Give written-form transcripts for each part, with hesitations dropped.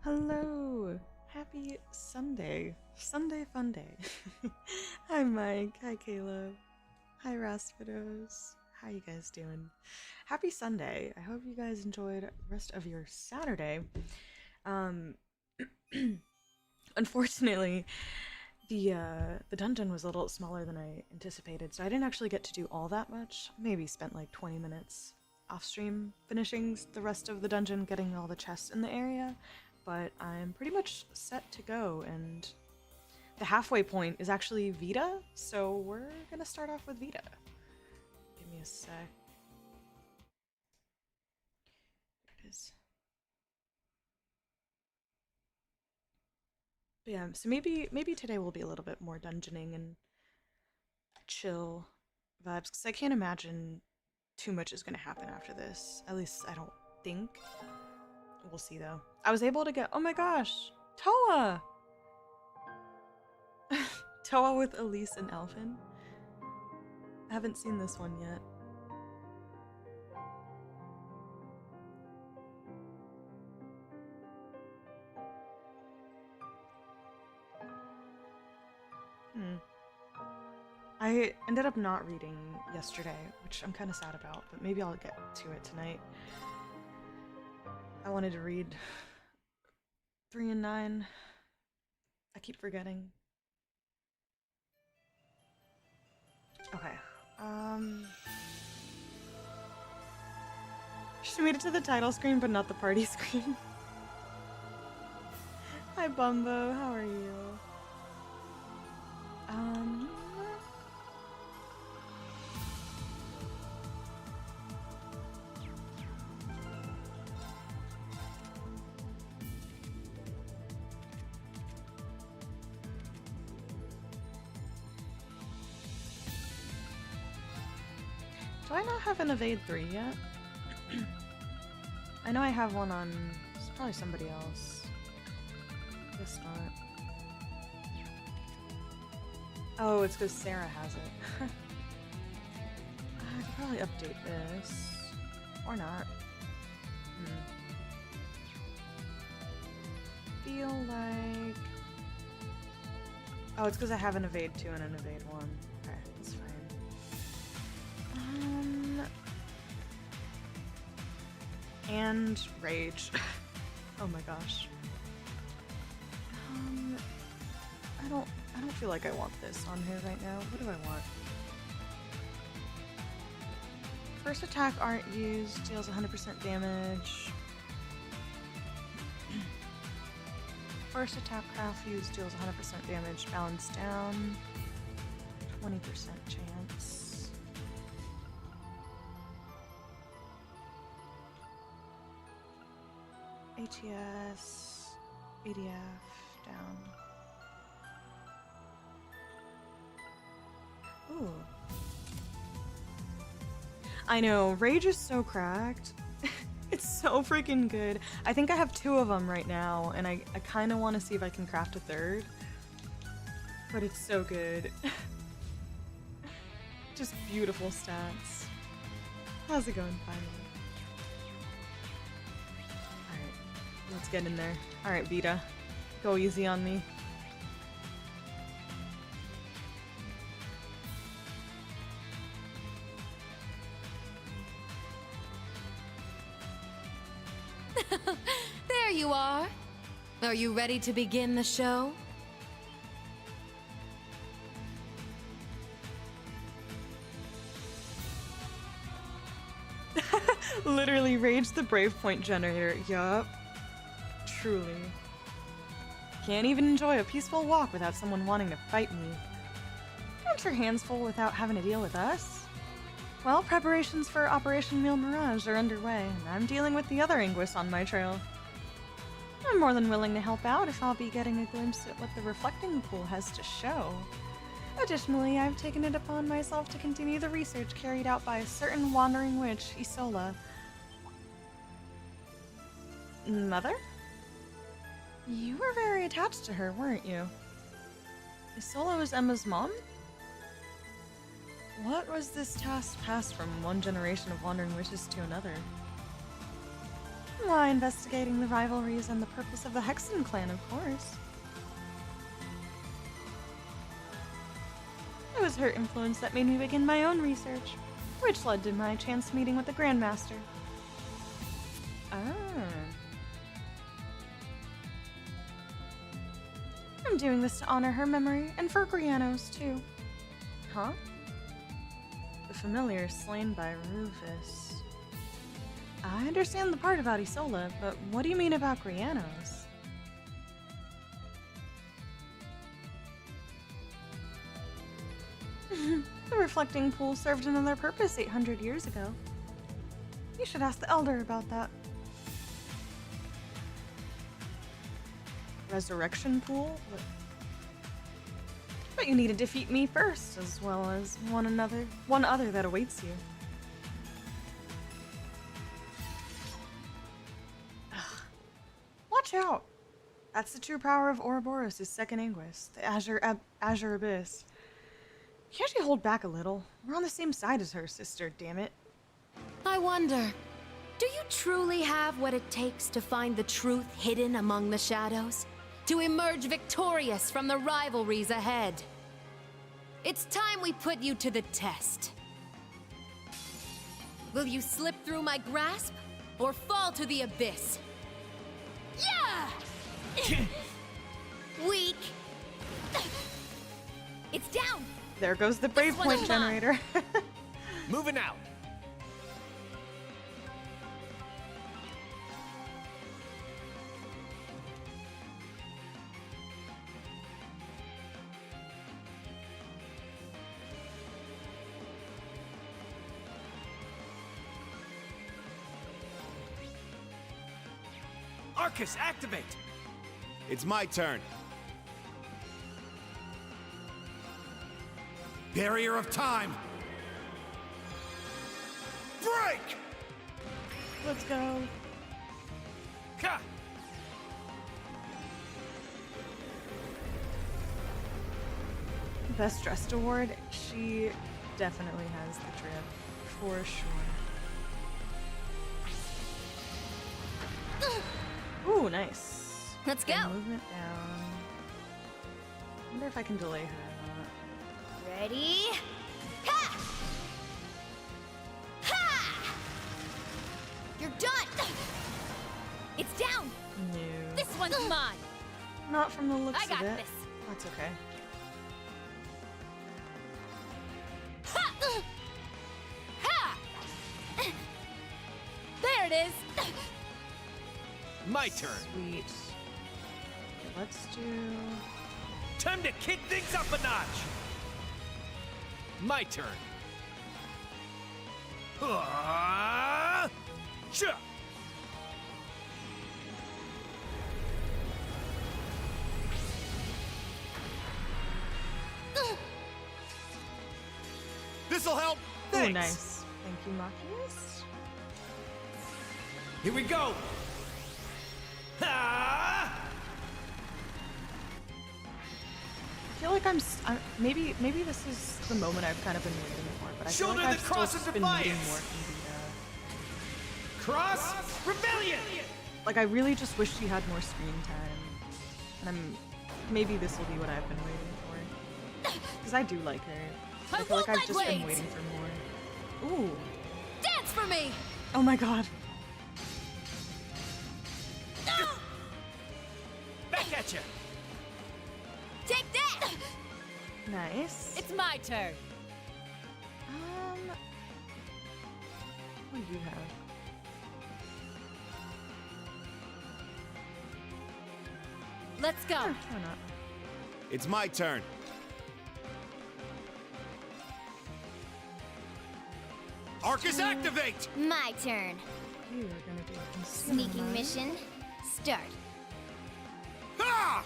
Hello! Happy Sunday. Sunday fun day. Hi Mike. Hi Caleb. Hi Raspidos. How you guys doing? Happy Sunday. I hope you guys enjoyed the rest of your Saturday. Um Unfortunately, the dungeon was a little smaller than I anticipated, so I didn't actually get to do all that much. Maybe spent like 20 minutes off stream finishing the rest of the dungeon, getting all the chests in the area, but I'm pretty much set to go, and the halfway point is actually Vita, so we're gonna start off with Vita. Give me a sec. There it is. But yeah, so maybe today will be a little bit more dungeoning and chill vibes, because I can't imagine too much is gonna happen after this. At least I don't think. We'll see though. I was able to get, oh my gosh, Towa! Towa with Elise and Alfin. I haven't seen this one yet. I ended up not reading yesterday, which I'm kind of sad about, but maybe I'll get to it tonight. I wanted to read 3 and 9. I keep forgetting. Okay. She made it to the title screen, but not the party screen. Hi, Bumbo. How are you? Do I not have an Evade 3 yet? I know I have one on... It's probably somebody else. Guess not. Oh, it's because Sarah has it. I could probably update this. Or not. Feel like... Oh, it's because I have an Evade 2 and an Evade 1. Okay, that's fine. And Rage. Oh my gosh. I don't feel like I want this on here right now. What do I want? First attack aren't used, deals 100% damage. First attack craft used deals 100% damage, balance down. 20% chance. ATS, ADF, down. Ooh. I know, Rage is so cracked. It's so freaking good. I think I have 2 of them right now, and I kind of want to see if I can craft a 3rd. But it's so good. Just beautiful stats. How's it going, finally? Alright, let's get in there. Alright, Vita. Go easy on me. There you are. Are you ready to begin the show? Literally, Rage the Brave Point generator. Yup. Truly. Can't even enjoy a peaceful walk without someone wanting to fight me. Aren't your hands full without having to deal with us? Well, preparations for Operation Meal Mirage are underway, and I'm dealing with the other Inguis on my trail. I'm more than willing to help out if I'll be getting a glimpse at what the reflecting pool has to show. Additionally, I've taken it upon myself to continue the research carried out by a certain wandering witch, Isola. Mother? You were very attached to her, weren't you? Isola was Emma's mom? What was this task passed from one generation of wandering witches to another? Why, investigating the rivalries and the purpose of the Hexen clan, of course. It was her influence that made me begin my own research, which led to my chance meeting with the Grandmaster. Ah. I'm doing this to honor her memory, and for Grianos, too. Huh? The familiar slain by Rufus. I understand the part about Isola, but what do you mean about Grianos? The reflecting pool served another purpose 800 years ago. You should ask the Elder about that. Resurrection pool? But you need to defeat me first, as well as one other that awaits you. Ugh. Watch out! That's the true power of Ouroboros' second Anguis, the Azure Abyss. Can't you hold back a little? We're on the same side as her, sister, damn it. I wonder, do you truly have what it takes to find the truth hidden among the shadows? To emerge victorious from the rivalries ahead? It's time we put you to the test. Will you slip through my grasp, or fall to the abyss? Yeah! Weak. It's down! There goes the brave point generator. Moving out. Arcus, activate! It's my turn. Barrier of time! Break! Let's go. Ka! Best Dressed Award, she definitely has the drip, for sure. Ooh, nice. Let's go. Movement down. Wonder if I can delay her or not. Ready? Ha! Ha! You're done! It's down! No. This one's mine! Not from the looks I got of it. this. That's okay. Ha! Ha! There it is! My turn. Sweet. Okay, let's do... Time to kick things up a notch. My turn. Sure. This'll help. Oh, Thanks. nice. Thank you, Machias. Here we go. Ha! I feel like maybe this is the moment I've kind of been waiting for, but I feel Shoulder like the I've cross still of been needing defiance. more from Cross rebellion. like I really just wish she had more screen time, and maybe this will be what I've been waiting for, because I do like her. I feel like I've just been waiting for more. Ooh. Dance for me! Oh my god. Back at you. Take that! Nice. It's my turn. What do you have? Let's go. Sure, why not? It's my turn. Arcus, activate! My turn. You are gonna do a consumer Sneaking mine. mission, start. Ah!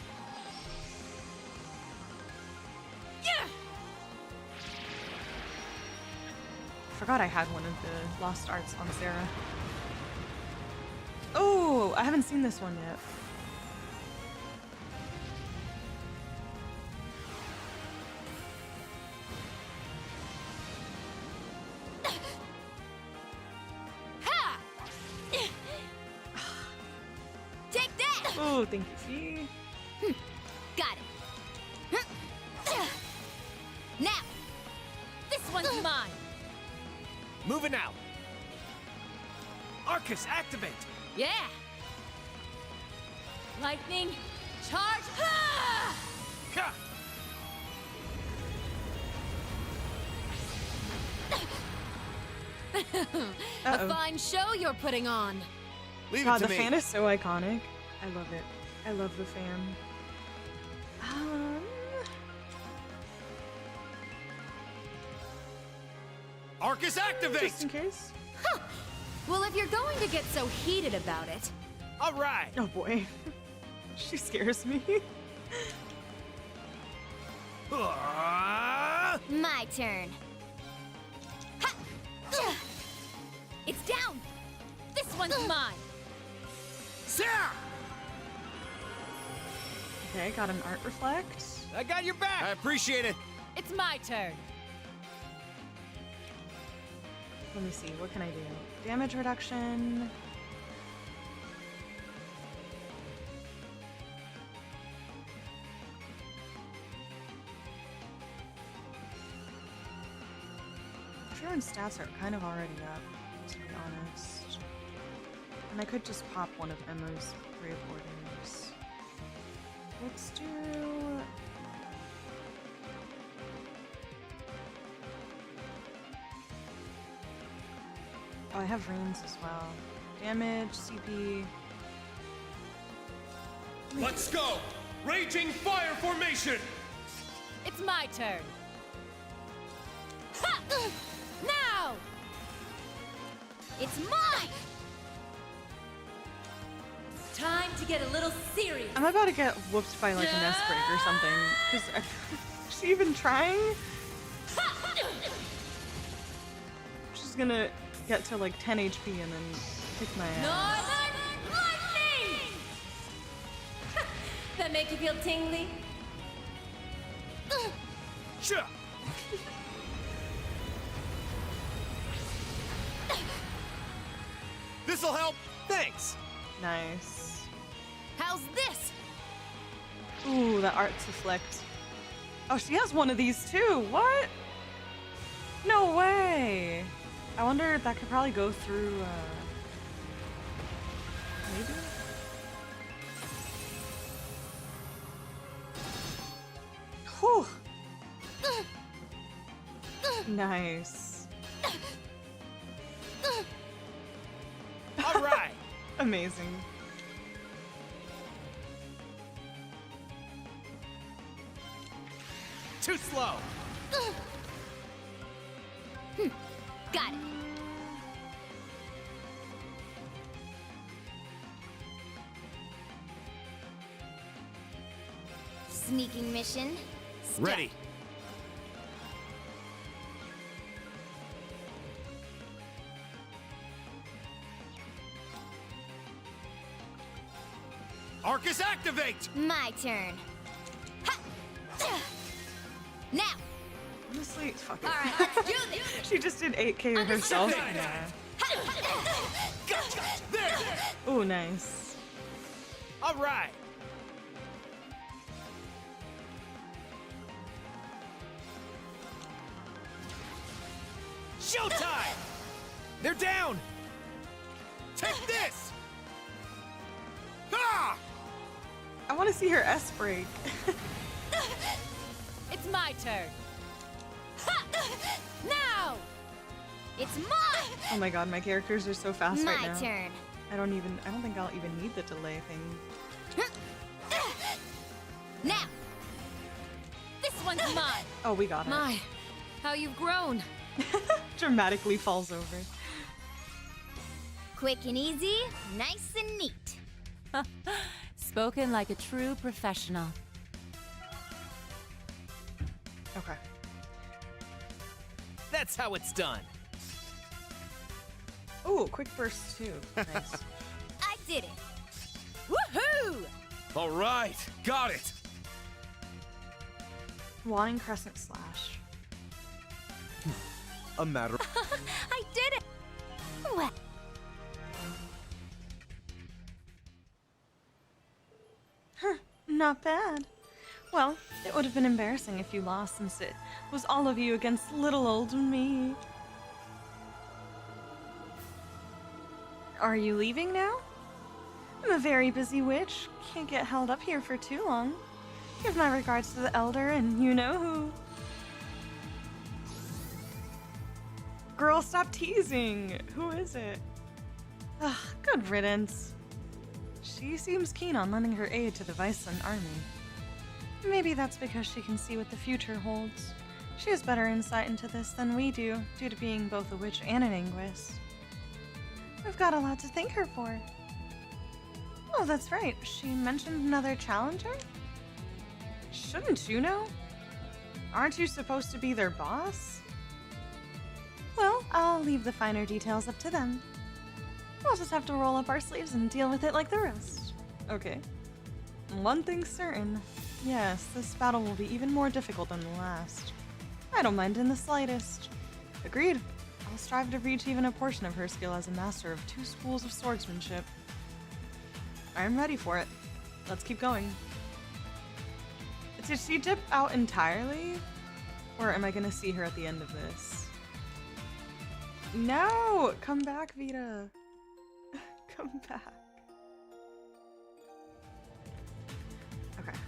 Forgot I had one of the Lost Arts on Sarah. Oh, I haven't seen this one yet. Ha! Ooh, thank you, Fee. Got it. Now, this one's mine. Moving out. Arcus, activate. Yeah! Lightning, charge! Ah! Ha! A fine show you're putting on. Leave God, it to the me. fan is so iconic. I love it. I love the fan. Arcus, activate! Just in case. Well, if you're going to get so heated about it, All right. Oh boy. She scares me. My turn. Ha! It's down. this one's mine. Okay, got an art reflect. I got your I back. appreciate it. It's my turn. Let me see, what can I do? Damage reduction. Everyone's stats are kind of already up, to be honest. And I could just pop one of Emma's Brave Orders. Let's do... Oh, I have Reins as well. Damage, CP... Let's go! Raging fire formation! It's my turn. Ha! Now! It's mine. It's time to get a little serious. I'm about to get whooped by like an S-break or something. Cause is she even trying? She's gonna get to like 10 HP and then kick my ass. Northern Lightning! That make you feel tingly? Sure. This'll help. Thanks. Nice. How's this? Ooh, that art deflect. Oh, she has one of these too. What? No way. I wonder if that could probably go through, maybe? Whew. Nice. All right. Amazing. Too slow. Got it. Sneaking mission. Start. Ready. Arcus, activate! My turn. Ha! Now. Honestly, fuck it. All right, let's do this. She just did 8K herself. There! Ooh, nice. All right. Showtime! They're down! Take this! Ah! I want to see her S break. It's my turn. Now! It's mine. Oh my god, my characters are so fast right My now. turn. I don't think I'll even need the delay thing. Now. This one's mine. Oh, we got it. My, how you've grown. Dramatically falls over. Quick and easy, nice and neat. Spoken like a true professional. Okay. That's how it's done. Ooh, quick burst too. Nice. I did it. Woohoo! All right, got it. Wanting Crescent Slash. A matter. I did it. Well, Not bad. Well, it would have been embarrassing if you lost, since it was all of you against little old me. Are you leaving now? I'm a very busy witch. Can't get held up here for too long. Give my regards to the elder and you know who. Girl, stop teasing. Who is it? Ugh, good riddance. She seems keen on lending her aid to the Viceland army. Maybe that's because she can see what the future holds. She has better insight into this than we do, due to being both a witch and an linguist. We've got a lot to thank her for. Oh, that's right. She mentioned another challenger? Shouldn't you know? Aren't you supposed to be their boss? Well, I'll leave the finer details up to them. We'll just have to roll up our sleeves and deal with it like the rest. Okay. One thing's certain. Yes, this battle will be even more difficult than the last. I don't mind in the slightest. Agreed. I'll strive to reach even a portion of her skill as a master of 2 schools of swordsmanship. I'm ready for it. Let's keep going. Did she dip out entirely? Or am I gonna see her at the end of this? No! Come back, Vita. Come back. Okay.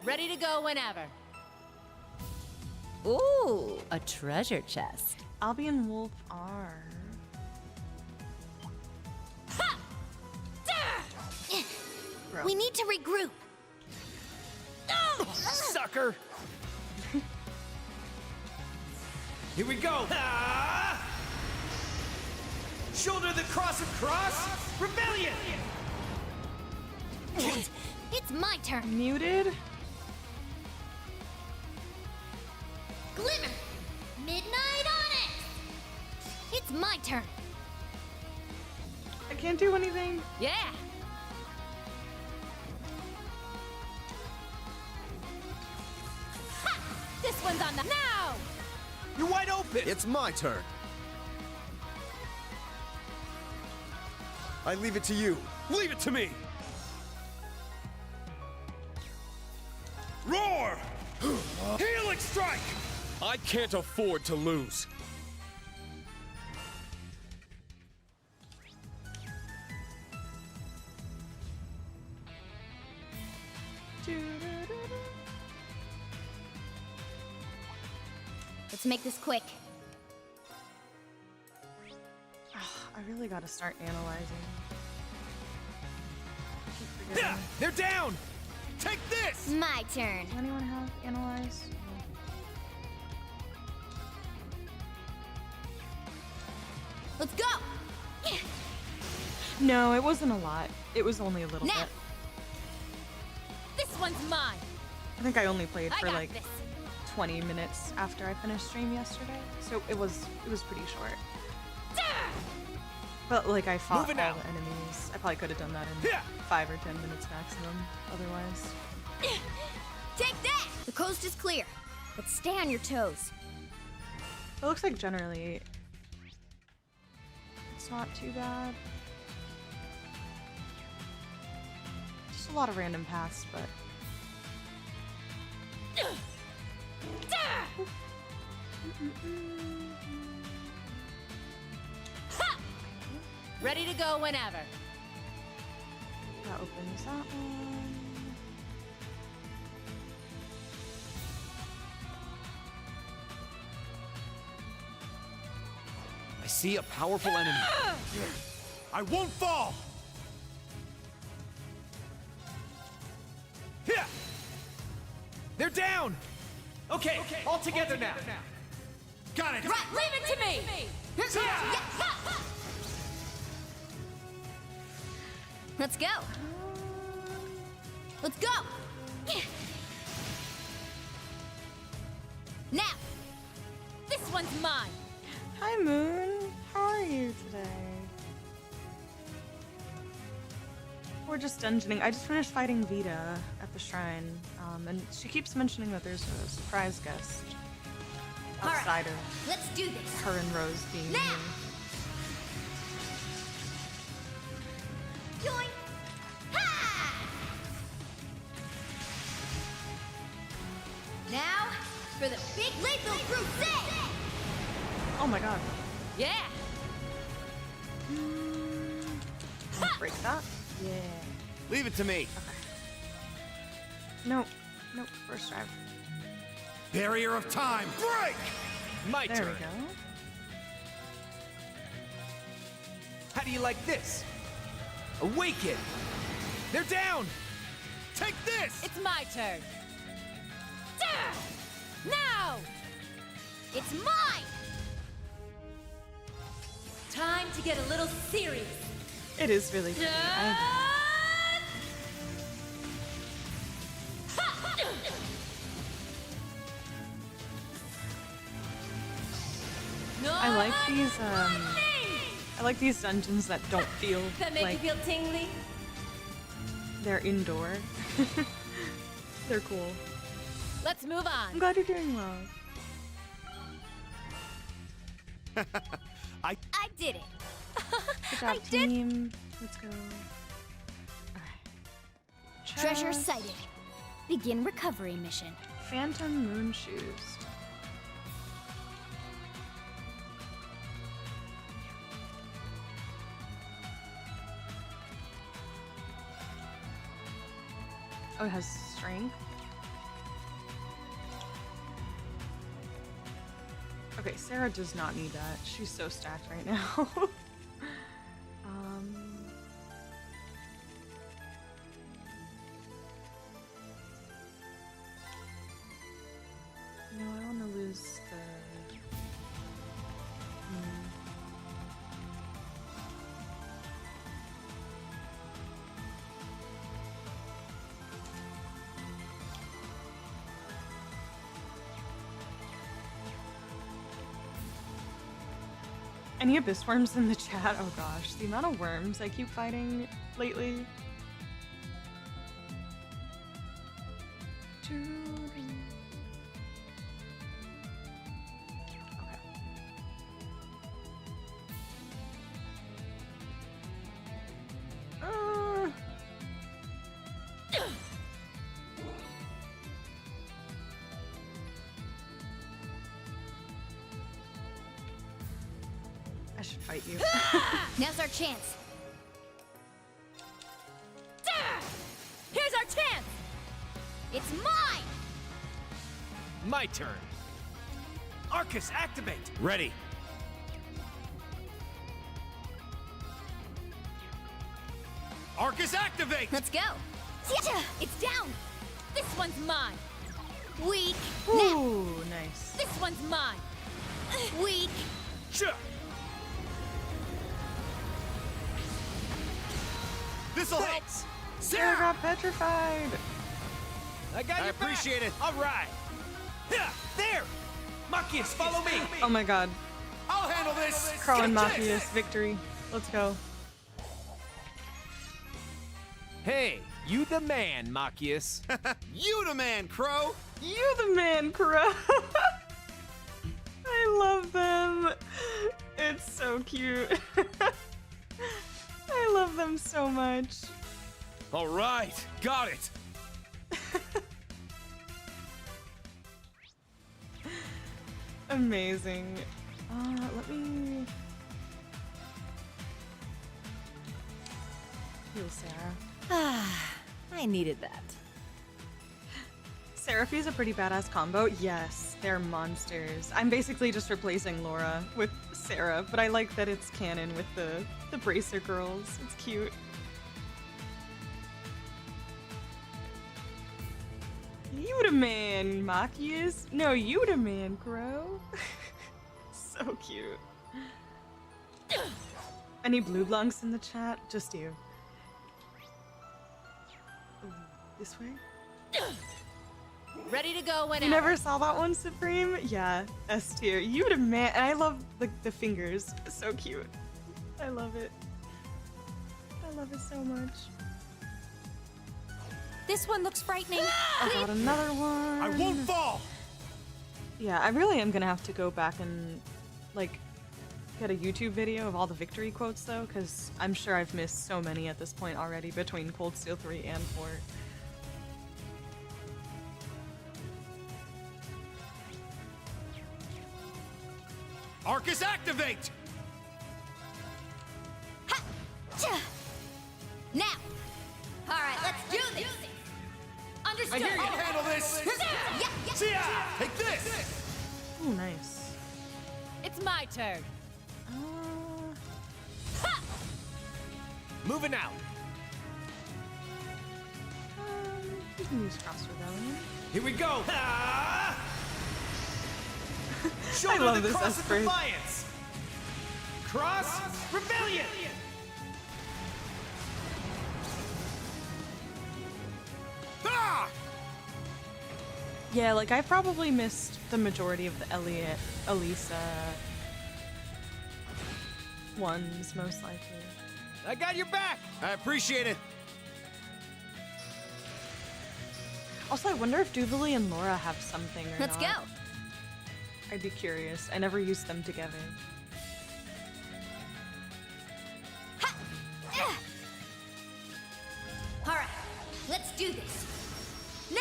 Ready to go whenever. Ooh, a treasure chest. Albion Wolf R. Bro. We need to regroup. Sucker! Here we go! Ah! Shoulder the cross across! Rebellion! It's my turn. Muted? Glimmer! Midnight Onyx! It's my turn. I can't do anything. Yeah. Ha! This one's on the... Now! You're wide open! It's my turn. I leave it to you. Leave it to me! Roar! Healing strike! I can't afford to lose. Let's make this quick. I really gotta start analyzing. I keep Yeah, forgetting. they're down! Take this! My turn. Does anyone have analyze? Let's go! No, it wasn't a lot. It was only a little Now! bit. This one's mine. I think I only played I for got like this. 20 minutes after I finished stream yesterday, so it was pretty short. But like I fought Moving all out. the enemies. I probably could have done that in Yeah. 5 or 10 minutes maximum. Otherwise, Take that! The coast is clear, but stay on your toes. it looks like generally it's not too bad. Just a lot of random paths, but Ready to go whenever. that opens that one. I see a powerful enemy. I won't fall! Here! They're down! Okay, all together now. Got it! Right, leave it to me! Let's go. Let's go. Now. This one's mine. Hi Moon, how are you today? we're just dungeoning. I just finished fighting Vita at the shrine, and she keeps mentioning that there's a surprise guest outside of Let's do this. her and Rose being Now! here. Yoink! Ha! Now, for the big lethal crusade! Oh my god. Yeah! Break that. Yeah. Leave it to me. Nope. Nope. First drive. Barrier of time, break! My There turn. we go. How do you like this? Awaken! They're down! Take this! It's my turn. Now! It's mine! Time to get a little serious. It is really pretty. I like these I like these dungeons that don't feel That make like you feel tingly? they're indoor. They're cool. Let's move I'm on. glad you're doing well. I did it. Good job, team. Let's go. Alright. Treasure Chest. sighted. Begin recovery mission. Phantom Moon Shoes. Oh, it has strength. Okay, Sarah does not need that. She's so stacked right now. No, I want to lose the... Any abyss worms in the chat? Oh gosh, the amount of worms I keep fighting lately. Okay. I should fight you. Now's our chance. Here's our chance! It's mine! My turn. Arcus, activate! Ready. Arcus, activate! Let's go. It's down. This one's mine. Weak. Ooh, nice. This one's mine. Weak. Sure. This'll help! Sarah got petrified. I got I your back. appreciate it. All right. Yeah, there. Machias, follow me. Oh my god. I'll handle this! Carl and Get this! Machias, victory. Let's go. Hey, you the man, Machias. You the man, Crow! You the man, Crow. I love them. It's so cute. I love them so much. All right, got it. Amazing. Let me heal Sarah. I needed that. Seraphi's a pretty badass combo. Yes, they're monsters. I'm basically just replacing Laura with Sarah, but I like that it's canon with the Bracer girls. It's cute. You the man, Machias. No, you the man, Crow. So cute. Any blue blunks in the chat? Just you. Ooh, this way? Ready to go whenever. You never saw that one, Supreme? Yeah, S tier. You the man. And I love the fingers. So cute. I love it. I love it so much. This one looks frightening. I got another one. I won't fall! Yeah, I really am gonna have to go back and, like, get a YouTube video of all the victory quotes, though, because I'm sure I've missed so many at this point already between Cold Steel 3 and 4. Arcus, activate! Now! Alright, let's do this! Understood! I'll handle this! Yeah. See ya! Take this! Oh, nice. It's my turn. Moving out. You can use Cross Rebellion. Here we go. Ah! I Shoulder love the this cross of S-phrase. defiance. Cross rebellion. Ah! Yeah, like, I probably missed the majority of the Elliot, Elisa ones, most likely. I got your back. I appreciate it. Also, I wonder if Jubilee and Laura have something or Let's not. go! I'd be curious. I never used them together. Alright, let's do this. Now!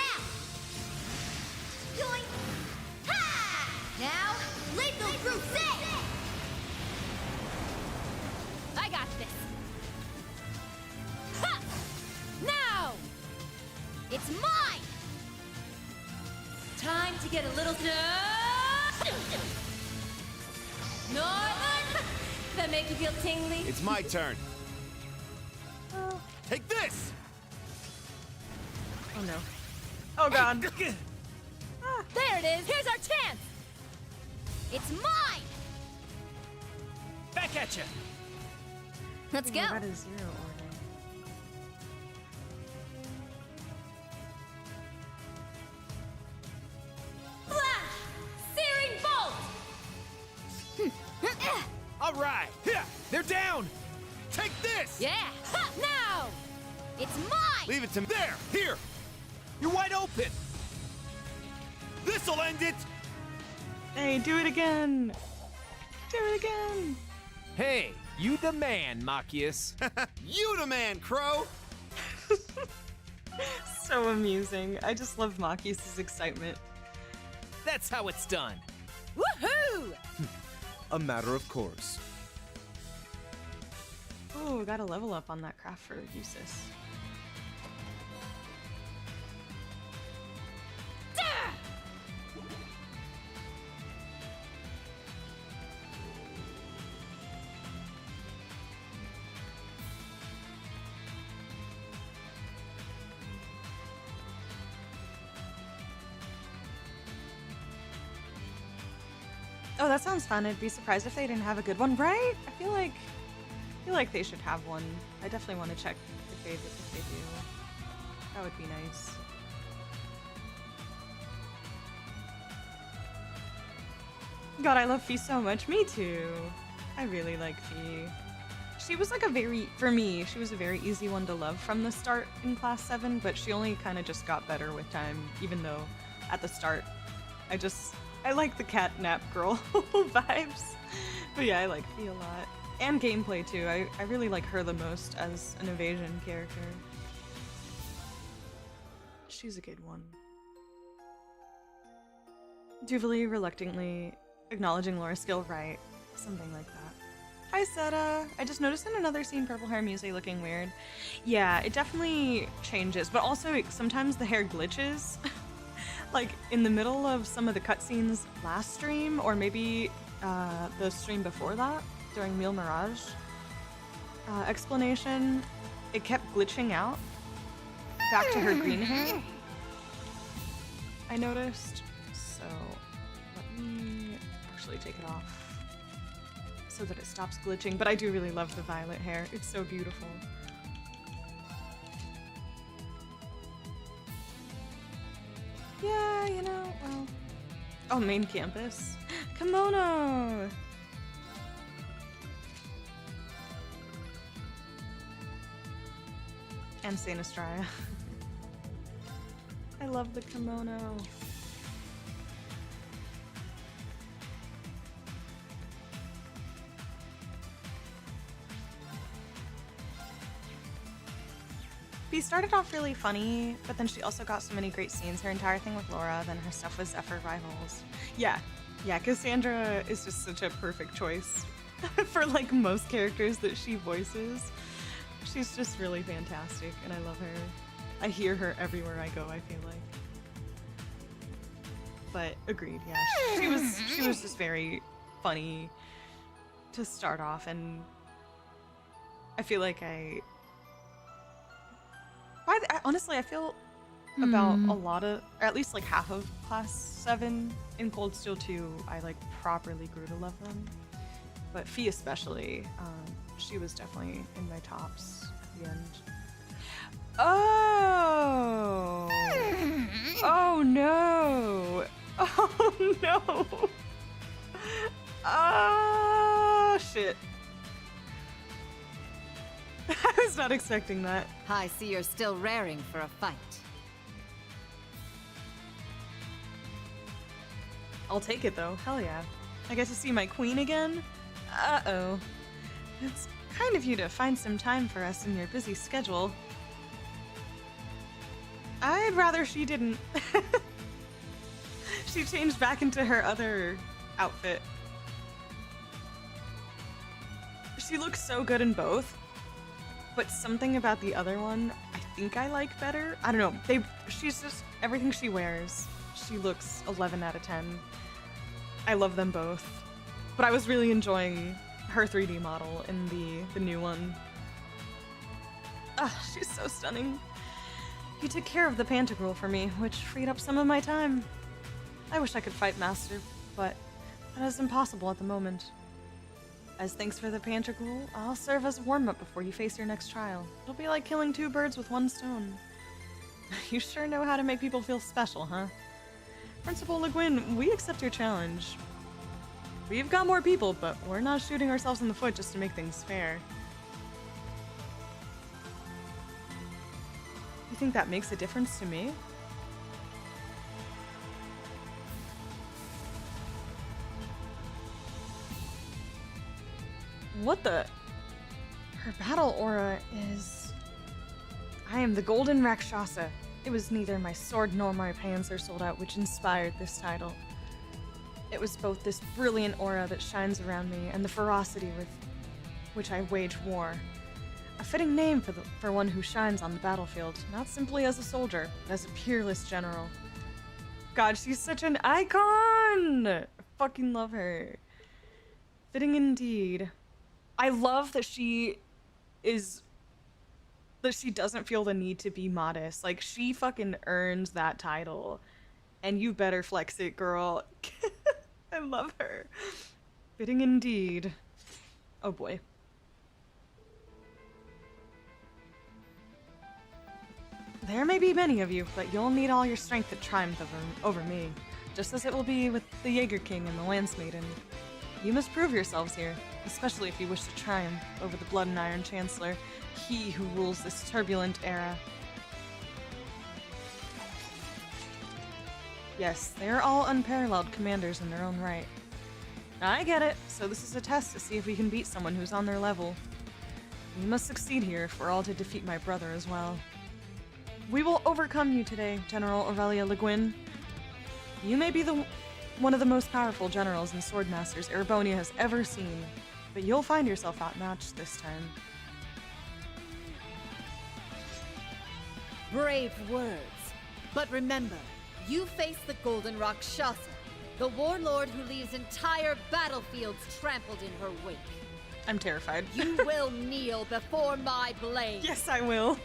Going! Ha! Now, Lethal Crusade! I got this. Ha! Now! It's mine! Time to get a little Northern! That make you feel tingly? It's my turn. Take this! Oh no. Oh god. There it is! Here's our chance! It's mine! Back at you. Let's go! That is zero order. Flash! Searing bolt! All right. Yeah, they're down. Take this! Yeah! Ha! Now! It's mine! Leave it to me. There! Here! You're wide open. This'll end it! Hey, do it again! Do it again! Hey, you the man, Machias. You the man, Crow! So amusing. I just love Machias' excitement. That's how it's done. Woohoo! A matter of course. Oh, got a level up on that craft for Eustace. Oh, that sounds fun. I'd be surprised if they didn't have a good one, right? I feel like they should have one. I definitely want to check if they do. That would be nice. God, I love Fee so much. Me too. I really like Fee. She was like for me, she was a very easy one to love from the start in Class 7, but she only kind of just got better with time, even though at the start, I like the cat nap girl vibes. But yeah, I like Fee a lot. And gameplay too. I really like her the most as an evasion character. She's a good one. Jubilee reluctantly acknowledging Laura's skill, right? Something like that. Hi, Seta. I just noticed in another scene purple hair Muse looking weird. Yeah, it definitely changes, but also sometimes the hair glitches. Like in the middle of some of the cutscenes last stream, or maybe the stream before that, during Meal Mirage explanation, it kept glitching out back to her green hair. I noticed. So let me actually take it off so that it stops glitching. But I do really love the violet hair. It's so beautiful. Yeah, you know, well. Oh, main campus. Kimono! And Saint Estrella. I love the kimono. She started off really funny, but then she also got so many great scenes. Her entire thing with Laura, then her stuff with Zephyr rivals. Yeah, Cassandra is just such a perfect choice for like most characters that she voices. She's just really fantastic, and I love her. I hear her everywhere I go, I feel like. But agreed, yeah. She was just very funny to start off, and I feel like honestly, I feel about a lot of, or at least like half of Class 7 in Cold Steel 2, I like properly grew to love them. But Fee especially, she was definitely in my tops at the end. Oh! Oh no! Oh no! Oh shit. I was not expecting that. I see you're still raring for a fight. I'll take it though, hell yeah. I get to see my queen again? Uh-oh. It's kind of you to find some time for us in your busy schedule. I'd rather she didn't. She changed back into her other outfit. She looks so good in both. But something about the other one, I think I like better. I don't know. She's just, everything she wears, she looks 11 out of 10. I love them both. But I was really enjoying her 3D model in the new one. Ah, she's so stunning. You took care of the Pantagruel for me, which freed up some of my time. I wish I could fight Master, but that is impossible at the moment. As thanks for the Pantagruel, I'll serve as a warm-up before you face your next trial. It'll be like killing 2 birds with 1 stone. You sure know how to make people feel special, huh? Principal Le Guin, we accept your challenge. We've got more people, but we're not shooting ourselves in the foot just to make things fair. You think that makes a difference to me? What the? Her battle aura is... I am the Golden Rakshasa. It was neither my sword nor my panzer sold out which inspired this title. It was both this brilliant aura that shines around me and the ferocity with which I wage war. A fitting name for one who shines on the battlefield, not simply as a soldier, but as a peerless general. God, she's such an icon! I fucking love her. Fitting indeed. I love that she doesn't feel the need to be modest. Like, she fucking earned that title. And you better flex it, girl. I love her. Fitting indeed. Oh boy. There may be many of you, but you'll need all your strength to triumph over me. Just as it will be with the Jaeger King and the Lance Maiden. You must prove yourselves here, especially if you wish to triumph over the Blood and Iron Chancellor, he who rules this turbulent era. Yes, they are all unparalleled commanders in their own right. I get it, so this is a test to see if we can beat someone who's on their level. We must succeed here if we're all to defeat my brother as well. We will overcome you today, General Aurelia Le Guin. You may be one of the most powerful generals and swordmasters Erebonia has ever seen, but you'll find yourself outmatched this time. Brave words. But remember, you face the Golden Rakshasa, the warlord who leaves entire battlefields trampled in her wake. I'm terrified. You will kneel before my blade. Yes, I will.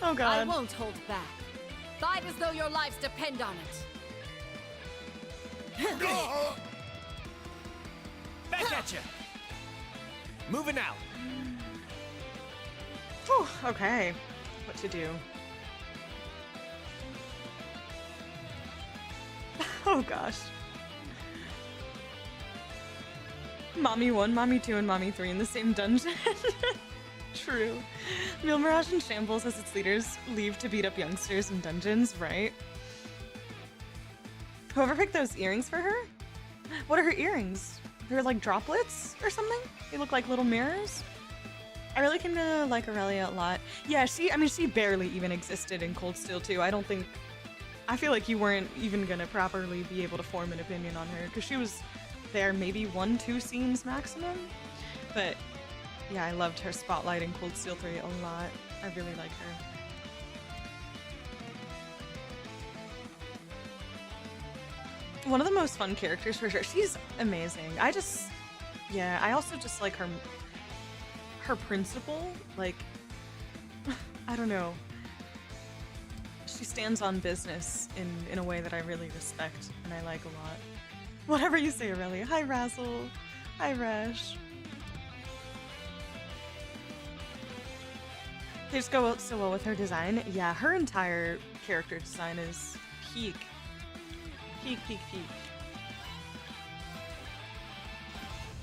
Oh god. I won't hold back. Fight as though your lives depend on it. Back at you. Moving out. Whew, okay. What to do? Oh gosh. Mommy 1, Mommy 2, and Mommy 3 in the same dungeon. True. Real Mirage in shambles as its leaders leave to beat up youngsters in dungeons, right? Whoever picked those earrings for her? What are her earrings? They're like droplets or something? They look like little mirrors? I really came to like Aurelia a lot. Yeah, she barely even existed in Cold Steel 2. I feel like you weren't even gonna properly be able to form an opinion on her because she was there maybe 1-2 scenes maximum. But yeah, I loved her spotlight in Cold Steel 3 a lot. I really like her. One of the most fun characters for sure. She's amazing. I also just like her principle. Like, I don't know. She stands on business in a way that I really respect and I like a lot. Whatever you say, Aurelia. Hi, Razzle. Hi, Resh. They just go out so well with her design. Yeah, her entire character design is peak. Peak, peak, peak.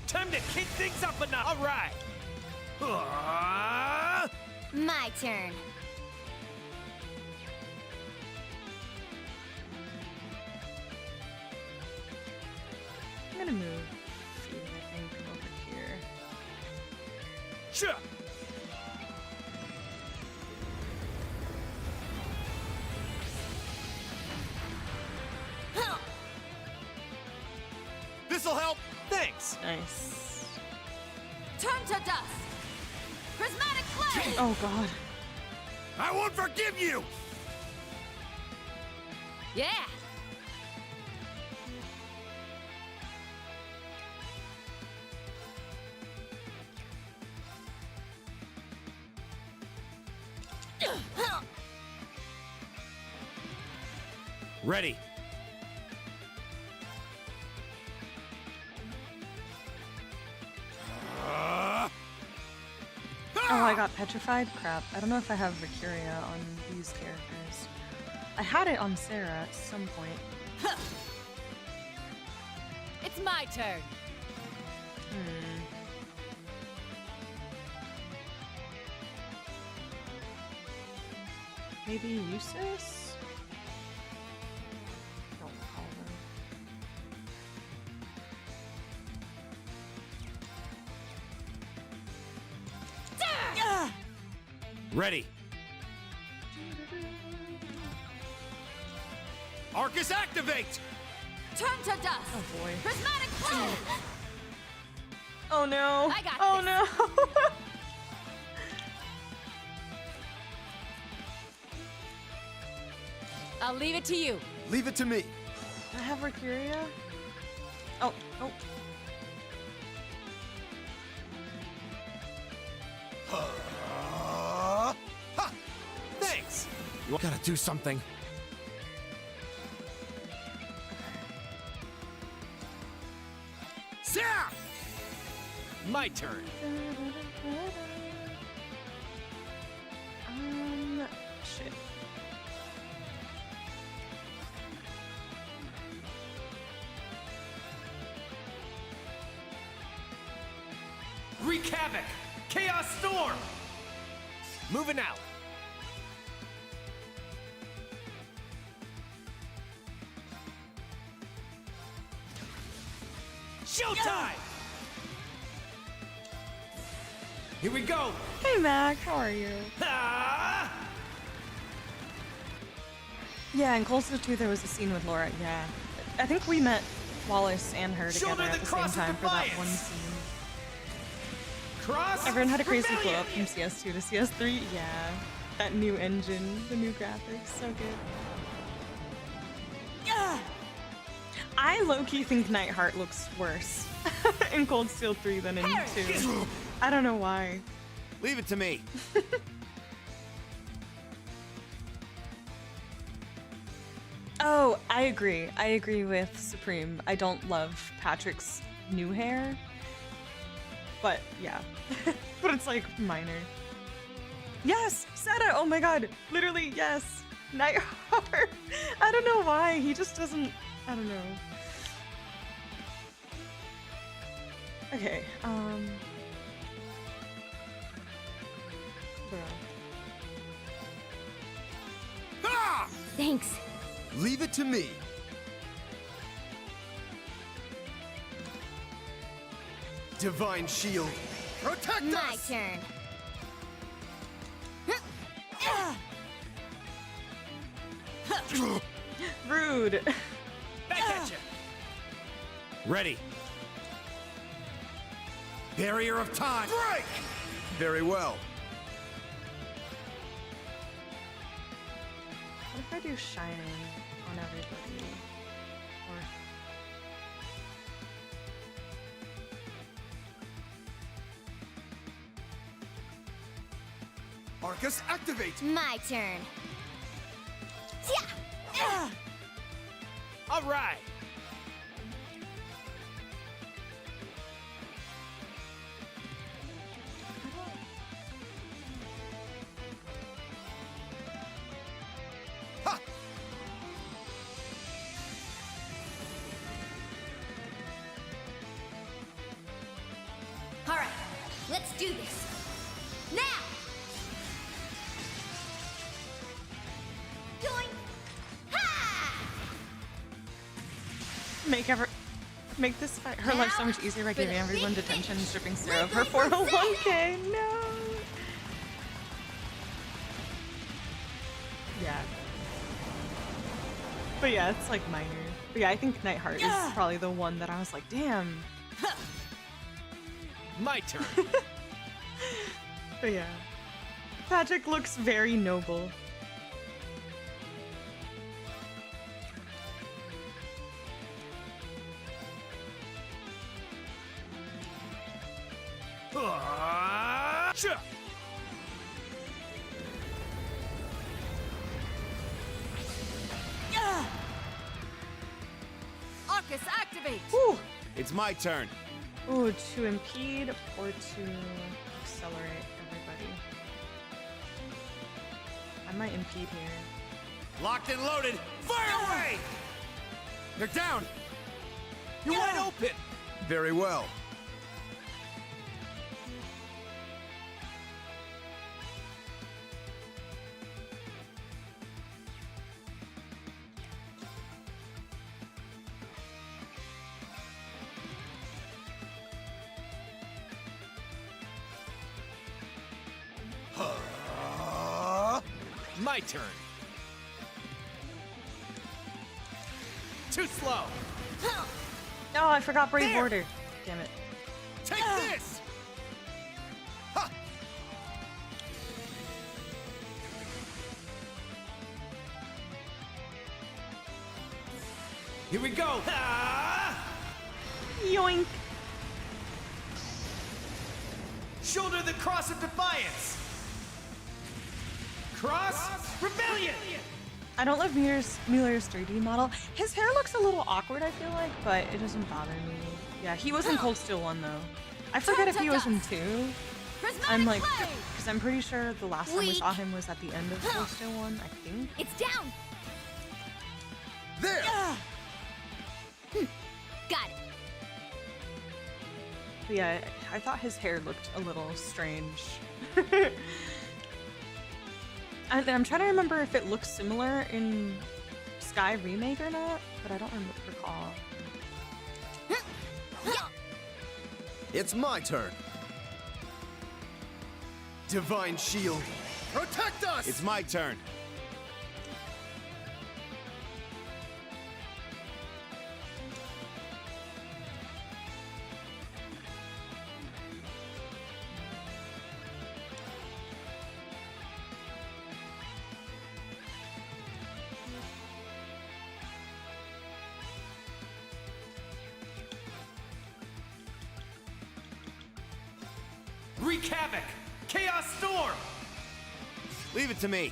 Time to kick things up a notch. All right. My turn. I'm gonna move Feed, I think, over here. Sure. This'll help. Thanks. Nice. Turn to dust! Prismatic flame! Oh god. I won't forgive you. Yeah! Ready. Oh, I got petrified? Crap. I don't know if I have Vicuria on these characters. I had it on Sarah at some point. It's my turn! Maybe Eustace? Don't call them. Ready. Arcus, activate. Turn to dust! Oh boy. Prismatic flame! Oh no. I got Oh this. no. I'll leave it to you. Leave it to me. I have Vicuria? Oh, oh. Thanks. You gotta do something. Sarah! My turn. Shit. Wreak havoc. Chaos storm. Moving out. Showtime! Here we go! Hey Mac, how are you? Ah! Yeah, in Cold Steel 2 there was a scene with Laura, yeah. I think we met Wallace and her together Shoulder at the the same cross of time for that defiance. one scene. Cross. Everyone had a crazy flow rebellion. up from CS2 to CS3, yeah. That new engine, the new graphics, so good. I low-key think Nightheart looks worse in Cold Steel 3 than in 2. I don't know why. Leave it to me. Oh, I agree. I agree with Supreme. I don't love Patrick's new hair. But yeah. But it's like minor. Yes! Seta! Oh my god! Literally, yes! Nightheart! I don't know why. He just doesn't. I don't know. Bro. Ah! Thanks. Leave it to me. Divine Shield. Protect My us! turn. Rude. Back at you. Ready. Barrier of time. Break! Very well. What if I do shining on everybody? Or Arcus, activate! My turn. Yeah. All right. Ha! All right, let's do this. Now. Doing. Ha! make this fight her life so much easier by For the giving everyone big detention and finish. stripping Sarah of her Live like we're 401k. No. Yeah. But yeah, it's like minor. But yeah, I think Nightheart is probably the one that I was like, damn. My turn. But yeah. Patrick looks very noble. Sure. Arcus, activate! Whew. It's my turn. Ooh, to impede or to accelerate everybody. I might impede here. Locked and loaded. Fire away! They're down. You're wide open. Very well. My turn. Too slow. Oh, I forgot Brave Order. Damn it. Take this! Ha! Here we go. Yoink. Shoulder the cross of defiance. Cross rebellion. I don't love Mueller's 3D model. His hair looks a little awkward, I feel like, but it doesn't bother me. Yeah, he was in Cold Steel 1, though. I forget if he was in 2. I'm like, because I'm pretty sure the last time we saw him was at the end of Cold Steel 1, I think. It's down. There! Got it. But yeah, I thought his hair looked a little strange. And I'm trying to remember if it looks similar in Sky Remake or not, but I don't recall. It's my turn. Divine Shield. Protect us! It's my turn. Wreak havoc. Chaos Storm. Leave it to me.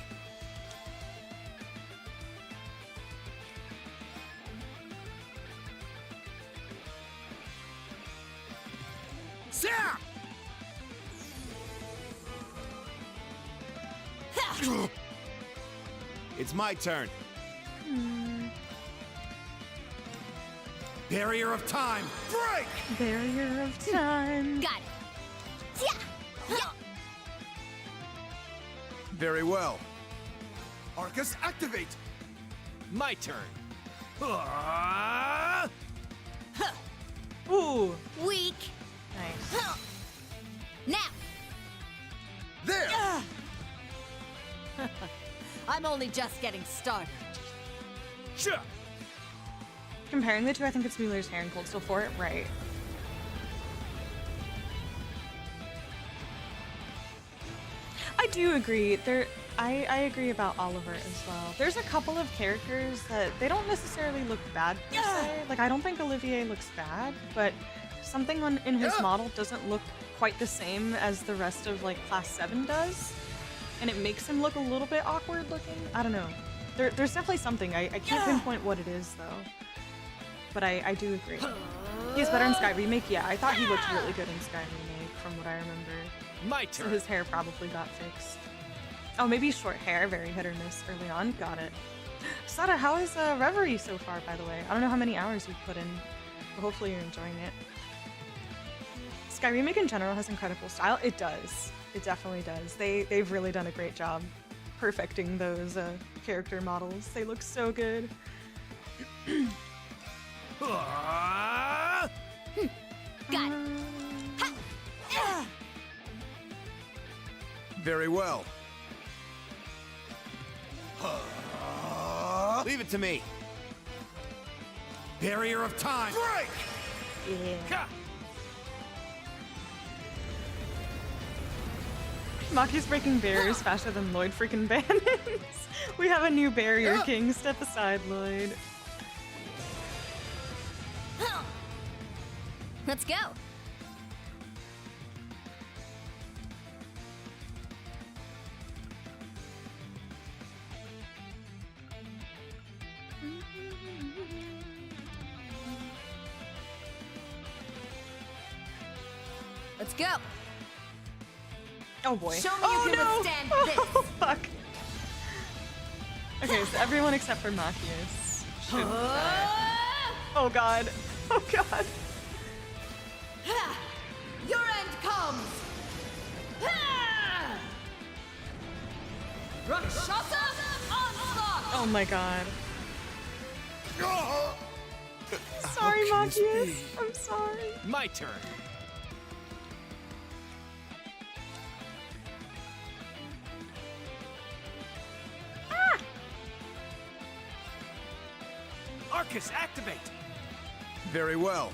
Sarah! It's my turn. Barrier of time. Break! Barrier of time. Got it. Yeah. Very well. Arcus, activate! My turn. Ooh, Weak. nice. Now. There! I'm only just getting started. Sure. Comparing the two, I think it's Mueller's hair and Cold Steel for it, right? I do agree. I agree about Oliver as well. There's a couple of characters that they don't necessarily look bad per se. Like I don't think Olivier looks bad, but something in his model doesn't look quite the same as the rest of like Class 7 does, and it makes him look a little bit awkward looking. I don't know. There's definitely something. I can't pinpoint what it is though, but I do agree. He's better in Sky Remake. Yeah, I thought he looked really good in Sky Remake from what I remember. My So turn. his hair probably got fixed. Oh, maybe short hair, very hit or miss early on. Got it. Sada, how is Reverie so far, by the way? I don't know how many hours you've put in, but hopefully you're enjoying it. Sky Remake in general has incredible style. It does. It definitely does. They've really done a great job perfecting those character models. They look so good. Got it. Very well. Leave it to me. Barrier of time. Break! Yeah. Ha! Maki's breaking barriers faster than Lloyd freaking bannons. We have a new barrier king. Step aside, Lloyd. Let's go. Let's go. Oh boy. Show me oh, you can no. withstand Oh, this. fuck. Okay, so everyone except for Machias should die. Oh god. Oh god. Your end comes! Rakshasa onslaught! Oh my god. Sorry, Machias. I'm sorry. My turn. Arcus, activate! Very well.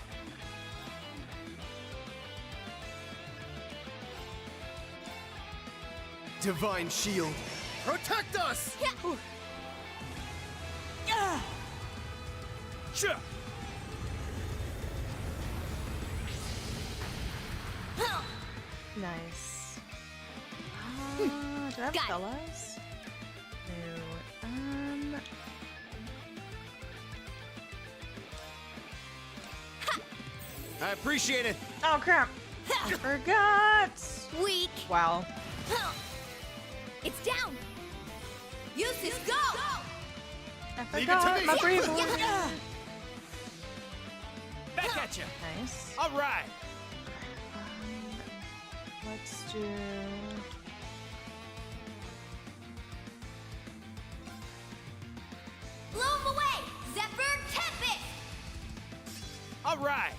Divine shield. Protect us! Sure. Nice. Do I have Got it. fellas? No. I appreciate it. Oh crap. I forgot. Weak. Wow. It's down. Uses go! I Leave it to forgot me. my brave boy. Back at you. Nice. All right. Let's do. Blow him away. Zephyr Tempest. All right.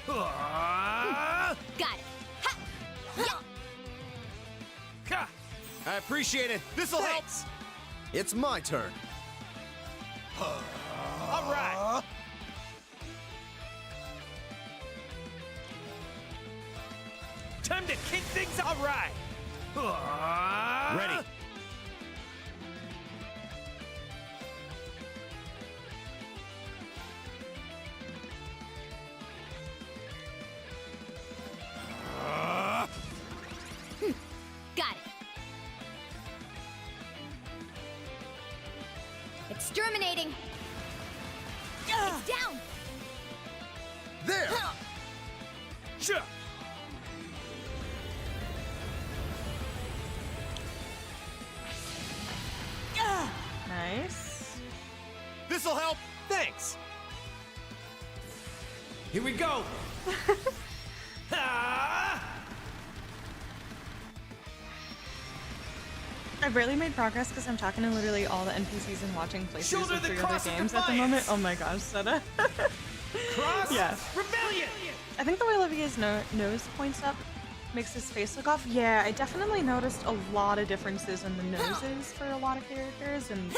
Got it. Ha. Yeah. Ha! I appreciate it. This'll help. It's my turn. All right. Time to kick things up. All right. Ready. Got it. Exterminating. It's down. There! Sure. Nice. This'll help. Thanks. Here we go. Ha! I've barely made progress because I'm talking to literally all the NPCs and watching playthroughs Shoulder of the 3 cross other of games at the moment. Oh my gosh, Seta. Cross. Yeah. Rebellion. I think the way Olivia's nose points up makes his face look off. Yeah, I definitely noticed a lot of differences in the noses for a lot of characters, and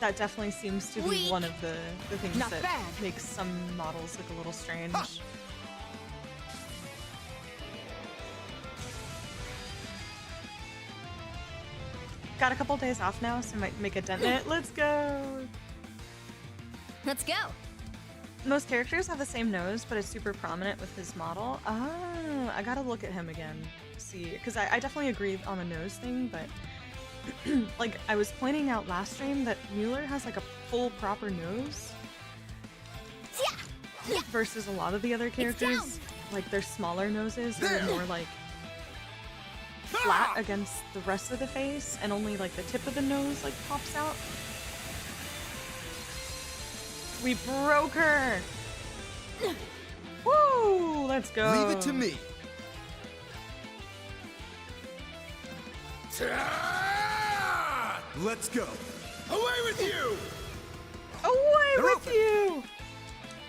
that definitely seems to be one of the things Not that bad. makes some models look a little strange. Got a couple days off now, so I might make a dent in it. Let's go! Let's go. Most characters have the same nose, but it's super prominent with his model. Ah, I gotta look at him again. See, because I definitely agree on the nose thing, but like I was pointing out last stream that Mueller has like a full proper nose versus a lot of the other characters. Like their smaller noses are more like flat against the rest of the face, and only like the tip of the nose like pops out. We broke her! Woo! Let's go! Leave it to me. Let's go. Away with you! Away They're with open. you!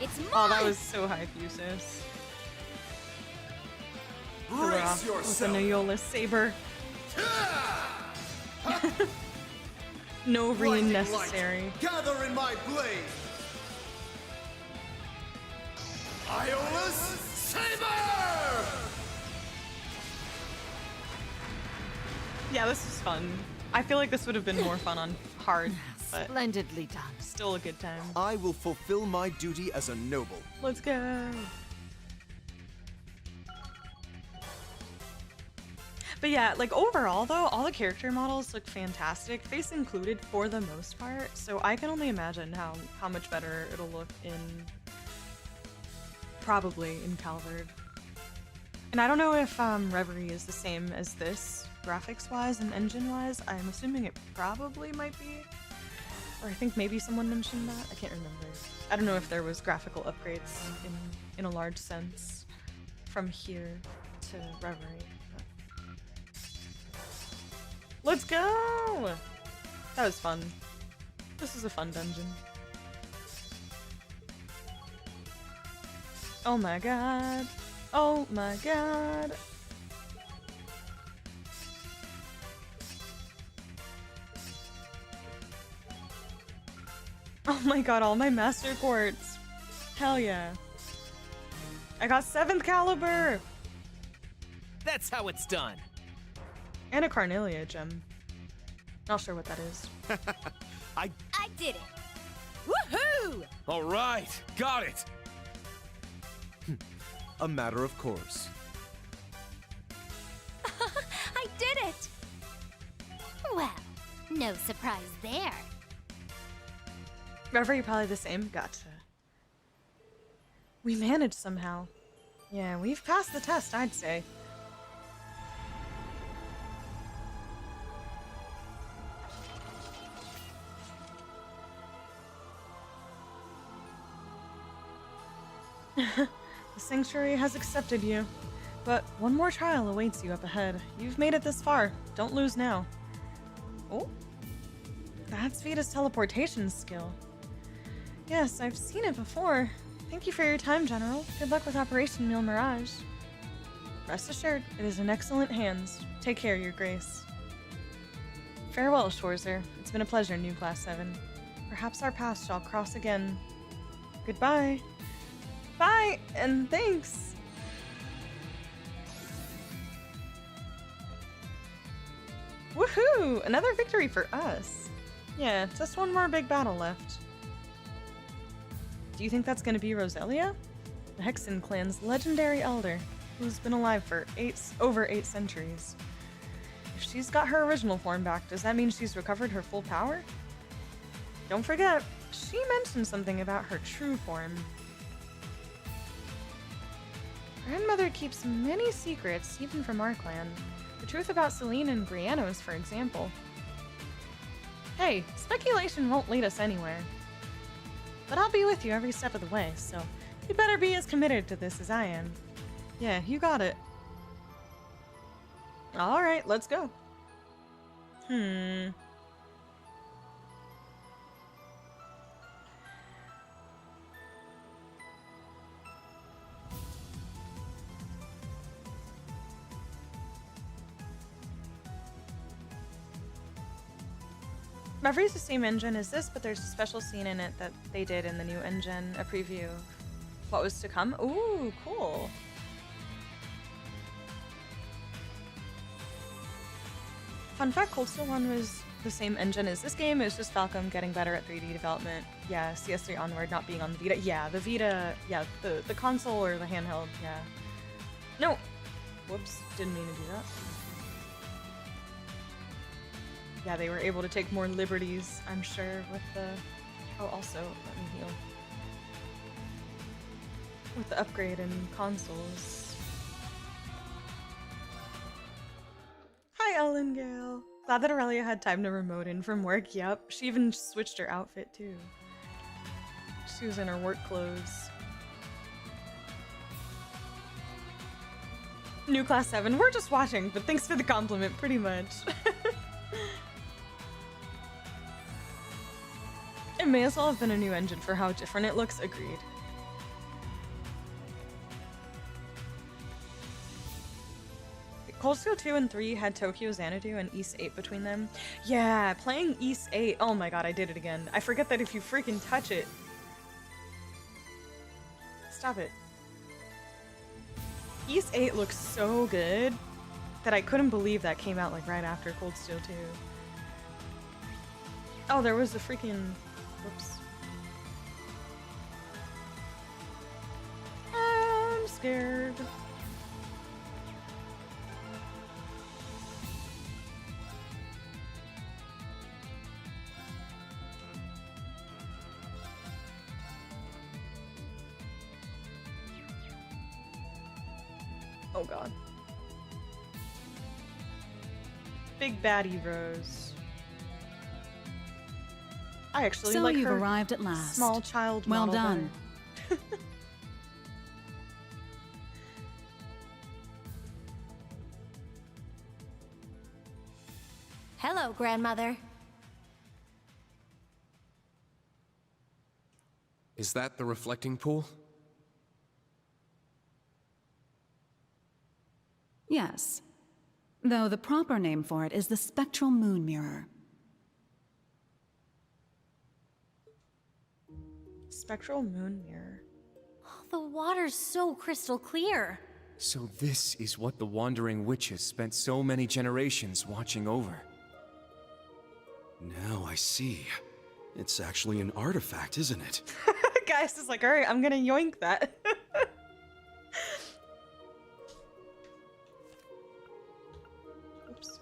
It's mine. Oh, that was so high fuses. Brace With yourself. the Neola saber. No ream Blinding necessary. light, gather in my blade. Iola's saber! Yeah, this was fun. I feel like this would have been more fun on hard, but Splendidly done. still a good time. I will fulfill my duty as a noble. Let's go. But yeah, like overall though, all the character models look fantastic, face included for the most part, so I can only imagine how much better it'll look in probably in Calvard. And I don't know if Reverie is the same as this graphics wise and engine wise. I'm assuming it probably might be, or I think maybe someone mentioned that. I can't remember. I don't know if there was graphical upgrades in a large sense from here to Reverie. Let's go! That was fun. This is a fun dungeon. Oh my god. Oh my god. Oh my god, all my master quartz. Hell yeah. I got 7th caliber! That's how it's done. And a Carnelia gem. Not sure what that is. I did it. Woohoo! All right, got it. A matter of course. I did it. Well, no surprise there. Reverie probably the same. Gotcha. We managed somehow. Yeah, we've passed the test, I'd say. The sanctuary has accepted you, but one more trial awaits you up ahead. You've made it this far. Don't lose now. Oh, that's Vita's teleportation skill. Yes, I've seen it before. Thank you for your time, General. Good luck with Operation Mille Mirage. Rest assured, it is in excellent hands. Take care, Your Grace. Farewell, Schwarzer. It's been a pleasure, New Class 7. Perhaps our paths shall cross again. Goodbye. Bye, and thanks. Woohoo! Another victory for us. Yeah, just one more big battle left. Do you think that's gonna be Roselia? The Hexen clan's legendary elder, who's been alive for over 8 centuries. If she's got her original form back, does that mean she's recovered her full power? Don't forget, she mentioned something about her true form. Grandmother keeps many secrets, even from our clan. The truth about Celine and Brianos, for example. Hey, speculation won't lead us anywhere. But I'll be with you every step of the way, so you better be as committed to this as I am. Yeah, you got it. Alright, let's go. Hmm. Reverie is the same engine as this, but there's a special scene in it that they did in the new engine, a preview of what was to come. Ooh, cool. Fun fact, Cold Steel 1 was the same engine as this game. It was just Falcom getting better at 3D development. Yeah, CS3 onward, not being on the Vita. Yeah, the Vita, yeah, the console or the handheld, yeah. No! Whoops, didn't mean to do that. Yeah, they were able to take more liberties, I'm sure, with the... Oh, also, let me heal. With the upgrade in consoles. Hi, Ellen Gale. Glad that Aurelia had time to remote in from work. Yep, she even switched her outfit, too. She was in her work clothes. New Class 7. We're just watching, but thanks for the compliment, pretty much. It may as well have been a new engine for how different it looks, agreed. Cold Steel 2 and 3 had Tokyo Xanadu and East 8 between them. Yeah, playing East 8, oh my god, I did it again. I forget that if you freaking touch it... Stop it. East 8 looks so good that I couldn't believe that came out like right after Cold Steel 2. Oh, there was a freaking... Whoops. I'm scared. Oh god. Big baddie Rose. I actually so like you've her arrived at last. Small child well model done. better. Hello, grandmother. Is that the reflecting pool? Yes. Though the proper name for it is the spectral moon mirror. Spectral moon mirror. The water's so crystal clear. So this is what the Wandering Witches spent so many generations watching over. Now I see. It's actually an artifact, isn't it? Guys is like, alright, I'm gonna yoink that. Oops.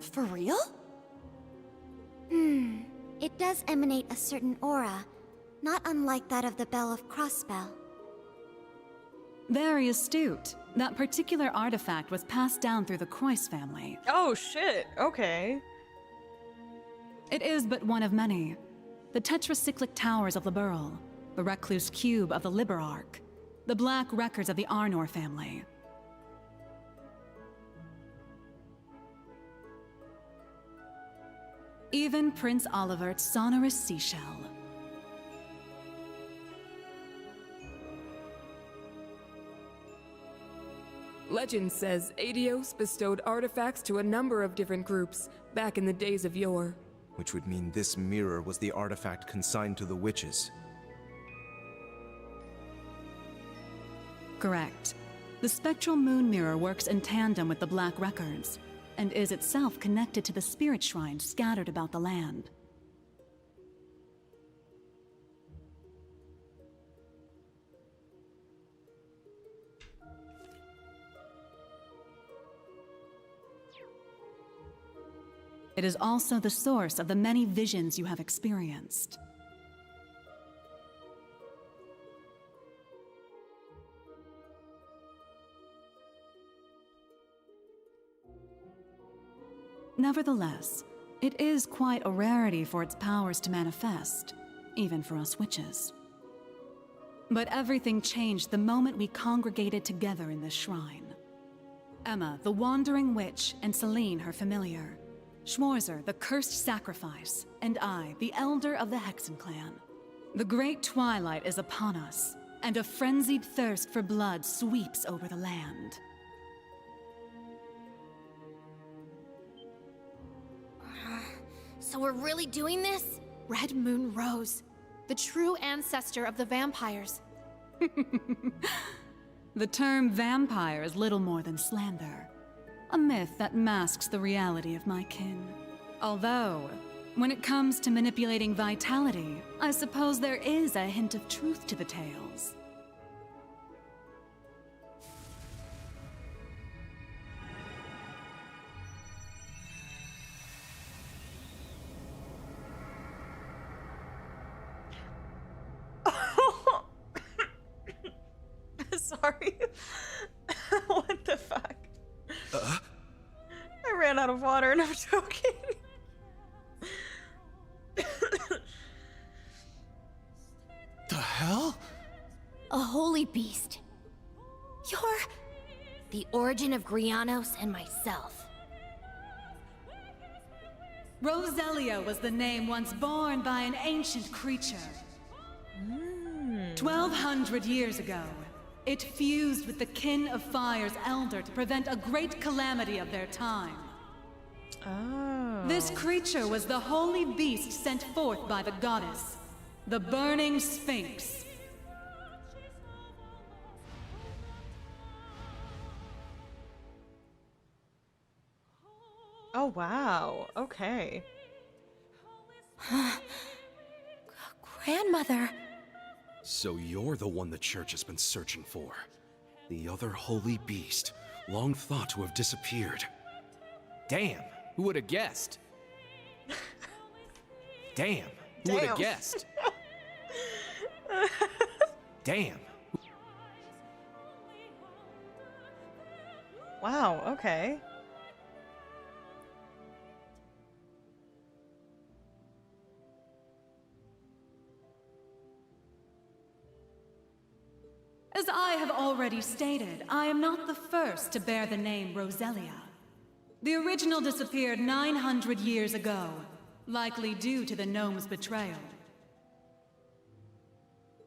For real? It does emanate a certain aura, not unlike that of the Bell of Crossspell. Very astute. That particular artifact was passed down through the Croix family. Oh shit, okay. It is but one of many. The tetracyclic towers of Liberl, the recluse cube of the Liberarch, the black records of the Arnor family. Even Prince Olivert's sonorous seashell. Legend says Adios bestowed artifacts to a number of different groups back in the days of yore. Which would mean this mirror was the artifact consigned to the witches. Correct. The spectral moon mirror works in tandem with the black records, and is itself connected to the spirit shrines scattered about the land. It is also the source of the many visions you have experienced. Nevertheless, it is quite a rarity for its powers to manifest, even for us witches. But everything changed the moment we congregated together in this shrine. Emma, the wandering witch, and Celine, her familiar. Schwarzer, the cursed sacrifice, and I, the elder of the Hexen clan. The great twilight is upon us, and a frenzied thirst for blood sweeps over the land. So we're really doing this? Red Moon Rose, the true ancestor of the vampires. The term vampire is little more than slander. A myth that masks the reality of my kin. Although, when it comes to manipulating vitality, I suppose there is a hint of truth to the tales. Sorry. What the fuck? I ran out of water and I'm choking. The hell? A holy beast. You're the origin of Grianos and myself. Roselia was the name once borne by an ancient creature. 1,200 years ago, it fused with the kin of Fire's elder to prevent a great calamity of their time. Oh. This creature was the holy beast sent forth by the goddess, the Burning Sphinx. Oh, wow. Okay. Grandmother. So you're the one the church has been searching for. The other holy beast, long thought to have disappeared. Damn, who would have guessed? Damn, who would have guessed? Damn. Wow, okay. As I have already stated, I am not the first to bear the name Roselia. The original disappeared 900 years ago, likely due to the gnome's betrayal.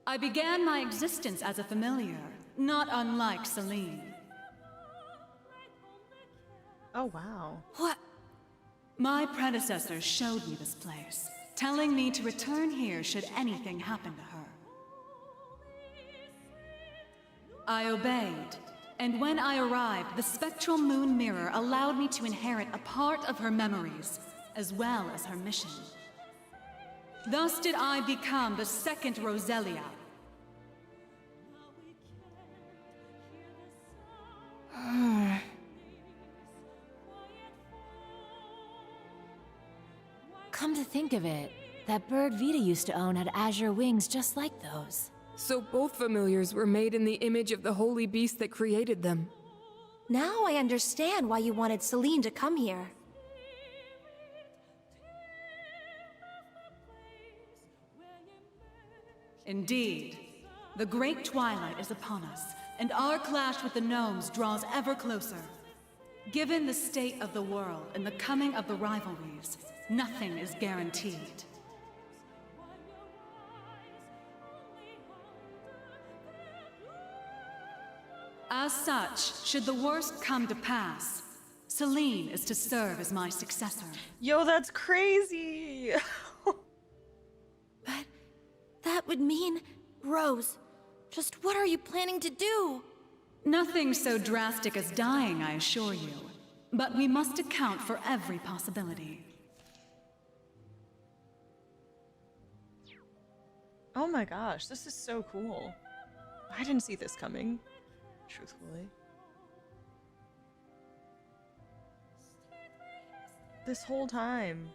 I began my existence as a familiar, not unlike Celine. Oh, wow. What? My predecessor showed me this place, telling me to return here should anything happen to her. I obeyed, and when I arrived, the spectral moon mirror allowed me to inherit a part of her memories, as well as her mission. Thus did I become the second Roselia. Come to think of it, that bird Vita used to own had azure wings just like those. So both familiars were made in the image of the holy beast that created them. Now I understand why you wanted Celine to come here. Indeed. The great twilight is upon us, and our clash with the gnomes draws ever closer. Given the state of the world and the coming of the rivalries, nothing is guaranteed. As such, should the worst come to pass, Celine is to serve as my successor. Yo, that's crazy. But that would mean... Rose, just what are you planning to do? Nothing so drastic as dying, I assure you. But we must account for every possibility. Oh my gosh, this is so cool. I didn't see this coming, truthfully. This whole time.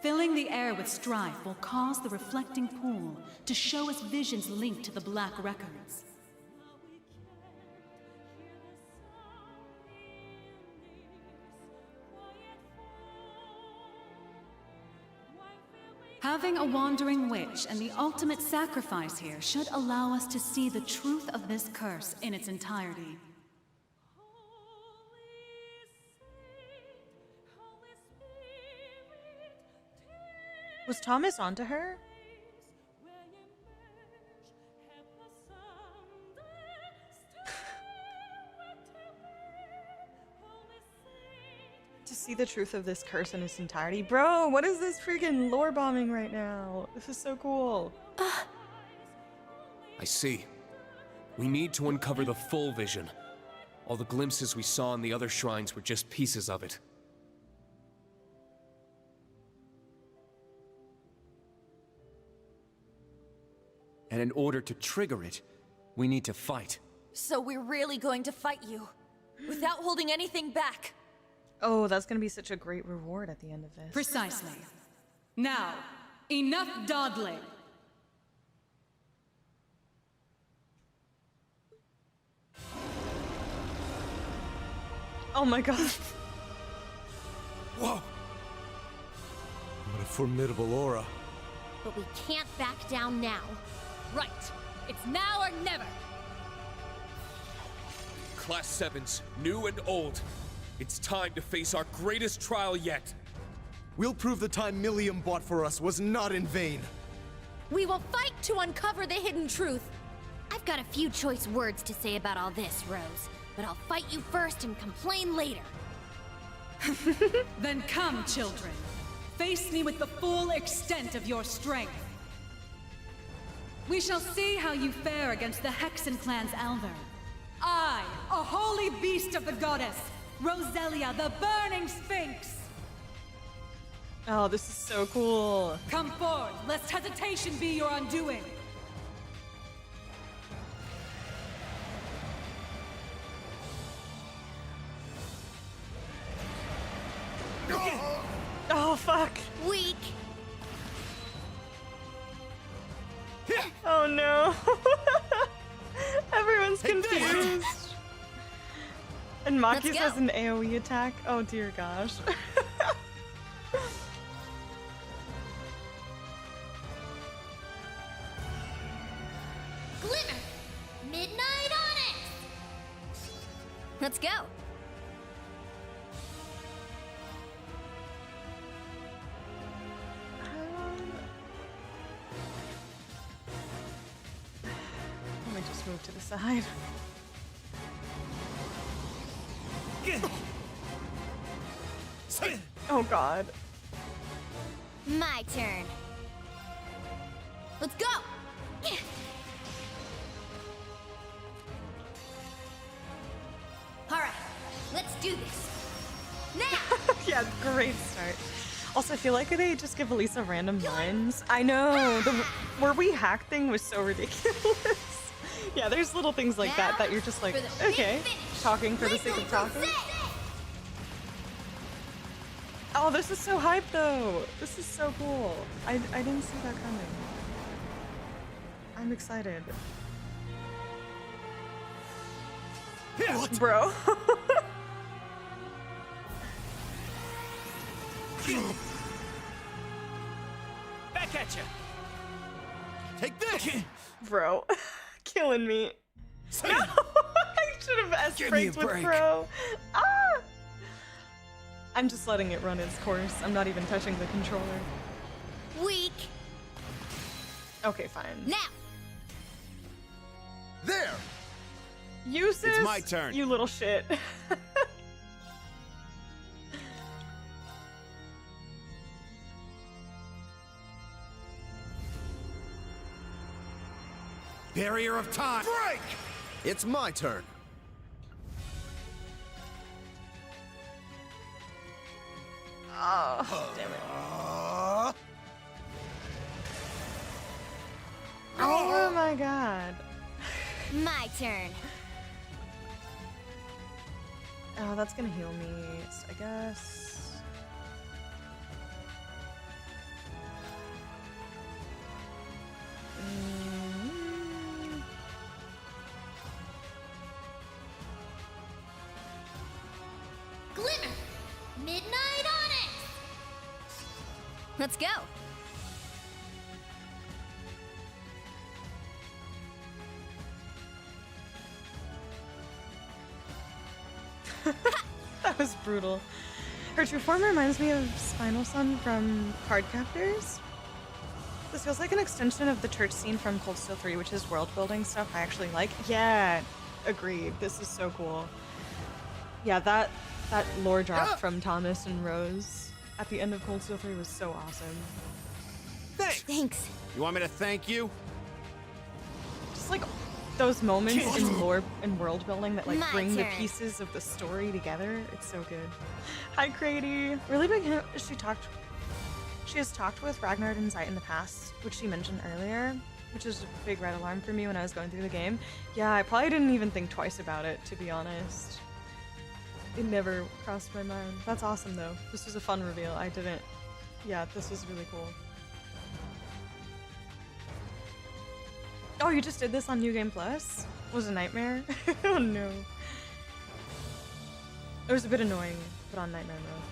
Filling the air with strife will cause the reflecting pool to show us visions linked to the Black Records. Having a wandering witch and the ultimate sacrifice here should allow us to see the truth of this curse in its entirety. Was Thomas onto her? To see the truth of this curse in its entirety. Bro, what is this freaking lore bombing right now? This is so cool. I see. We need to uncover the full vision. All the glimpses we saw in the other shrines were just pieces of it. And in order to trigger it, we need to fight. So we're really going to fight you, without holding anything back. Oh, that's gonna be such a great reward at the end of this. Precisely. Now, enough dawdling. Oh my god. Whoa! What a formidable aura. But we can't back down now. Right. It's now or never. Class 7s, new and old. It's time to face our greatest trial yet. We'll prove the time Millium bought for us was not in vain. We will fight to uncover the hidden truth. I've got a few choice words to say about all this, Rose, but I'll fight you first and complain later. Then come, children. Face me with the full extent of your strength. We shall see how you fare against the Hexen clan's Elder. I, a holy beast of the goddess, Roselia, the Burning Sphinx. Oh, this is so cool. Come forth, lest hesitation be your undoing. Oh, fuck. Weak. Oh no. Everyone's confused. And Maki's has an AoE attack. Oh dear gosh. Glimmer! Midnight Onyx! Let's go. Let me just move to the side. Oh god. My turn. Let's go! Alright, let's do this. Now! Yeah, great start. Also, I feel like they just give Elisa random lines. I know, the where we hack thing was so ridiculous. Yeah, there's little things like that you're just like, okay, talking for the sake of talking. Oh, this is so hype though. This is so cool. I didn't see that coming. I'm excited. What? Bro. Back at you. Take this. Bro. Killing me. No! I should have S-braked with Pro. Ah! I'm just letting it run its course. I'm not even touching the controller. Weak. Okay, fine. Now. There. Uses. It's my turn. You little shit. Barrier of time. Break! It's my turn. Oh, damn it. Oh my god. My turn. Oh, that's gonna heal me, so I guess. Let's go. That was brutal. Her true form reminds me of Spinal Sun from Cardcaptors. This feels like an extension of the church scene from Cold Steel 3, which is world building stuff I actually like. Yeah, agreed. This is so cool. Yeah, that lore drop from Thomas and Rose at the end of Cold Steel 3 was so awesome. Thanks. You want me to thank you? Just like those moments in lore and world building that like My bring the turn. pieces of the story together. It's so good. Hi, Crady. Really big hint. She has talked with Ragnar and Zeit in the past, which she mentioned earlier, which is a big red alarm for me when I was going through the game. Yeah, I probably didn't even think twice about it, to be honest. It never crossed my mind. That's awesome though. This was a fun reveal. I didn't. Yeah, this was really cool. Oh, you just did this on New Game Plus? Was a nightmare? Oh no. It was a bit annoying, but on nightmare mode.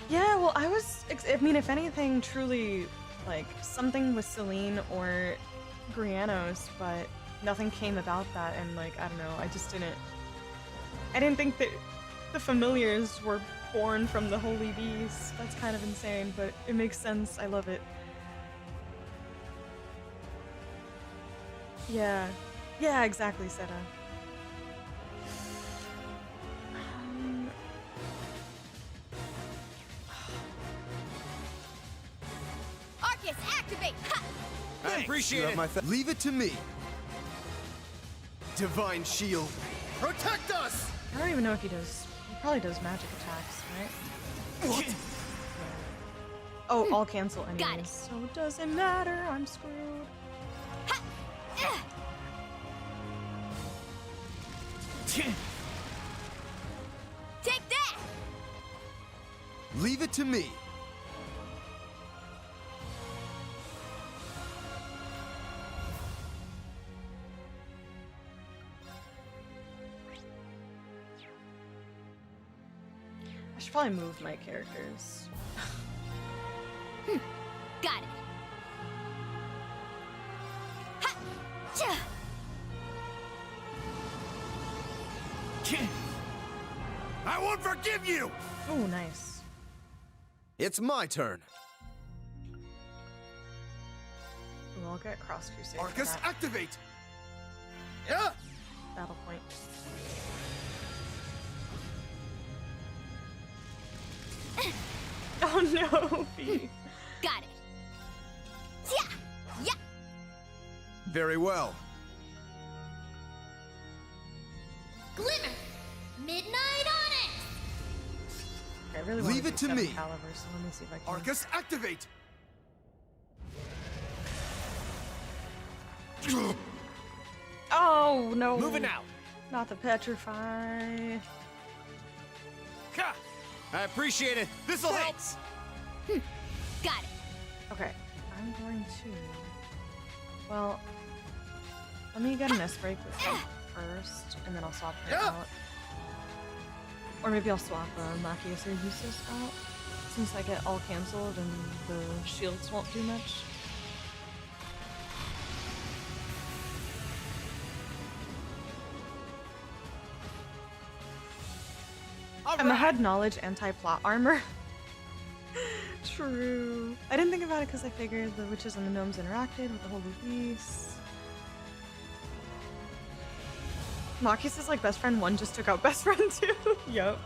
Yeah, well, I mean, if anything, truly, like, something with Celine or Grianos, but nothing came about that, and, like, I don't know, I didn't think that the familiars were born from the Holy Beast. That's kind of insane, but it makes sense. I love it. Yeah. Yeah, exactly, Seta. Arcus, activate! Ha! I appreciate it. Leave it to me. Divine Shield. Protect us! I don't even know if he does. He probably does magic attacks, right? What? Oh, I'll cancel anyways. Got it. So it doesn't matter. I'm screwed. Ha! Take that! Leave it to me. I should probably move my characters. Got it. Ha! Cha! I won't forgive you! Oh, nice. It's my turn. Ooh, I'll get Cross Crusade for Arcus, that activate! Yeah! battle point. Oh no, B. Got it. Yeah! Yeah! Very well. Glimmer! Midnight Onyx! I really want Leave it to do me. Caliber, so let me see if I can. Arcus, activate! Oh no! Moving out! Not the petrify. Ha! I appreciate it. This'll help. Got it. Okay, I'm going to. Well, let me get an S break with him first, and then I'll swap her out. Or maybe I'll swap Machias or Eustace out, since I get all cancelled and the shields won't do much. I'm ahead knowledge anti-plot armor. True. I didn't think about it because I figured the witches and the gnomes interacted with the Holy Beast. Machias is like best friend 1 just took out best friend 2. Yup.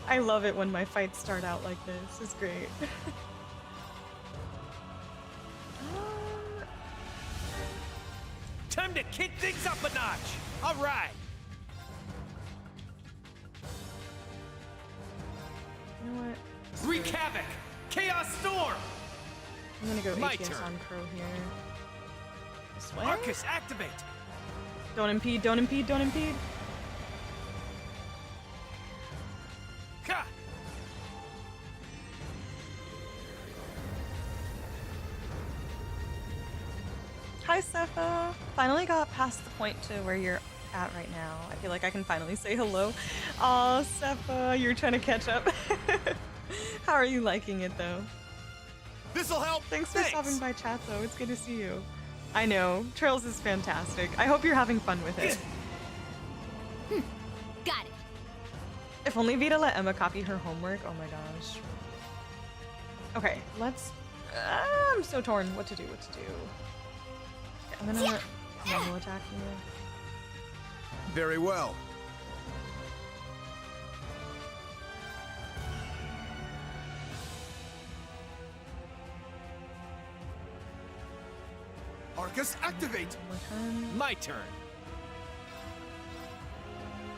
I love it when my fights start out like this. It's great. Time to kick things up a notch! Alright! You know what? Wreak havoc! Chaos storm! I'm gonna go My ATS turn. on Crow here. This way? Arcus, activate! Don't impede, don't impede, don't impede. Ha! Hi, Sepha. Finally got past the point to where you're at right now. I feel like I can finally say hello. Aw, Seppa, you're trying to catch up. How are you liking it, though? This'll help. Thanks for stopping by chat, though. It's good to see you. I know. Trails is fantastic. I hope you're having fun with it. Got it. If only Vita let Emma copy her homework. Oh my gosh. Okay, let's... I'm so torn. What to do, what to do. Okay, I'm gonna normal attack you. Very well. Arcus, activate! My turn.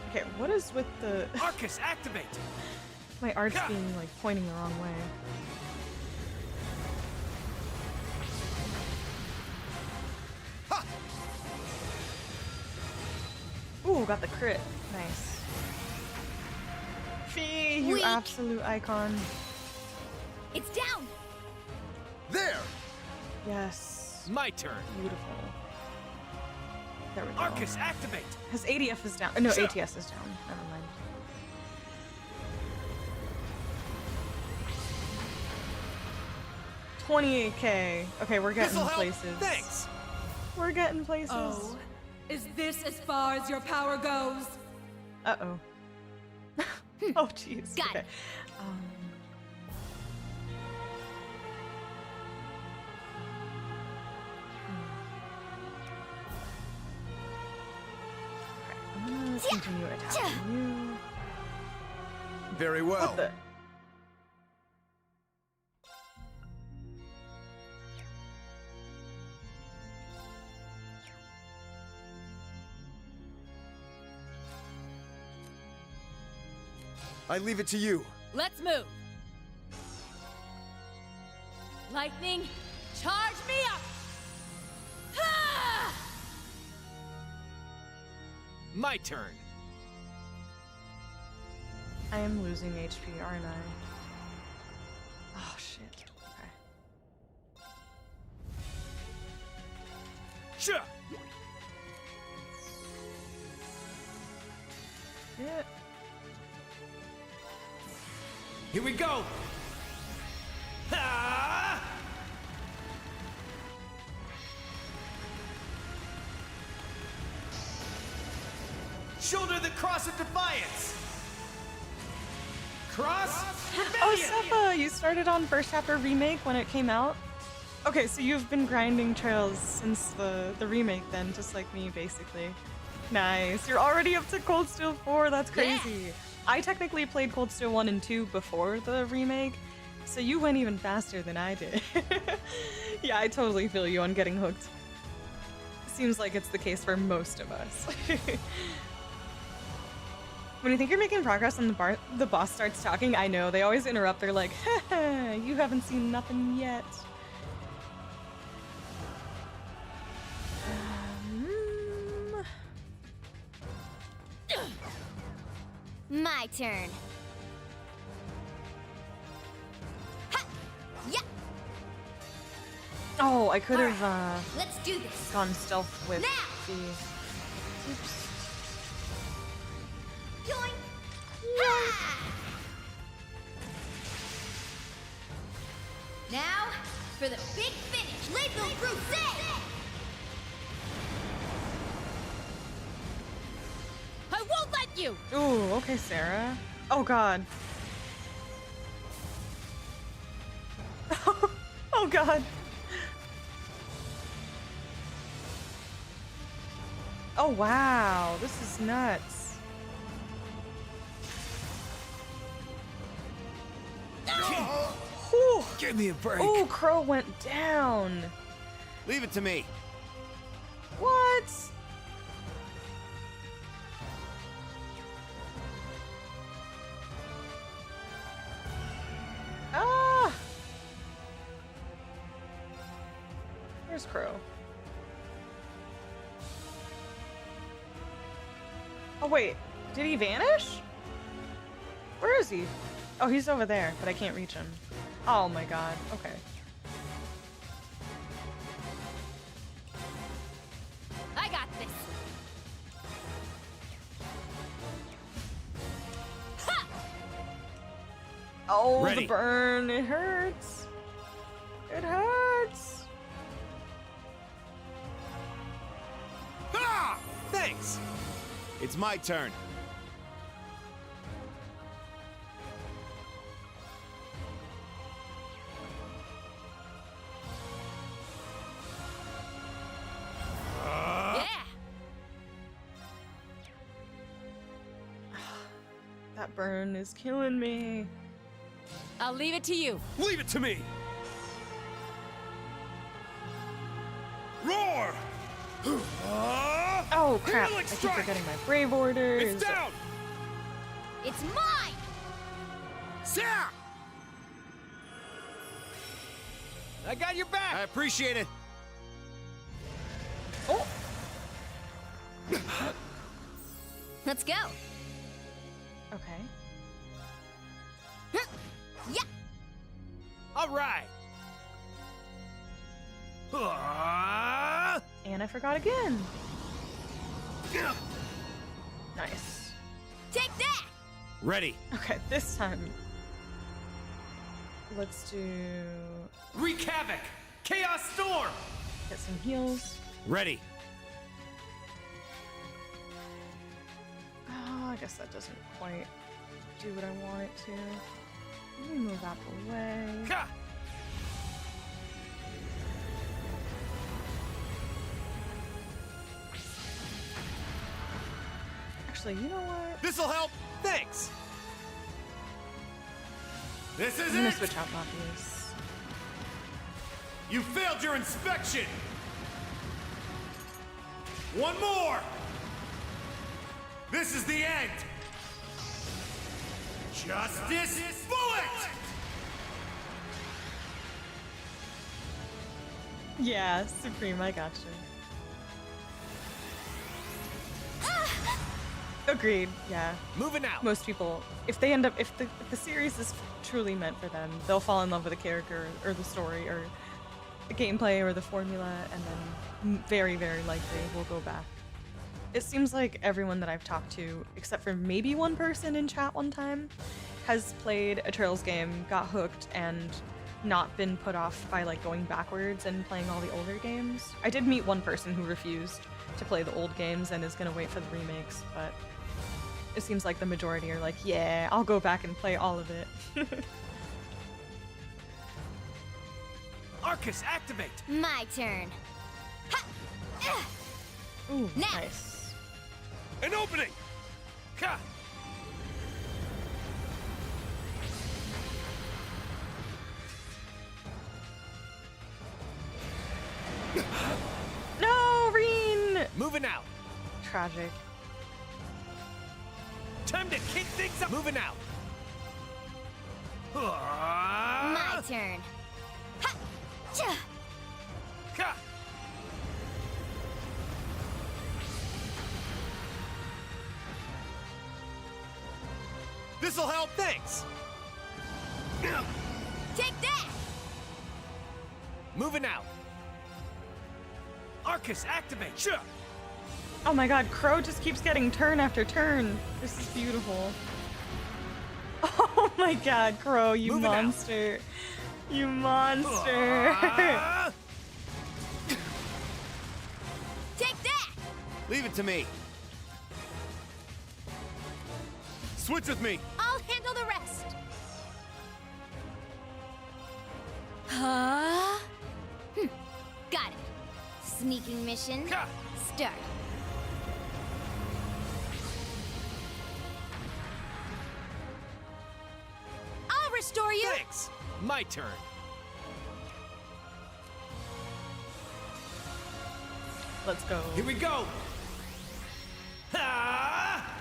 Okay, what is with the... Arcus, activate! My art's being, like, pointing the wrong way. Ha! Ooh, got the crit. Nice. Fee, you absolute icon. It's down! There! Yes. My turn. Beautiful. There we go. Arcus, activate! His ADF is down. No, ATS is down. Never mind. $28K. Okay, we're getting places. Thanks. We're getting places. Oh, is this as far as your power goes? Uh-oh. Oh, jeez. Got okay. it. I'm gonna continue attacking you. Very well. What the? I leave it to you. Let's move. Lightning, charge me up! Ha! My turn. I am losing HP, aren't I? Oh, shit. Okay. Sure. Yeah. Here we go. Ah! Shoulder the cross of defiance. Cross rebellion. Oh, Seppa, you started on First Chapter Remake when it came out? Okay, so you've been grinding Trails since the remake then, just like me, basically. Nice. You're already up to Cold Steel 4. That's crazy. Yeah. I technically played Cold Steel 1 and 2 before the remake, so you went even faster than I did. Yeah, I totally feel you on getting hooked. Seems like it's the case for most of us. When you think you're making progress and the boss starts talking, I know, they always interrupt. They're like, haha, you haven't seen nothing yet. My turn. Ha! Yeah. Oh, I could have Let's do this. gone stealth with now. the... Oops. Yoink. Ha! Now for the big finish. Lethal Crusade. I won't let you! Ooh, okay, Sarah. Oh, God. Oh, God. Oh, wow. This is nuts. Give me a break. Oh, Crow went down. Leave it to me. What? Ah! Where's Crow? Oh, wait. Did he vanish? Where is he? Oh, he's over there, but I can't reach him. Oh my god. Okay. I got this. Oh, Ready. the burn. It hurts. It hurts. Ah! Thanks. It's my turn. Yeah! That burn is killing me. I'll leave it to you. Leave it to me! Roar! Oh crap! Helix I keep strike! forgetting my brave orders. It's down! It's mine! Sir! I got your back. I appreciate it. Oh, Let's go. okay. Yeah! All right. And I forgot again. Nice. Take that! Ready. Okay, this time. Let's do... Wreak havoc! Chaos storm! Get some heals. Ready. Oh, I guess that doesn't quite do what I want it to. Let me move out the way. Ha! Actually, you know what? This'll help. Thanks. This is I'm gonna it. switch out Morpheus. You failed your inspection. One more. This is the end. Justice bullet. Yeah, Supreme, I gotcha. Agreed, yeah. Moving out. Most people, if they end up, if the series is truly meant for them, they'll fall in love with the character or the story or the gameplay or the formula, and then very, very likely will go back. It seems like everyone that I've talked to, except for maybe one person in chat one time, has played a Trails game, got hooked, and not been put off by like going backwards and playing all the older games. I did meet one person who refused to play the old games and is gonna wait for the remakes, but it seems like the majority are like, yeah, I'll go back and play all of it. Arcus, activate. My turn. Ooh, Now. nice. An opening. Ha! No, Reen! Moving out. Tragic. Time to kick things up. Moving out. My turn. Ha! Cha! Ha! This'll help. Thanks. Take that! Moving out. Arcus, activate. Sure. Oh my god, Crow just keeps getting turn after turn. This is beautiful. Oh my god, Crow, you Moving out. monster. You monster. Take that! Leave it to me. Switch with me. I'll handle the rest. Huh? Got it. Sneaking mission. Ha! Start. I'll restore you. Thanks. My turn. Let's go. Here we go. Ha!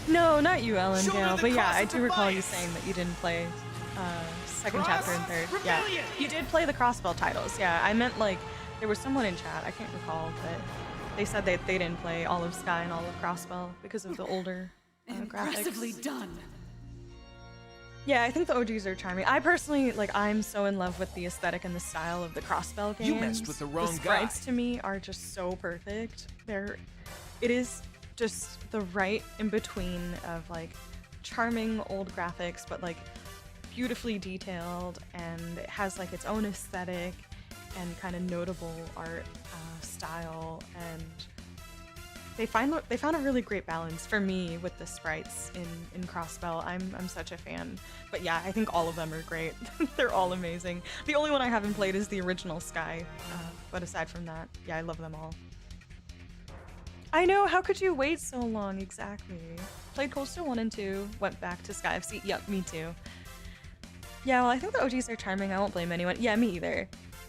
No, not you, Ellen Shoulder Gale. the But yeah, cross I of do recall you defiance. saying that you didn't play second Cross chapter and third. Yeah, rebellion. you did play the Crossbell titles. Yeah, I meant like there was someone in chat. I can't recall, but they said that they didn't play all of Sky and all of Crossbell because of the older Impressively graphics. done. Yeah, I think the OGs are charming. I personally, like, I'm so in love with the aesthetic and the style of the Crossbell games. You messed with the wrong sprites guy. to me are just so perfect. It is just the right in between of like charming old graphics, but like beautifully detailed, and it has like its own aesthetic and kind of notable art style, and they found a really great balance for me with the sprites in Crossbell. I'm such a fan. But yeah, I think all of them are great. They're all amazing. The only one I haven't played is the original Sky, but aside from that, yeah, I love them all. I know, how could you wait so long? Exactly. Played Cold Steel 1 and 2, went back to Sky FC. Yep, me too. Yeah, well, I think the OGs are charming. I won't blame anyone. Yeah, me either.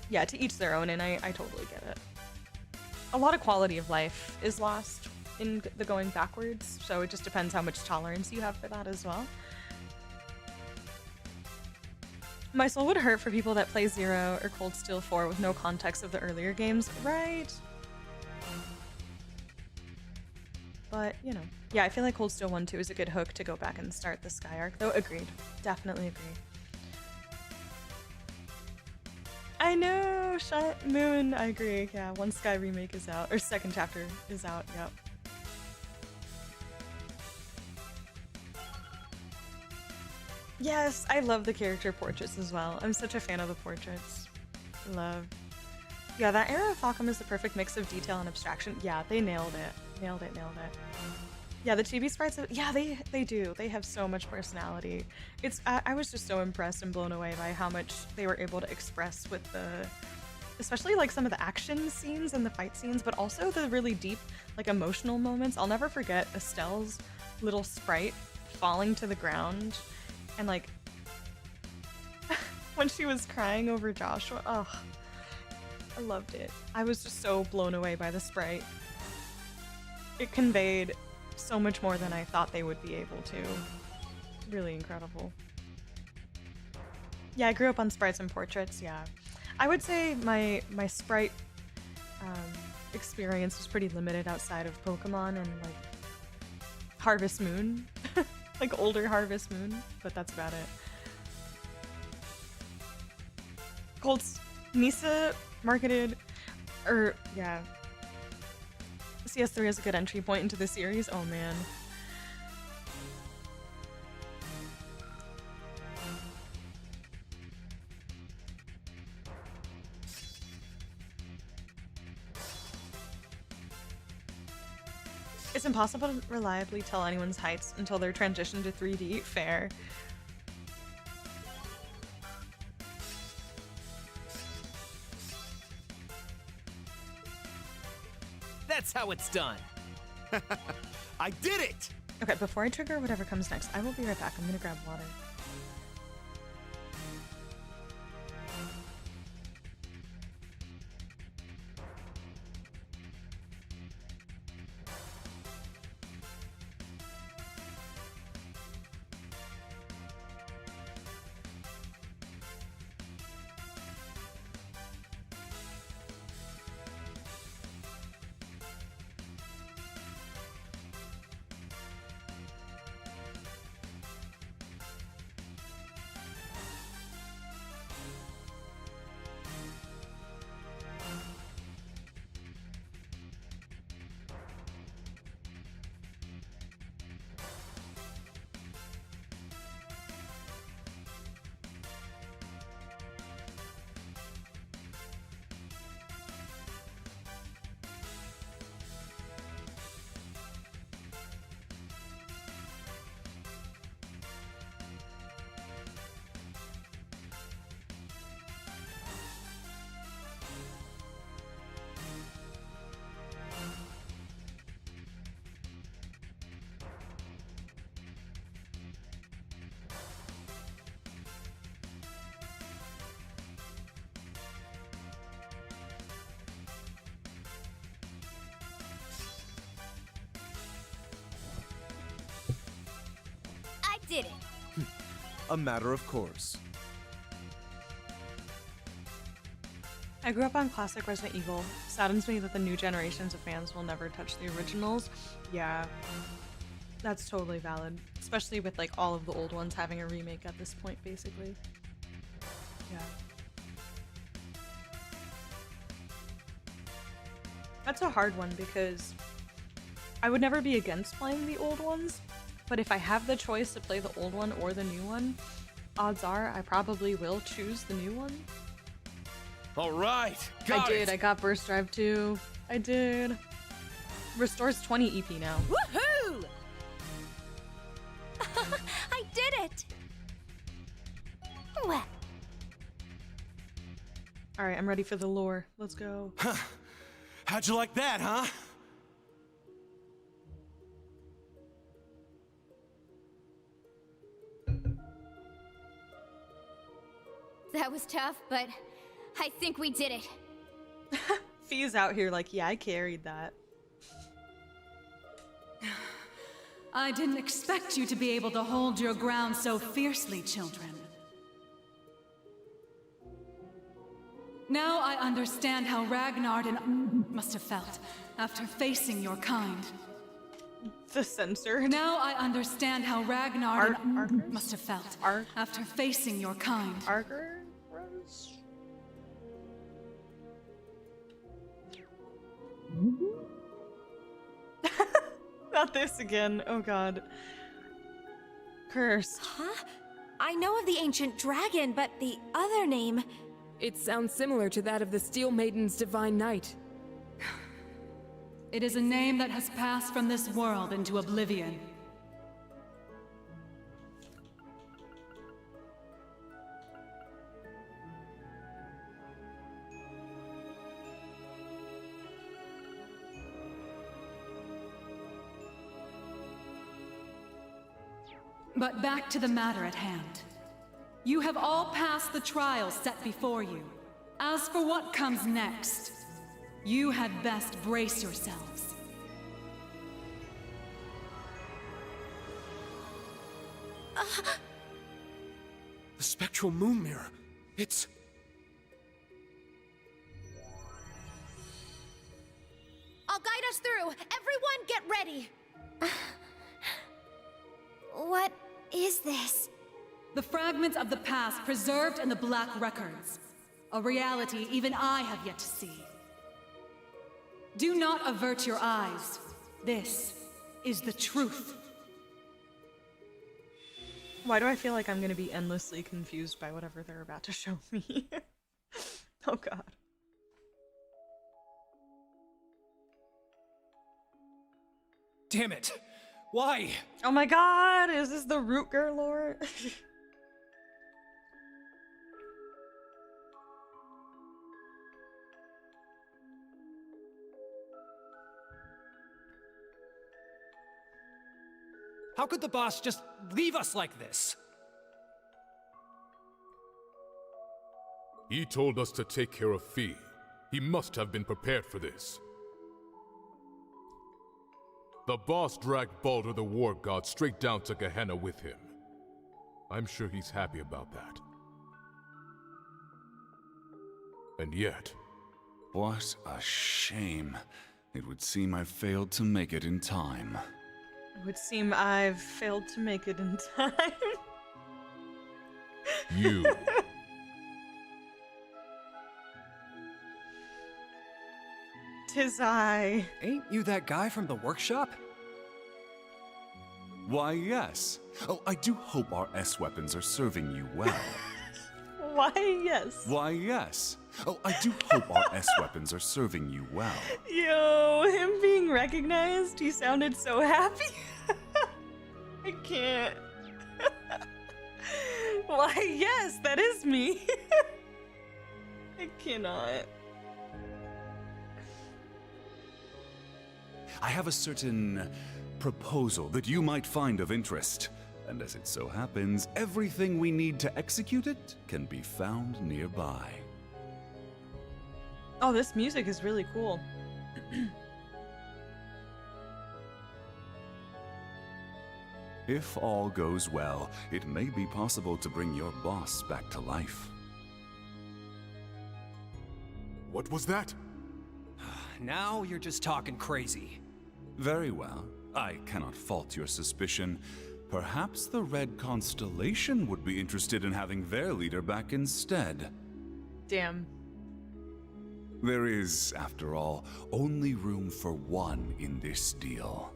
Yeah, to each their own, and I totally get it. A lot of quality of life is lost in the going backwards, so it just depends how much tolerance you have for that as well. My soul would hurt for people that play 0 or Cold Steel 4 with no context of the earlier games, right? But, you know. Yeah, I feel like Cold Steel 1 2 is a good hook to go back and start the Sky arc, though. Agreed. Definitely agree. I know, Moon, I agree. Yeah, one Sky remake is out, or second chapter is out, yep. Yes, I love the character portraits as well. I'm such a fan of the portraits. Love. Yeah, that era of Falcom is the perfect mix of detail and abstraction. Yeah, they nailed it. Nailed it. Yeah, the chibi sprites, yeah, they do. They have so much personality. I was just so impressed and blown away by how much they were able to express with especially like some of the action scenes and the fight scenes, but also the really deep, like emotional moments. I'll never forget Estelle's little sprite falling to the ground and like when she was crying over Joshua. Oh, I loved it. I was just so blown away by the sprite. It conveyed so much more than I thought they would be able to. Really incredible. Yeah, I grew up on sprites and portraits, yeah. I would say my sprite experience was pretty limited outside of Pokemon and like Harvest Moon. Like older Harvest Moon, but that's about it. Nisa marketed, yeah. CS3 is a good entry point into the series. Oh man. It's impossible to reliably tell anyone's heights until they're transitioned to 3D. Fair. That's how it's done. I did it! Okay, before I trigger whatever comes next, I will be right back. I'm gonna grab water. Did it. A matter of course. I grew up on classic Resident Evil. Saddens me that the new generations of fans will never touch the originals. Yeah, that's totally valid. Especially with like all of the old ones having a remake at this point, basically. Yeah. That's a hard one because I would never be against playing the old ones, but if I have the choice to play the old one or the new one, odds are I probably will choose the new one. All right, I got Burst Drive too. I did. Restores 20 EP now. Woohoo! I did it! Well, Alright, I'm ready for the lore. Let's go. How'd you like that, huh? That was tough, but I think we did it. Fee's out here like, yeah, I carried that. I didn't expect you to be able to hold your ground so fiercely, children. Now I understand how Ragnar must have felt after facing your kind. The censor. Now I understand how Ragnar must have felt after facing your kind. Arger? Not this again. Oh god. Cursed. Huh? I know of the ancient dragon, but the other name... It sounds similar to that of the Steel Maiden's divine knight. It is a name that has passed from this world into oblivion. But back to the matter at hand. You have all passed the trials set before you. As for what comes next, you had best brace yourselves. The spectral moon mirror. It's... I'll guide us through. Everyone get ready. what is this? The fragments of the past preserved in the Black Records. A reality even I have yet to see. Do not avert your eyes. This is the truth. Why do I feel like I'm gonna be endlessly confused by whatever they're about to show me? Oh god. Damn it! Why? Oh my god, is this the Rootger lore? How could the boss just leave us like this? He told us to take care of Fee. He must have been prepared for this. The boss dragged Baldur the War God straight down to Gehenna with him. I'm sure he's happy about that. And yet... What a shame. It would seem I failed to make it in time. It would seem I've failed to make it in time. You. Tis I. Ain't you that guy from the workshop? Why, yes. Oh, I do hope our S-weapons are serving you well. Why, yes. Why, yes. Oh, I do hope our S-weapons are serving you well. Yo, him being recognized, he sounded so happy. I can't. Why, yes, that is me. I cannot. I have a certain proposal that you might find of interest. And as it so happens, everything we need to execute it can be found nearby. Oh, this music is really cool. If all goes well, it may be possible to bring your boss back to life. What was that? Now you're just talking crazy. Very well. I cannot fault your suspicion. Perhaps the Red Constellation would be interested in having their leader back instead. Damn. There is, after all, only room for one in this deal.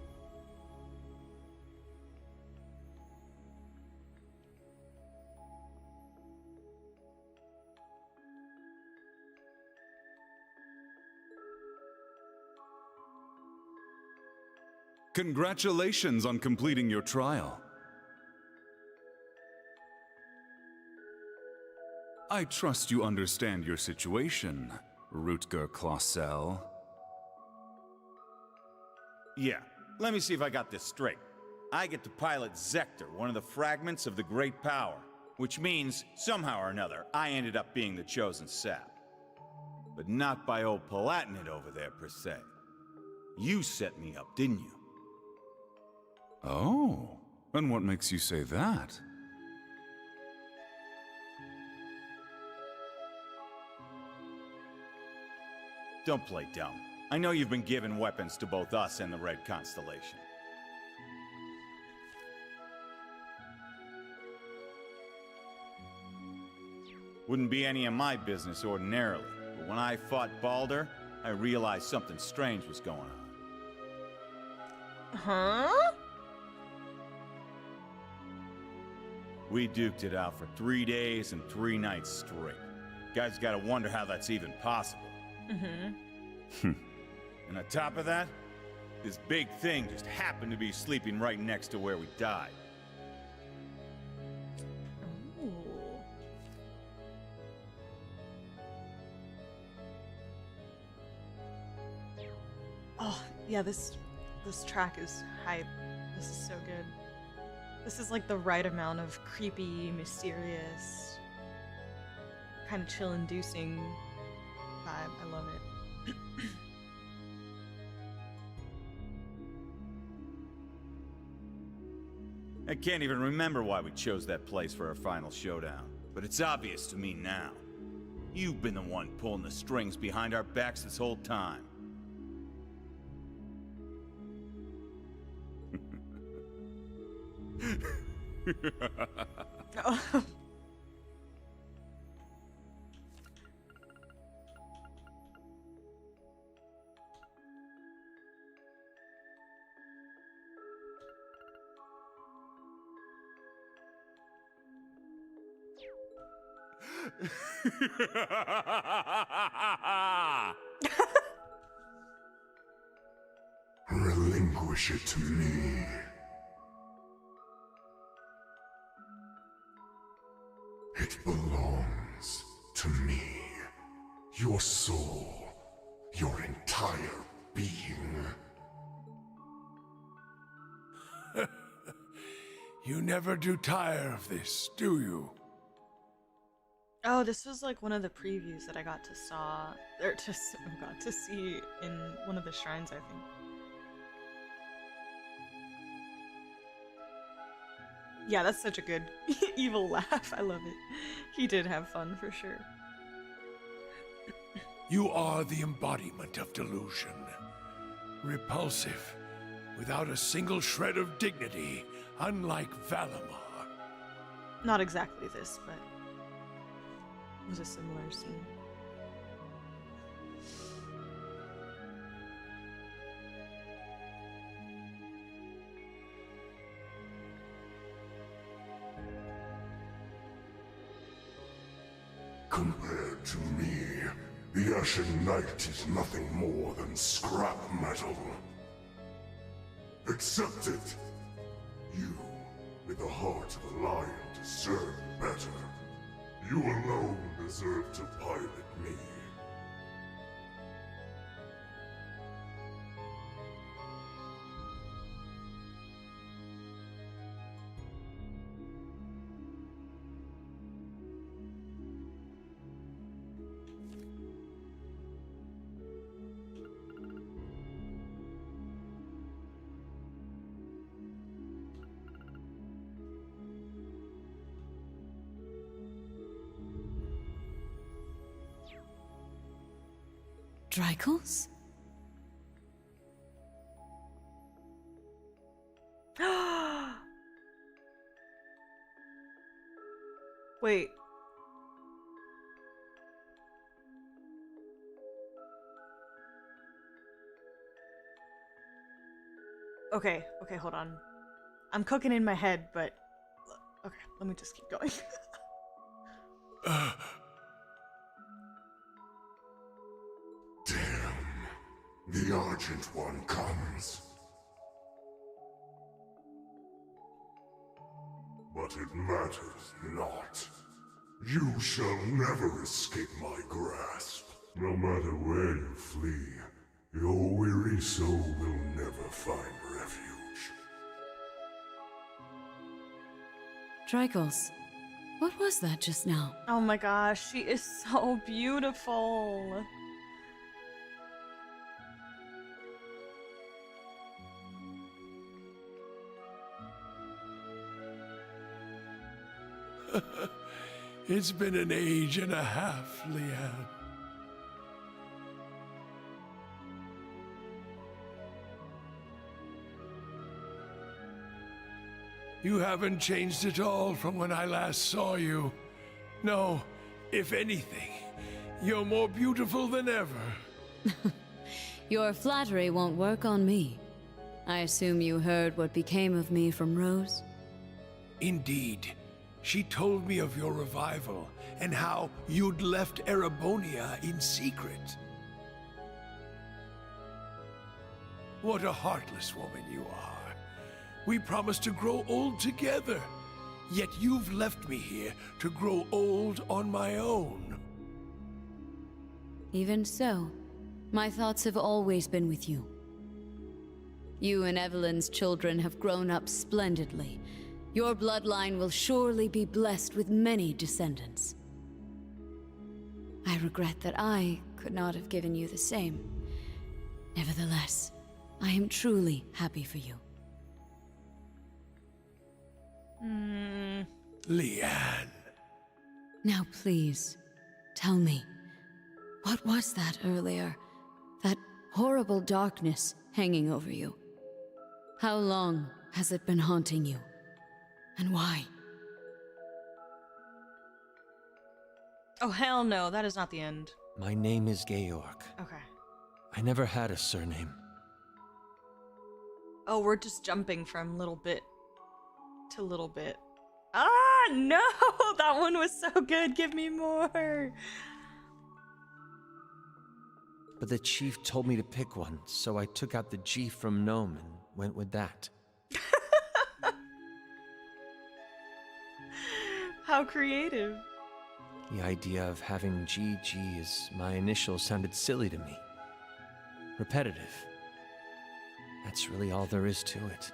Congratulations on completing your trial. I trust you understand your situation, Rutger Clausel. Yeah, let me see if I got this straight. I get to pilot Zector, one of the fragments of the Great Power, which means, somehow or another, I ended up being the chosen sap. But not by old Palatinate over there, per se. You set me up, didn't you? Oh, and what makes you say that? Don't play dumb. I know you've been giving weapons to both us and the Red Constellation. Wouldn't be any of my business ordinarily, but when I fought Balder, I realized something strange was going on. Huh? We duked it out for 3 days and 3 nights straight. Guys gotta wonder how that's even possible. Mm-hmm. And on top of that, this big thing just happened to be sleeping right next to where we died. Ooh. Oh, yeah, this track is hype. This is so good. This is like the right amount of creepy, mysterious, kind of chill-inducing vibe. I love it. I can't even remember why we chose that place for our final showdown, but it's obvious to me now. You've been the one pulling the strings behind our backs this whole time. Oh. Relinquish it to me. It belongs to me. Your soul, your entire being. You never do tire of this, do you? Oh, this was like one of the previews that I got to see in one of the shrines, I think. Yeah, that's such a good evil laugh. I love it. He did have fun for sure. You are the embodiment of delusion. Repulsive, without a single shred of dignity, unlike Valimar. Not exactly this, but it was a similar scene. Compared to me, the Ashen Knight is nothing more than scrap metal. Accept it. You, with the heart of a lion, deserve better. You alone deserve to pilot me. Drykos? Wait. Okay, hold on. I'm cooking in my head, but... Okay, let me just keep going. The Argent One comes. But it matters not. You shall never escape my grasp. No matter where you flee, your weary soul will never find refuge. Drykos, what was that just now? Oh my gosh, she is so beautiful. It's been an age and a half, Leanne. You haven't changed at all from when I last saw you. No, if anything, you're more beautiful than ever. Your flattery won't work on me. I assume you heard what became of me from Rose? Indeed. She told me of your revival and how you'd left Erebonia in secret. What a heartless woman you are. We promised to grow old together, yet you've left me here to grow old on my own. Even so, my thoughts have always been with you. You and Evelyn's children have grown up splendidly. Your bloodline will surely be blessed with many descendants. I regret that I could not have given you the same. Nevertheless, I am truly happy for you. Leanne. Now please, tell me, what was that earlier? That horrible darkness hanging over you? How long has it been haunting you? And why? Oh, hell no, that is not the end. My name is Georg. Okay. I never had a surname. Oh, we're just jumping from little bit to little bit. Ah, no! That one was so good. Give me more. But the chief told me to pick one, so I took out the G from gnome and went with that. How creative. The idea of having GG as my initial sounded silly to me. Repetitive. That's really all there is to it.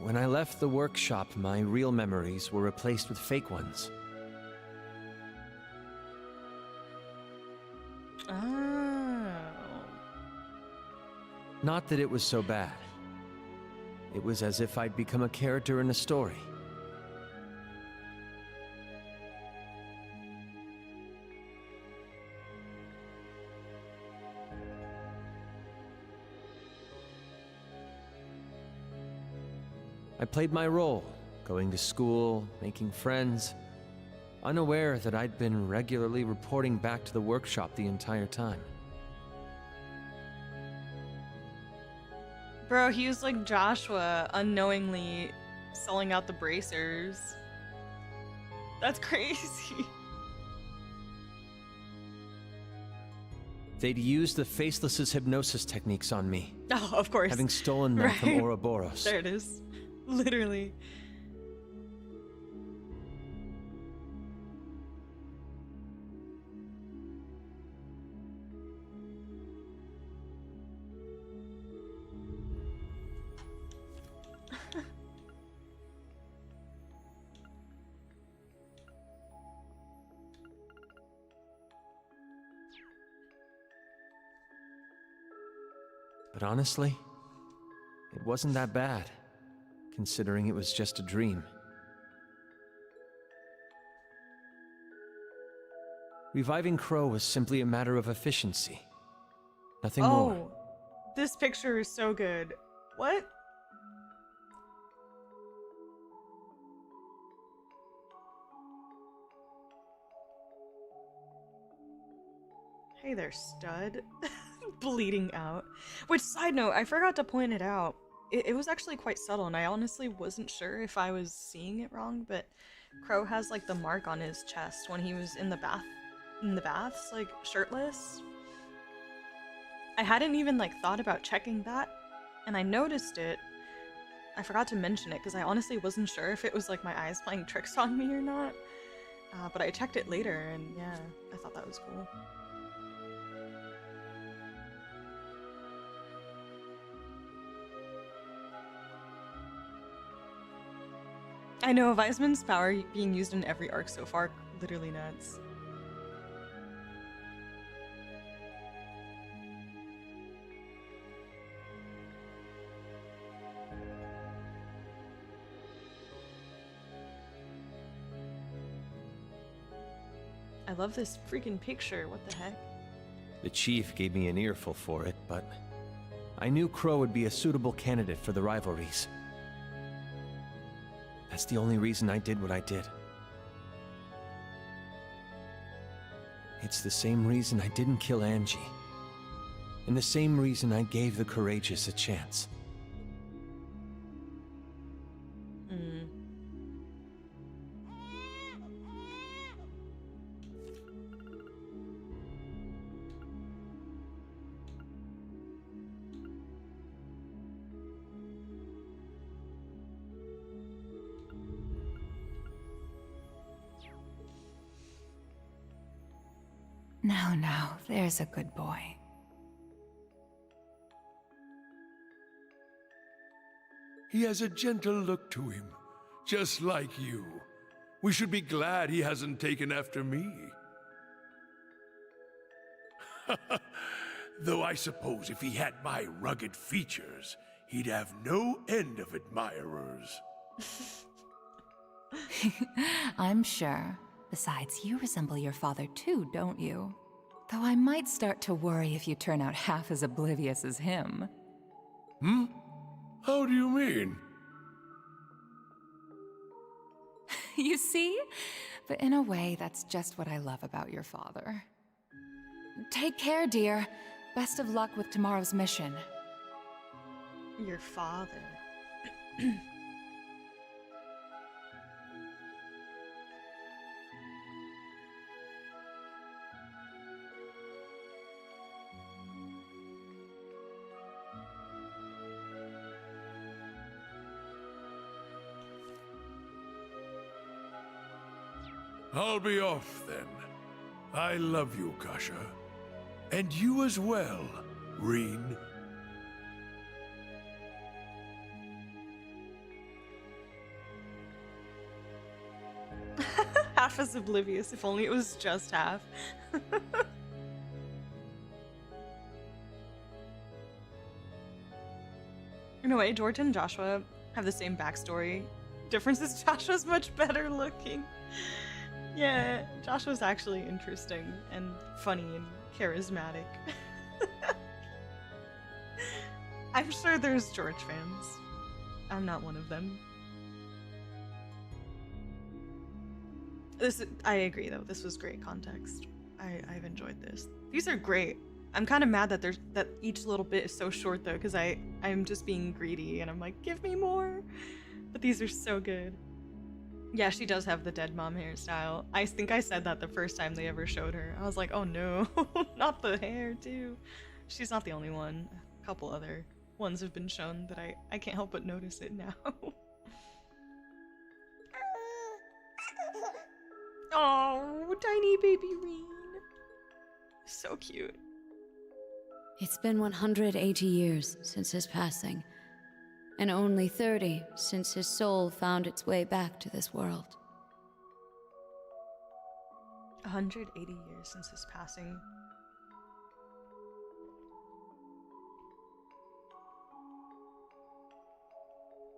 When I left the workshop, my real memories were replaced with fake ones. Oh. Not that it was so bad. It was as if I'd become a character in a story. I played my role, going to school, making friends, unaware that I'd been regularly reporting back to the workshop the entire time. Bro, he was like Joshua, unknowingly selling out the bracers. That's crazy. They'd used the Faceless's hypnosis techniques on me. Oh, of course. Having stolen them from Ouroboros. There it is. Literally. But honestly, it wasn't that bad, considering it was just a dream. Reviving Crow was simply a matter of efficiency. Nothing more. Oh, this picture is so good. What? Hey there, stud. Bleeding out. Which, side note, I forgot to point it out. It was actually quite subtle, and I honestly wasn't sure if I was seeing it wrong, but Crow has like the mark on his chest when he was in the baths, like shirtless. I hadn't even like thought about checking that, and I noticed it, I forgot to mention it because I honestly wasn't sure if it was like my eyes playing tricks on me or not. But I checked it later, and yeah, I thought that was cool. I know, Weisman's power being used in every arc so far, literally nuts. I love this freaking picture, what the heck? The chief gave me an earful for it, but I knew Crow would be a suitable candidate for the rivalries. That's the only reason I did what I did. It's the same reason I didn't kill Angie. And the same reason I gave the courageous a chance. Now, there's a good boy. He has a gentle look to him, just like you. We should be glad he hasn't taken after me. Though I suppose if he had my rugged features, he'd have no end of admirers. I'm sure. Besides, you resemble your father too, don't you? Though I might start to worry if you turn out half as oblivious as him. Hmm? How do you mean? You see? But in a way, that's just what I love about your father. Take care, dear. Best of luck with tomorrow's mission. Your father. I'll be off then. I love you, Kasha. And you as well, Reen. Half as oblivious, if only it was just half. In a way, Jordan and Joshua have the same backstory. Difference is Joshua's much better looking. Yeah, Joshua's actually interesting and funny and charismatic. I'm sure there's George fans. I'm not one of them. I agree though, this was great context. I've enjoyed this. These are great. I'm kind of mad that each little bit is so short though, because I'm just being greedy and I'm like, give me more. But these are so good. Yeah, she does have the dead mom hairstyle. I think I said that the first time they ever showed her. I was like, oh no, not the hair too. She's not the only one. A couple other ones have been shown that I can't help but notice it now. Oh, tiny baby Reen. So cute. It's been 180 years since his passing, and only 30 since his soul found its way back to this world. 180 years since his passing.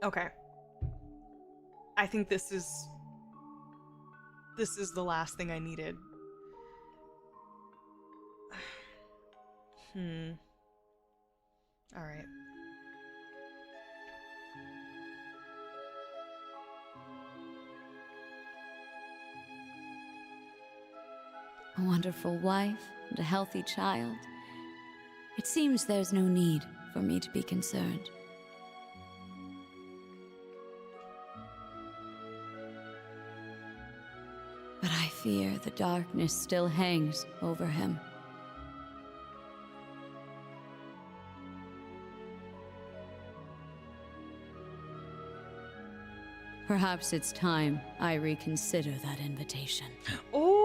Okay. I think this is the last thing I needed. All right. A wonderful wife and a healthy child. It seems there's no need for me to be concerned. But I fear the darkness still hangs over him. Perhaps it's time I reconsider that invitation. Oh.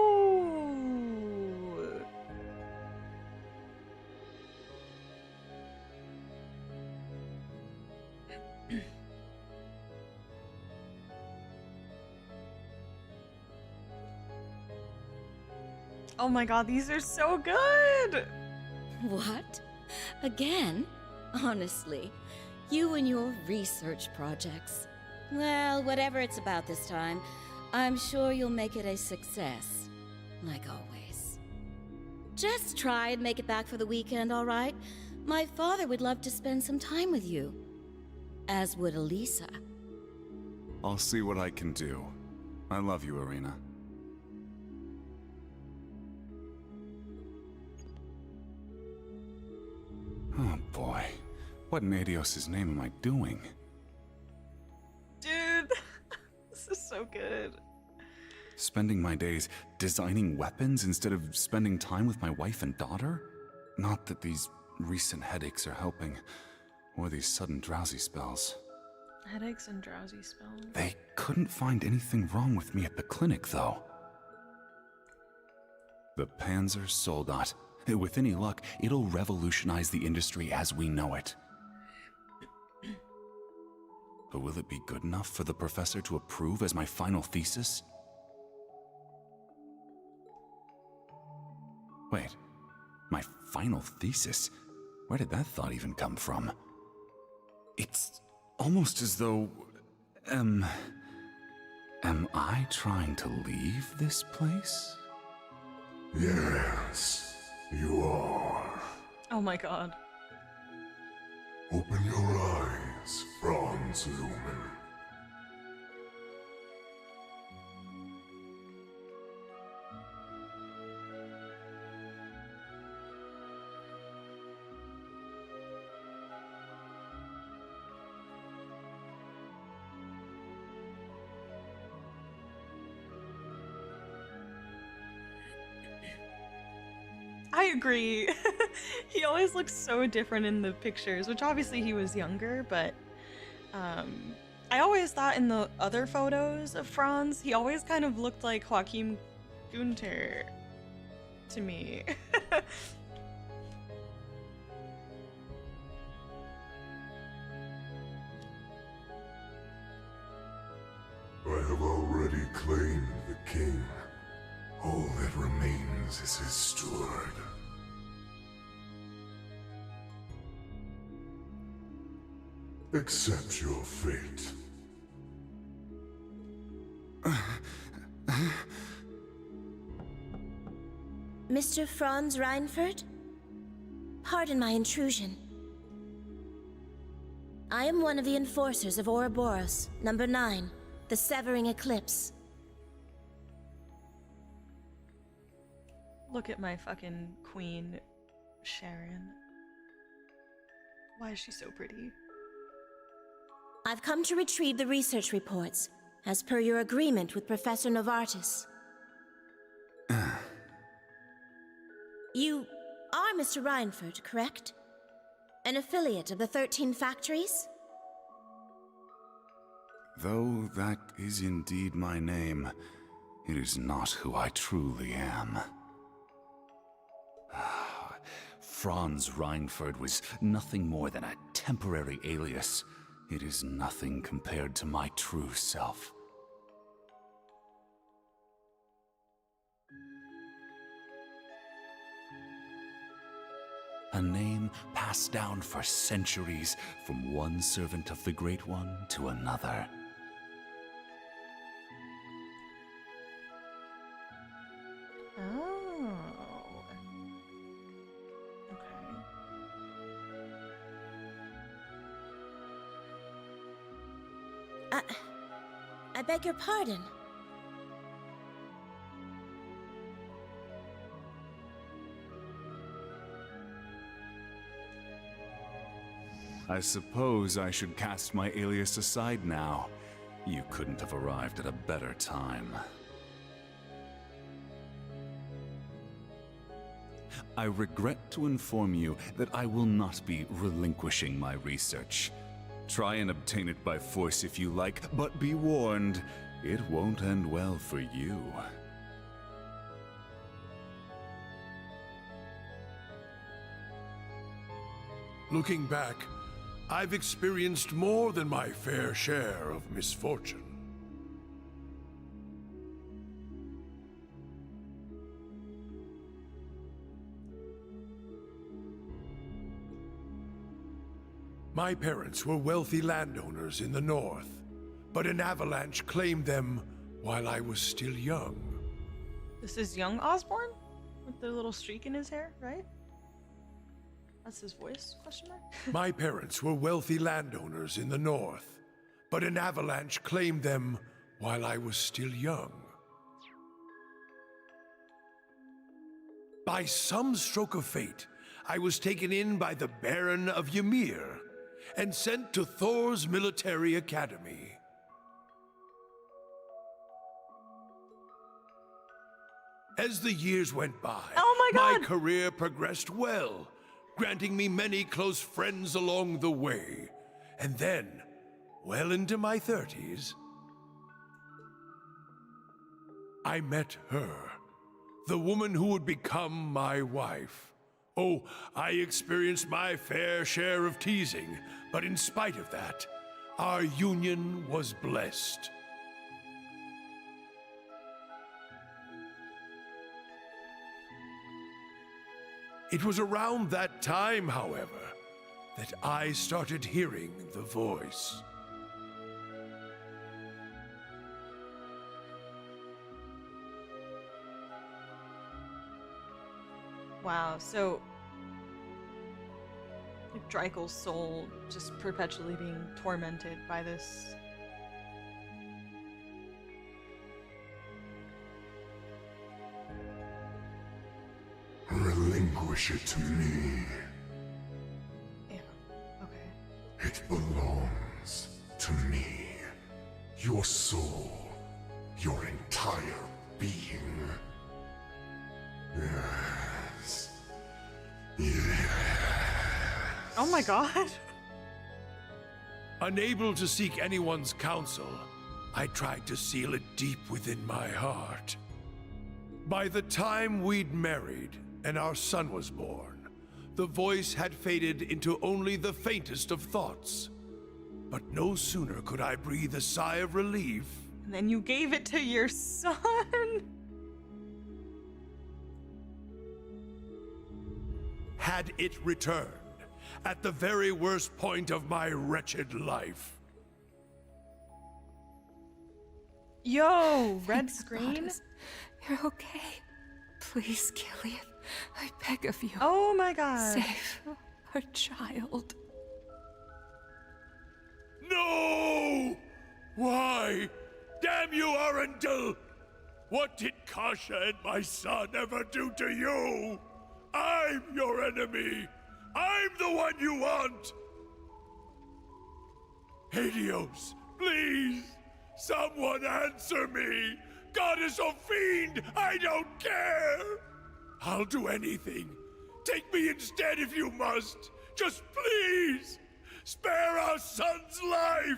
Oh my god, these are so good! What? Again? Honestly, you and your research projects. Well, whatever it's about this time, I'm sure you'll make it a success. Like always. Just try and make it back for the weekend, all right? My father would love to spend some time with you. As would Elisa. I'll see what I can do. I love you, Irina. Oh boy. What in Adios' name am I doing? Dude, this is so good. Spending my days designing weapons instead of spending time with my wife and daughter? Not that these recent headaches are helping, or these sudden drowsy spells. Headaches and drowsy spells. They couldn't find anything wrong with me at the clinic, though. The Panzer Soldat. With any luck, it'll revolutionize the industry as we know it. But will it be good enough for the professor to approve as my final thesis? Wait, my final thesis? Where did that thought even come from? It's almost as though... Am I trying to leave this place? Yes. You are. Oh my god. Open your eyes, Franz Lumen. I agree. He always looks so different in the pictures, which obviously he was younger, but I always thought in the other photos of Franz, he always kind of looked like Joachim Günther to me. I have already claimed the king. All that remains is his steward. Accept your fate. Mr. Franz Reinford? Pardon my intrusion. I am one of the enforcers of Ouroboros, number 9, the Severing Eclipse. Look at my fucking queen, Sharon. Why is she so pretty? I've come to retrieve the research reports, as per your agreement with Professor Novartis. You are Mr. Reinford, correct? An affiliate of the 13 factories? Though that is indeed my name, it is not who I truly am. Franz Reinford was nothing more than a temporary alias. It is nothing compared to my true self. A name passed down for centuries from one servant of the Great One to another. Oh. Okay. I beg your pardon. I suppose I should cast my alias aside now. You couldn't have arrived at a better time. I regret to inform you that I will not be relinquishing my research. Try and obtain it by force if you like, but be warned, it won't end well for you. Looking back, I've experienced more than my fair share of misfortune. My parents were wealthy landowners in the north, but an avalanche claimed them while I was still young. This is young Osborne? With the little streak in his hair, right? That's his voice, question mark? My parents were wealthy landowners in the north, but an avalanche claimed them while I was still young. By some stroke of fate, I was taken in by the Baron of Ymir and sent to Thor's military academy. As the years went by, my career progressed well, granting me many close friends along the way. And then, well into my 30s, I met her, the woman who would become my wife. Oh, I experienced my fair share of teasing, but in spite of that, our union was blessed. It was around that time, however, that I started hearing the voice. Wow, so like Dreikel's soul just perpetually being tormented by this. Relinquish it to me. Yeah, okay. It belongs to me. Your soul, your entire being. Yes. Yes. Oh my god. Unable to seek anyone's counsel, I tried to seal it deep within my heart. By the time we'd married and our son was born, the voice had faded into only the faintest of thoughts. But no sooner could I breathe a sigh of relief. And then you gave it to your son. Had it returned at the very worst point of my wretched life. Yo, red screen? You're okay. Please, Gilead. I beg of you. Oh my god. Save our child. No! Why? Damn you, Arundel! What did Kasha and my son ever do to you? I'm your enemy! I'm the one you want! Helios, please! Someone answer me! Goddess or fiend, I don't care! I'll do anything. Take me instead if you must. Just please! Spare our son's life!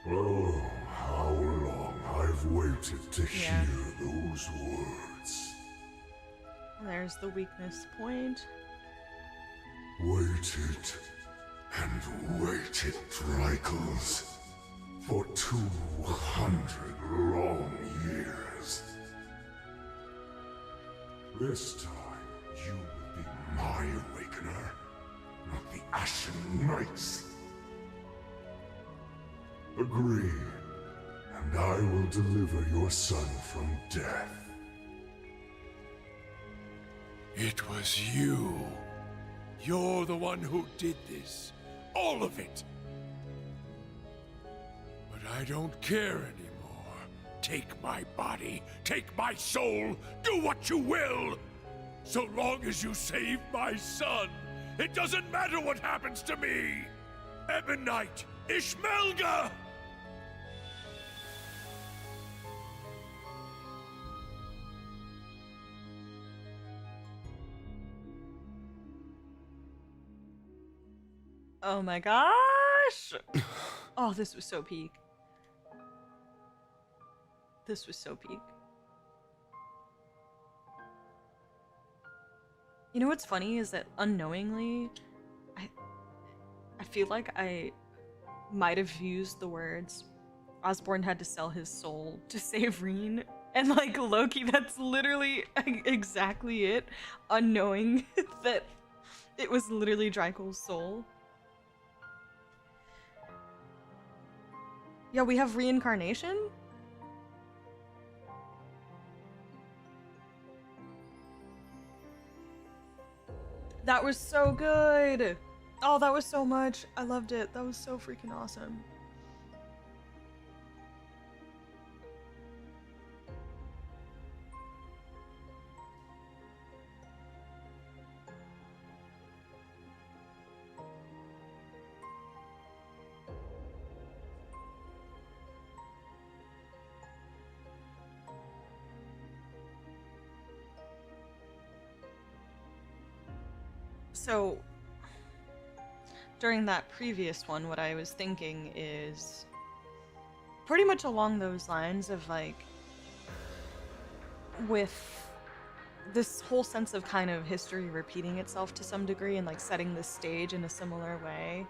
Oh, how long I've waited to hear those words. And there's the weakness point. Waited and waited, Dreichels, for 200 long years. This time, you will be my awakener, not the Ashen Knights. Agree, and I will deliver your son from death. It was you. You're the one who did this. All of it. But I don't care anymore. Take my body, take my soul, do what you will! So long as you save my son, it doesn't matter what happens to me! Ebonite, Ishmelga! Oh my gosh! Oh, this was so peak. This was so peak. You know what's funny is that unknowingly, I feel like I might have used the words Osborne had to sell his soul to save Reen, and like Loki, that's literally exactly it, unknowing that it was literally Drykul's soul. Yeah, we have reincarnation? That was so good! Oh, that was so much. I loved it. That was so freaking awesome. So, during that previous one, what I was thinking is pretty much along those lines of like, with this whole sense of kind of history repeating itself to some degree and like setting the stage in a similar way.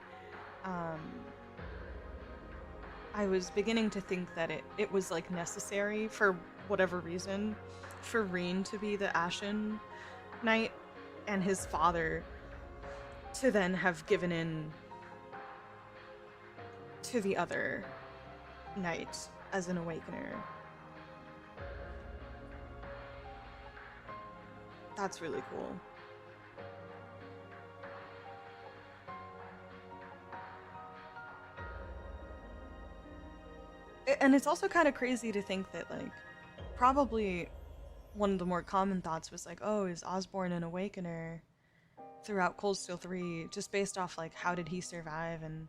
I was beginning to think that it was like necessary for whatever reason for Reen to be the Ashen Knight and his father to then have given in to the other knight as an awakener. That's really cool. And it's also kind of crazy to think that, like, probably one of the more common thoughts was like, oh, is Osborne an awakener throughout Cold Steel 3, just based off, like, how did he survive and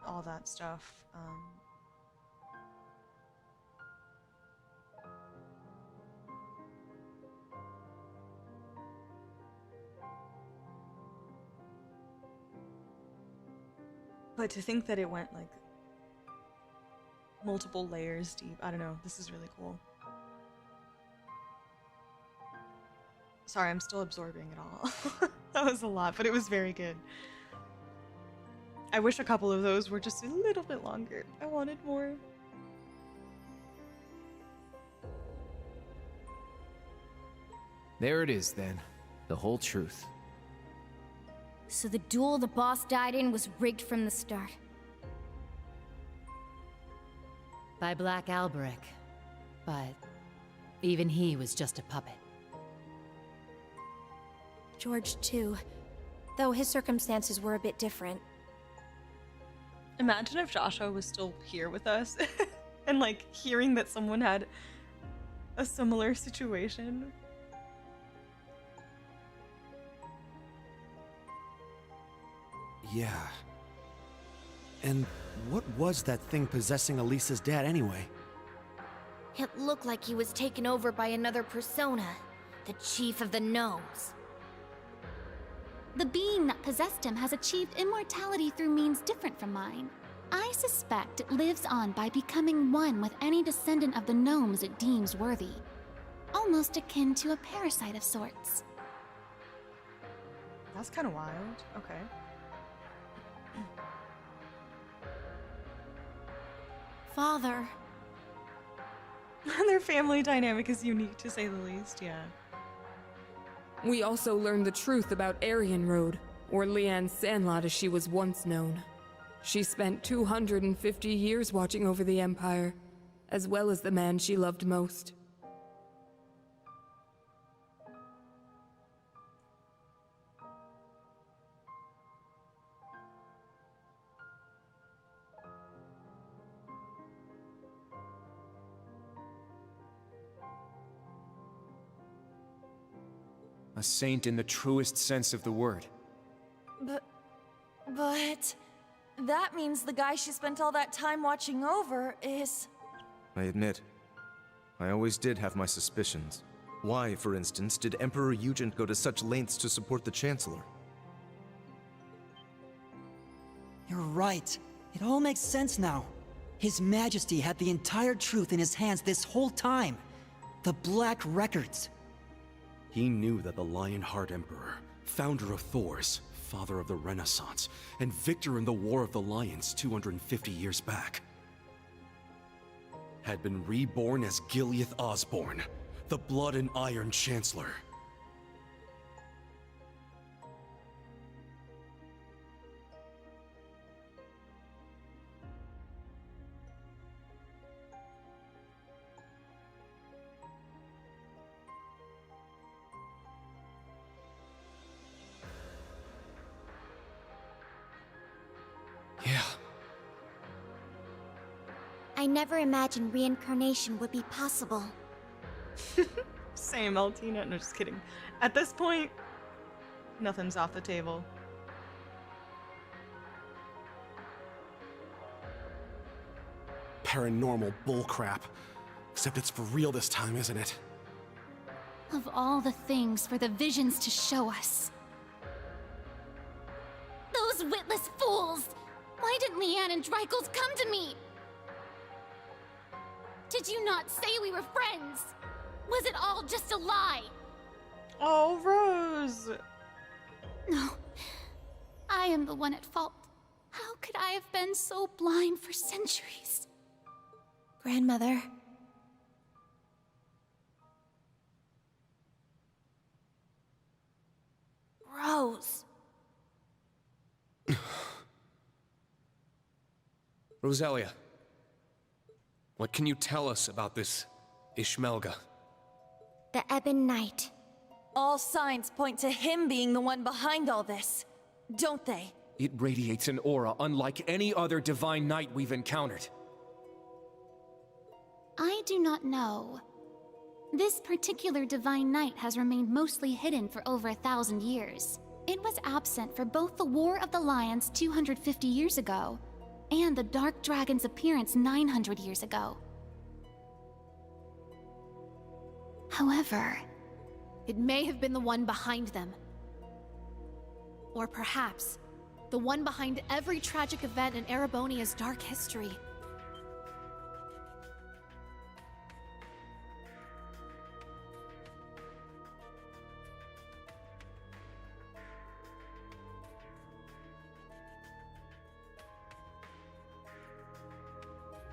all that stuff. But to think that it went, like, multiple layers deep, I don't know, this is really cool. Sorry, I'm still absorbing it all. That was a lot, but it was very good. I wish a couple of those were just a little bit longer. I wanted more. There it is, then. The whole truth. So the duel the boss died in was rigged from the start. By Black Alberic. But even he was just a puppet. George, too. Though his circumstances were a bit different. Imagine if Joshua was still here with us and, like, hearing that someone had a similar situation. Yeah. And what was that thing possessing Elisa's dad anyway? It looked like he was taken over by another persona, the Chief of the Gnomes. The being that possessed him has achieved immortality through means different from mine. I suspect it lives on by becoming one with any descendant of the gnomes it deems worthy. Almost akin to a parasite of sorts. That's kind of wild. Okay. Father. Their family dynamic is unique, to say the least, yeah. We also learned the truth about Aryan Road, or Leanne Sandlot as she was once known. She spent 250 years watching over the Empire, as well as the man she loved most. A saint in the truest sense of the word. But that means the guy she spent all that time watching over is... I admit, I always did have my suspicions. Why, for instance, did Emperor Eugen go to such lengths to support the Chancellor? You're right. It all makes sense now. His Majesty had the entire truth in his hands this whole time. The Black Records. He knew that the Lionheart Emperor, founder of Thors, father of the Renaissance, and victor in the War of the Lions 250 years back, had been reborn as Gileath Osborne, the Blood and Iron Chancellor. Yeah. I never imagined reincarnation would be possible. Same, Altina. No, just kidding. At this point, nothing's off the table. Paranormal bullcrap. Except it's for real this time, isn't it? Of all the things for the visions to show us. Those witless fools! Why didn't Leanne and Dreichels come to me? Did you not say we were friends? Was it all just a lie? Oh, Rose! No. I am the one at fault. How could I have been so blind for centuries? Grandmother. Rose. Roselia, what can you tell us about this Ishmelga? The Ebon Knight. All signs point to him being the one behind all this, don't they? It radiates an aura unlike any other divine knight we've encountered. I do not know. This particular divine knight has remained mostly hidden for over 1,000 years. It was absent for both the War of the Lions 250 years ago and the Dark Dragon's appearance 900 years ago. However, it may have been the one behind them. Or perhaps, the one behind every tragic event in Erebonia's dark history.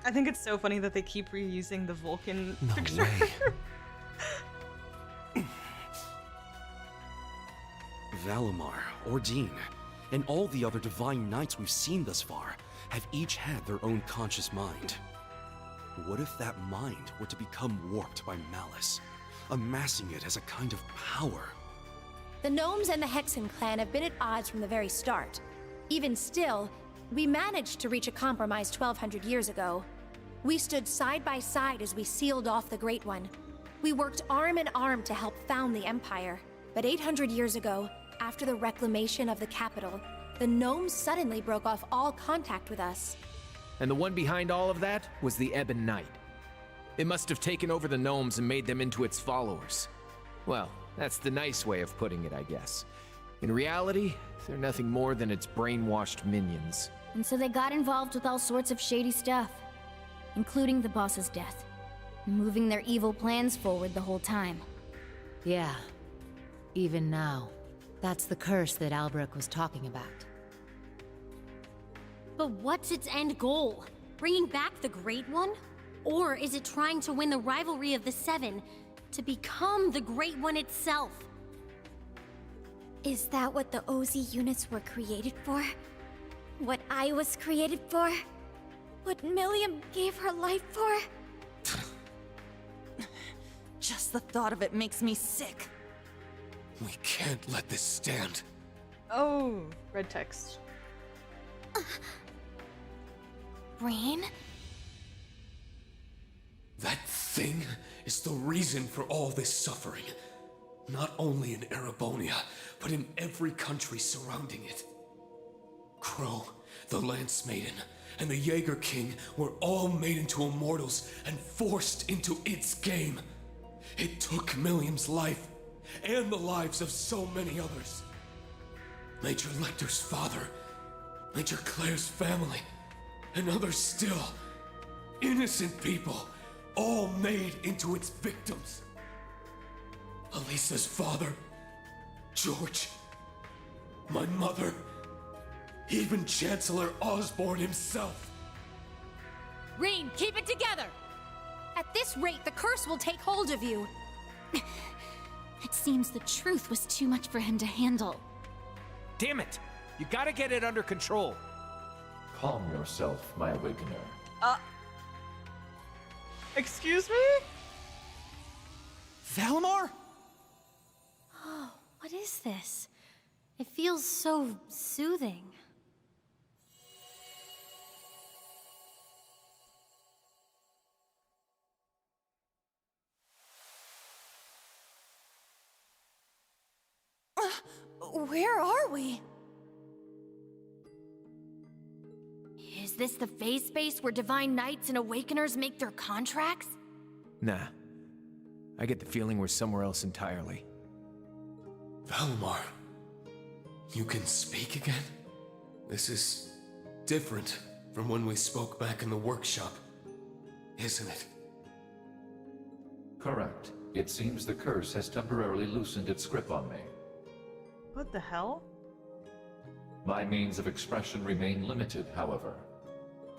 I think it's so funny that they keep reusing the Vulcan No picture. way. Valimar, Ordine, and all the other divine knights we've seen thus far have each had their own conscious mind. What if that mind were to become warped by malice, amassing it as a kind of power? The Gnomes and the Hexen clan have been at odds from the very start. Even still, we managed to reach a compromise 1,200 years ago. We stood side by side as we sealed off the Great One. We worked arm in arm to help found the Empire. But 800 years ago, after the reclamation of the capital, the Gnomes suddenly broke off all contact with us. And the one behind all of that was the Ebon Knight. It must have taken over the Gnomes and made them into its followers. Well, that's the nice way of putting it, I guess. In reality, they're nothing more than its brainwashed minions. And so they got involved with all sorts of shady stuff, including the boss's death, moving their evil plans forward the whole time. Yeah. Even now. That's the curse that Albrecht was talking about. But what's its end goal? Bringing back the Great One? Or is it trying to win the rivalry of the Seven to become the Great One itself? Is that what the OZ units were created for? What I was created for? What Milliam gave her life for? Just the thought of it makes me sick. We can't let this stand. Oh, red text. Rain? That thing is the reason for all this suffering. Not only in Erebonia, but in every country surrounding it. Crow, the Lance Maiden, and the Jaeger King were all made into immortals and forced into its game. It took Milliam's life, and the lives of so many others. Major Lecter's father, Major Claire's family, and others still. Innocent people, all made into its victims. Elisa's father, George, my mother, even Chancellor Osborne himself. Rean, keep it together! At this rate, the curse will take hold of you. It seems the truth was too much for him to handle. Damn it! You gotta get it under control. Calm yourself, my awakener. Excuse me? Valimar? Oh, what is this? It feels so soothing. Where are we? Is this the phase space where Divine Knights and Awakeners make their contracts? Nah. I get the feeling we're somewhere else entirely. Valimar, you can speak again? This is different from when we spoke back in the workshop, isn't it? Correct. It seems the curse has temporarily loosened its grip on me. What the hell? My means of expression remain limited, however.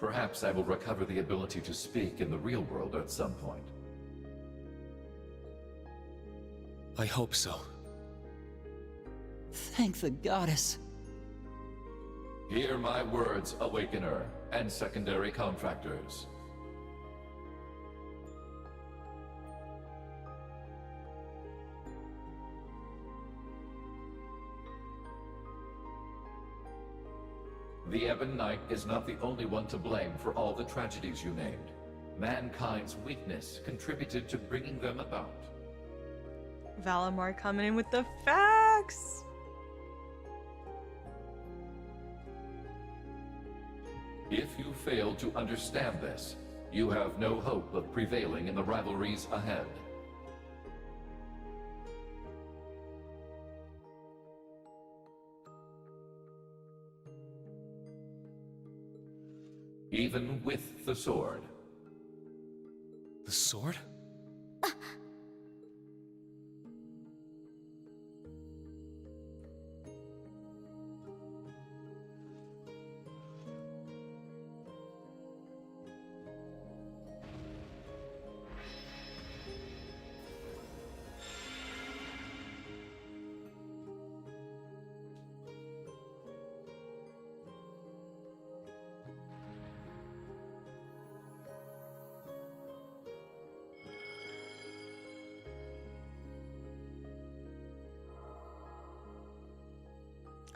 Perhaps I will recover the ability to speak in the real world at some point. I hope so. Thank the goddess. Hear my words, Awakener, and secondary contractors. The Ebon Knight is not the only one to blame for all the tragedies you named. Mankind's weakness contributed to bringing them about. Valimar coming in with the facts! If you fail to understand this, you have no hope of prevailing in the rivalries ahead. Even with the sword. The sword?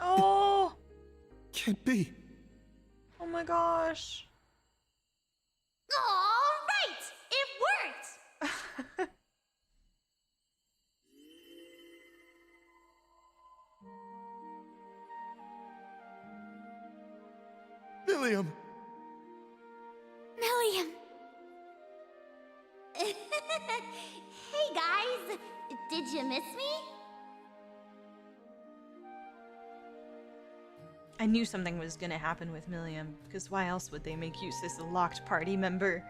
Oh! Can't be. Oh my gosh. All right! It worked! Milliam! Milliam! Hey guys! Did you miss me? I knew something was gonna happen with Milliam, because why else would they make use as a locked party member?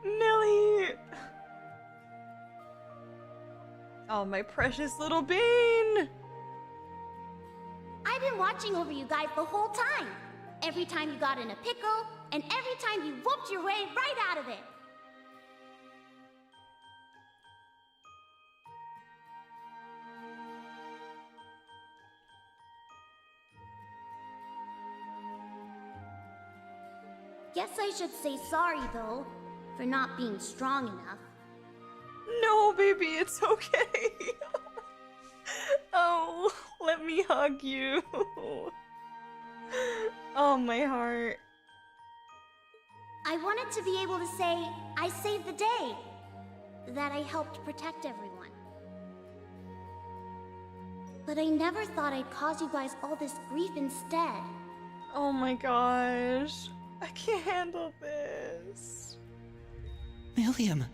Millie! Oh, my precious little bean! I've been watching over you guys the whole time. Every time you got in a pickle, and every time you whooped your way right out of it. Guess I should say sorry, though, for not being strong enough. No, baby, it's okay. Oh, let me hug you. Oh, my heart. I wanted to be able to say, I saved the day. That I helped protect everyone. But I never thought I'd cause you guys all this grief instead. Oh my gosh. I can't handle this. Milliam.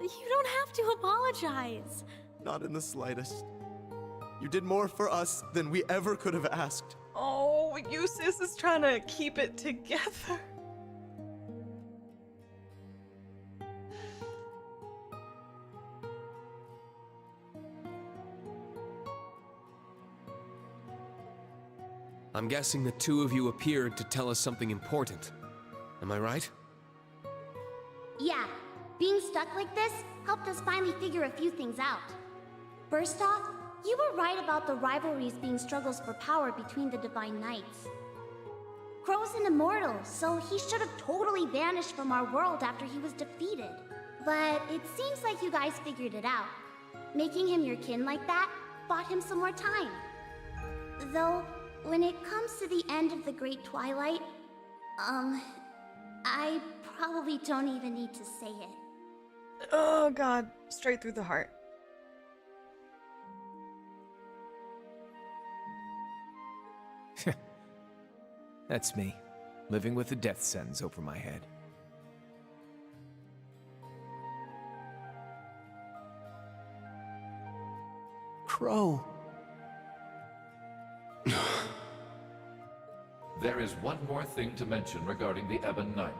You don't have to apologize. Not in the slightest. You did more for us than we ever could have asked. Oh, Eustace is trying to keep it together. I'm guessing the two of you appeared to tell us something important. Am I right? Yeah, being stuck like this helped us finally figure a few things out. First off, you were right about the rivalries being struggles for power between the Divine Knights. Crow's an immortal, so he should have totally vanished from our world after he was defeated. But it seems like you guys figured it out. Making him your kin like that bought him some more time. Though, when it comes to the end of the Great Twilight, I probably don't even need to say it. Oh god, straight through the heart. That's me, living with a death sentence over my head. Crow. There is one more thing to mention regarding the Ebon Knight.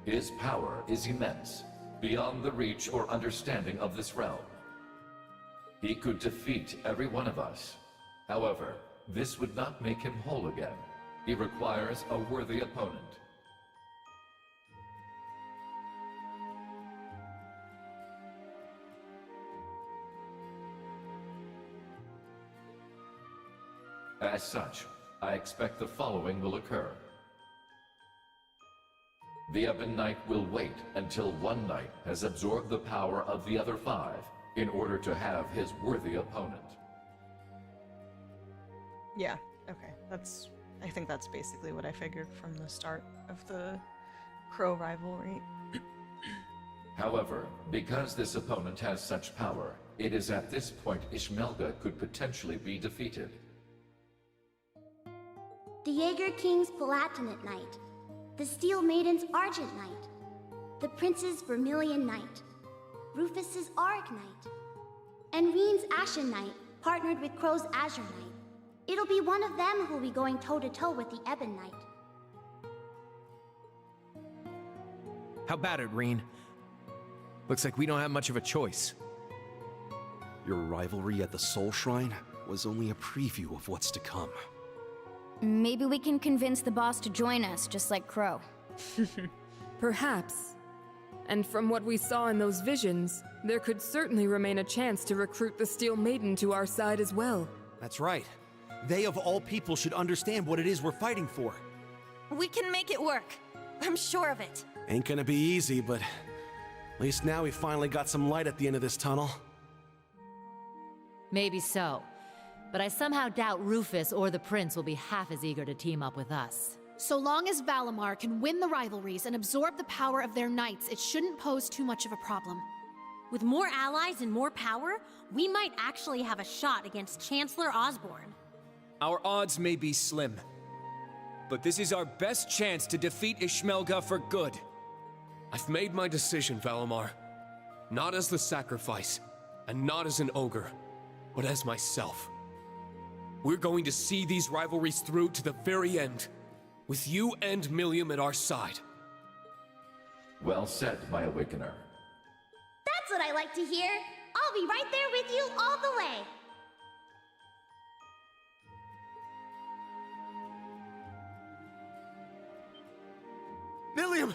His power is immense, beyond the reach or understanding of this realm. He could defeat every one of us. However, this would not make him whole again. He requires a worthy opponent. As such, I expect the following will occur. The Ebon Knight will wait until one knight has absorbed the power of the other 5 in order to have his worthy opponent. Yeah, okay. I think that's basically what I figured from the start of the Crow rivalry. However, because this opponent has such power, it is at this point Ishmelga could potentially be defeated. The Jaeger King's Palatinate Knight, the Steel Maiden's Argent Knight, the Prince's Vermilion Knight, Rufus's Arg Knight, and Reen's Ashen Knight partnered with Crow's Azure Knight. It'll be one of them who'll be going toe-to-toe with the Ebon Knight. How about it, Reen? Looks like we don't have much of a choice. Your rivalry at the Soul Shrine was only a preview of what's to come. Maybe we can convince the boss to join us, just like Crow. Perhaps. And from what we saw in those visions, there could certainly remain a chance to recruit the Steel Maiden to our side as well. That's right. They of all people should understand what it is we're fighting for. We can make it work. I'm sure of it. Ain't gonna be easy, but at least now we finally got some light at the end of this tunnel. Maybe so. But I somehow doubt Rufus or the Prince will be half as eager to team up with us. So long as Valimar can win the rivalries and absorb the power of their knights, it shouldn't pose too much of a problem. With more allies and more power, we might actually have a shot against Chancellor Osborne. Our odds may be slim, but this is our best chance to defeat Ishmelga for good. I've made my decision, Valimar. Not as the sacrifice, and not as an ogre, but as myself. We're going to see these rivalries through to the very end, with you and Millium at our side. Well said, my Awakener. That's what I like to hear. I'll be right there with you all the way. Millium!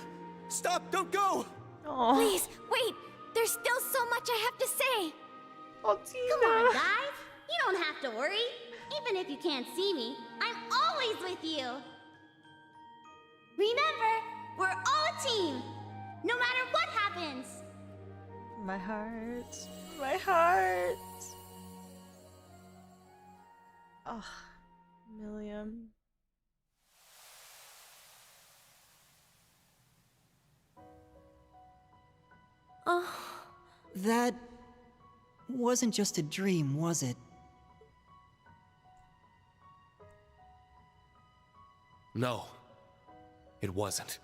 Stop! Don't go! Aww. Please, wait! There's still so much I have to say! Oh, Tina! Come on, guys! You don't have to worry. Even if you can't see me, I'm always with you! Remember, we're all a team! No matter what happens! My heart. My heart. Ugh. Millium. Oh. That wasn't just a dream, was it? No, it wasn't.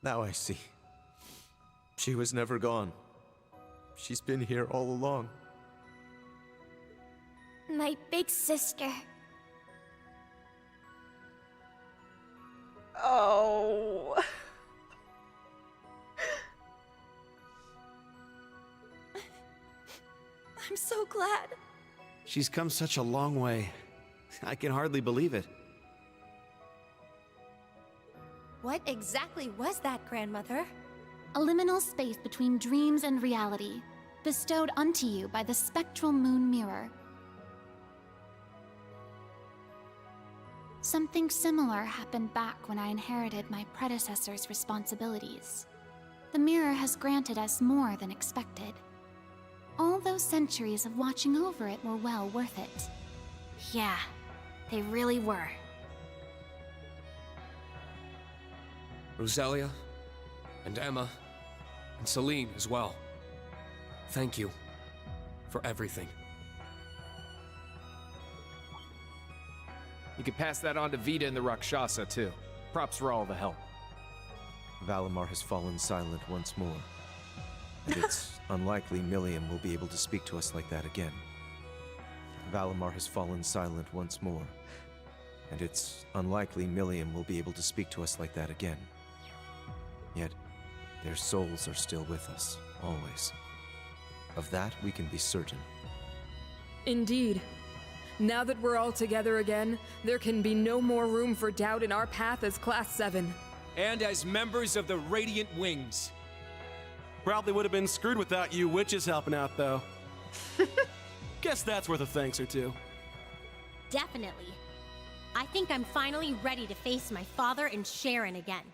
Now I see. She was never gone. She's been here all along. My big sister. Oh. I'm so glad. She's come such a long way. I can hardly believe it. What exactly was that, Grandmother? A liminal space between dreams and reality, bestowed unto you by the spectral moon mirror. Something similar happened back when I inherited my predecessor's responsibilities. The mirror has granted us more than expected. All those centuries of watching over it were well worth it. Yeah, they really were. Roselia, and Emma, and Celine as well. Thank you for everything. You could pass that on to Vita and the Rakshasa, too. Props for all the help. Valimar has fallen silent once more. And it's unlikely Milliam will be able to speak to us like that again. Valimar has fallen silent once more. And it's unlikely Milliam will be able to speak to us like that again. Yet, their souls are still with us, always. Of that, we can be certain. Indeed. Now that we're all together again, there can be no more room for doubt in our path as Class 7. And as members of the Radiant Wings. Probably would have been screwed without you witches helping out, though. Guess that's worth a thanks or two. Definitely. I think I'm finally ready to face my father and Sharon again.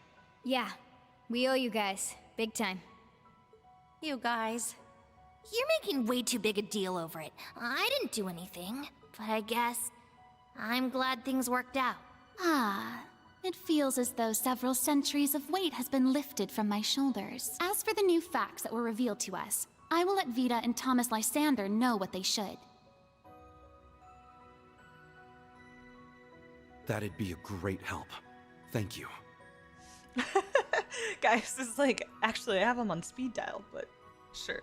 Yeah, we owe you guys. Big time. You guys. You're making way too big a deal over it. I didn't do anything, but I guess I'm glad things worked out. Ah, it feels as though several centuries of weight has been lifted from my shoulders. As for the new facts that were revealed to us, I will let Vita and Thomas Lysander know what they should. That'd be a great help. Thank you. Guys, this is like, actually, I have them on speed dial, but sure.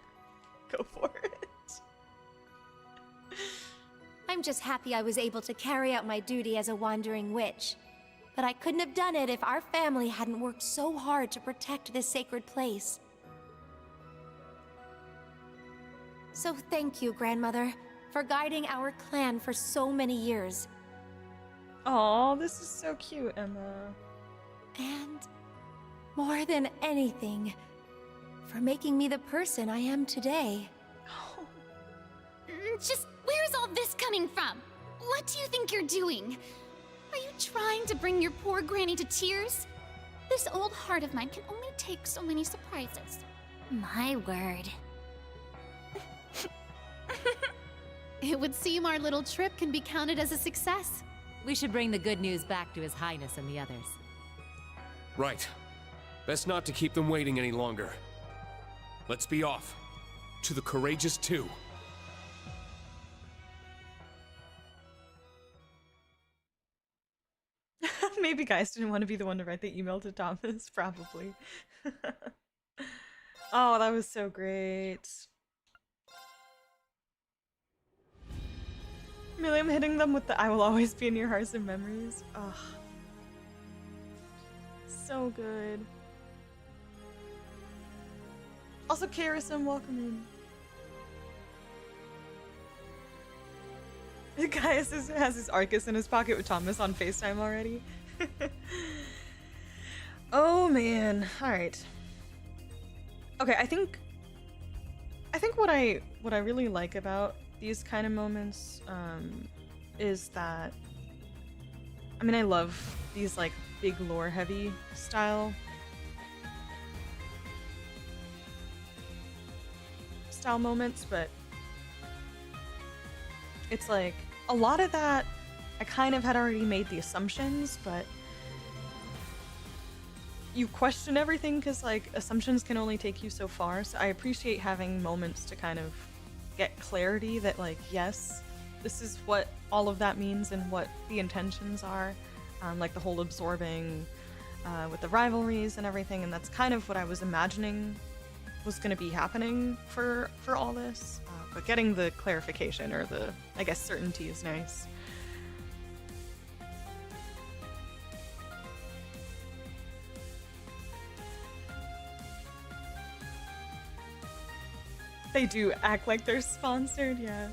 Go for it. I'm just happy I was able to carry out my duty as a wandering witch. But I couldn't have done it if our family hadn't worked so hard to protect this sacred place. So thank you, Grandmother, for guiding our clan for so many years. Aw, this is so cute, Emma. And more than anything, for making me the person I am today. Just where's all this coming from? What do you think you're doing? Are you trying to bring your poor granny to tears? This old heart of mine can only take so many surprises. My word. It would seem our little trip can be counted as a success. We should bring the good news back to His Highness and the others. Right. Best not to keep them waiting any longer. Let's be off. To the Courageous 2. Maybe guys didn't want to be the one to write the email to Thomas, probably. Oh, that was so great. Milliam hitting them with the I will always be in your hearts and memories. Ugh. So good. Also, Karison, welcome in. The guy has his Arcus in his pocket with Thomas on FaceTime already. Oh man. Alright. Okay, I think what I really like about these kind of moments is that I mean I love these like big lore heavy style moments, but it's like a lot of that I kind of had already made the assumptions, but you question everything because like assumptions can only take you so far, so I appreciate having moments to kind of get clarity that like yes, this is what all of that means and what the intentions are, like the whole absorbing with the rivalries and everything, and that's kind of what I was imagining was going to be happening for all this. But getting the clarification, or the, I guess, certainty is nice. They do act like they're sponsored, yeah.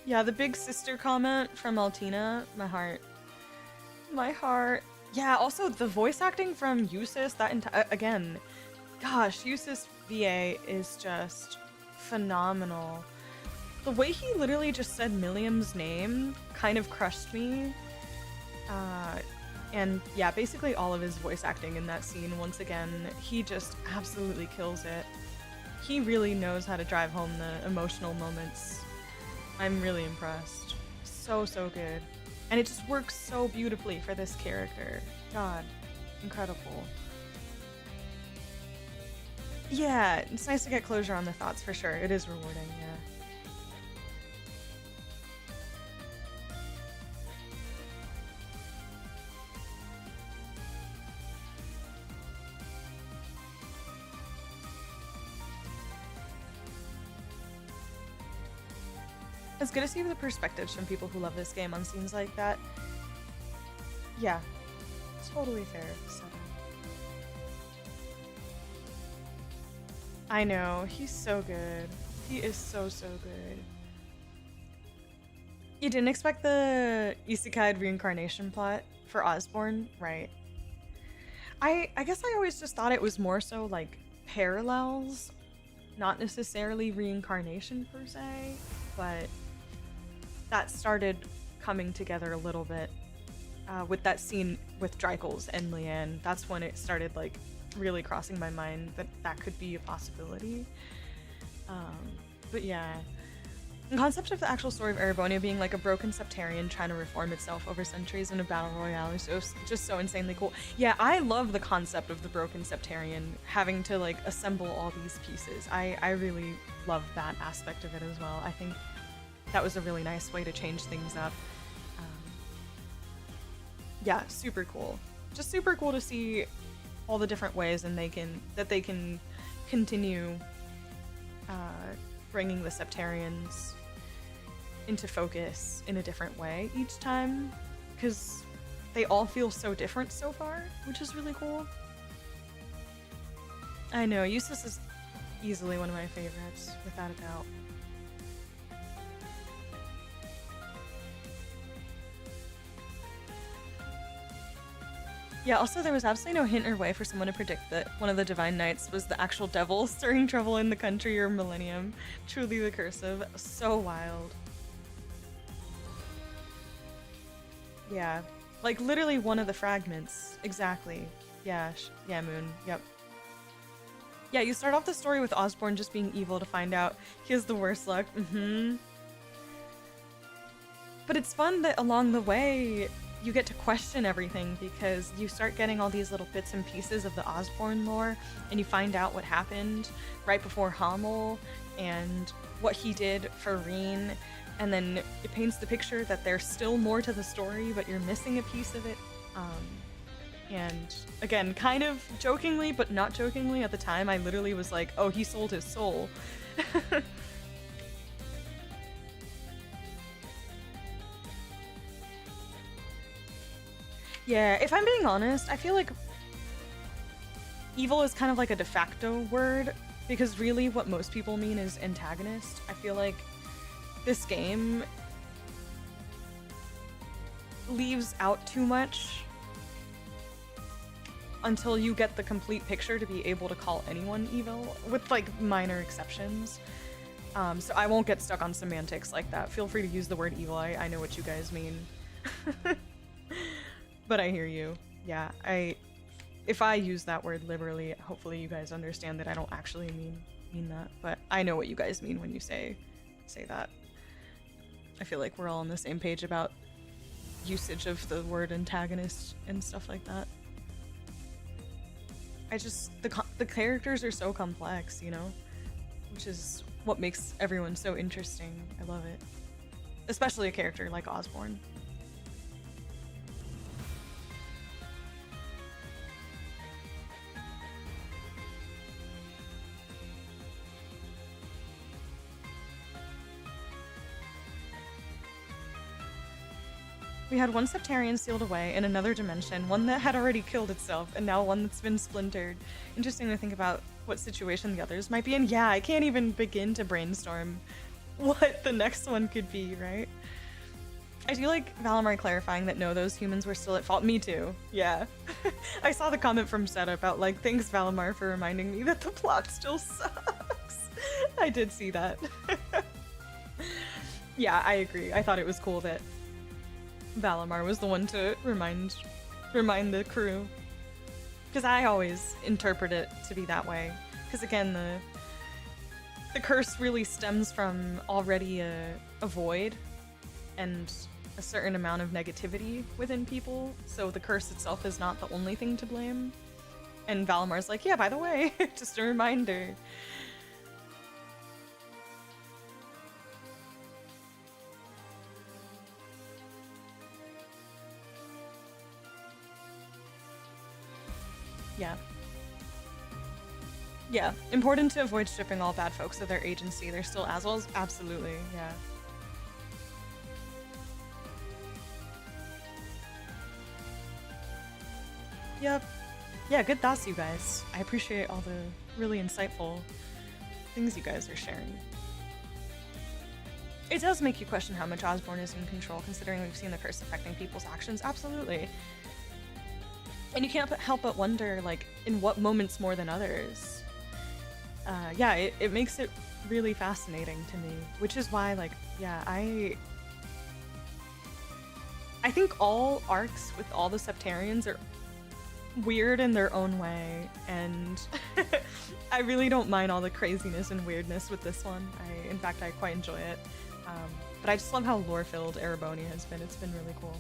Yeah, the big sister comment from Altina, my heart. My heart. Yeah, also the voice acting from Eustace, that again, gosh, Eustace VA is just phenomenal. The way he literally just said Milliam's name kind of crushed me. And yeah, basically all of his voice acting in that scene, once again, he just absolutely kills it. He really knows how to drive home the emotional moments. I'm really impressed. So good. And it just works so beautifully for this character. God, incredible. Yeah, it's nice to get closure on the thoughts for sure. It is rewarding, yeah. It's good to see the perspectives from people who love this game on scenes like that. Yeah, totally fair. So. I know, he's so good. He is so good. You didn't expect the isekai reincarnation plot for Osborne, right? I guess I always just thought it was more so like parallels, not necessarily reincarnation per se, but that started coming together a little bit with that scene with Dreikels and Leanne. That's when it started like really crossing my mind that that could be a possibility. But yeah, the concept of the actual story of Erebonia being like a broken septarian trying to reform itself over centuries in a battle royale is just so insanely cool. Yeah, I love the concept of the broken septarian having to like assemble all these pieces. I really love that aspect of it as well. I think that was a really nice way to change things up. Yeah, super cool. Just super cool to see all the different ways and they can continue bringing the Septarians into focus in a different way each time, because they all feel so different so far, which is really cool. I know, Eustace is easily one of my favorites, without a doubt. Yeah, also there was absolutely no hint or way for someone to predict that one of the Divine Knights was the actual devil stirring trouble in the country or millennium. Truly the cursive. So wild. Yeah. Like literally one of the fragments. Exactly. Yeah, yeah, Moon. Yep. Yeah, you start off the story with Osborne just being evil to find out he has the worst luck. But it's fun that along the way you get to question everything because you start getting all these little bits and pieces of the Osborne lore, and you find out what happened right before Hamel and what he did for Reen, and then it paints the picture that there's still more to the story, but you're missing a piece of it. And again, kind of jokingly, but not jokingly at the time, I literally was like, oh, he sold his soul. Yeah, if I'm being honest, I feel like evil is kind of like a de facto word, because really what most people mean is antagonist. I feel like this game leaves out too much until you get the complete picture to be able to call anyone evil, with like minor exceptions. So I won't get stuck on semantics like that. Feel free to use the word evil. I know what you guys mean. But I hear you. Yeah, if I use that word liberally, hopefully you guys understand that I don't actually mean that. But I know what you guys mean when you say that. I feel like we're all on the same page about usage of the word antagonist and stuff like that. The characters are so complex, you know, which is what makes everyone so interesting. I love it. Especially a character like Osborne. We had one Septarian sealed away in another dimension, one that had already killed itself, and now one that's been splintered. Interesting to think about what situation the others might be in. Yeah, I can't even begin to brainstorm what the next one could be, right? I do like Valimar clarifying that no, those humans were still at fault. Me too, yeah. I saw the comment from Seta about like, thanks Valimar for reminding me that the plot still sucks. I did see that. Yeah, I agree. I thought it was cool that Valimar was the one to remind the crew, because I always interpret it to be that way. Because again, the curse really stems from already a void and a certain amount of negativity within people, so the curse itself is not the only thing to blame. And Valimar's like, yeah, by the way, just a reminder. Yeah. Yeah, important to avoid stripping all bad folks of their agency. They're still assholes? Absolutely, yeah. Yep. Yeah, good thoughts, you guys. I appreciate all the really insightful things you guys are sharing. It does make you question how much Osborne is in control, considering we've seen the curse affecting people's actions. Absolutely. And you can't help but wonder, like, in what moments more than others. Yeah, it makes it really fascinating to me, which is why, like, yeah, I think all arcs with all the Septarians are weird in their own way, and I really don't mind all the craziness and weirdness with this one. In fact, I quite enjoy it. But I just love how lore-filled Erebonia has been. It's been really cool.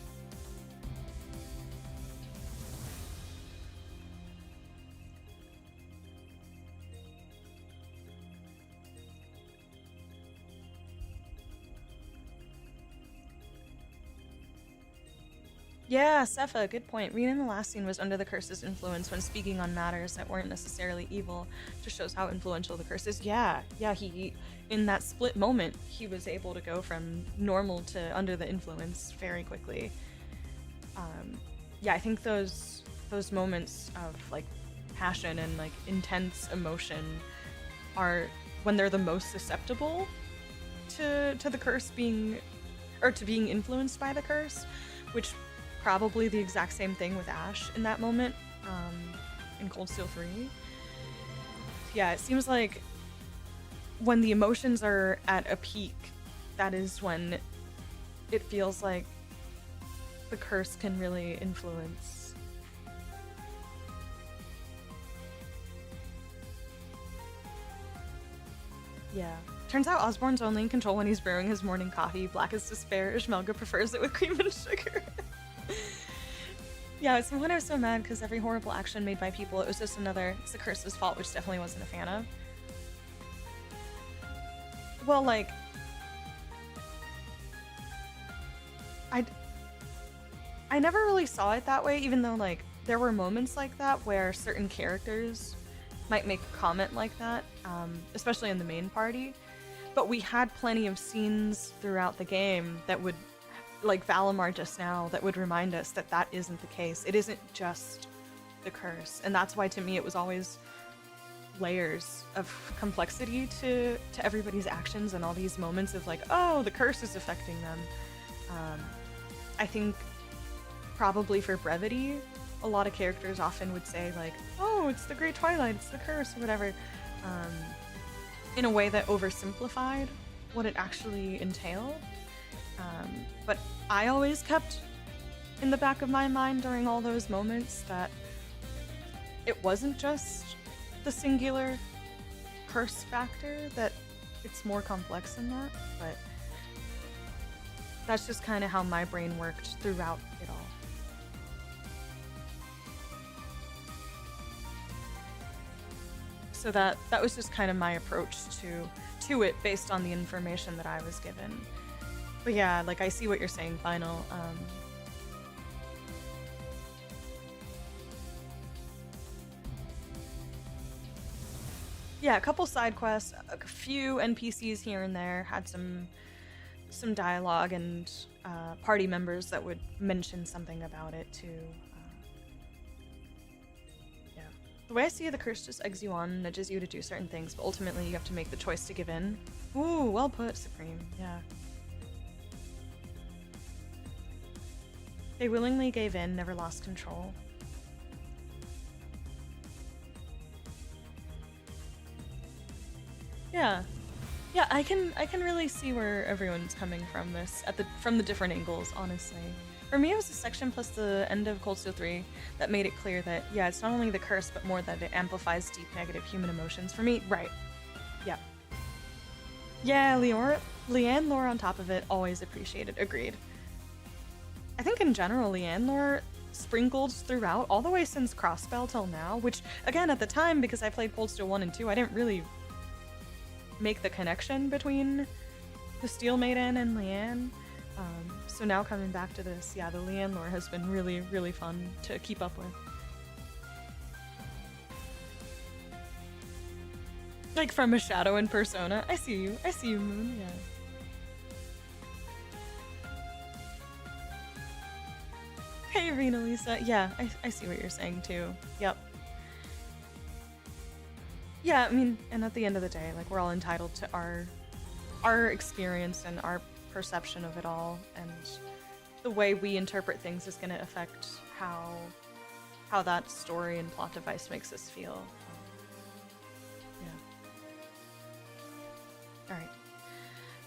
Yeah, Sepha, good point. Rean in the last scene was under the curse's influence when speaking on matters that weren't necessarily evil. Just shows how influential the curse is. Yeah, he, in that split moment, he was able to go from normal to under the influence very quickly. Yeah, I think those moments of like passion and like intense emotion are when they're the most susceptible to the curse being, or to being influenced by the curse, which probably the exact same thing with Ash in that moment, in Cold Steel 3. Yeah, it seems like when the emotions are at a peak, that is when it feels like the curse can really influence. Yeah. Turns out Osborne's only in control when he's brewing his morning coffee. Black is despair. Ishmelga prefers it with cream and sugar. Yeah, it's when I was so mad because every horrible action made by people, it was just it's the curse's fault, which definitely wasn't a fan of. Well, like, I never really saw it that way, even though, like, there were moments like that where certain characters might make a comment like that, especially in the main party. But we had plenty of scenes throughout the game that would, like Valimar just now, that would remind us that that isn't the case. It isn't just the curse. And that's why, to me, it was always layers of complexity to everybody's actions and all these moments of like, oh, the curse is affecting them. I think probably for brevity, a lot of characters often would say like, oh, it's the Great Twilight, it's the curse, or whatever, in a way that oversimplified what it actually entailed. But I always kept in the back of my mind during all those moments that it wasn't just the singular curse factor, that it's more complex than that, but that's just kind of how my brain worked throughout it all. So that was just kind of my approach to it based on the information that I was given. But yeah, like I see what you're saying, Final. Yeah, a couple side quests, a few NPCs here and there had some dialogue and party members that would mention something about it too. Yeah, the way I see it, the curse just eggs you on, nudges you to do certain things, but ultimately you have to make the choice to give in. Ooh, well put, Supreme. Yeah. They willingly gave in, never lost control. Yeah. Yeah, I can really see where everyone's coming from this from the different angles, honestly. For me, it was the section plus the end of Cold Steel 3 that made it clear that, yeah, it's not only the curse, but more that it amplifies deep negative human emotions. For me, right. Yeah. Yeah, Leanne lore on top of it, always appreciated. Agreed. I think in general, Leanne lore sprinkled throughout, all the way since Crossbell till now, which, again, at the time, because I played Cold Steel 1 and 2, I didn't really make the connection between the Steel Maiden and Leanne. So now coming back to this, yeah, the Leanne lore has been really, really fun to keep up with. Like from a shadow in Persona. I see you, Moon, yeah. Hey, Rena Lisa. Yeah, I see what you're saying too. Yep. Yeah, I mean, and at the end of the day, like, we're all entitled to our experience and our perception of it all, and the way we interpret things is going to affect how that story and plot device makes us feel. Yeah. Alright.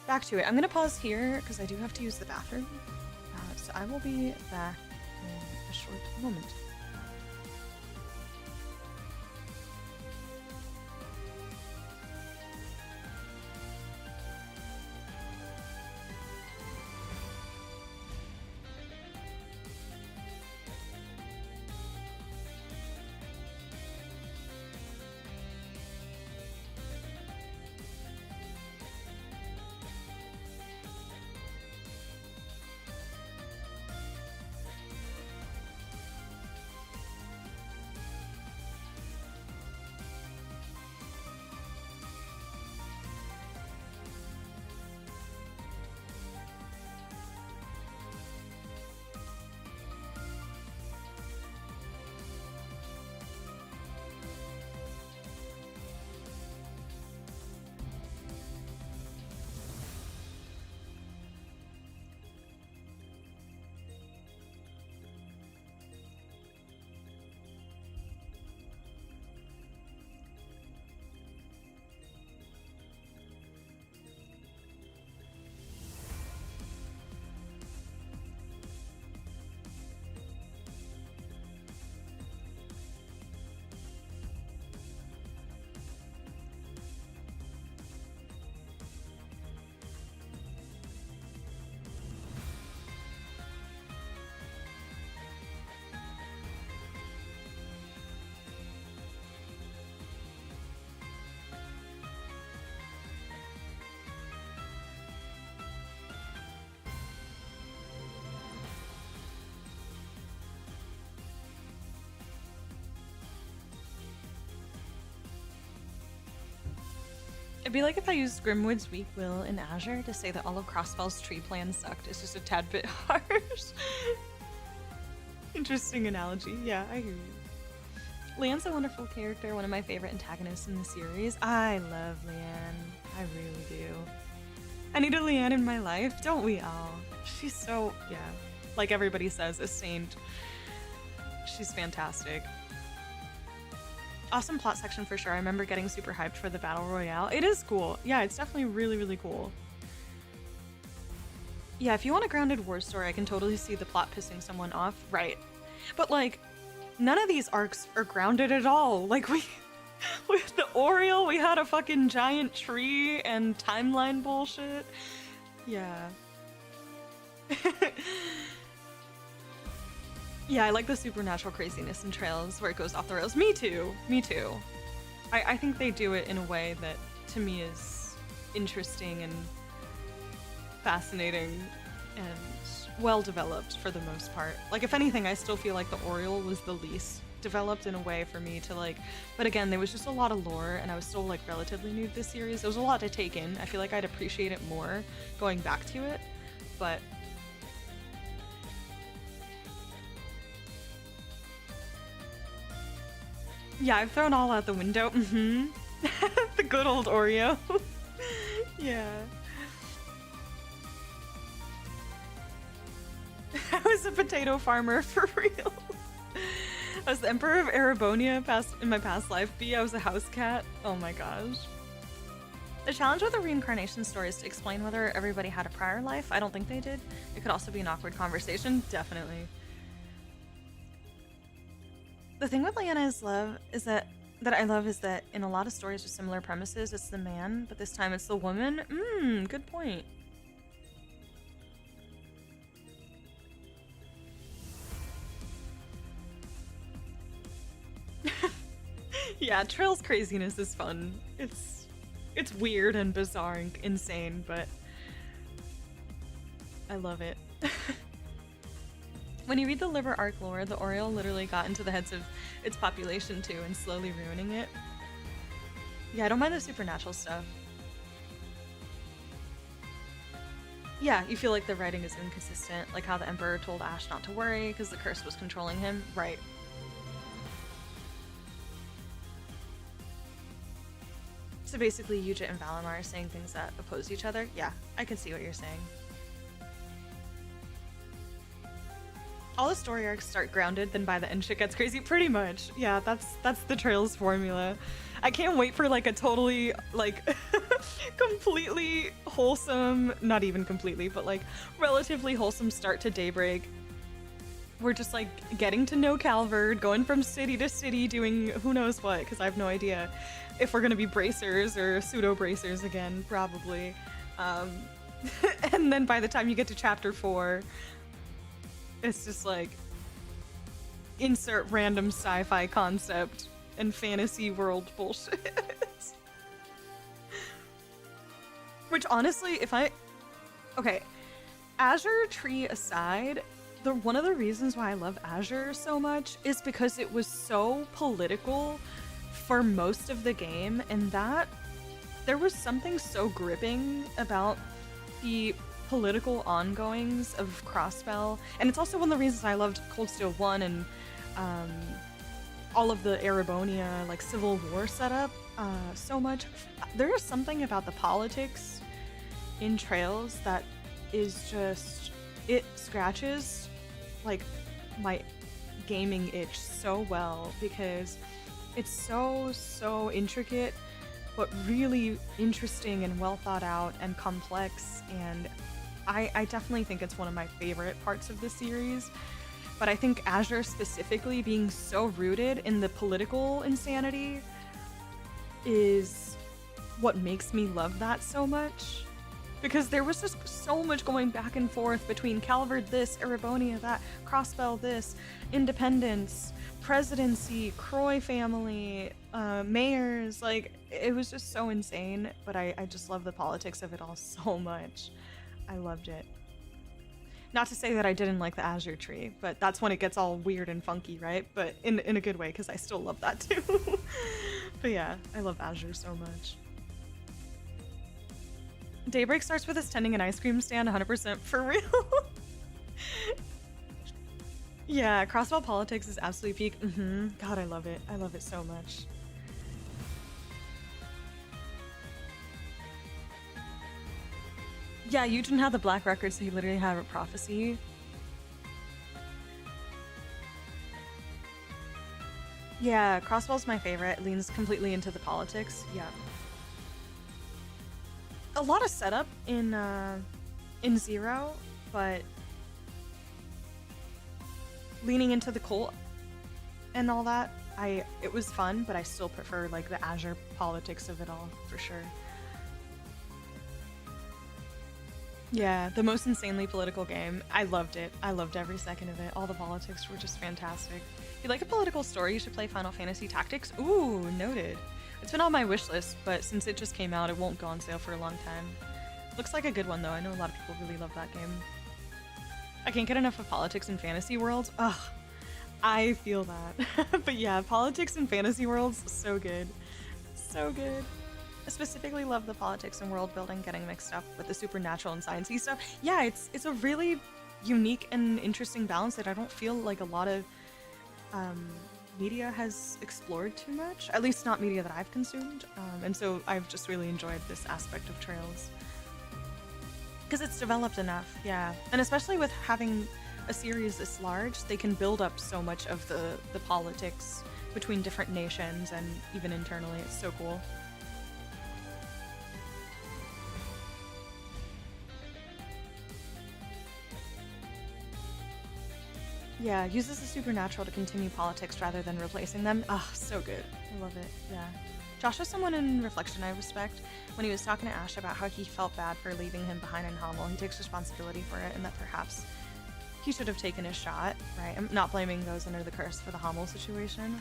Back to it. I'm going to pause here, because I do have to use the bathroom. So I will be back in a short moment. It'd be like if I used Grimwood's weak will in Azure to say that all of Crossbell's tree plan sucked. It's just a tad bit harsh. Interesting analogy. Yeah, I hear you. Leanne's a wonderful character, one of my favorite antagonists in the series. I love Leanne. I really do. I need a Leanne in my life, don't we all? She's so, yeah, like everybody says, a saint. She's fantastic. Awesome plot section for sure. I remember getting super hyped for the Battle Royale. It is cool. Yeah, it's definitely really, really cool. Yeah, if you want a grounded war story, I can totally see the plot pissing someone off. Right. But, like, none of these arcs are grounded at all. Like, with the Oriole, we had a fucking giant tree and timeline bullshit. Yeah. Yeah, I like the supernatural craziness in Trails where it goes off the rails. Me too. Me too. I think they do it in a way that, to me, is interesting and fascinating and well developed for the most part. Like, if anything, I still feel like the Oriole was the least developed in a way for me to like, but again, there was just a lot of lore and I was still like relatively new to this series. There was a lot to take in. I feel like I'd appreciate it more going back to it, but yeah, I've thrown all out the window. The good old Oreo. Yeah. I was a potato farmer for real. I was the Emperor of Erebonia in my past life. B, I was a house cat. Oh my gosh. The challenge with the reincarnation story is to explain whether everybody had a prior life. I don't think they did. It could also be an awkward conversation. Definitely. The thing with Leanna's love is that I love is that in a lot of stories with similar premises, it's the man, but this time it's the woman. Good point. Yeah, Trail's craziness is fun. It's weird and bizarre and insane, but I love it. When you read the Liver Arc lore, the Oriole literally got into the heads of its population too and slowly ruining it. Yeah, I don't mind the supernatural stuff. Yeah, you feel like the writing is inconsistent, like how the Emperor told Ash not to worry because the curse was controlling him. Right. So basically, Yuja and Valimar are saying things that oppose each other. Yeah, I can see what you're saying. All the story arcs start grounded, then by the end shit gets crazy. Pretty much. Yeah, that's the Trails formula. I can't wait for like a totally like completely wholesome, not even completely, but like relatively wholesome start to Daybreak. We're just like getting to know Calvard, going from city to city, doing who knows what, because I have no idea if we're gonna be bracers or pseudo bracers again, probably. And then by the time you get to chapter 4, it's just like insert random sci-fi concept and fantasy world bullshit. Which honestly, okay, Azure Tree aside, one of the reasons why I love Azure so much is because it was so political for most of the game, and that there was something so gripping about the political ongoings of Crossbell, and it's also one of the reasons I loved Cold Steel 1 and all of the Erebonia like Civil War setup so much. There is something about the politics in Trails that is just, it scratches like my gaming itch so well because it's so intricate but really interesting and well thought out and complex, and I definitely think it's one of my favorite parts of the series. But I think Azure specifically being so rooted in the political insanity is what makes me love that so much. Because there was just so much going back and forth between Calvard this, Erebonia that, Crossbell this, Independence, Presidency, Croy family, mayors, like, it was just so insane, but I just love the politics of it all so much. I loved it. Not to say that I didn't like the Azure Tree, but that's when it gets all weird and funky, right? But in a good way, because I still love that too. But yeah, I love Azure so much. Daybreak starts with us tending an ice cream stand 100% for real. Yeah, Crossbell politics is absolutely peak. God, I love it. I love it so much. Yeah, Eugen had the black record, so he literally had a prophecy. Yeah, Crossbell's my favorite. It leans completely into the politics. Yeah. A lot of setup in Zero, but leaning into the cult and all that, it was fun, but I still prefer like the Azure politics of it all for sure. Yeah, the most insanely political game. I loved it. I loved every second of it. All the politics were just fantastic. If you like a political story, you should play Final Fantasy Tactics. Ooh, noted. It's been on my wish list, but since it just came out, it won't go on sale for a long time. Looks like a good one, though. I know a lot of people really love that game. I can't get enough of politics and fantasy worlds. Ugh, I feel that. But yeah, politics and fantasy worlds, so good. So good. I specifically love the politics and world building getting mixed up with the supernatural and sciencey stuff. Yeah, it's a really unique and interesting balance that I don't feel like a lot of media has explored too much. At least not media that I've consumed. And so I've just really enjoyed this aspect of Trails. Because it's developed enough, yeah. And especially with having a series this large, they can build up so much of the politics between different nations and even internally. It's so cool. Yeah, uses the supernatural to continue politics rather than replacing them. Ah, so good. I love it, yeah. Josh was someone in Reflection I respect. When he was talking to Ash about how he felt bad for leaving him behind in Hamel, he takes responsibility for it and that perhaps he should have taken his shot, right? I'm not blaming those under the curse for the Hamel situation.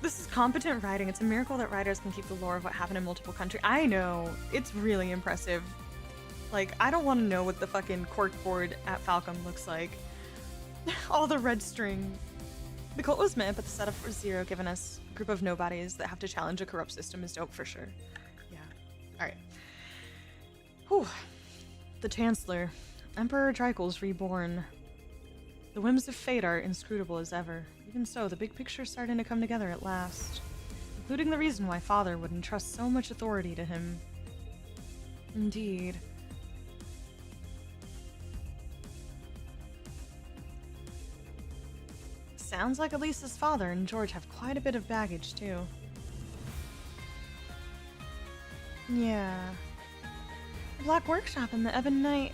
This is competent writing. It's a miracle that writers can keep the lore of what happened in multiple countries. I know, it's really impressive. Like, I don't want to know what the fucking corkboard at Falcom looks like. All the red string. The cult was meh, but the setup for Zero, giving us a group of nobodies that have to challenge a corrupt system, is dope for sure. Yeah. Alright. Whew. The Chancellor. Emperor Dreikel's reborn. The whims of fate are inscrutable as ever. Even so, the big picture's starting to come together at last. Including the reason why Father would entrust so much authority to him. Indeed. Sounds like Elisa's father and George have quite a bit of baggage, too. Yeah. The Black Workshop and the Ebon Knight.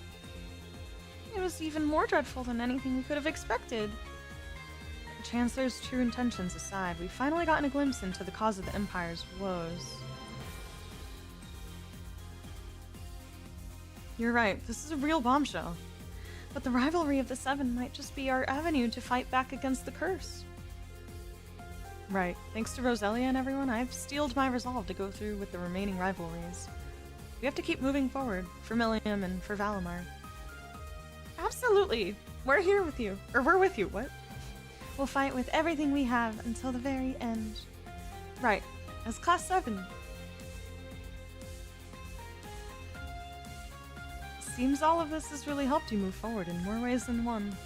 It was even more dreadful than anything we could have expected. The Chancellor's true intentions aside, we've finally gotten a glimpse into the cause of the Empire's woes. You're right, this is a real bombshell. But the rivalry of the Seven might just be our avenue to fight back against the curse. Right. Thanks to Roselia and everyone, I've steeled my resolve to go through with the remaining rivalries. We have to keep moving forward, for Milliam and for Valimar. Absolutely! We're here with you. Or we're with you, what? We'll fight with everything we have until the very end. Right. As Class 7. Seems all of this has really helped you move forward in more ways than one.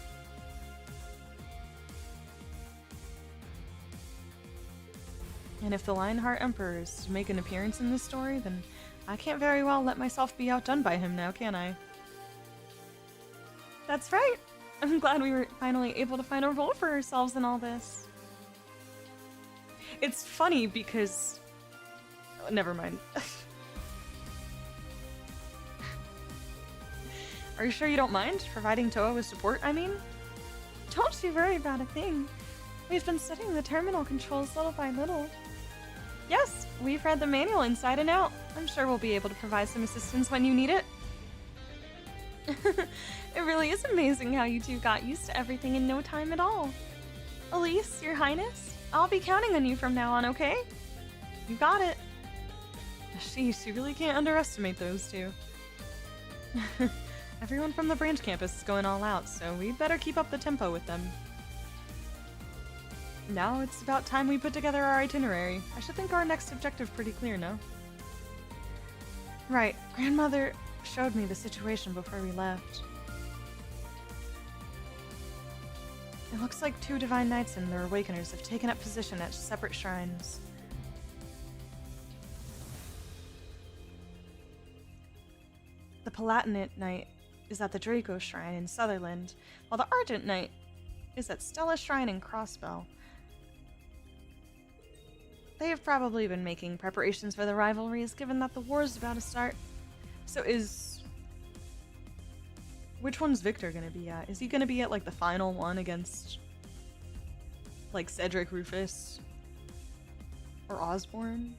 And if the Lionheart Emperor is to make an appearance in this story, then I can't very well let myself be outdone by him now, can I? That's right! I'm glad we were finally able to find a role for ourselves in all this. It's funny because... Oh, never mind. Are you sure you don't mind providing Towa with support, I mean? Don't you worry about a thing. We've been studying the terminal controls little by little. Yes, we've read the manual inside and out. I'm sure we'll be able to provide some assistance when you need it. It really is amazing how you two got used to everything in no time at all. Elise, Your Highness, I'll be counting on you from now on, okay? You got it. Sheesh, you really can't underestimate those two. Everyone from the branch campus is going all out, so we'd better keep up the tempo with them. Now it's about time we put together our itinerary. I should think our next objective pretty clear, no? Right. Grandmother showed me the situation before we left. It looks like 2 Divine Knights and their Awakeners have taken up position at separate shrines. The Palatinate Knight is at the Draco Shrine in Sutherland, while the Argent Knight is at Stella Shrine in Crossbell. They have probably been making preparations for the rivalries, given that the war is about to start. So which one's Victor gonna be at? Is he gonna be at, like, the final one against, like, Cedric Rufus? Or Osborne?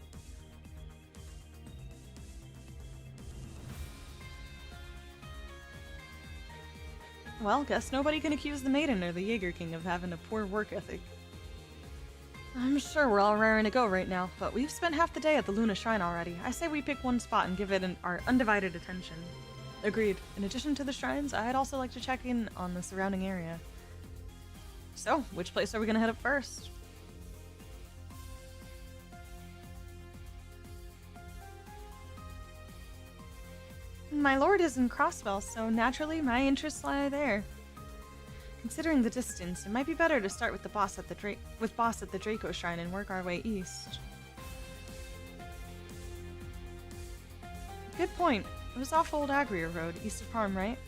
Well, guess nobody can accuse the Maiden or the Jaeger King of having a poor work ethic. I'm sure we're all raring to go right now, but we've spent half the day at the Luna Shrine already. I say we pick one spot and give it our undivided attention. Agreed. In addition to the shrines, I'd also like to check in on the surrounding area. So, which place are we gonna head up first? My lord is in Crossbell, so naturally my interests lie there. Considering the distance, it might be better to start with the boss at the Draco Shrine and work our way east. Good point. It was off Old Agria Road, east of Parm, right?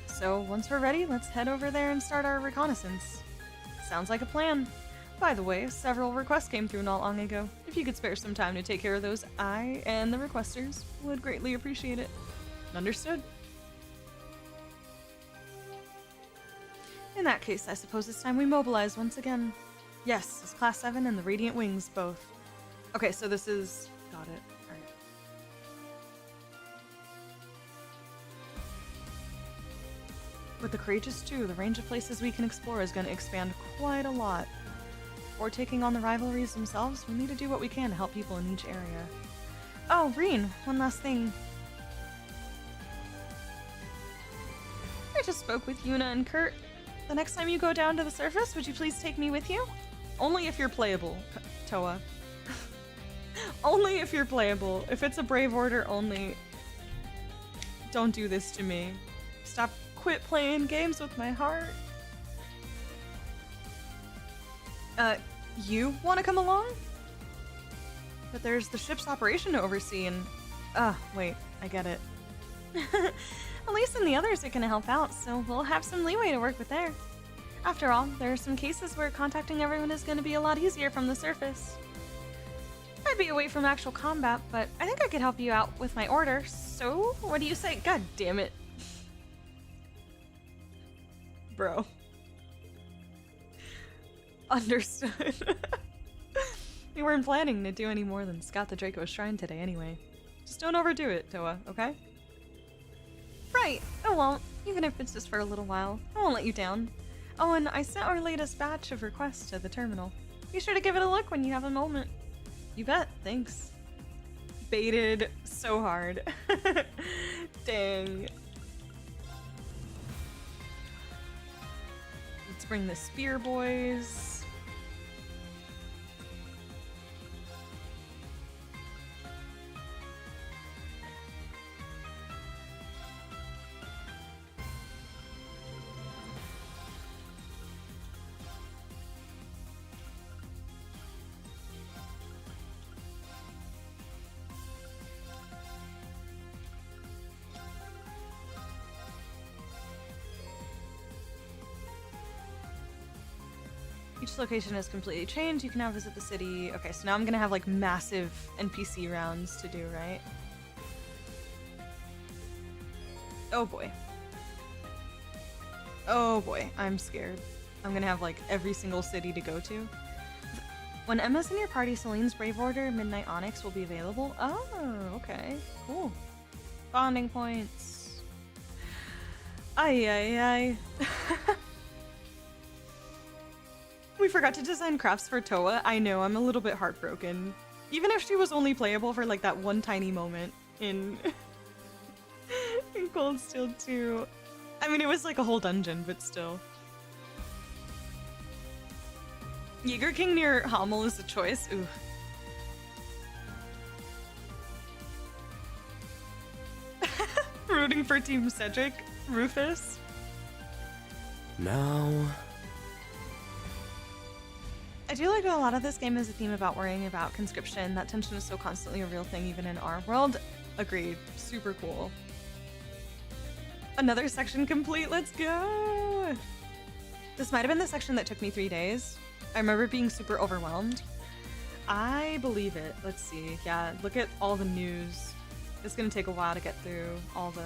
So, once we're ready, let's head over there and start our reconnaissance. Sounds like a plan. By the way, several requests came through not long ago. If you could spare some time to take care of those, I and the requesters would greatly appreciate it. Understood? In that case, I suppose it's time we mobilize once again. Yes, it's Class 7 and the Radiant Wings, both. Okay, so this is... got it. Alright. With the Courageous 2, the range of places we can explore is going to expand quite a lot. Before taking on the rivalries themselves, we need to do what we can to help people in each area. Oh, Reen, one last thing. I just spoke with Yuna and Kurt. The next time you go down to the surface, would you please take me with you? Only if you're playable, Towa. Only if you're playable. If it's a Brave Order only, don't do this to me. Quit playing games with my heart. You want to come along? But there's the ship's operation to oversee and... wait, I get it. At least in the others are gonna help out, so we'll have some leeway to work with there. After all, there are some cases where contacting everyone is gonna be a lot easier from the surface. I'd be away from actual combat, but I think I could help you out with my order, so what do you say? God damn it. Bro. Understood. We weren't planning to do any more than scout the Draco Shrine today anyway. Just don't overdo it, Towa, okay? Right, I won't. Even if it's just for a little while. I won't let you down. Oh, and I sent our latest batch of requests to the terminal. Be sure to give it a look when you have a moment. You bet, thanks. Baited so hard. Dang. Let's bring the Spear Boys. Each location has completely changed. You can now visit the city. Okay, so now I'm gonna have like massive NPC rounds to do, right? Oh boy. Oh boy, I'm scared. I'm gonna have like every single city to go to. When Emma's in your party, Celine's Brave Order Midnight Onyx will be available. Oh, okay, cool. Bonding points. Ay, ay, ay. We forgot to design crafts for Towa. I know, I'm a little bit heartbroken. Even if she was only playable for like that one tiny moment in in Cold Steel 2. I mean, it was like a whole dungeon, but still. Jaeger King near Hamel is a choice. Ooh. Rooting for Team Cedric. Rufus. Now... I do like that a lot of this game is a theme about worrying about conscription. That tension is so constantly a real thing even in our world. Agreed. Super cool. Another section complete. Let's go! This might have been the section that took me 3 days. I remember being super overwhelmed. I believe it. Let's see. Yeah, look at all the news. It's gonna take a while to get through all the...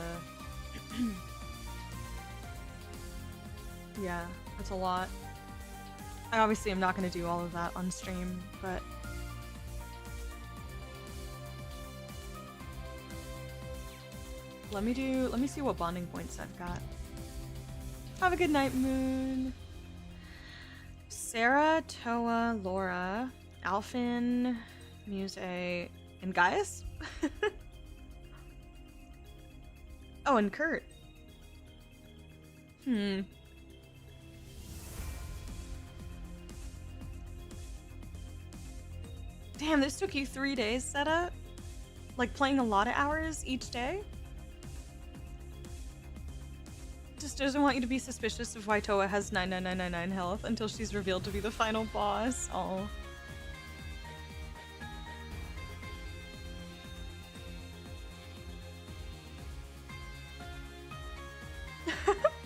Yeah, that's a lot. I obviously am not going to do all of that on stream, but... Let me see what bonding points I've got. Have a good night, Moon. Sarah, Towa, Laura, Alfin, Muse, and Gaius? Oh, and Kurt. Damn, this took you 3 days setup? Like playing a lot of hours each day? Just doesn't want you to be suspicious of why Towa has 99999 health until she's revealed to be the final boss. Oh.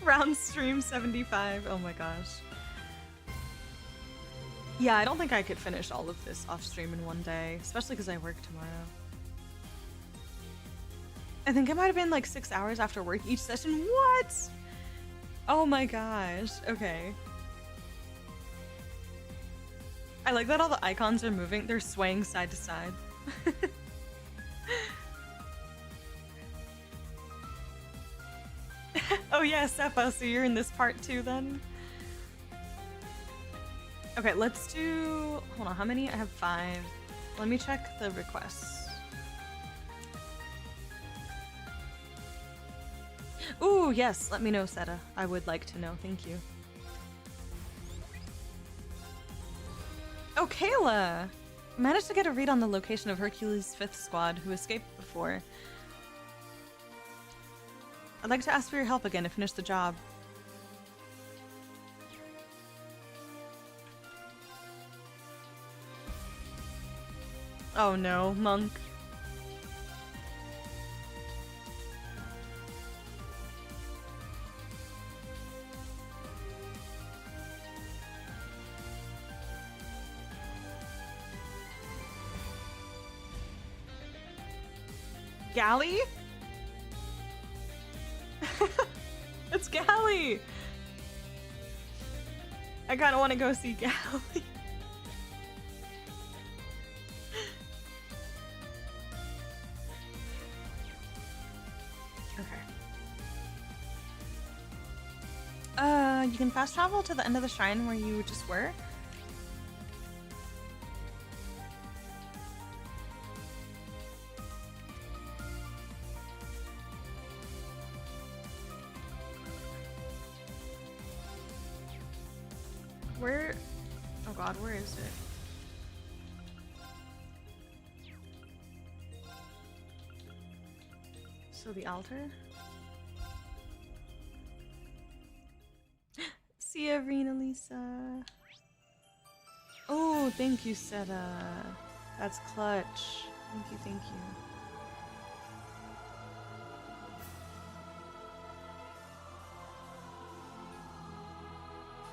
Round stream 75. Oh my gosh. Yeah, I don't think I could finish all of this off stream in one day, especially because I work tomorrow. I think it might have been like 6 hours after work each session. What? Oh my gosh. Okay. I like that all the icons are moving. They're swaying side to side. Oh yeah, Seppa, so you're in this part too then? Okay, let's do... Hold on, how many? I have 5. Let me check the requests. Ooh, yes, let me know, Seta. I would like to know, thank you. Oh, Kaela! Managed to get a read on the location of Hercules' 5th squad, who escaped before. I'd like to ask for your help again to finish the job. Oh no, Monk. Gallie? It's Gallie! I kinda wanna go see Gallie. You can fast travel to the end of the shrine where you just were. Where? Oh god, where is it? So the altar? See you, Arena Lisa. Oh, thank you, Seta. That's clutch. Thank you, thank you.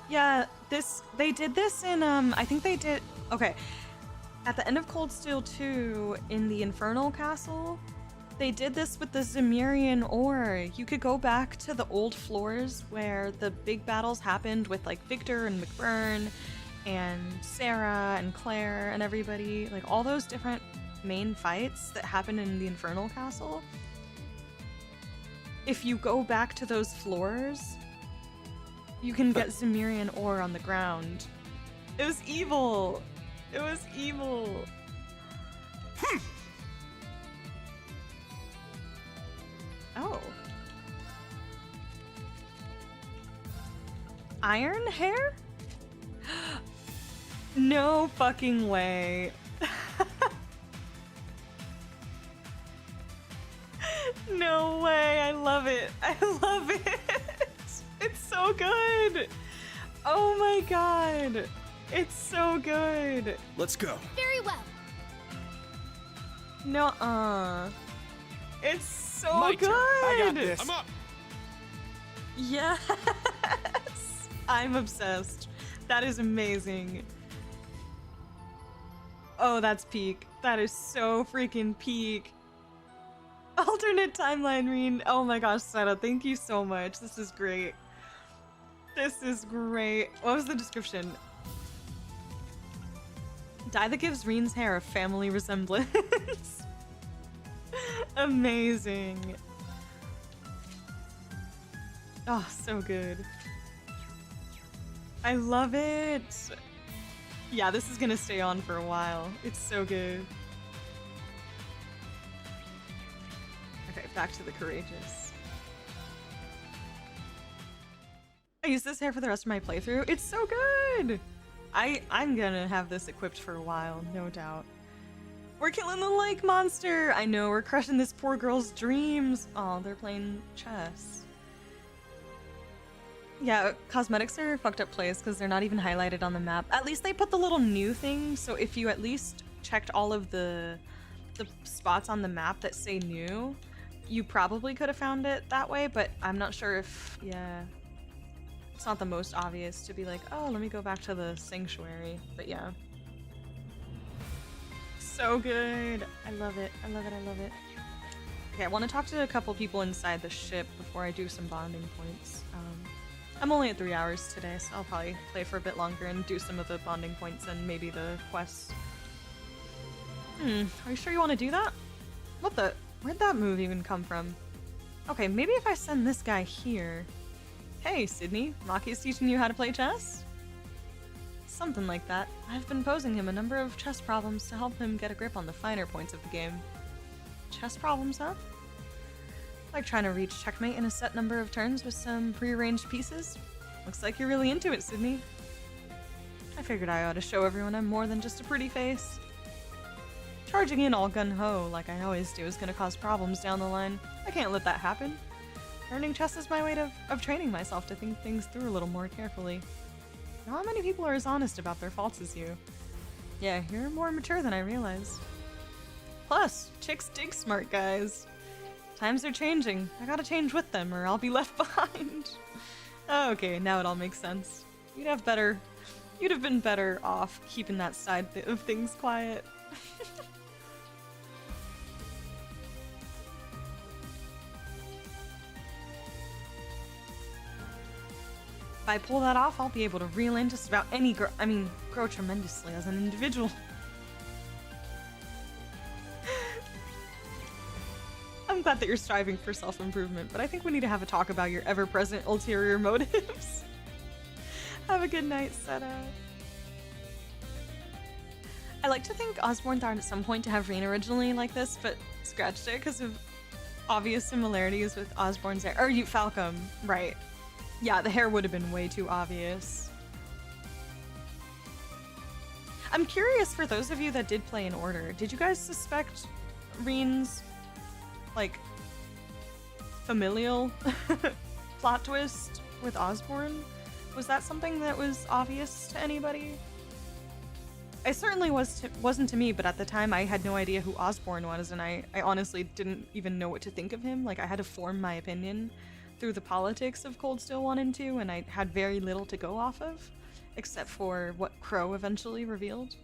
Yeah, they did this in, I think they did, okay. At the end of Cold Steel 2, in the Infernal Castle, they did this with the Zemirian ore. You could go back to the old floors where the big battles happened with like Victor and McBurn and Sarah and Claire and everybody. Like all those different main fights that happened in the Infernal Castle. If you go back to those floors, you can get Zemirian ore on the ground. It was evil. It was evil. Oh. Iron hair? No fucking way. No way. I love it. I love it. It's so good. Oh my god. It's so good. Let's go. Very well. Nuh-uh. It's so My good. turn. I got this. I'm up. Yes. I'm obsessed. That is amazing. Oh, that's peak. That is so freaking peak. Alternate timeline, Reen. Oh my gosh, Seta, thank you so much. This is great. This is great. What was the description? Dye that gives Reen's hair a family resemblance. Amazing. Oh, so good. I love it. Yeah, this is gonna stay on for a while. It's so good. Okay, back to the courageous. I use this hair for the rest of my playthrough. It's so good! I'm gonna have this equipped for a while, no doubt. We're killing the lake monster! I know, we're crushing this poor girl's dreams. Oh, they're playing chess. Yeah, cosmetics are a fucked up place because they're not even highlighted on the map. At least they put the little new thing, so if you at least checked all of the spots on the map that say new, you probably could have found it that way, but I'm not sure if, yeah. It's not the most obvious to be like, oh, let me go back to the sanctuary, but yeah. So good. I love it. I love it. I love it. Okay, I want to talk to a couple people inside the ship before I do some bonding points. I'm only at 3 hours today, so I'll probably play for a bit longer and do some of the bonding points and maybe the quests. Are you sure you want to do that? What the? Where'd that move even come from? Okay, maybe if I send this guy here. Hey, Sydney, Maki's teaching you how to play chess? Something like that. I've been posing him a number of chess problems to help him get a grip on the finer points of the game. Chess problems, huh? Like trying to reach checkmate in a set number of turns with some prearranged pieces? Looks like you're really into it, Sydney. I figured I ought to show everyone I'm more than just a pretty face. Charging in all gung-ho, like I always do, is gonna cause problems down the line. I can't let that happen. Learning chess is my way of training myself to think things through a little more carefully. Not many people are as honest about their faults as you. Yeah, you're more mature than I realized. Plus, chicks dig smart guys. Times are changing. I gotta change with them or I'll be left behind. Okay, now it all makes sense. You'd have been better off keeping that side of things quiet. If I pull that off, I'll be able to reel in just about any girl. I mean, grow tremendously as an individual. I'm glad that you're striving for self-improvement, but I think we need to have a talk about your ever-present ulterior motives. Have a good night, Seta. I like to think Osborne thought at some point to have Reen originally like this, but scratched it because of obvious similarities with Osborne's hair. Or you, Falcom, right. Yeah, the hair would have been way too obvious. I'm curious, for those of you that did play in order, did you guys suspect Reen's, like, familial plot twist with Osborne? Was that something that was obvious to anybody? It certainly wasn't to me, but at the time I had no idea who Osborne was, and I honestly didn't even know what to think of him. Like, I had to form my opinion through the politics of Cold Steel 1 and 2, and I had very little to go off of, except for what Crow eventually revealed.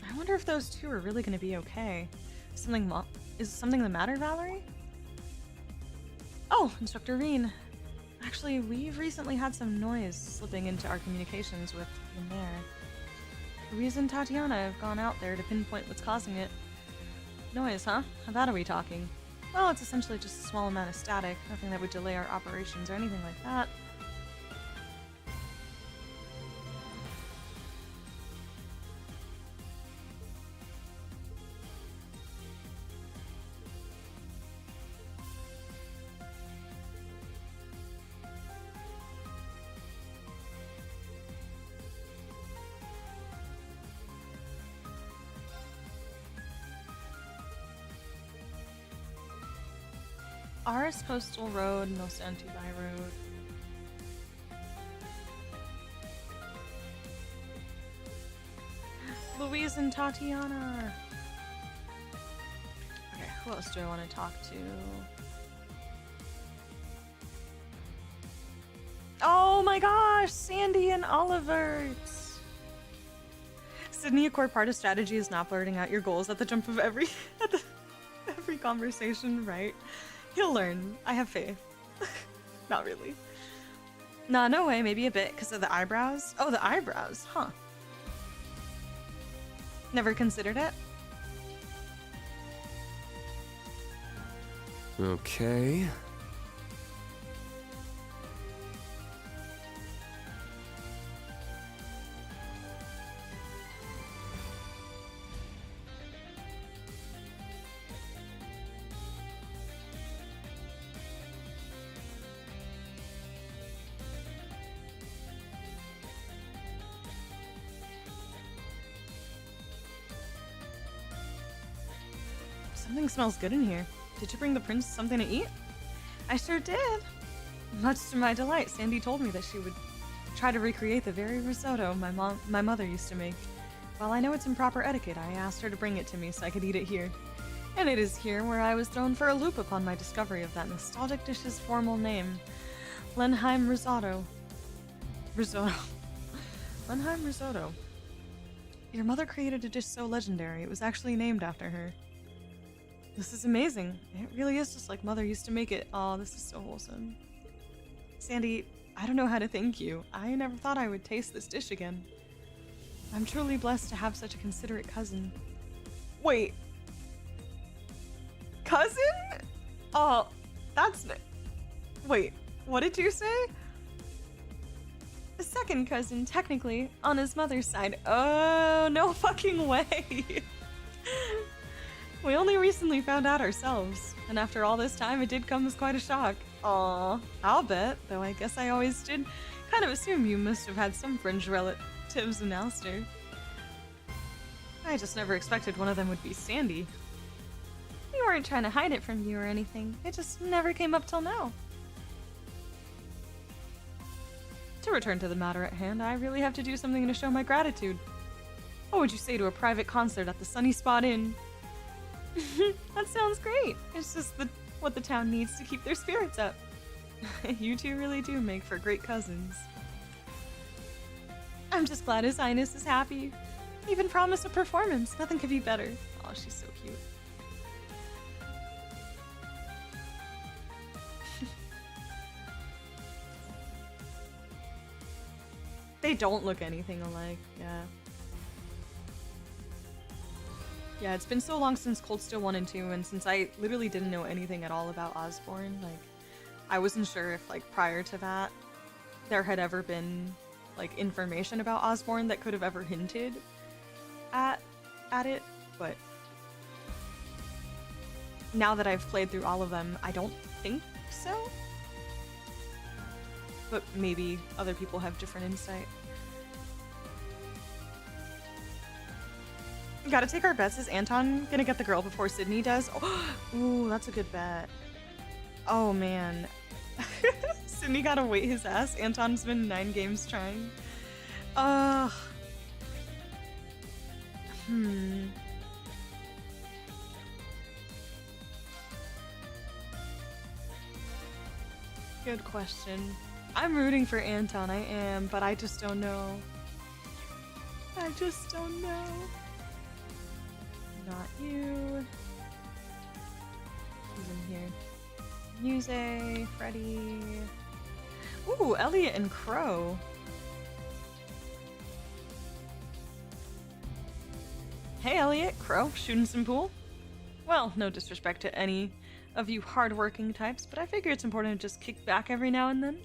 I wonder if those two are really going to be okay. Is something the matter, Valerie? Oh, Instructor Reen. Actually, we've recently had some noise slipping into our communications with Lemaire. Louise and Tatiana have gone out there to pinpoint what's causing it. Noise, huh? How bad are we talking? Well, it's essentially just a small amount of static, nothing that would delay our operations or anything like that. Aris Coastal Road, Los Antibai Road. Louise and Tatiana. Okay, who else do I want to talk to? Oh my gosh, Sandy and Oliver. Sydney, a core part of strategy is not blurting out your goals at the jump of every conversation, right? He'll learn. I have faith. Not really. Nah, no way. Maybe a bit because of the eyebrows. Oh, the eyebrows. Huh. Never considered it. Okay. Something smells good in here. Did you bring the prince something to eat? I sure did. Much to my delight, Sandy told me that she would try to recreate the very risotto my mother used to make. While I know it's improper etiquette, I asked her to bring it to me so I could eat it here. And it is here where I was thrown for a loop upon my discovery of that nostalgic dish's formal name. Lenheim risotto. Risotto. Lenheim risotto. Your mother created a dish so legendary, it was actually named after her. This is amazing. It really is just like Mother used to make it. Oh, this is so wholesome. Sandy, I don't know how to thank you. I never thought I would taste this dish again. I'm truly blessed to have such a considerate cousin. Wait. Cousin? Oh, that's... Wait, what did you say? A second cousin, technically, on his mother's side. Oh, no fucking way. We only recently found out ourselves, and after all this time, it did come as quite a shock. Aw, I'll bet, though I guess I always did kind of assume you must have had some fringe relatives in Alster. I just never expected one of them would be Sandy. We weren't trying to hide it from you or anything, it just never came up till now. To return to the matter at hand, I really have to do something to show my gratitude. What would you say to a private concert at the Sunny Spot Inn? That sounds great. It's just what the town needs to keep their spirits up. You two really do make for great cousins. I'm just glad His Highness is happy. Even promised a performance. Nothing could be better. Oh, she's so cute. They don't look anything alike, yeah. Yeah, it's been so long since Cold Steel 1 and 2, and since I literally didn't know anything at all about Osborne, like, I wasn't sure if, like, prior to that, there had ever been, like, information about Osborne that could have ever hinted at it, but now that I've played through all of them, I don't think so. But maybe other people have different insight. Gotta take our bets. Is Anton gonna get the girl before Sydney does? Oh, ooh, that's a good bet. Oh man. Sydney gotta wait his ass. Anton's been 9 games trying. Good question. I'm rooting for Anton, I am, but I just don't know. I just don't know. Not you. Who's in here? Muse, Freddy. Ooh, Elliot and Crow. Hey Elliot, Crow, shooting some pool? Well, no disrespect to any of you hardworking types, but I figure it's important to just kick back every now and then.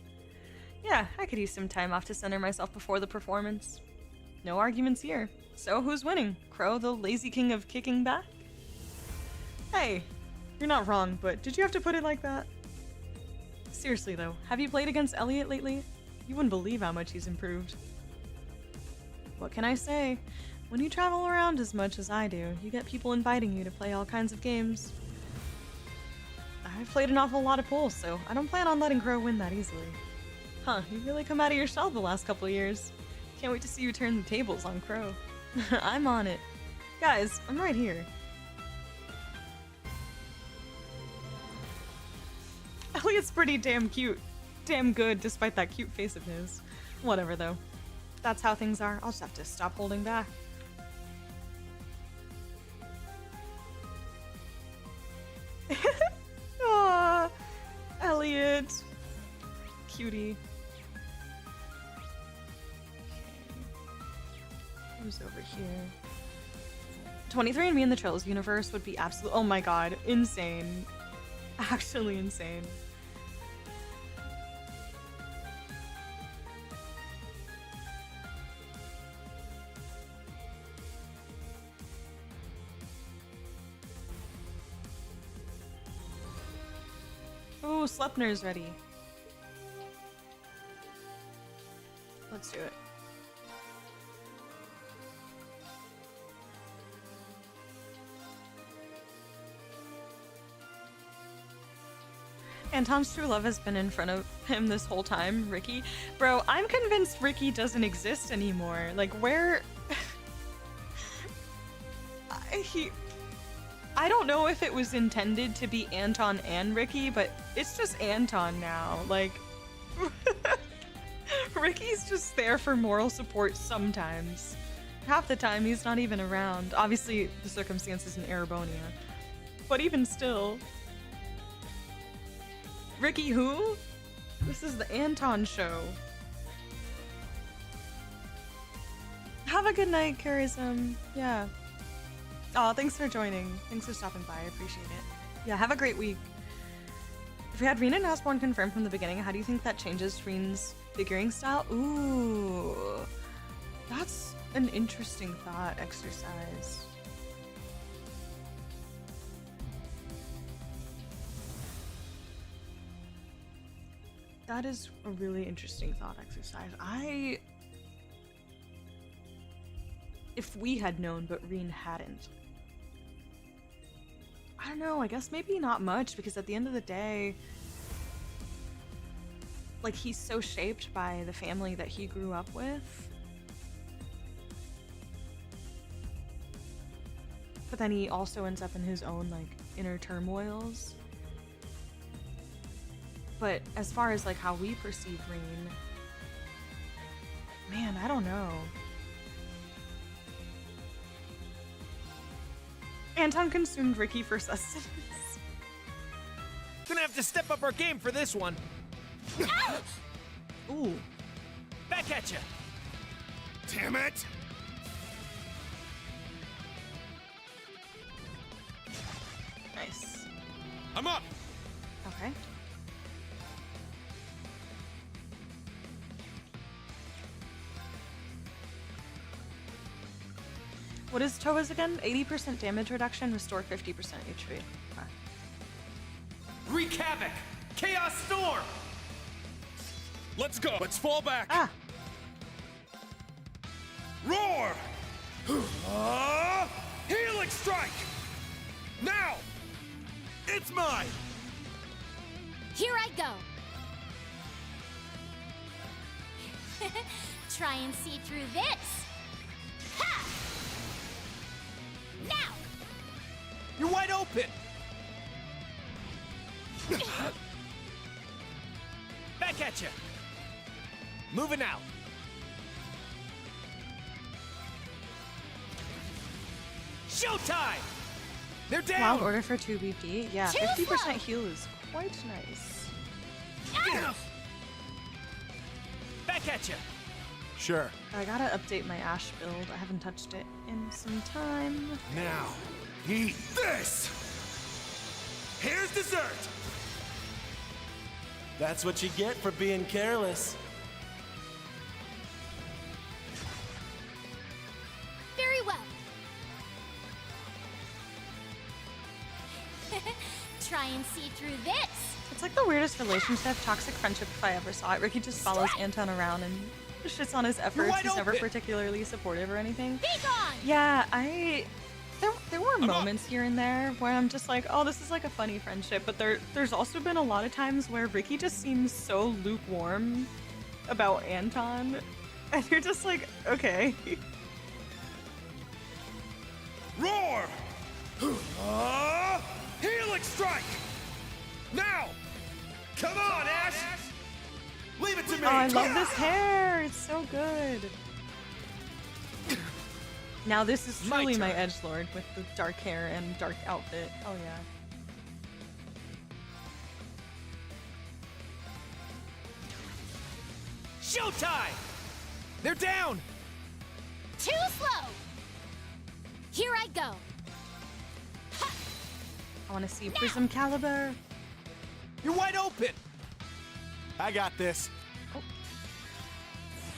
Yeah, I could use some time off to center myself before the performance. No arguments here. So who's winning? Crow, the lazy king of kicking back? Hey, you're not wrong, but did you have to put it like that? Seriously though, have you played against Elliot lately? You wouldn't believe how much he's improved. What can I say? When you travel around as much as I do, you get people inviting you to play all kinds of games. I've played an awful lot of pool, so I don't plan on letting Crow win that easily. Huh, you've really come out of your shell the last couple of years. Can't wait to see you turn the tables on Crow. I'm on it. Guys, I'm right here. Elliot's pretty damn cute. Damn good, despite that cute face of his. Whatever, though. That's how things are. I'll just have to stop holding back. Aww, Elliot. Cutie. Who's over here? 23andMe in the Trails universe would be absolute. Oh my god, insane. actually insane. Oh, Sleipnir's ready. Let's do it. Anton's true love has been in front of him this whole time, Ricky. Bro, I'm convinced Ricky doesn't exist anymore. Like, where... I don't know if it was intended to be Anton and Ricky, but it's just Anton now. Like, Ricky's just there for moral support sometimes. Half the time, he's not even around. Obviously, the circumstances in Erebonia. But even still... Ricky who? This is the Anton show. Have a good night, Charism. Yeah. Oh, thanks for joining. Thanks for stopping by. I appreciate it. Yeah, have a great week. If we had Reen and Asborn confirmed from the beginning, how do you think that changes Reen's figuring style? Ooh. That's an interesting thought exercise. That is a really interesting thought exercise. If we had known, but Reen hadn't. I don't know, I guess maybe not much, because at the end of the day, like, he's so shaped by the family that he grew up with. But then he also ends up in his own, like, inner turmoils. But as far as, like, how we perceive Reen, man, I don't know. Anton consumed Ricky for sustenance. Gonna have to step up our game for this one. Ooh. Back at ya. Damn it! Nice. I'm up! Okay. What is Towa's again? 80% damage reduction, restore 50% HP. Okay. Wreak havoc! Chaos storm! Let's go! Let's fall back! Ah! Roar! Helix strike! Now! It's mine! Here I go! Try and see through this! Ha! Now! You're wide open! Back at ya! Moving out! Showtime! They're down! Wild order for 2 BP? Yeah, 50% heal is quite nice. Back at ya! Sure. I gotta update my Ash build. I haven't touched it in some time. Now, eat this! Here's dessert! That's what you get for being careless. Very well. Try and see through this. It's like the weirdest relationship, toxic friendship if I ever saw it. Ricky just follows Anton around and shits on his efforts. He's never particularly supportive or anything. Be gone! Yeah, there were moments here and there where I'm just like, oh, this is like a funny friendship, but there's also been a lot of times where Ricky just seems so lukewarm about Anton, and you're just like, okay. Roar! Helix strike! Now! Come on, Ash! Leave it to me! Oh, I love this hair. It's so good. Now this is truly my edgelord with the dark hair and dark outfit. Oh yeah. Showtime! They're down! Too slow! Here I go! I want to see Prism Caliber. You're wide open! I got this.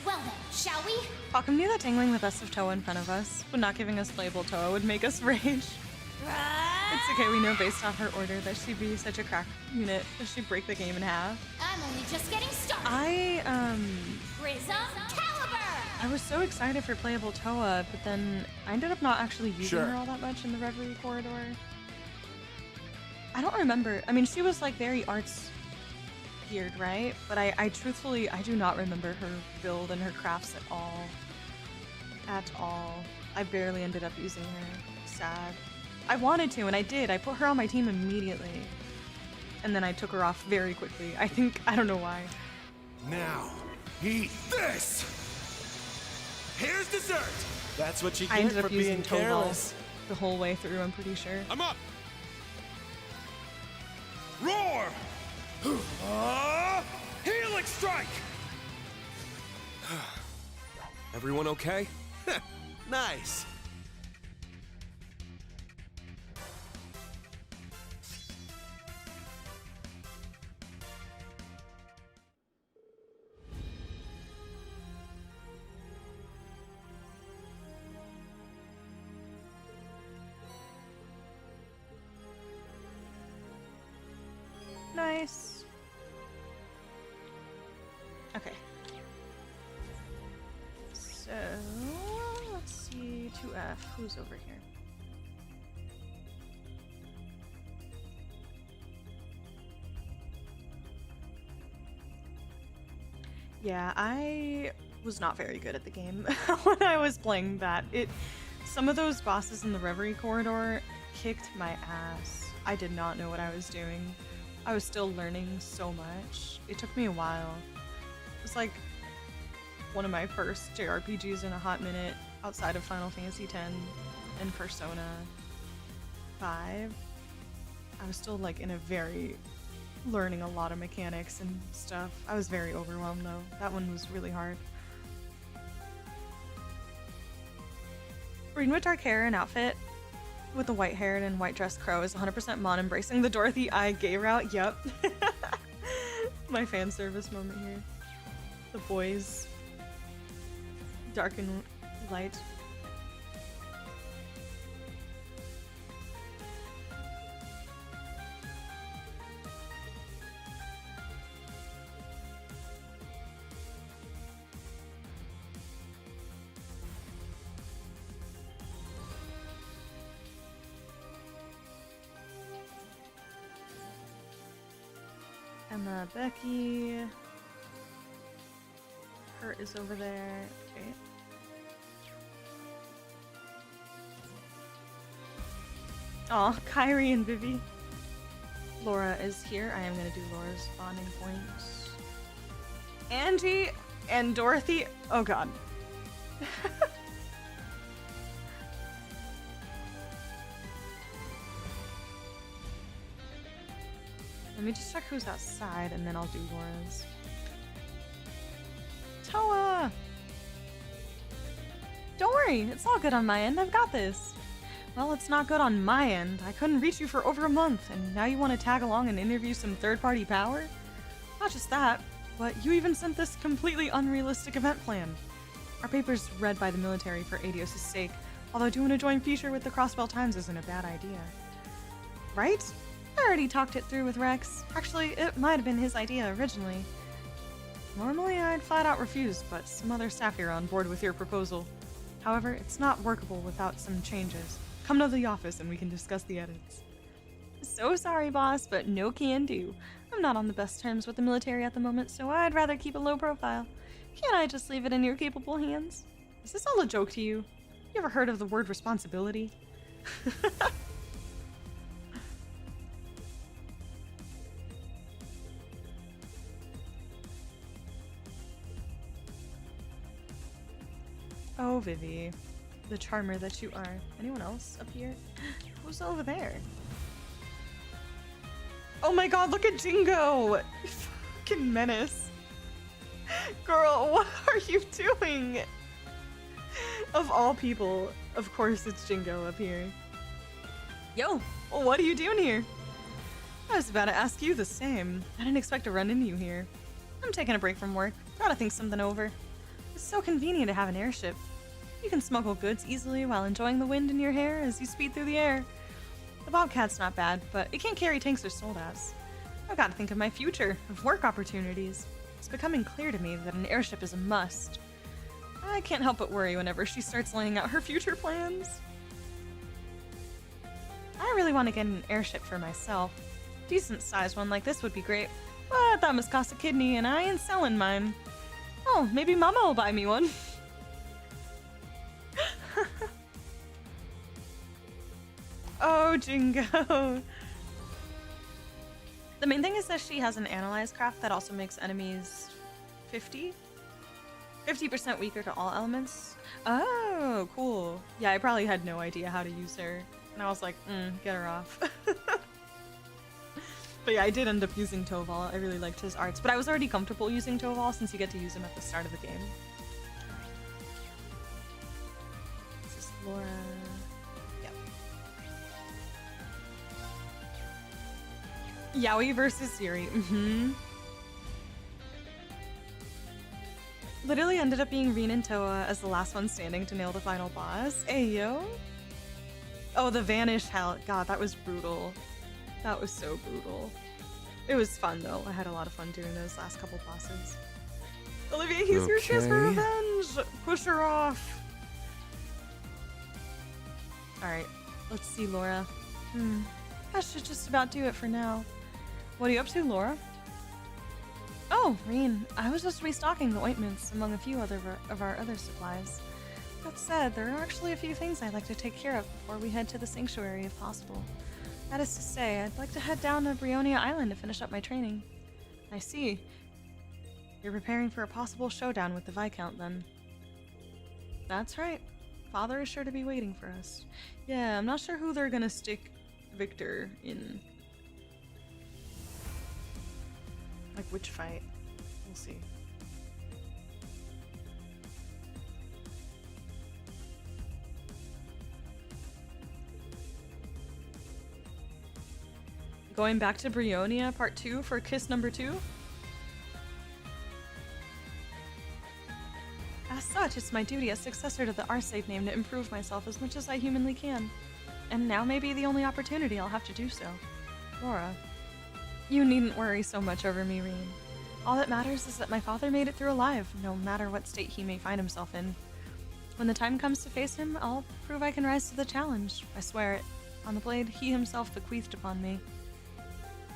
Well then, shall we? Falcom knew that tangling the best of Towa in front of us, but not giving us playable Towa would make us rage. It's okay, we know based off her order that she'd be such a crack unit that she'd break the game in half. I'm only just getting started. Prism Caliber! I was so excited for playable Towa, but then I ended up not actually using Sure. her all that much in the Reverie Corridor. I don't remember. I mean, she was like very arts geared, right? But I truthfully, I do not remember her build and her crafts at all. At all. I barely ended up using her. Sad. I wanted to, and I did. I put her on my team immediately. And then I took her off very quickly. I don't know why. Now, eat this! Here's dessert! That's what you I get ended for up using being toe careless. balls the whole way through, I'm pretty sure. I'm up! Roar! Helix strike! Everyone okay? Nice! Nice. Okay. So, let's see, 2F, who's over here? Yeah, I was not very good at the game when I was playing that. Some of those bosses in the Reverie Corridor kicked my ass. I did not know what I was doing. I was still learning so much. It took me a while. It was like one of my first JRPGs in a hot minute outside of Final Fantasy X and Persona 5. I was still like in a very learning a lot of mechanics and stuff. I was very overwhelmed though. That one was really hard. Reading with dark hair and outfit with the white-haired and white-dressed crow is 100% Mon embracing the Dorothy I gay route. Yep. My fan service moment here. The boys. Dark and light. Emma, Becky. Kurt is over there. Okay. Aw, Kyrie and Vivi. Laura is here. I am gonna do Laura's bonding points. Angie and Dorothy. Oh god. Let me just check who's outside and then I'll do Laura's. Towa! Don't worry, it's all good on my end. I've got this. Well, it's not good on my end. I couldn't reach you for over a month, and now you want to tag along and interview some third-party power? Not just that, but you even sent this completely unrealistic event plan. Our paper's read by the military for Adios' sake, although doing a joint feature with the Crossbell Times isn't a bad idea. Right? I already talked it through with Rex. Actually, it might have been his idea originally. Normally, I'd flat out refuse, but some other staff here are on board with your proposal. However, it's not workable without some changes. Come to the office and we can discuss the edits. So sorry, boss, but no can do. I'm not on the best terms with the military at the moment, so I'd rather keep a low profile. Can't I just leave it in your capable hands? Is this all a joke to you? You ever heard of the word responsibility? Oh, Vivi. The charmer that you are. Anyone else up here? Who's over there? Oh my god, look at Jingo! You fucking menace. Girl, what are you doing? Of all people, of course it's Jingo up here. Yo, what are you doing here? I was about to ask you the same. I didn't expect to run into you here. I'm taking a break from work. Gotta think something over. It's so convenient to have an airship. You can smuggle goods easily while enjoying the wind in your hair as you speed through the air. The Bobcat's not bad, but it can't carry tanks or soldads. I've got to think of my future, of work opportunities. It's becoming clear to me that an airship is a must. I can't help but worry whenever she starts laying out her future plans. I really want to get an airship for myself. Decent sized one like this would be great, but that must cost a kidney and I ain't selling mine. Oh, maybe Mama will buy me one. Oh, Jingo. The main thing is that she has an analyze craft that also makes enemies 50% weaker to all elements. Oh, cool. Yeah, I probably had no idea how to use her. And I was like, get her off. But yeah, I did end up using Toval. I really liked his arts. But I was already comfortable using Toval since you get to use him at the start of the game. This is Laura. Yep. Yaoi versus Siri. Literally ended up being Rin and Towa as the last one standing to nail the final boss. Ayo. Oh, the Vanish Hell. God, that was brutal. That was so brutal. It was fun though. I had a lot of fun doing those last couple bosses. Olivia, he's your kiss for revenge! Push her off! Alright, let's see Laura. That should just about do it for now. What are you up to, Laura? Oh, Rin, I was just restocking the ointments among a few of our other supplies. That said, there are actually a few things I'd like to take care of before we head to the sanctuary if possible. That is to say, I'd like to head down to Erebonia Island to finish up my training. I see. You're preparing for a possible showdown with the Viscount, then. That's right. Father is sure to be waiting for us. Yeah, I'm not sure who they're gonna stick Victor in. Like, which fight? We'll see. Going back to Brionia part 2 for kiss number 2? As such, it's my duty as successor to the Arcade name to improve myself as much as I humanly can. And now may be the only opportunity I'll have to do so. Laura. You needn't worry so much over me, Rin. All that matters is that my father made it through alive, no matter what state he may find himself in. When the time comes to face him, I'll prove I can rise to the challenge. I swear it. On the blade he himself bequeathed upon me.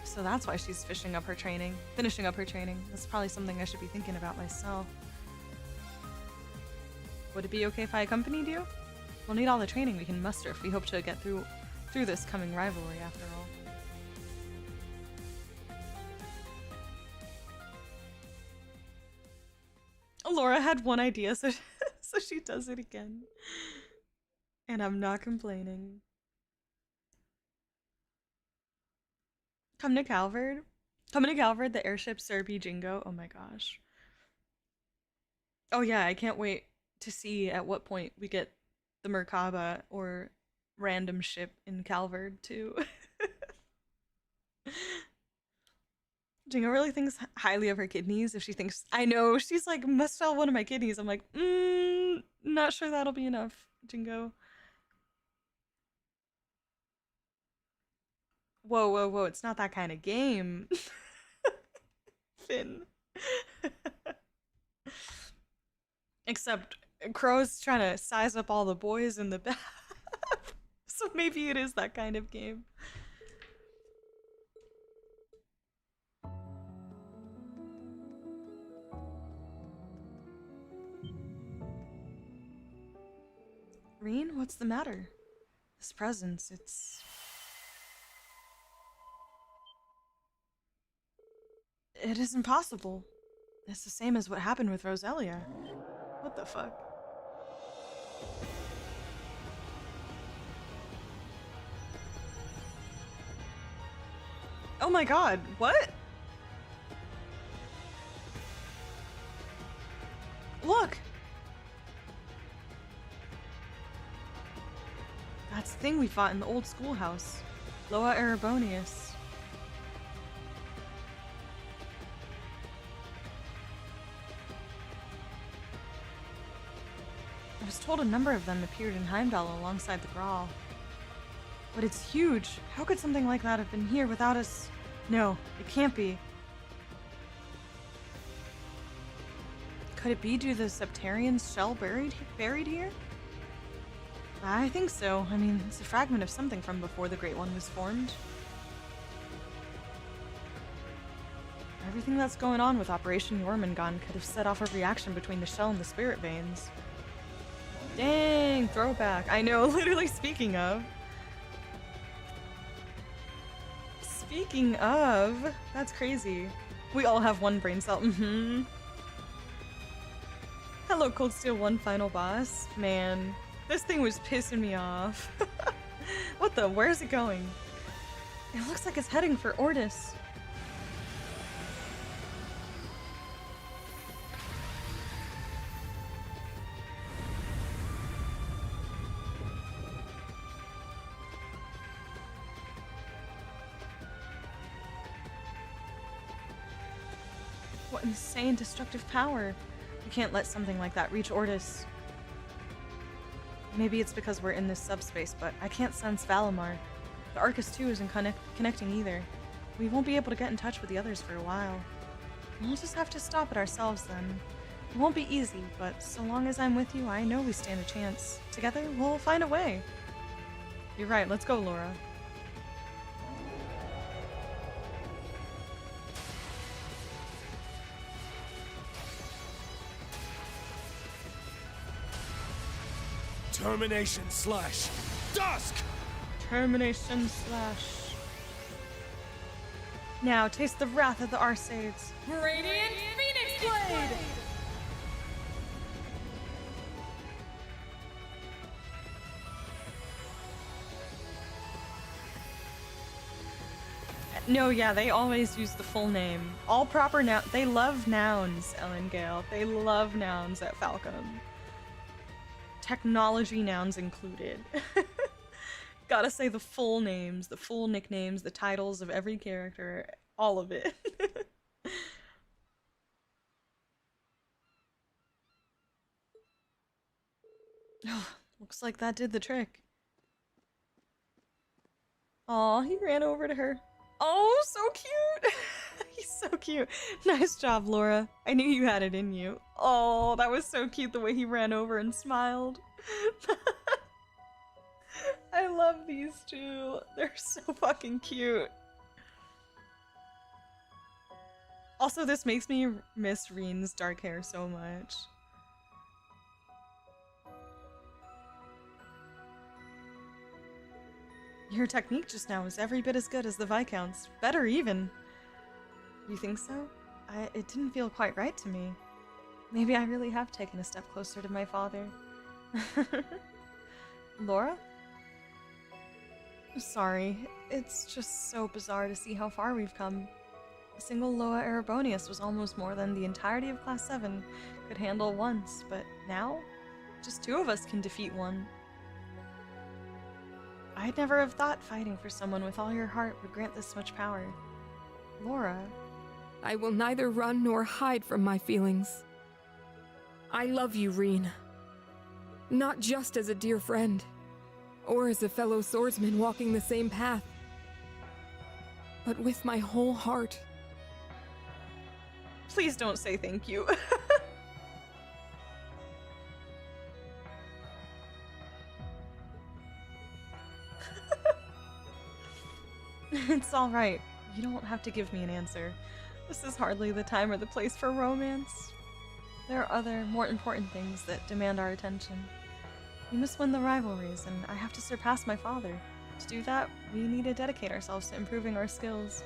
So that's why she's finishing up her training. That's probably something I should be thinking about myself. Would it be okay if I accompanied you? We'll need all the training we can muster if we hope to get through this coming rivalry after all. Laura had one idea, so she does it again. And I'm not complaining. Come to Calvard, the airship Serbi Jingo. Oh my gosh. Oh yeah, I can't wait to see at what point we get the Merkaba or random ship in Calvard too. Jingo really thinks highly of her kidneys if she thinks, I know, she's like, must sell one of my kidneys. I'm like, not sure that'll be enough, Jingo. Whoa, whoa, whoa, it's not that kind of game. Finn. Except Crow's trying to size up all the boys in the bath. So maybe it is that kind of game. Rin, what's the matter? This presence, It isn't possible. It's the same as what happened with Roselia. What the fuck? Oh my god, what? Look! That's the thing we fought in the old schoolhouse. Loa Erebonius. was told a number of them appeared in Heimdall alongside the Grawl. But it's huge. How could something like that have been here without us? No, it can't be. Could it be due to the Septarian's shell buried here? I think so. I mean, it's a fragment of something from before the Great One was formed. Everything that's going on with Operation Jormungand could have set off a reaction between the shell and the spirit veins. Dang, throwback. I know, literally speaking of. Speaking of, that's crazy. We all have one brain cell. Hello, Cold Steel 1 final boss. Man, this thing was pissing me off. What the? Where's it going? It looks like it's heading for Ordis. What insane destructive power. You can't let something like that reach Ordis. Maybe it's because we're in this subspace, but I can't sense Valimar. The Arcus 2 isn't connecting either. We won't be able to get in touch with the others for a while. We'll just have to stop it ourselves then. It won't be easy, but so long as I'm with you, I know we stand a chance. Together, we'll find a way. You're right, let's go, Laura. Termination slash dusk! Termination slash. Now taste the wrath of the Arsaids. Radiant Phoenix Blade! No, yeah, they always use the full name. All proper noun. They love nouns, Ellen Gale. They love nouns at Falcom. Technology nouns included. Gotta say the full names, the full nicknames, the titles of every character, all of it. Oh, looks like that did the trick. Aw, he ran over to her. Oh, so cute! He's so cute. Nice job, Laura. I knew you had it in you. Oh, that was so cute the way he ran over and smiled. I love these two. They're so fucking cute. Also, this makes me miss Reen's dark hair so much. Your technique just now was every bit as good as the Viscount's. Better even. You think so? It didn't feel quite right to me. Maybe I really have taken a step closer to my father. Laura? Sorry, it's just so bizarre to see how far we've come. A single Loa Erebonius was almost more than the entirety of Class 7 could handle once, but now, just 2 of us can defeat one. I'd never have thought fighting for someone with all your heart would grant this much power. Laura. I will neither run nor hide from my feelings. I love you, Reen. Not just as a dear friend, or as a fellow swordsman walking the same path, but with my whole heart. Please don't say thank you. It's alright. You don't have to give me an answer. This is hardly the time or the place for romance. There are other, more important things that demand our attention. We must win the rivalries, and I have to surpass my father. To do that, we need to dedicate ourselves to improving our skills.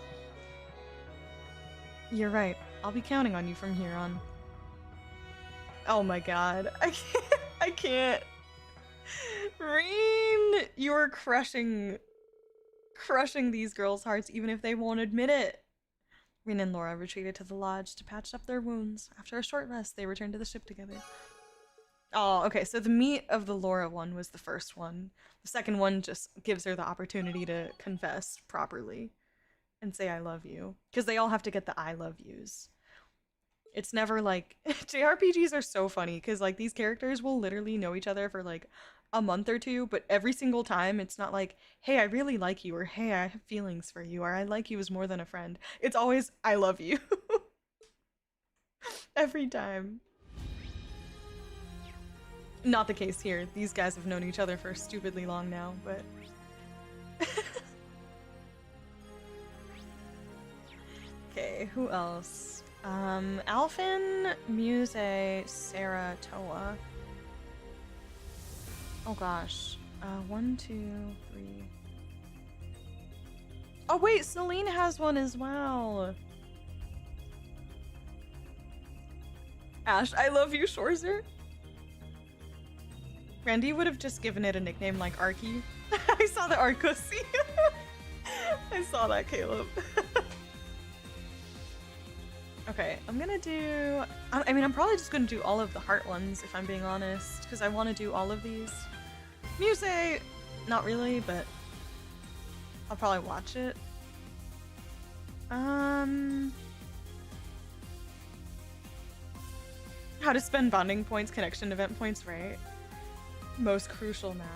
You're right. I'll be counting on you from here on. Oh my god. I can't. Reen, you're crushing these girls' hearts even if they won't admit it. Reen and Laura retreated to the lodge to patch up their wounds. After a short rest, they returned to the ship together. Oh, okay, so the meat of the Laura one was the first one. The second one just gives her the opportunity to confess properly and say I love you. Because they all have to get the I love yous. It's never like JRPGs are so funny because like these characters will literally know each other for like a month or two, but every single time it's not like, hey, I really like you, or hey, I have feelings for you, or I like you as more than a friend. It's always, I love you. Every time. Not the case here. These guys have known each other for stupidly long now, but... Okay, who else? Alfin, Muse, Sarah, Towa. Oh gosh. 1, 2, 3. Oh wait, Celine has one as well. Ash, I love you, Shorzer. Randy would have just given it a nickname like Arky. I saw the Arcosi. I saw that, Caleb. Okay, I'm gonna do... I mean, I'm probably just gonna do all of the heart ones, if I'm being honest, because I want to do all of these. Muse, not really, but I'll probably watch it. How to spend bonding points, connection event points, right? Most crucial math.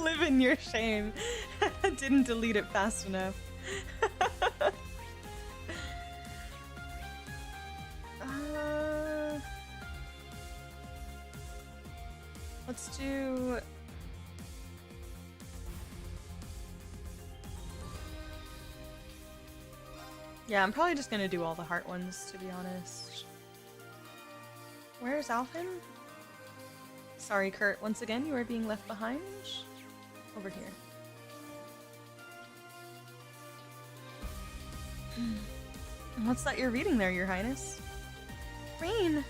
Live in your shame. Didn't delete it fast enough. Let's do... Yeah, I'm probably just gonna do all the heart ones, to be honest. Where's Alfin? Sorry, Kurt. Once again, you are being left behind. Over here. What's that you're reading there, Your Highness? Rain!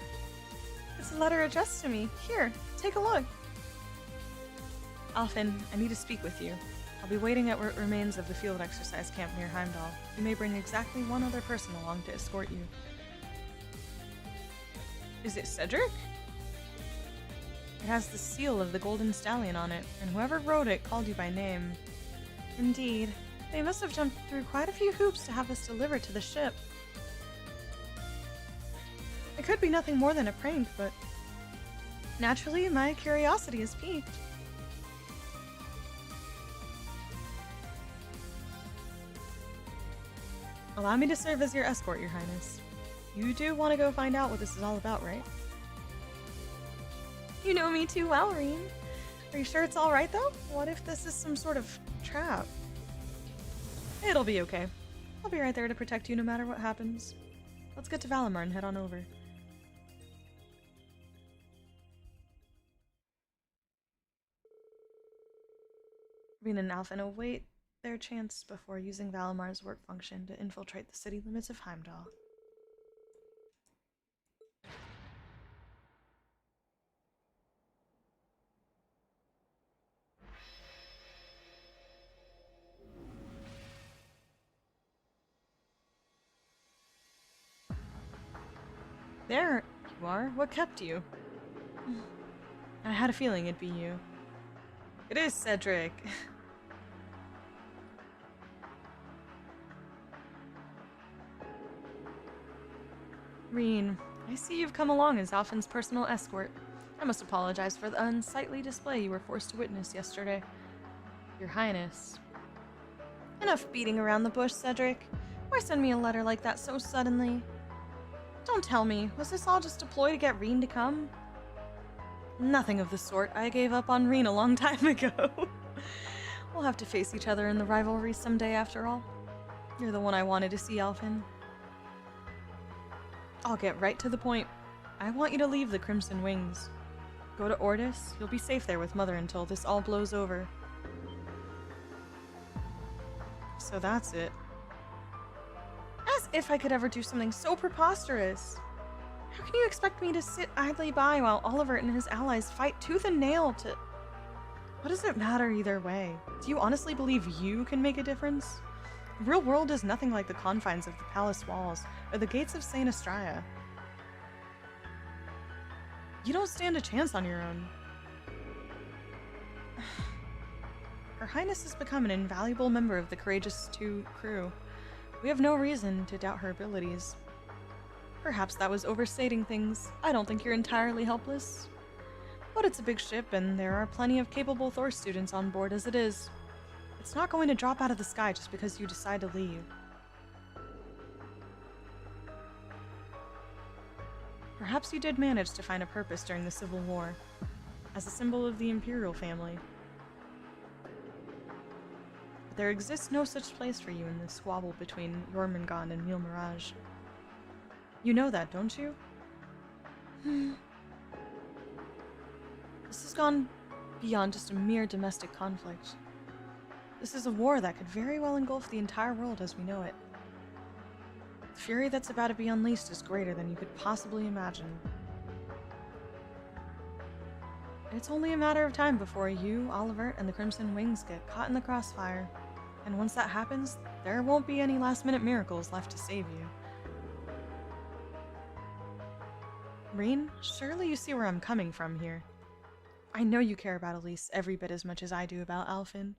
It's a letter addressed to me. Here, take a look. Alfin, I need to speak with you. I'll be waiting at what remains of the field exercise camp near Heimdall. You may bring exactly one other person along to escort you. Is it Cedric? It has the seal of the Golden Stallion on it, and whoever wrote it called you by name. Indeed. They must have jumped through quite a few hoops to have this delivered to the ship. It could be nothing more than a prank, but... naturally, my curiosity is piqued. Allow me to serve as your escort, Your Highness. You do want to go find out what this is all about, right? You know me too well, Reen. Are you sure it's alright, though? What if this is some sort of trap? It'll be okay. I'll be right there to protect you no matter what happens. Let's get to Valimar and head on over. Reen and Alfin await their chance before using Valimar's work function to infiltrate the city limits of Heimdall. There you are. What kept you? I had a feeling it'd be you. It is Cedric. Reen, I see you've come along as Alfin's personal escort. I must apologize for the unsightly display you were forced to witness yesterday. Your Highness. Enough beating around the bush, Cedric. Why send me a letter like that so suddenly? Don't tell me, was this all just a ploy to get Reen to come? Nothing of the sort. I gave up on Reen a long time ago. We'll have to face each other in the rivalry someday after all. You're the one I wanted to see, Alfin. I'll get right to the point. I want you to leave the Crimson Wings. Go to Ordis. You'll be safe there with Mother until this all blows over. So that's it. As if I could ever do something so preposterous. How can you expect me to sit idly by while Oliver and his allies fight tooth and nail to... What does it matter either way? Do you honestly believe you can make a difference? The real world is nothing like the confines of the palace walls or the gates of St. Estraya. You don't stand a chance on your own. Her Highness has become an invaluable member of the Courageous 2 crew. We have no reason to doubt her abilities. Perhaps that was overstating things. I don't think you're entirely helpless. But it's a big ship, and there are plenty of capable Thor students on board as it is. It's not going to drop out of the sky just because you decide to leave. Perhaps you did manage to find a purpose during the Civil War, as a symbol of the Imperial family. But there exists no such place for you in this squabble between Jormungand and Mille Mirage. You know that, don't you? This has gone beyond just a mere domestic conflict. This is a war that could very well engulf the entire world as we know it. The fury that's about to be unleashed is greater than you could possibly imagine. It's only a matter of time before you, Oliver, and the Crimson Wings get caught in the crossfire. And once that happens, there won't be any last-minute miracles left to save you. Reen, surely you see where I'm coming from here. I know you care about Elise every bit as much as I do about Alfin.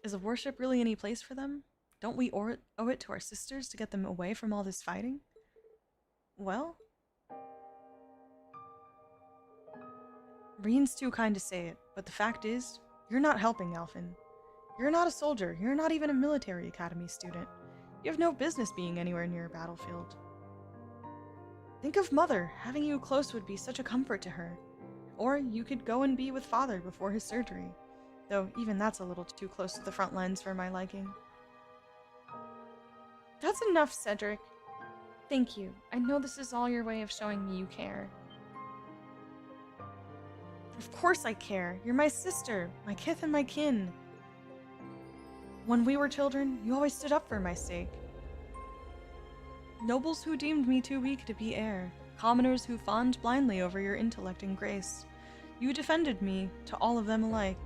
Is a warship really any place for them? Don't we owe it to our sisters to get them away from all this fighting? Well? Reen's too kind to say it, but the fact is, you're not helping Alfin. You're not a soldier, you're not even a military academy student. You have no business being anywhere near a battlefield. Think of Mother, having you close would be such a comfort to her. Or you could go and be with Father before his surgery. Though even that's a little too close to the front lines for my liking. That's enough, Cedric. Thank you. I know this is all your way of showing me you care. Of course I care. You're my sister, my kith and my kin. When we were children, you always stood up for my sake. Nobles who deemed me too weak to be heir. Commoners who fawned blindly over your intellect and grace. You defended me to all of them alike.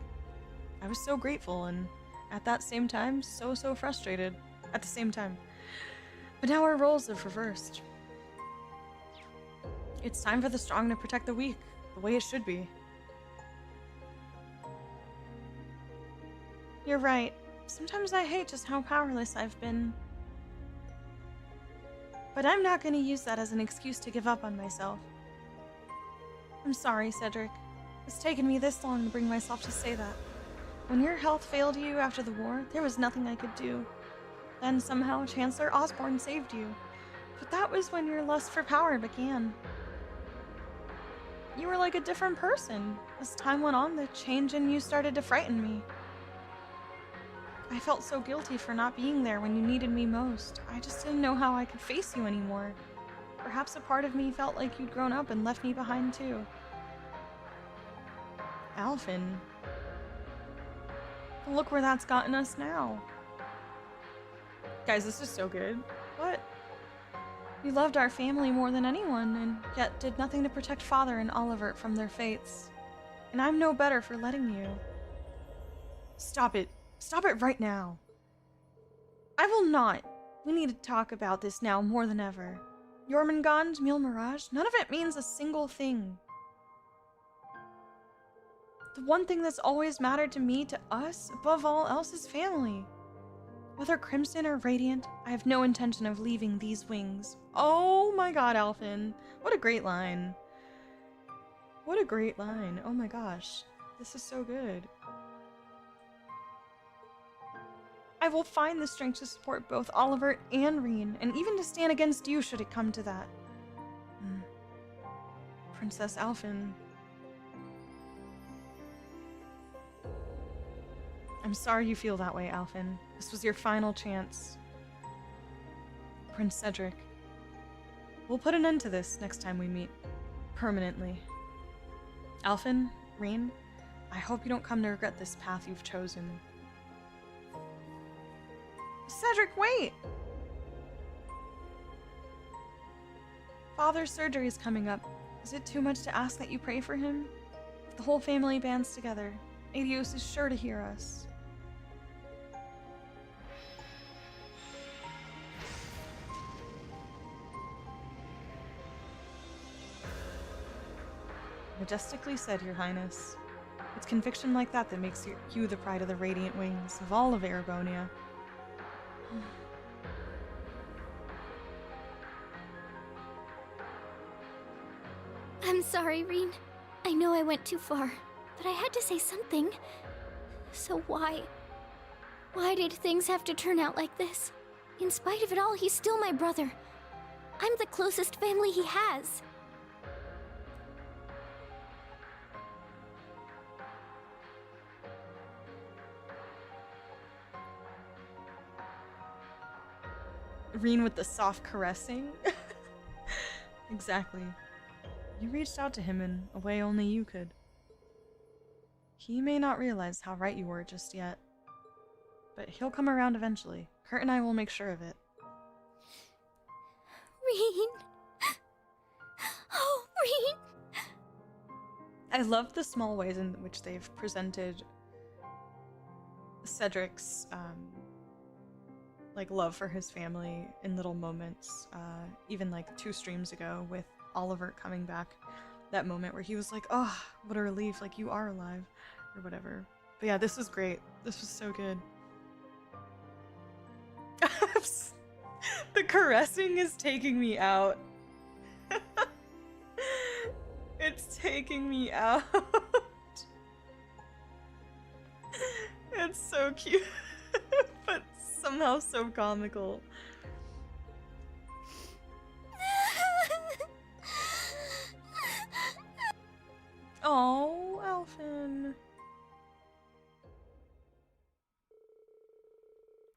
I was so grateful and, at that same time, so frustrated. At the same time. But now our roles have reversed. It's time for the strong to protect the weak, the way it should be. You're right. Sometimes I hate just how powerless I've been. But I'm not going to use that as an excuse to give up on myself. I'm sorry, Cedric. It's taken me this long to bring myself to say that. When your health failed you after the war, there was nothing I could do. Then somehow Chancellor Osborne saved you. But that was when your lust for power began. You were like a different person. As time went on, the change in you started to frighten me. I felt so guilty for not being there when you needed me most. I just didn't know how I could face you anymore. Perhaps a part of me felt like you'd grown up and left me behind too. Alfin. Look where that's gotten us now. Guys, this is so good. What? You loved our family more than anyone, and yet did nothing to protect Father and Oliver from their fates. And I'm no better for letting you. Stop it. Stop it right now. I will not. We need to talk about this now more than ever. Jormungand, Mille Mirage, none of it means a single thing. The one thing that's always mattered to me, to us, above all else, is family. Whether Crimson or Radiant, I have no intention of leaving these wings. Oh my god, Alfin. What a great line. What a great line. Oh my gosh. This is so good. I will find the strength to support both Oliver and Reen, and even to stand against you should it come to that. Princess Alfin. I'm sorry you feel that way, Alfin. This was your final chance. Prince Cedric. We'll put an end to this next time we meet. Permanently. Alfin, Reen, I hope you don't come to regret this path you've chosen. Cedric, wait! Father's surgery is coming up. Is it too much to ask that you pray for him? If the whole family bands together, Adios is sure to hear us. Majestically said, Your Highness. It's conviction like that that makes you the pride of the Radiant Wings of all of Erebonia. I'm sorry, Reen. I know I went too far, but I had to say something. So why? Why did things have to turn out like this? In spite of it all, he's still my brother. I'm the closest family he has. Reen with the soft caressing. Exactly. You reached out to him in a way only you could. He may not realize how right you were just yet, but he'll come around eventually. Kurt and I will make sure of it. Reen. Oh, Reen. I love the small ways in which they've presented Cedric's like love for his family in little moments. Even like 2 streams ago with Oliver coming back, that moment where he was like, oh, what a relief, like you are alive, or whatever. But yeah, this was great. This was so good. The caressing is taking me out. It's taking me out. It's so cute, but somehow so comical. Oh, Alfin.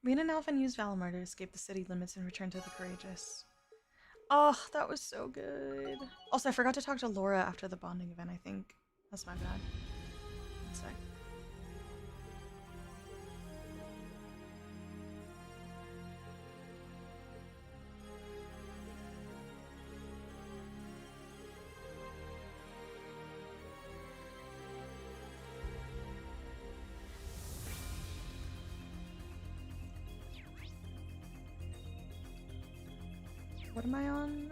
Reen and Alfin used Valimar to escape the city limits and return to the Courageous. Oh, that was so good. Also, I forgot to talk to Laura after the bonding event, I think. That's my bad. One sec. What am I on?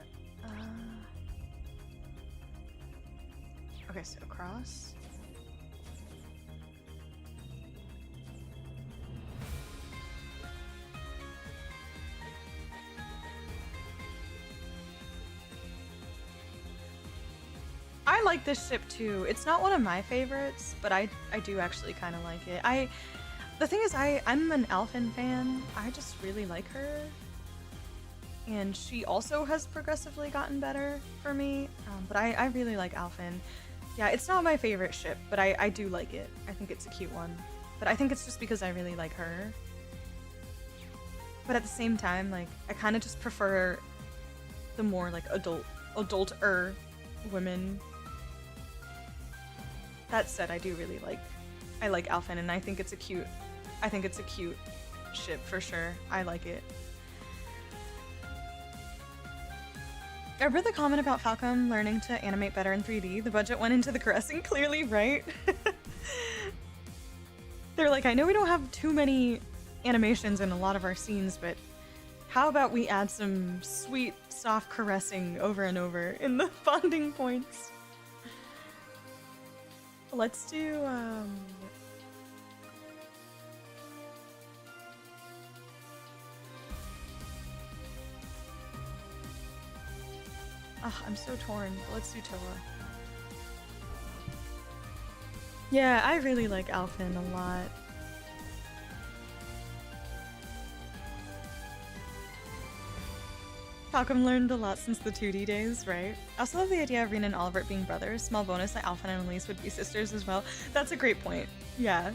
Okay, so across. I like this ship too. It's not one of my favorites, but I do actually kind of like it. The thing is, I'm an Alfin fan. I just really like her. And she also has progressively gotten better for me, but I really like Alfin. Yeah, it's not my favorite ship, but I do like it. I think it's a cute one. But I think it's just because I really like her. But at the same time, like, I kind of just prefer the more, like, adult-er women. That said, I do really I like Alfin, and I think it's a cute ship for sure. I like it. I read the comment about Falcom learning to animate better in 3D. The budget went into the caressing, clearly, right? They're like, I know we don't have too many animations in a lot of our scenes, but how about we add some sweet, soft caressing over and over in the bonding points? Let's do, Ugh, I'm so torn. Let's do Towa. Yeah, I really like Alfin a lot. Falcom learned a lot since the 2D days, right? I also love the idea of Reen and Oliver being brothers. Small bonus that Alfin and Elise would be sisters as well. That's a great point. Yeah.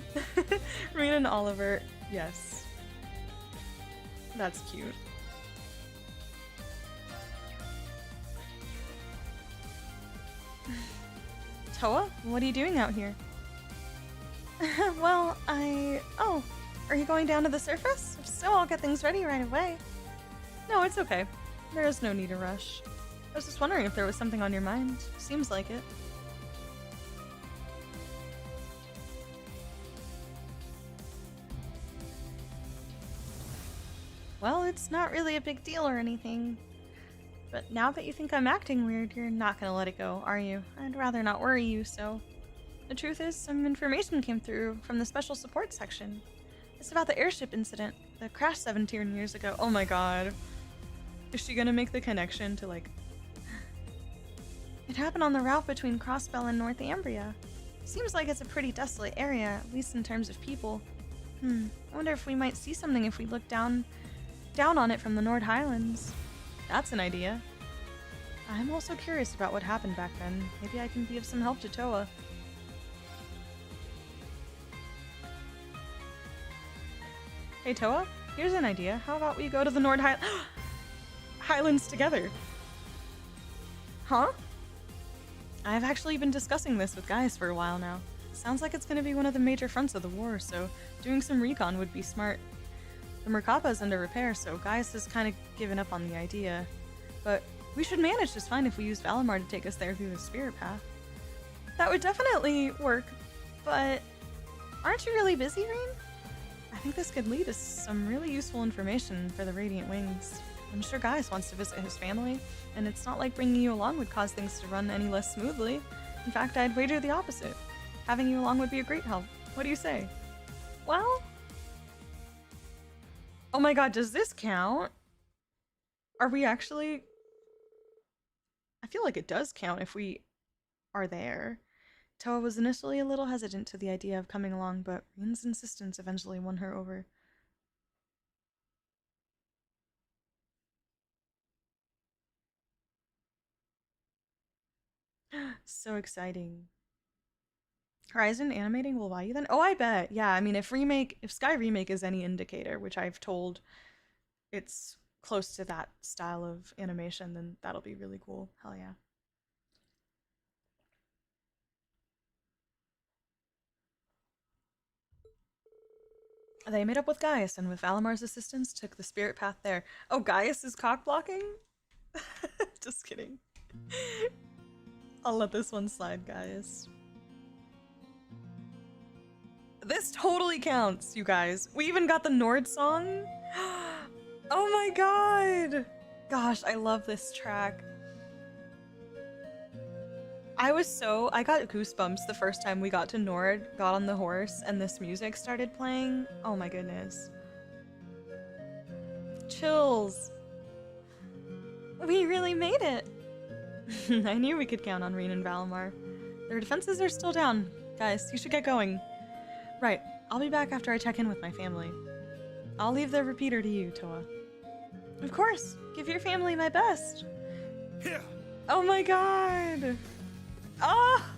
Reen and Oliver, yes. That's cute. Towa, what are you doing out here? Well, Oh, are you going down to the surface? If so, I'll get things ready right away. No, it's okay. There is no need to rush. I was just wondering if there was something on your mind. Seems like it. Well, it's not really a big deal or anything. but now that you think I'm acting weird, you're not gonna let it go, are you? I'd rather not worry you, so... The truth is, some information came through from the special support section. It's about the airship incident, the crash 17 years ago. Oh my god. Is she gonna make the connection to, like... It happened on the route between Crossbell and North Ambria. Seems like it's a pretty desolate area, at least in terms of people. I wonder if we might see something if we look down on it from the Nord Highlands. That's an idea. I'm also curious about what happened back then. Maybe I can be of some help to Towa. Hey Towa, here's an idea. How about we go to the Nord Highlands together? Huh? I've actually been discussing this with Gaius for a while now. Sounds like it's going to be one of the major fronts of the war, so doing some recon would be smart. The Merkaba is under repair, so Gaius has kind of given up on the idea. But we should manage just fine if we use Valimar to take us there through the spirit path. That would definitely work, but aren't you really busy, Rean? I think this could lead to some really useful information for the Radiant Wings. I'm sure Gaius wants to visit his family, and it's not like bringing you along would cause things to run any less smoothly. In fact, I'd wager the opposite. Having you along would be a great help. What do you say? Well... Oh my god, does this count? Are we actually... I feel like it does count if we are there. Towa was initially a little hesitant to the idea of coming along, but Rian's insistence eventually won her over. So exciting. Horizon animating will buy you then? Oh, I bet. Yeah, I mean, if Sky Remake is any indicator, which I've told it's close to that style of animation, then that'll be really cool. Hell yeah. They made up with Gaius, and with Valimar's assistance, took the spirit path there. Oh, Gaius is cock-blocking? Just kidding. I'll let this one slide, Gaius. This totally counts, you guys. We even got the Nord song. Oh my god! Gosh, I love this track. I got goosebumps the first time we got to Nord, got on the horse, and this music started playing. Oh my goodness. Chills. We really made it. I knew we could count on Rean and Valimar. Their defenses are still down. Guys, you should get going. Right, I'll be back after I check in with my family. I'll leave the repeater to you, Towa. Of course, give your family my best. Here. Oh my god. Ah!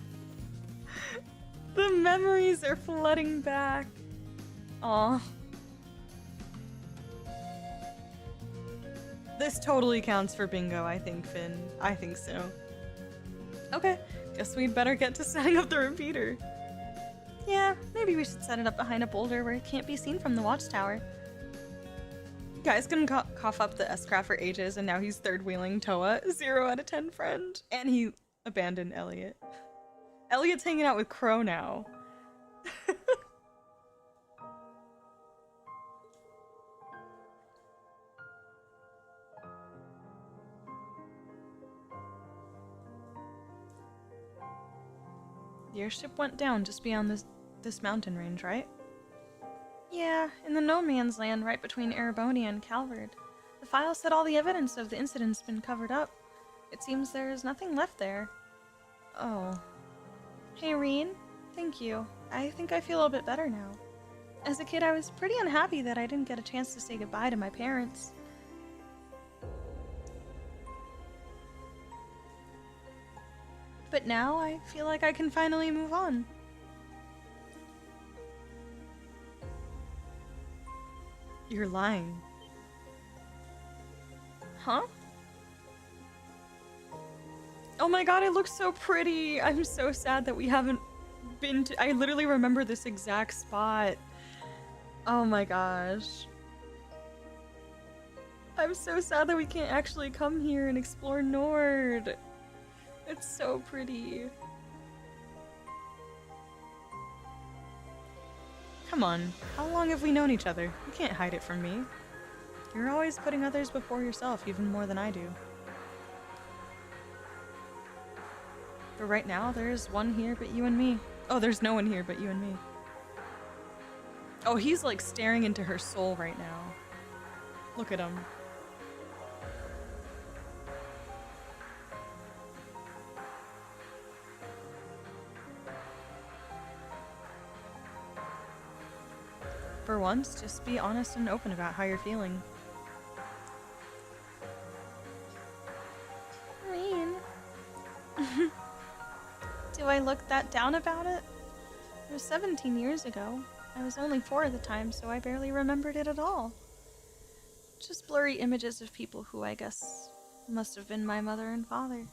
The memories are flooding back. Aw. This totally counts for bingo, I think, Finn. I think so. Okay, guess we'd better get to setting up the repeater. Yeah, maybe we should set it up behind a boulder where it can't be seen from the watchtower. Guy's gonna cough up the S-Craft for ages, and now he's third-wheeling Towa, 0 out of 10 friend. And he abandoned Elliot. Elliot's hanging out with Crow now. The airship went down just beyond this mountain range, right? Yeah, in the no man's land right between Erebonia and Calvard. The file said all the evidence of the incident's been covered up. It seems there's nothing left there. Oh. Hey, Rean. Thank you. I think I feel a bit better now. As a kid, I was pretty unhappy that I didn't get a chance to say goodbye to my parents. But now I feel like I can finally move on. You're lying. Huh? Oh my god, it looks so pretty! I'm so sad that we haven't been to- I literally remember this exact spot. Oh my gosh. I'm so sad that we can't actually come here and explore Nord. It's so pretty. Come on, how long have we known each other? You can't hide it from me. You're always putting others before yourself, even more than I do. But right now, there's one here but you and me. Oh, there's no one here but you and me. Oh, he's like staring into her soul right now. Look at him. For once, just be honest and open about how you're feeling. Mean. Do I look that down about it? It was 17 years ago. I was only 4 at the time, so I barely remembered it at all. Just blurry images of people who I guess must have been my mother and father.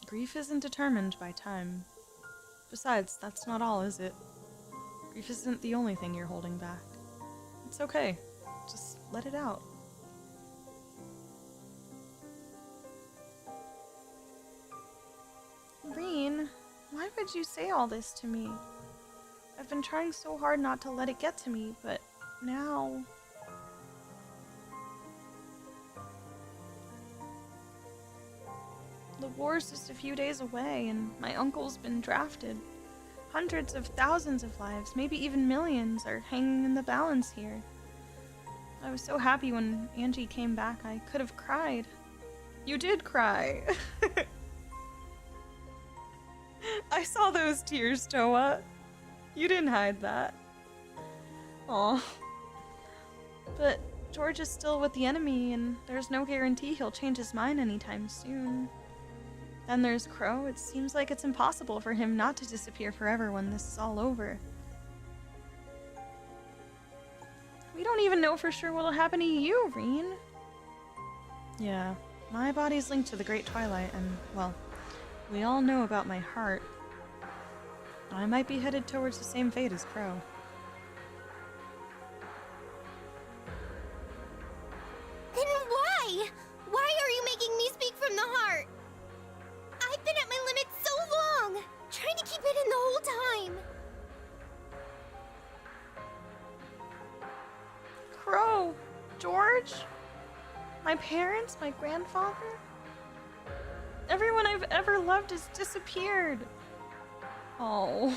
Grief isn't determined by time. Besides, that's not all, is it? Grief isn't the only thing you're holding back. It's okay. Just let it out. Reen, why would you say all this to me? I've been trying so hard not to let it get to me, but now... The war's just a few days away, and my uncle's been drafted. Hundreds of thousands of lives, maybe even millions, are hanging in the balance here. I was so happy when Angie came back, I could have cried. You did cry. I saw those tears, Towa. You didn't hide that. Aw. But George is still with the enemy, and there's no guarantee he'll change his mind anytime soon. Then there's Crow. It seems like it's impossible for him not to disappear forever when this is all over. We don't even know for sure what'll happen to you, Reen. Yeah, my body's linked to the Great Twilight, and, well, we all know about my heart. I might be headed towards the same fate as Crow. Then why? Why are you making me speak from the heart? I've been at my limit so long, trying to keep it in the whole time. Crow, George, my parents, my grandfather, everyone I've ever loved has disappeared. Oh.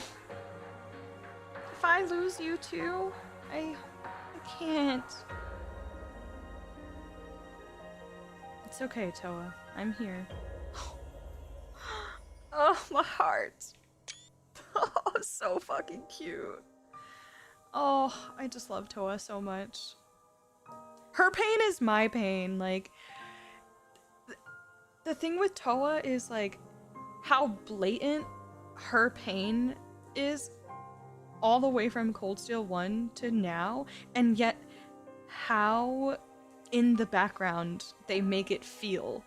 If I lose you too, I can't. It's okay, Towa. I'm here. Oh, my heart. Oh, so fucking cute. Oh, I just love Towa so much. Her pain is my pain. Like, the thing with Towa is, like, how blatant her pain is all the way from Cold Steel 1 to now, and yet how in the background they make it feel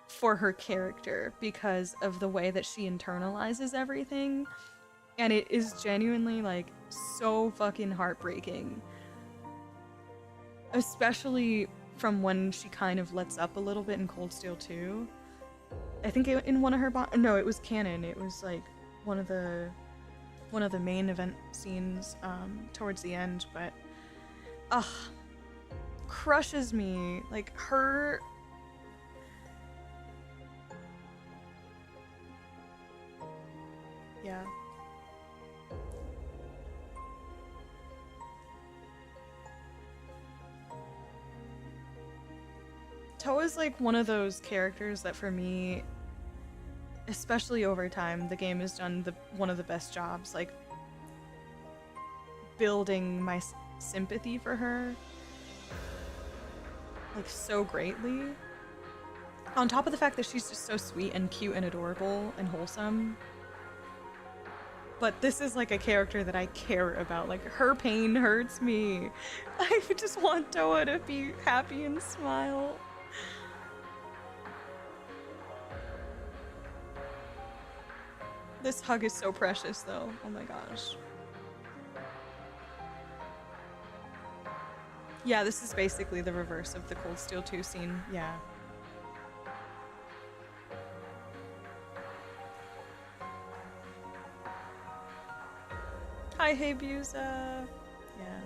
for her character because of the way that she internalizes everything. And it is genuinely, like, so fucking heartbreaking. Especially from when she kind of lets up a little bit in Cold Steel 2. I think in one of her no, it was canon. It was like one of the main event scenes towards the end, but crushes me. Like, her yeah. Towa's like one of those characters that for me, especially over time, the game has done one of the best jobs, like, building my sympathy for her, like, so greatly. On top of the fact that she's just so sweet and cute and adorable and wholesome. But this is like a character that I care about. Like, her pain hurts me. I just want Towa to be happy and smile. This hug is so precious, though. Oh my gosh. Yeah, this is basically the reverse of the Cold Steel 2 scene. Yeah. Hi, Hey Buza. Yeah.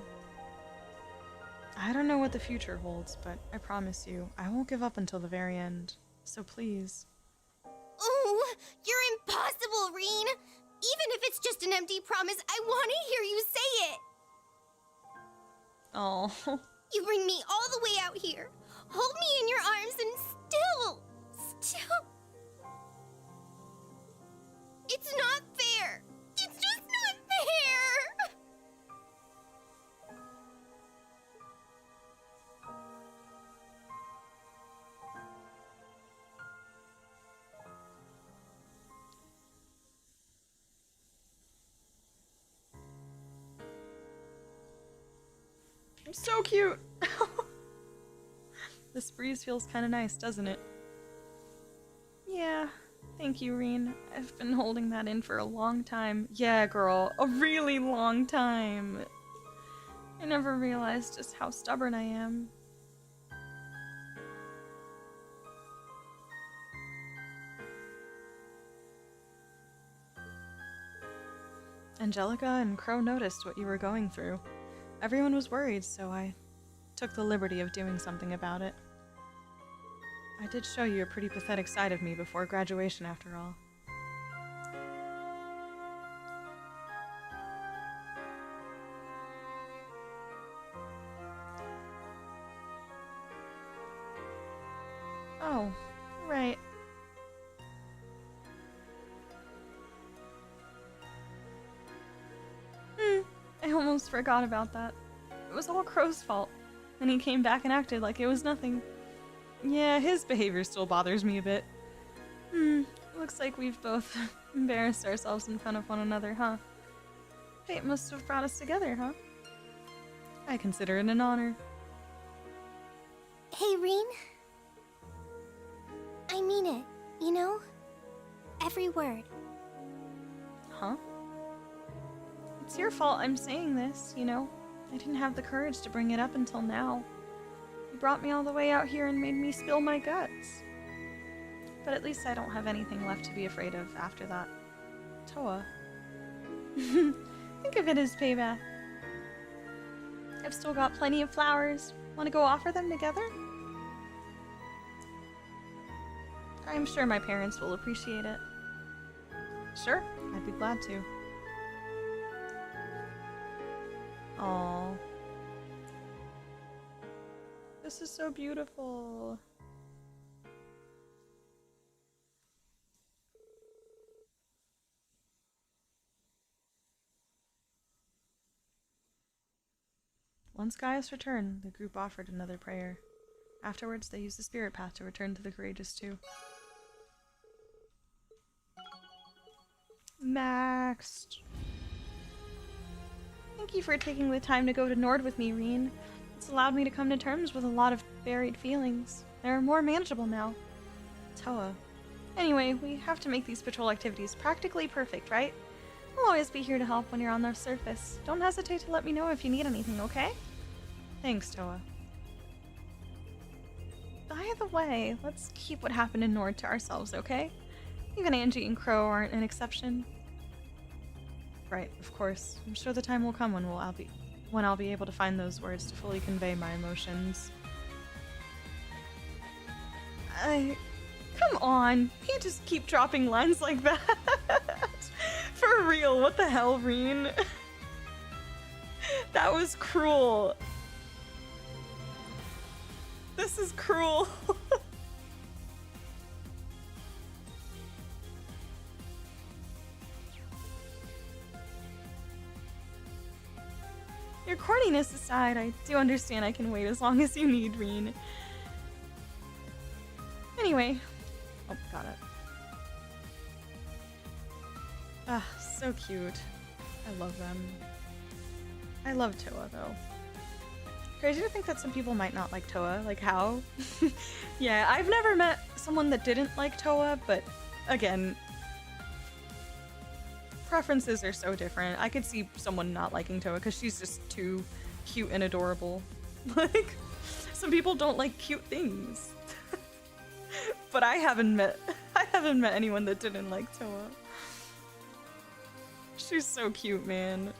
I don't know what the future holds, but I promise you, I won't give up until the very end. So please. Ooh, you're impossible, Reen! Even if it's just an empty promise, I want to hear you say it! Oh. You bring me all the way out here, hold me in your arms, and still... It's not fair! It's just not fair! So cute! This breeze feels kind of nice, doesn't it? Yeah, thank you, Reen. I've been holding that in for a long time. Yeah, girl, a really long time. I never realized just how stubborn I am. Angelica and Crow noticed what you were going through. Everyone was worried, so I took the liberty of doing something about it. I did show you a pretty pathetic side of me before graduation, after all. Oh, right. I almost forgot about that. It was all Crow's fault. And he came back and acted like it was nothing. Yeah, his behavior still bothers me a bit. Looks like we've both embarrassed ourselves in front of one another, huh? Fate must have brought us together, huh? I consider it an honor. Hey, Reen. I mean it, you know? Every word. Huh? It's your fault I'm saying this, you know? I didn't have the courage to bring it up until now. You brought me all the way out here and made me spill my guts. But at least I don't have anything left to be afraid of after that. Towa. Think of it as payback. I've still got plenty of flowers. Want to go offer them together? I'm sure my parents will appreciate it. Sure, I'd be glad to. Aww. This is so beautiful. Once Gaius returned, the group offered another prayer. Afterwards, they used the spirit path to return to the Courageous 2. Maxed. Thank you for taking the time to go to Nord with me, Reen. It's allowed me to come to terms with a lot of buried feelings. They're more manageable now. Towa. Anyway, we have to make these patrol activities practically perfect, right? I'll always be here to help when you're on the surface. Don't hesitate to let me know if you need anything, okay? Thanks, Towa. By the way, let's keep what happened in Nord to ourselves, okay? Even Angie and Crow aren't an exception. Right, of course. I'm sure the time will come when I'll be able to find those words to fully convey my emotions. Come on, you can't just keep dropping lines like that. For real, what the hell, Reen? That was cruel. This is cruel. Your corniness aside, I do understand I can wait as long as you need, Reen. Anyway. Oh, got it. Ah, so cute. I love them. I love Towa, though. Crazy to think that some people might not like Towa. Like, how? Yeah, I've never met someone that didn't like Towa, but again, preferences are so different. I could see someone not liking Towa because she's just too cute and adorable. Like, some people don't like cute things. But I haven't met anyone that didn't like Towa. She's so cute, man.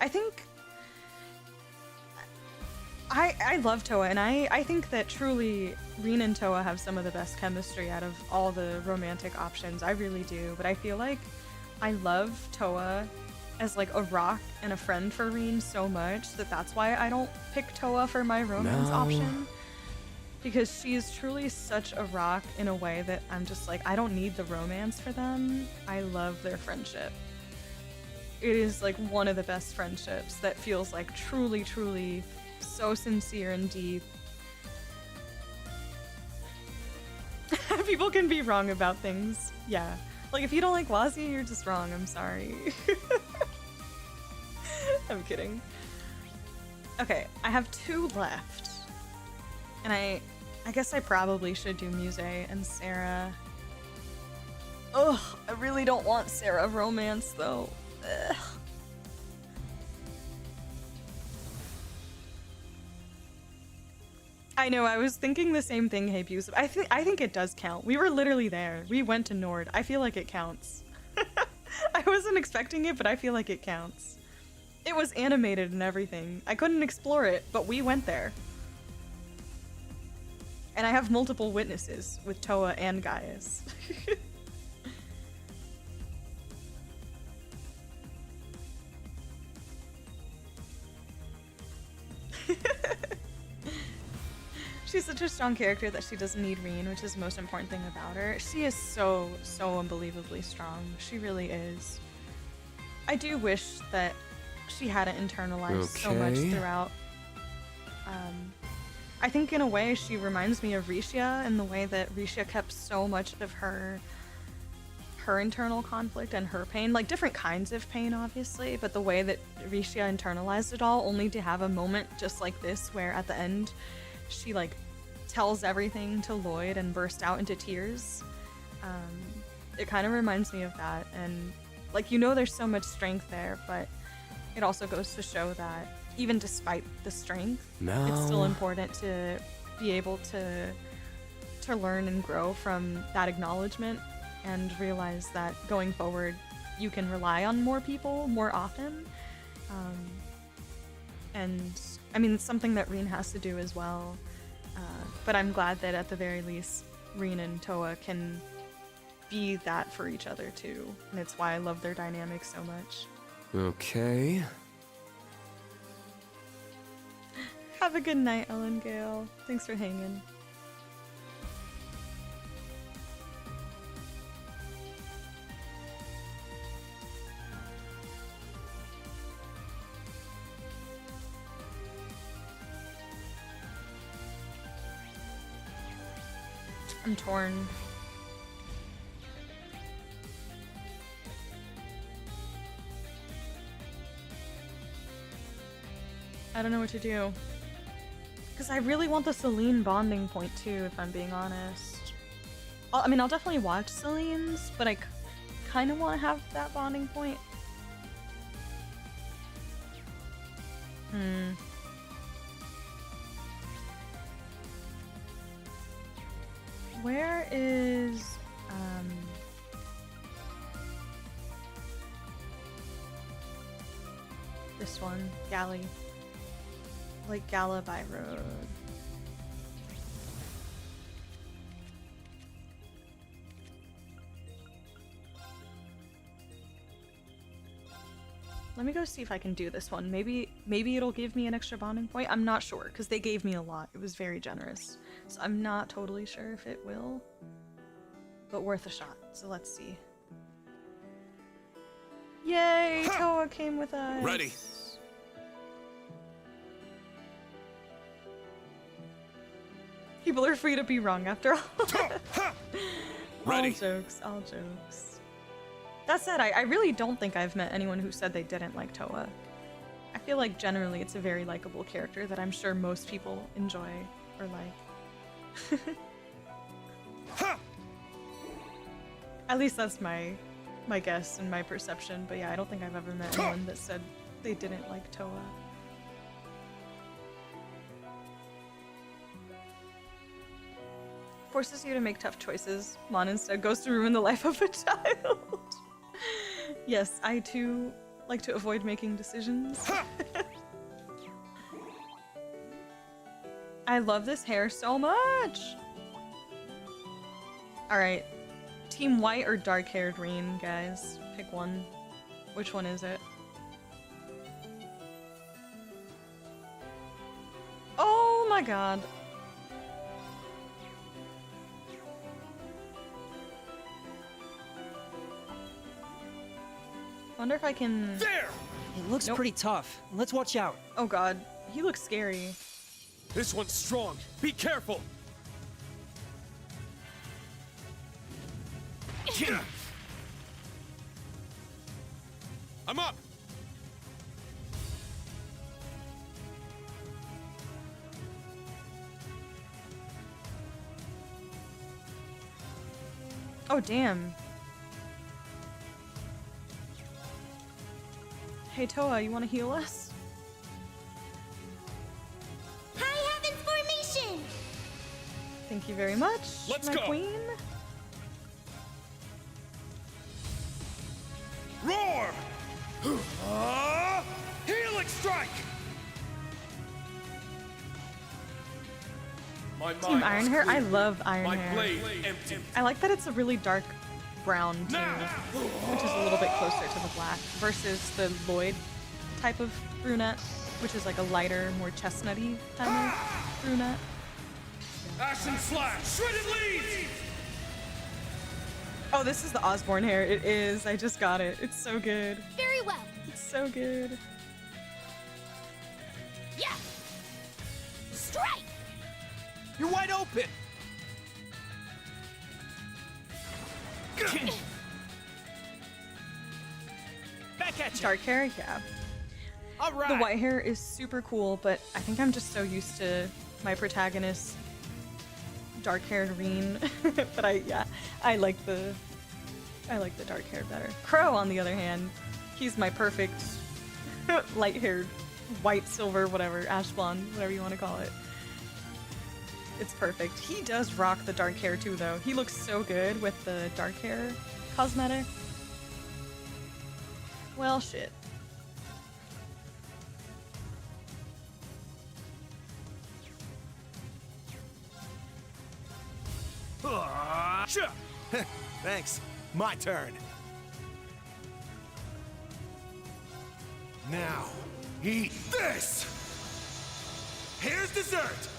I think I love Towa, and I think that truly Rin and Towa have some of the best chemistry out of all the romantic options. I really do, but I feel like I love Towa as like a rock and a friend for Rin so much that that's why I don't pick Towa for my romance option. Because she is truly such a rock in a way that I'm just like, I don't need the romance for them. I love their friendship. It is like one of the best friendships that feels like truly, truly so sincere and deep. People can be wrong about things. Yeah. Like if you don't like Wazi, you're just wrong. I'm sorry. I'm kidding. Okay, I have 2 left. And I guess I probably should do Muse and Sarah. Ugh, I really don't want Sarah romance though. Ugh. I know, I was thinking the same thing, Hey Buse. I think it does count. We were literally there. We went to Nord. I feel like it counts. I wasn't expecting it, but I feel like it counts. It was animated and everything. I couldn't explore it, but we went there. And I have multiple witnesses with Towa and Gaius. She's such a strong character that she doesn't need Rin, which is the most important thing about her. She is so unbelievably strong. She really is. I do wish that she hadn't internalized so much throughout. I think in a way she reminds me of Risha in the way that Risha kept so much of her internal conflict and her pain, like different kinds of pain obviously, but the way that Risha internalized it all only to have a moment just like this where at the end she like tells everything to Lloyd and burst out into tears. It kind of reminds me of that, and like, you know, there's so much strength there, but it also goes to show that even despite the strength, it's still important to be able to learn and grow from that acknowledgement and realize that going forward you can rely on more people more often. And I mean, it's something that Rin has to do as well. But I'm glad that at the very least Rin and Towa can be that for each other too. And it's why I love their dynamic so much. Okay. Have a good night, Ellen Gale. Thanks for hanging. I'm torn. I don't know what to do. Because I really want the Celine bonding point too, if I'm being honest. I mean, I'll definitely watch Celine's, but I kind of want to have that bonding point. Where is this one? Gallie. Like Gala by Road. Let me go see if I can do this one. Maybe it'll give me an extra bonding point. I'm not sure, because they gave me a lot. It was very generous. So I'm not totally sure if it will. But worth a shot. So let's see. Yay! Towa came with us. Ready. People are free to be wrong after all. Ready. All jokes, all jokes. That said, I really don't think I've met anyone who said they didn't like Towa. I feel like generally it's a very likable character that I'm sure most people enjoy or like. At least that's my guess and my perception, but yeah, I don't think I've ever met anyone that said they didn't like Towa. Forces you to make tough choices. Mon instead goes to ruin the life of a child. Yes, I too like to avoid making decisions. I love this hair so much. All right, Team White or dark-haired Reen, guys? Pick one. Which one is it? Oh my god. Wonder if I can... There! It looks pretty tough. Let's watch out. Oh god, he looks scary. This one's strong. Be careful! I'm up! Oh damn. Hey Towa, you want to heal us? High Heavens formation! Thank you very much, Let's my go. queen. Roar! Healing strike! My Team Iron Hair? I love Iron My Hair. blade empty. I like that it's a really dark brown too, which is a little bit closer to the black, versus the Lloyd type of brunette, which is like a lighter, more chestnutty kind of brunette. Ashen slash! Shredded leaves! Oh, this is the Osborne hair. It is. I just got it. It's so good. Very well. It's so good. Yeah! Strike! You're wide open! Back at you! Dark hair, yeah. All right. The white hair is super cool, but I think I'm just so used to my protagonist, dark-haired Reen, but I like the dark hair better. Crow, on the other hand, he's my perfect light-haired, white, silver, whatever, ash blonde, whatever you want to call it. It's perfect. He does rock the dark hair too, though. He looks so good with the dark hair cosmetic. Well, shit. Thanks. My turn. Now, eat this! Here's dessert!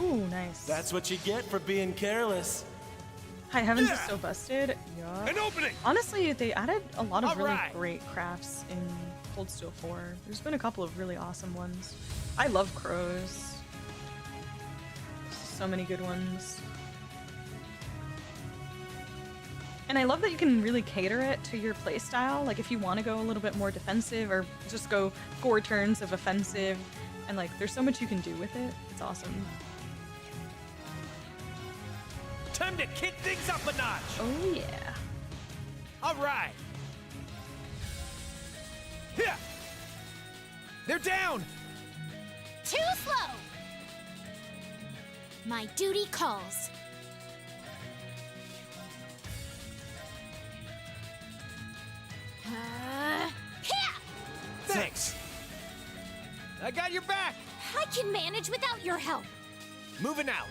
Ooh, nice. That's what you get for being careless. High Heavens is so busted. Yeah. An opening! Honestly, they added a lot of All really right. great crafts in Cold Steel 4. There's been a couple of really awesome ones. I love crows. So many good ones. And I love that you can really cater it to your playstyle. Like if you want to go a little bit more defensive or just go 4 turns of offensive, and like there's so much you can do with it. It's awesome. Time to kick things up a notch. Oh yeah. All right. Yeah. They're down. Too slow! My duty calls. Thanks. I got your back. I can manage without your help. Moving out.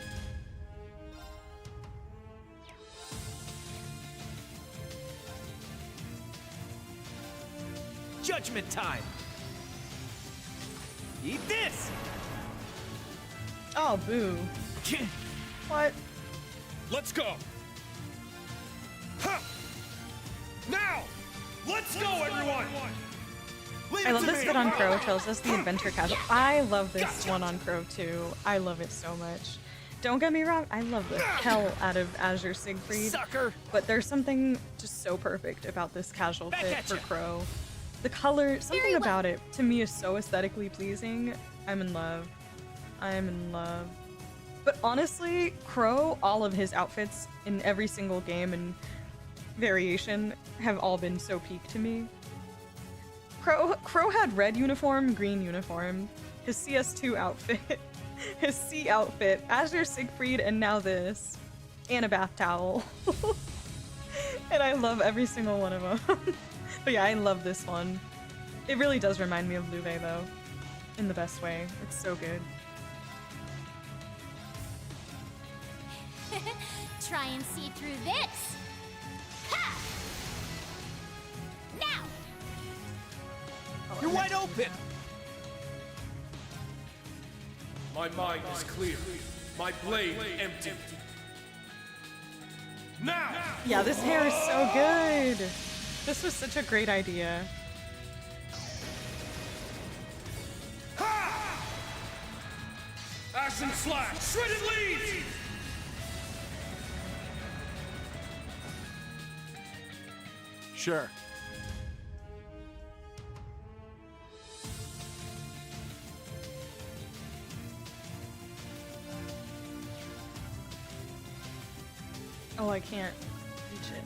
Judgment time. Eat this. Oh, boo. What? Let's go! Ha! Now! Let's go, everyone! I love this bit on Crow. Tells us the adventure casual. I love this one on Crow too. I love it so much. Don't get me wrong, I love the hell out of Azure Siegfried. Sucker. But there's something just so perfect about this casual fit for Crow. The color, something about it to me is so aesthetically pleasing. I'm in love. I'm in love. But honestly, Crow, all of his outfits in every single game and variation have all been so peak to me. Crow had red uniform, green uniform, his CS2 outfit, his C outfit, Azure Siegfried, and now this. And a bath towel. And I love every single one of them. But yeah, I love this one. It really does remind me of Louve though. In the best way. It's so good. Try and see through this. Ha! Now! You're wide open! My mind is clear. My blade empty. Now! Yeah, this hair is so good. This was such a great idea. Ash and slash! Shredded leaves! Sure. Oh, I can't reach it.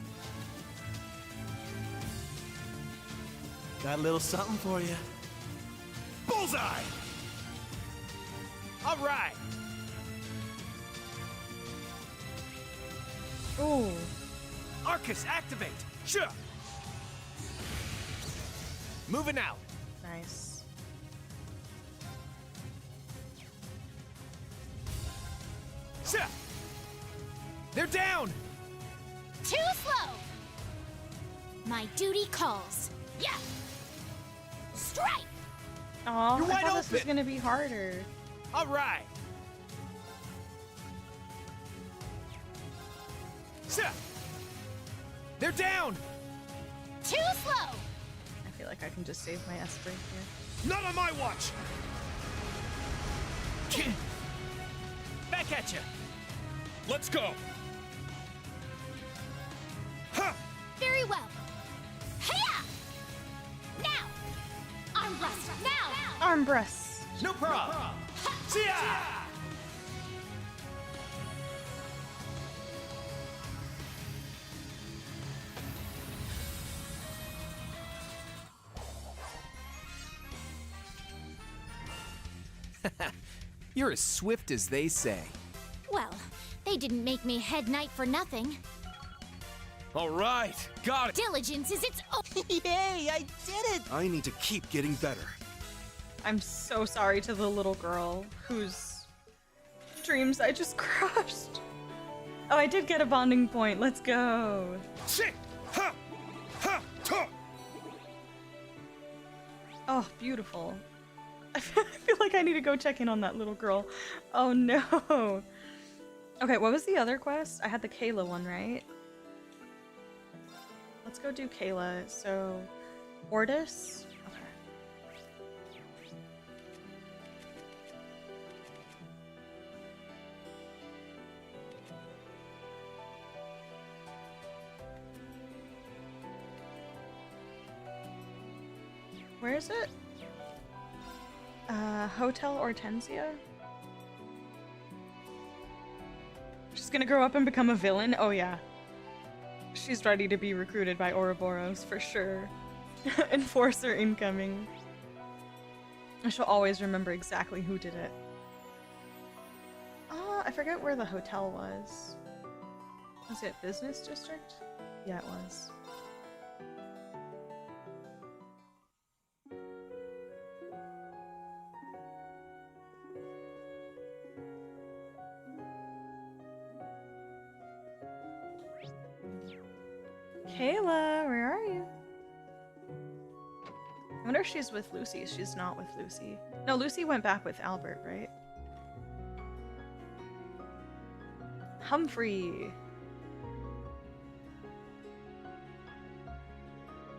Got a little something for you. Bullseye! All right. Ooh. Arcus, activate. Sure. Moving out. Nice. Sure. They're down. Too slow! My duty calls. Yeah! Strike! Aw, You're I wide thought this was open. gonna be harder. All right. Sure. They're down. Too slow! I feel like I can just save my Esper here. Not on my watch! Back at you. Let's go! Very well. Hiya! Now! Arm thrust, now! Arm breasts. No problem. See ya! You're as swift as they say. Well, they didn't make me head knight for nothing. All right, got it! Diligence is its own. Yay, I did it! I need to keep getting better. I'm so sorry to the little girl whose dreams I just crushed. Oh, I did get a bonding point. Let's go. Shit! Ha! Ha! Ta! Oh, beautiful. I feel like I need to go check in on that little girl. Oh no. Okay, what was the other quest? I had the Kaela one, right? Let's go do Kaela. So, Ordis? Okay. Where is it? Hotel Hortensia? She's gonna grow up and become a villain? Oh yeah. She's ready to be recruited by Ouroboros, for sure. Enforcer incoming. I shall always remember exactly who did it. I forget where the hotel was. Was it Business District? Yeah, it was. Kaela, where are you? I wonder if she's with Lucy. She's not with Lucy. No, Lucy went back with Albert, right? Humphrey.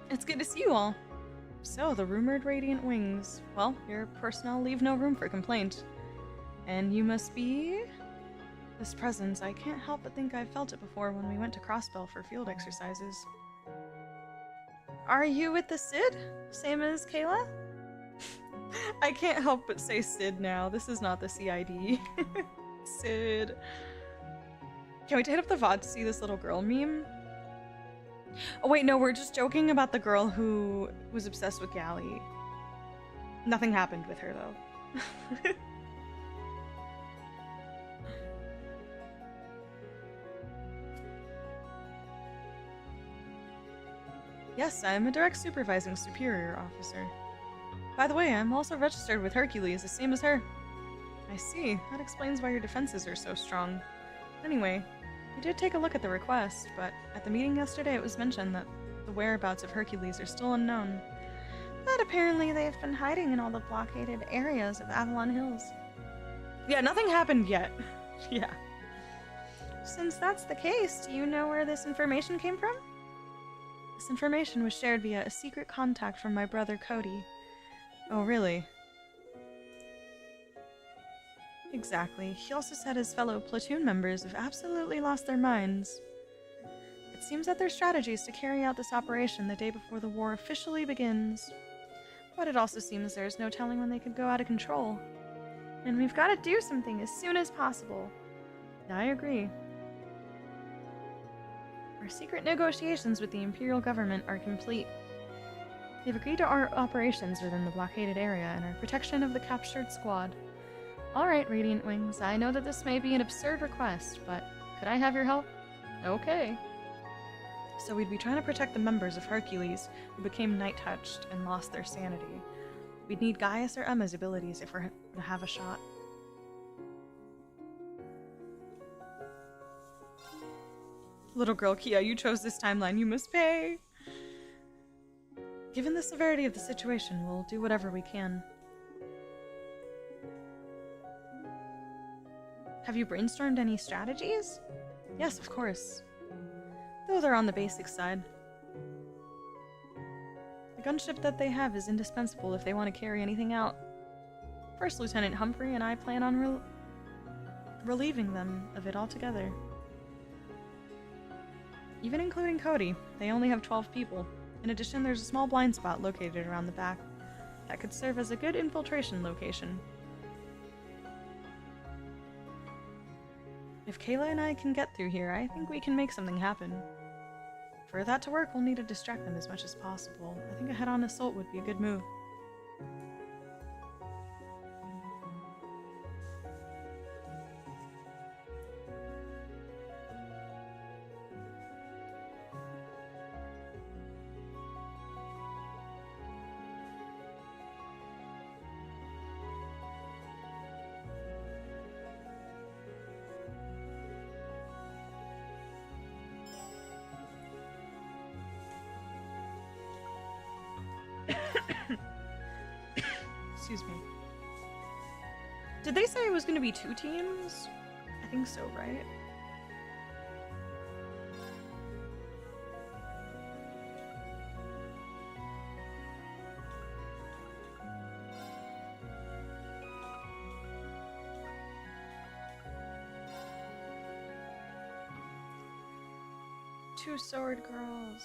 It's good to see you all. So, the rumored Radiant Wings. Well, your personnel leave no room for complaint. And you must be... This presence, I can't help but think I've felt it before when we went to Crossbell for field exercises. Are you with the Cid? Same as Kaela? I can't help but say Cid now. This is not the CID. Cid. Can't wait to hit up the VOD to see this little girl meme. Oh wait, no, we're just joking about the girl who was obsessed with Gallie. Nothing happened with her though. Yes, I'm a direct supervising superior officer. By the way, I'm also registered with Hercules, the same as her. I see. That explains why your defenses are so strong. Anyway, We did take a look at the request, but at the meeting yesterday it was mentioned that the whereabouts of Hercules are still unknown. But apparently they have been hiding in all the blockaded areas of Avalon Hills. Yeah, nothing happened yet. Yeah. Since that's the case, do you know where this information came from? This information was shared via a secret contact from my brother Cody. Oh, really? Exactly. He also said his fellow platoon members have absolutely lost their minds. It seems that their strategy is to carry out this operation the day before the war officially begins. But it also seems there's no telling when they could go out of control. And we've got to do something as soon as possible. I agree. Our secret negotiations with the Imperial government are complete. They've agreed to our operations within the blockaded area and our protection of the captured squad. Alright, Radiant Wings, I know that this may be an absurd request, but could I have your help? Okay. So we'd be trying to protect the members of Hercules who became night-touched and lost their sanity. We'd need Gaius or Emma's abilities if we're to have a shot. Little girl Kia, you chose this timeline, you must pay! Given the severity of the situation, we'll do whatever we can. Have you brainstormed any strategies? Yes, of course. Though they're on the basic side. The gunship that they have is indispensable if they want to carry anything out. First Lieutenant Humphrey and I plan on relieving them of it altogether. Even including Cody, they only have 12 people. In addition, there's a small blind spot located around the back that could serve as a good infiltration location. If Kaela and I can get through here, I think we can make something happen. For that to work, we'll need to distract them as much as possible. I think a head-on assault would be a good move. Excuse me. Did they say it was going to be 2 teams? I think so, right? Two sword girls.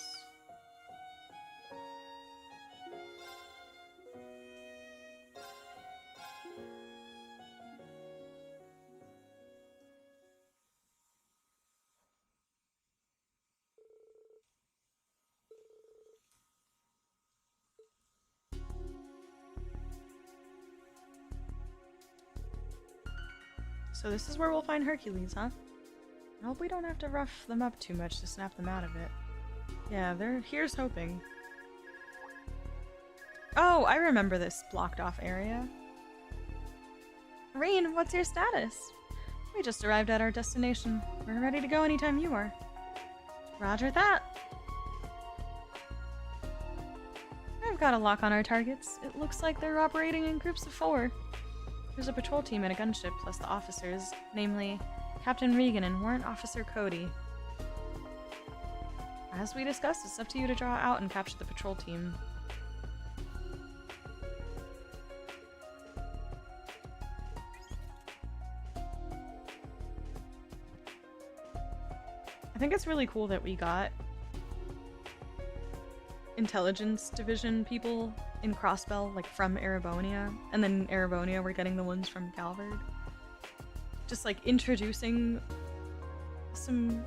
So this is where we'll find Hercules, huh? I hope we don't have to rough them up too much to snap them out of it. Yeah, here's hoping. Oh, I remember this blocked off area. Rain, what's your status? We just arrived at our destination. We're ready to go anytime you are. Roger that. I've got a lock on our targets. It looks like they're operating in groups of 4. There's a patrol team and a gunship, plus the officers, namely Captain Regan and Warrant Officer Cody. As we discussed, it's up to you to draw out and capture the patrol team. I think it's really cool that we got intelligence division people in Crossbell, like from Erebonia, and then in Erebonia we're getting the ones from Calvard. Just like introducing some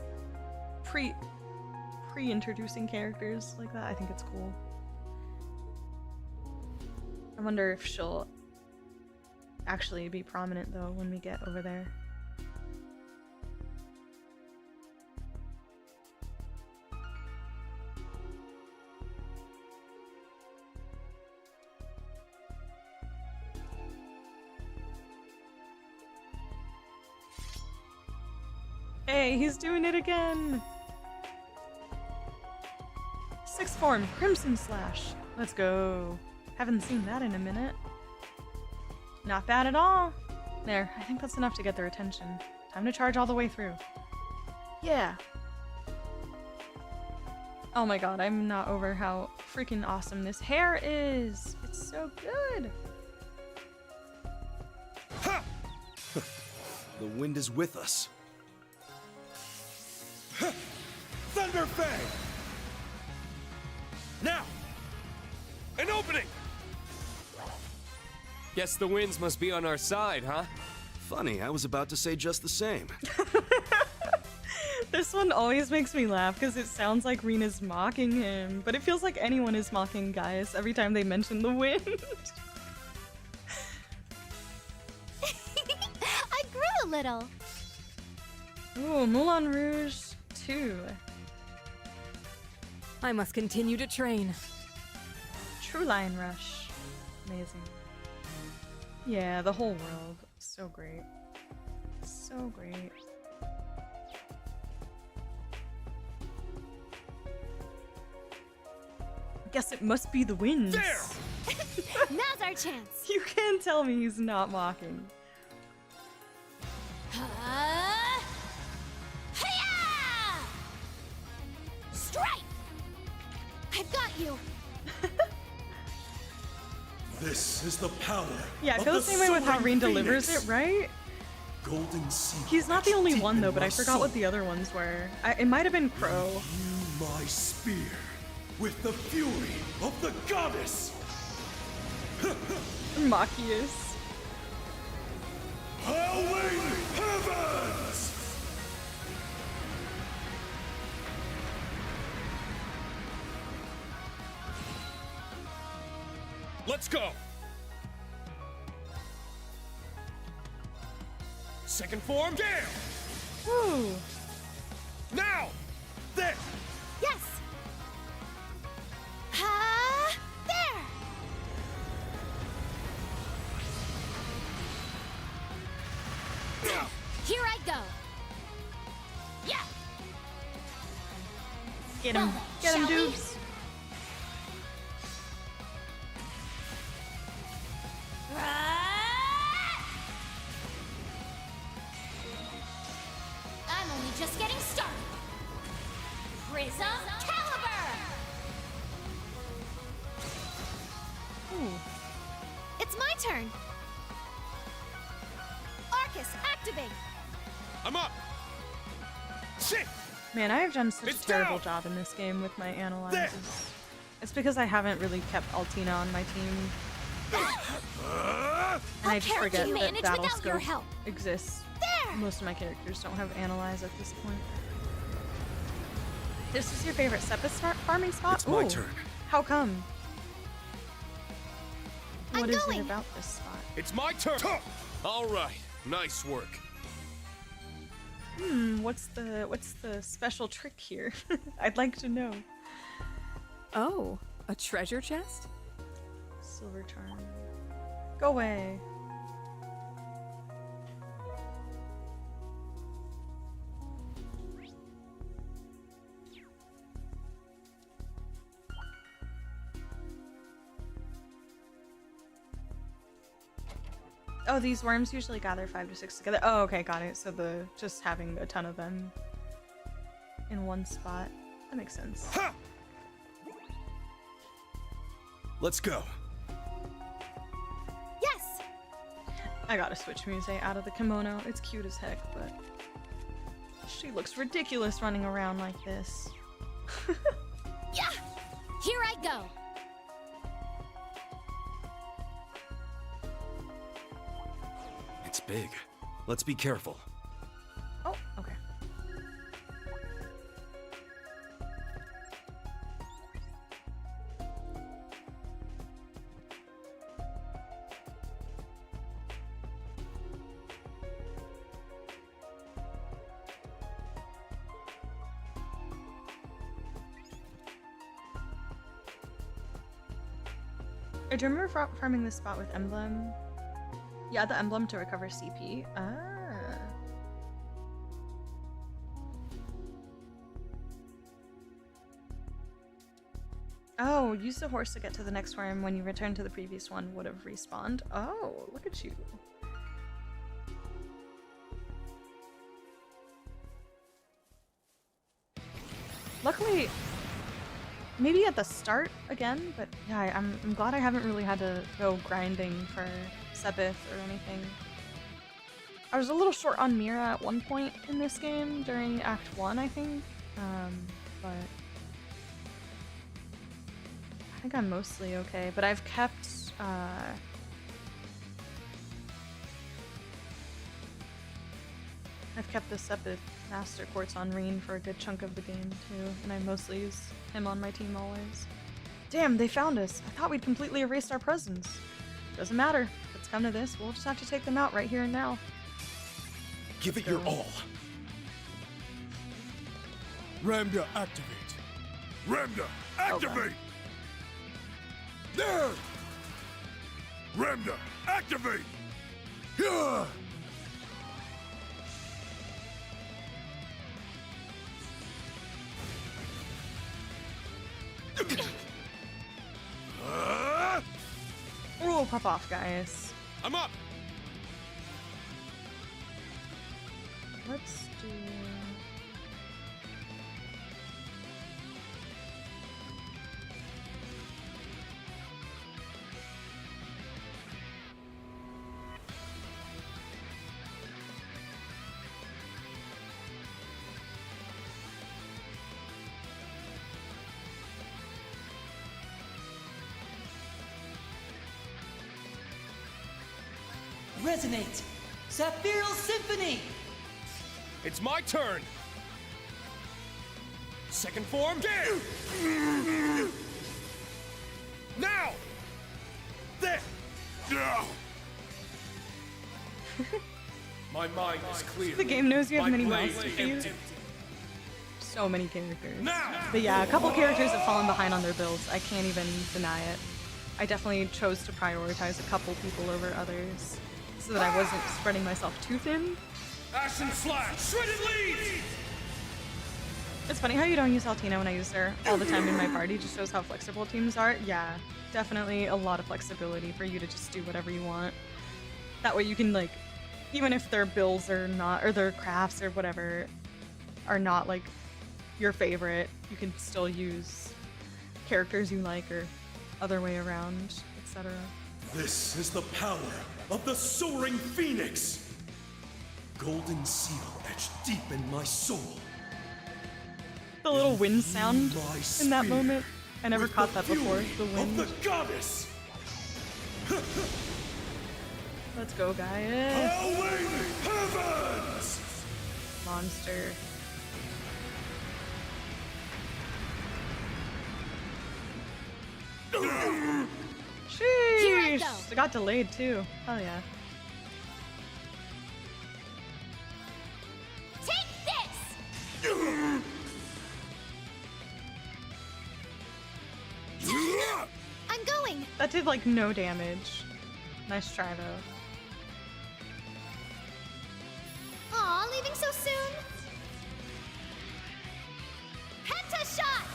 pre-introducing characters like that. I think it's cool. I wonder if she'll actually be prominent though when we get over there. Hey, he's doing it again! Sixth form, Crimson Slash. Let's go. Haven't seen that in a minute. Not bad at all. There, I think that's enough to get their attention. Time to charge all the way through. Yeah. Oh my god, I'm not over how freaking awesome this hair is. It's so good. Ha! The wind is with us. Thunder Fang! Now! An opening! Guess the winds must be on our side, huh? Funny, I was about to say just the same. This one always makes me laugh because it sounds like Rina's mocking him, but it feels like anyone is mocking Gaius every time they mention the wind. I grew a little. Ooh, Moulin Rouge 2. I must continue to train. True Lion Rush. Amazing. Yeah, the whole world. So great. So great. Guess it must be the winds. There! Now's our chance. You can't tell me he's not mocking. Hiya! Strike! I've got you. This is the power. Yeah, it goes the same way with how Reen delivers it, right? Golden Sea. He's not the only one though, but I forgot what the other ones were. It might have been Crow. You my spear with the fury of the goddess. Machias. Howling heavens! Let's go! Second form, gale! Woo! Now! There! Yes! There! Here I go! Yeah! Get him! Get him, Shall we? dudes! I'm only just getting started. Prism Caliber! Ooh. It's my turn. Arcus, activate. I'm up! Shit! Man, I have done such It's a terrible down! job in this game with my analyzers. There! It's because I haven't really kept Altina on my team. And I just I'll forget that manage Battle without your Scope help. exists. There! Most of my characters don't have Analyze at this point. This is your favorite Sepis farming spot? It's my Ooh. turn. How come? What I'm is going. it about this spot? It's my turn! All right, nice work. What's the special trick here? I'd like to know. Oh, a treasure chest? Silver charm. Go away. Oh, these worms usually gather 5 to 6 together. Oh, okay, got it. So just having a ton of them in one spot. That makes sense. Ha! Let's go. Yes! I gotta switch Muse out of the kimono. It's cute as heck, but she looks ridiculous running around like this. Yeah! Here I go. It's big. Let's be careful. Oh, okay. I do remember farming this spot with Emblem. Yeah, the emblem to recover CP. Ah. Oh, use the horse to get to the next worm. When you return to the previous one, would have respawned. Oh, look at you. Luckily, maybe at the start again, but yeah, I'm glad I haven't really had to go grinding for Sebith or anything. I was a little short on Mira at one point in this game during Act 1, I think, but I think I'm mostly okay. But I've kept the Sebith Master Quartz on Reen for a good chunk of the game too, and I mostly use him on my team always. Damn, they found us. I thought we'd completely erased our presence. Doesn't matter. If it's come to this, we'll just have to take them out right here and now. Give it your all. Ramda, activate. Ramda, activate! There! Ramda, activate! Yeah! Oh, pop off, guys. I'm up! Let's do... Resonate! Saphiral Symphony! It's my turn! Second form, get! Now! There! My mind is clear. The game knows you have My many blade mouths to feed. empty. So many characters. Now! But yeah, a couple characters have fallen behind on their builds. I can't even deny it. I definitely chose to prioritize a couple people over others so that I wasn't spreading myself too thin. Ashen Slash! Shredded leaves! It's funny how you don't use Altina when I use her all the time in my party. Just shows how flexible teams are. Yeah, definitely a lot of flexibility for you to just do whatever you want. That way you can, like, even if their builds are not, or their crafts or whatever are not like your favorite, you can still use characters you like or other way around, etc. This is the power of the Soaring Phoenix! Golden seal etched deep in my soul. The little wind sound in that moment. I never caught that before. The wind. Of the goddess! Let's go, guys. Howling heavens! Monster. Sheesh! It got delayed too. Hell yeah. Take this! I'm going! That did like no damage. Nice try though. Aw, leaving so soon? Penta shot!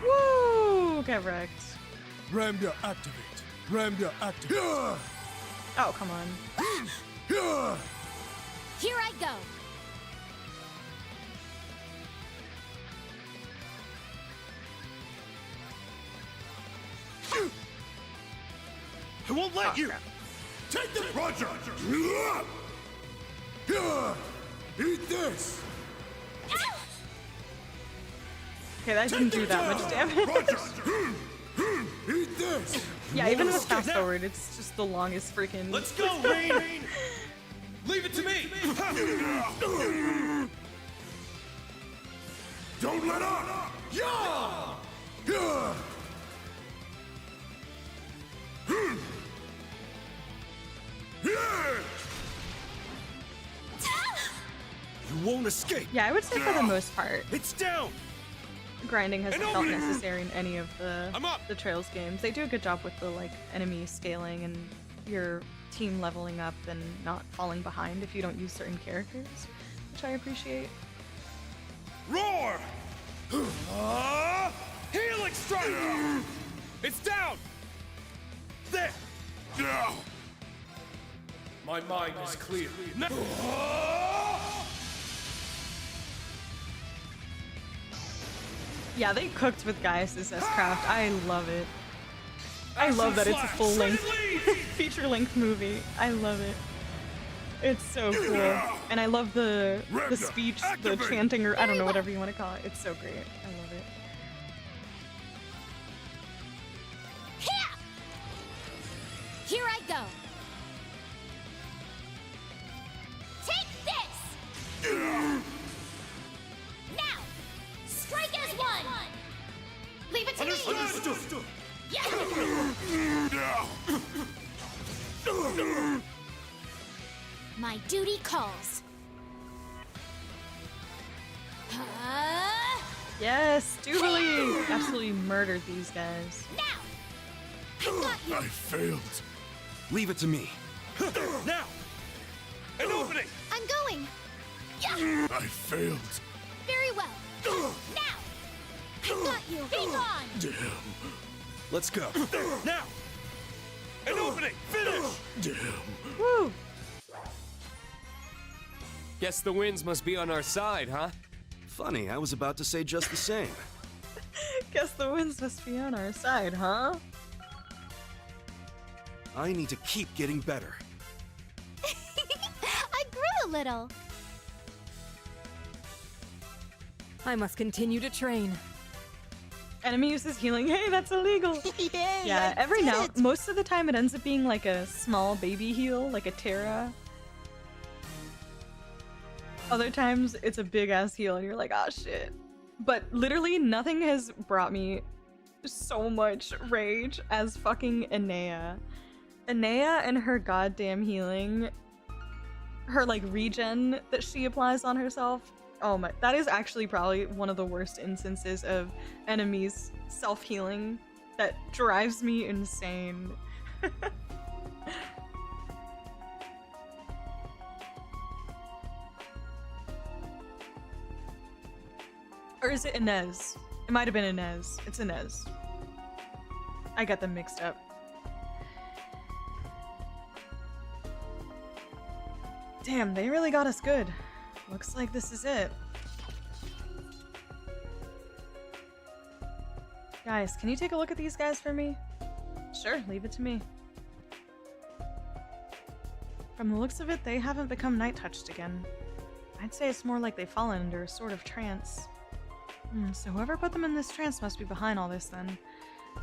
Woo! Get wrecked. Ramda, activate. Ramda, activate. Oh, come on. Here I go. I won't let you! Crap. Take the Roger! Eat this! Okay, that didn't do that much damage. Eat this! Yeah, even with fast forward, it's just the longest freaking. Let's go, Rain! Leave it to me! Don't let up! Yeah! Yeah! You won't escape! Yeah, I would say for the most part, It's down! grinding hasn't And felt over here. necessary in any of the Trails games. They do a good job with the like enemy scaling and your team leveling up and not falling behind if you don't use certain characters, which I appreciate. Roar! Helix strike! It's down! There! My mind is clear. Yeah, they cooked with Gaius' S-Craft. I love it. I love that it's a full-length, feature-length movie. I love it. It's so cool. And I love the speech, the chanting, or I don't know, whatever you want to call it. It's so great. I love it. Here I go. Take this! Now, strike as one! Leave it to me! Understood! Yeah! My duty calls. Yes, Jubilee! Absolutely murdered these guys. I failed. Leave it to me. Now! An opening! I'm going! Yeah! I failed. Very well. Now! I got you! Be gone! Damn. Let's go. Now! An opening! Finish! Damn. Woo! Guess the winds must be on our side, huh? Funny, I was about to say just the same. Guess the winds must be on our side, huh? I need to keep getting better. I grew a little. I must continue to train. Enemy uses healing. Hey, that's illegal. Yeah, every now, most of the time it ends up being like a small baby heal, like a Terra. Other times it's a big ass heal and you're like, ah, shit. But literally nothing has brought me so much rage as fucking Enea. Enea and her goddamn healing, her like regen that she applies on herself. Oh my, that is actually probably one of the worst instances of enemies self-healing that drives me insane. Or is it Inez? It might have been Inez. It's Inez. I got them mixed up. Damn, they really got us good. Looks like this is it. Guys, can you take a look at these guys for me? Sure, leave it to me. From the looks of it, they haven't become night-touched again. I'd say it's more like they've fallen under a sort of trance. So whoever put them in this trance must be behind all this then.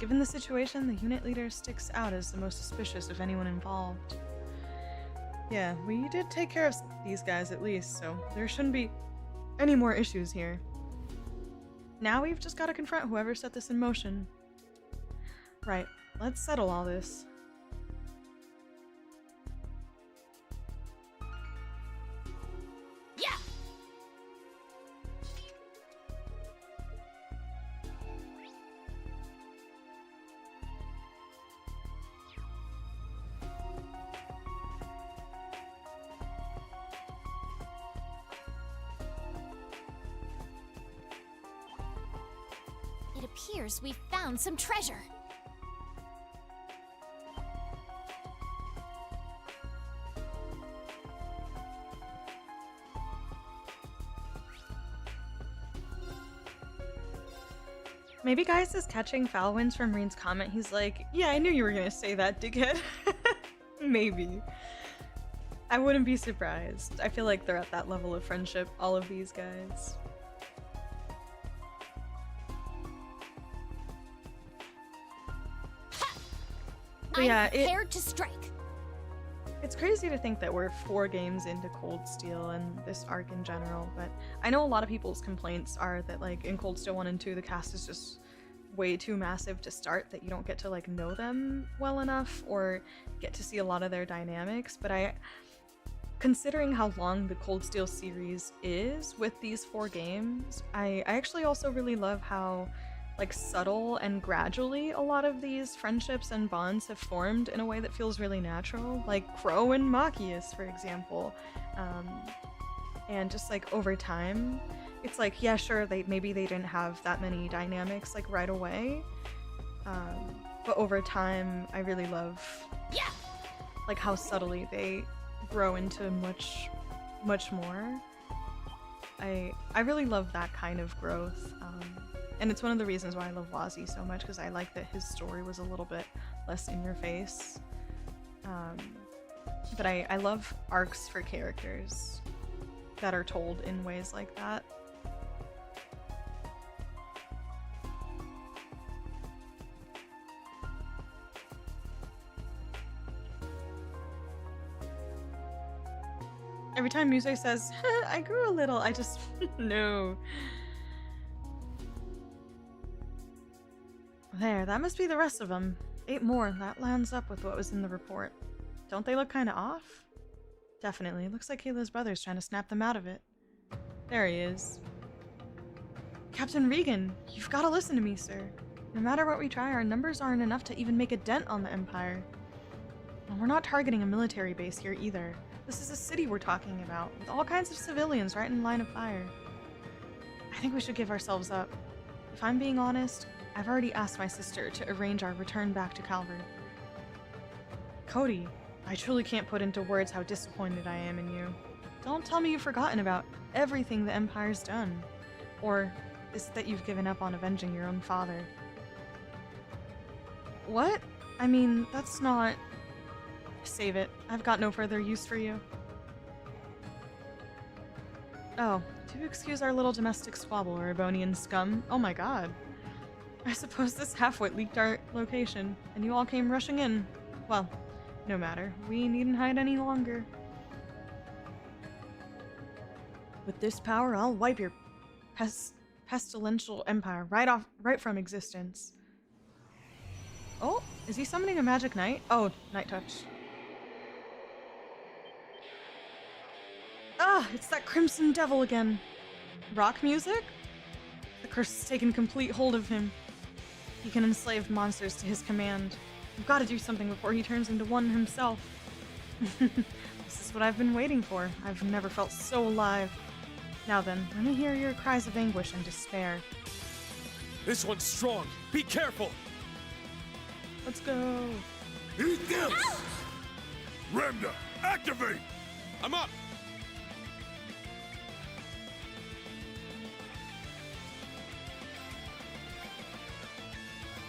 Given the situation, the unit leader sticks out as the most suspicious of anyone involved. Yeah, we did take care of these guys at least, so there shouldn't be any more issues here. Now we've just got to confront whoever set this in motion. Right, let's settle all this. Yeah! It appears we've found some treasure. Maybe Gaius is catching foul winds from Reen's comment. He's like, yeah, I knew you were gonna say that, dickhead. Maybe. I wouldn't be surprised. I feel like they're at that level of friendship, all of these guys. But yeah, prepared to strike. It's crazy to think that we're 4 games into Cold Steel and this arc in general, but I know a lot of people's complaints are that like in Cold Steel 1 and 2 the cast is just way too massive to start, that you don't get to like know them well enough or get to see a lot of their dynamics, but considering how long the Cold Steel series is with these 4 games, I actually also really love how like subtle and gradually a lot of these friendships and bonds have formed in a way that feels really natural, like Crow and Machias, for example. And just like over time, it's like, yeah, sure, maybe they didn't have that many dynamics like right away, but over time, I really love like how subtly they grow into much more. I really love that kind of growth, and it's one of the reasons why I love Wazi so much, because I like that his story was a little bit less in your face. But I love arcs for characters that are told in ways like that. Every time Muse says, I grew a little, I just, no. There, that must be the rest of them. 8 more, that lines up with what was in the report. Don't they look kinda off? Definitely, looks like Kaela's brother's trying to snap them out of it. There he is. Captain Regan, you've gotta listen to me, sir. No matter what we try, our numbers aren't enough to even make a dent on the Empire. And we're not targeting a military base here either. This is a city we're talking about, with all kinds of civilians right in line of fire. I think we should give ourselves up. If I'm being honest, I've already asked my sister to arrange our return back to Calvert. Cody, I truly can't put into words how disappointed I am in you. Don't tell me you've forgotten about everything the Empire's done. Or is it that you've given up on avenging your own father? What? I mean, that's not... Save it. I've got no further use for you. Oh, do excuse our little domestic squabble, Erebonian scum. Oh my god. I suppose this halfwit leaked our location, and you all came rushing in. Well, no matter. We needn't hide any longer. With this power, I'll wipe your pestilential empire right from existence. Oh, is he summoning a magic knight? Oh, Night Touch. Ah, it's that Crimson Devil again. Rock music? The curse has taken complete hold of him. He can enslave monsters to his command. We've got to do something before he turns into one himself. This is what I've been waiting for. I've never felt so alive. Now then, let me hear your cries of anguish and despair. This one's strong. Be careful. Let's go. Eat them! Ramda, activate! I'm up.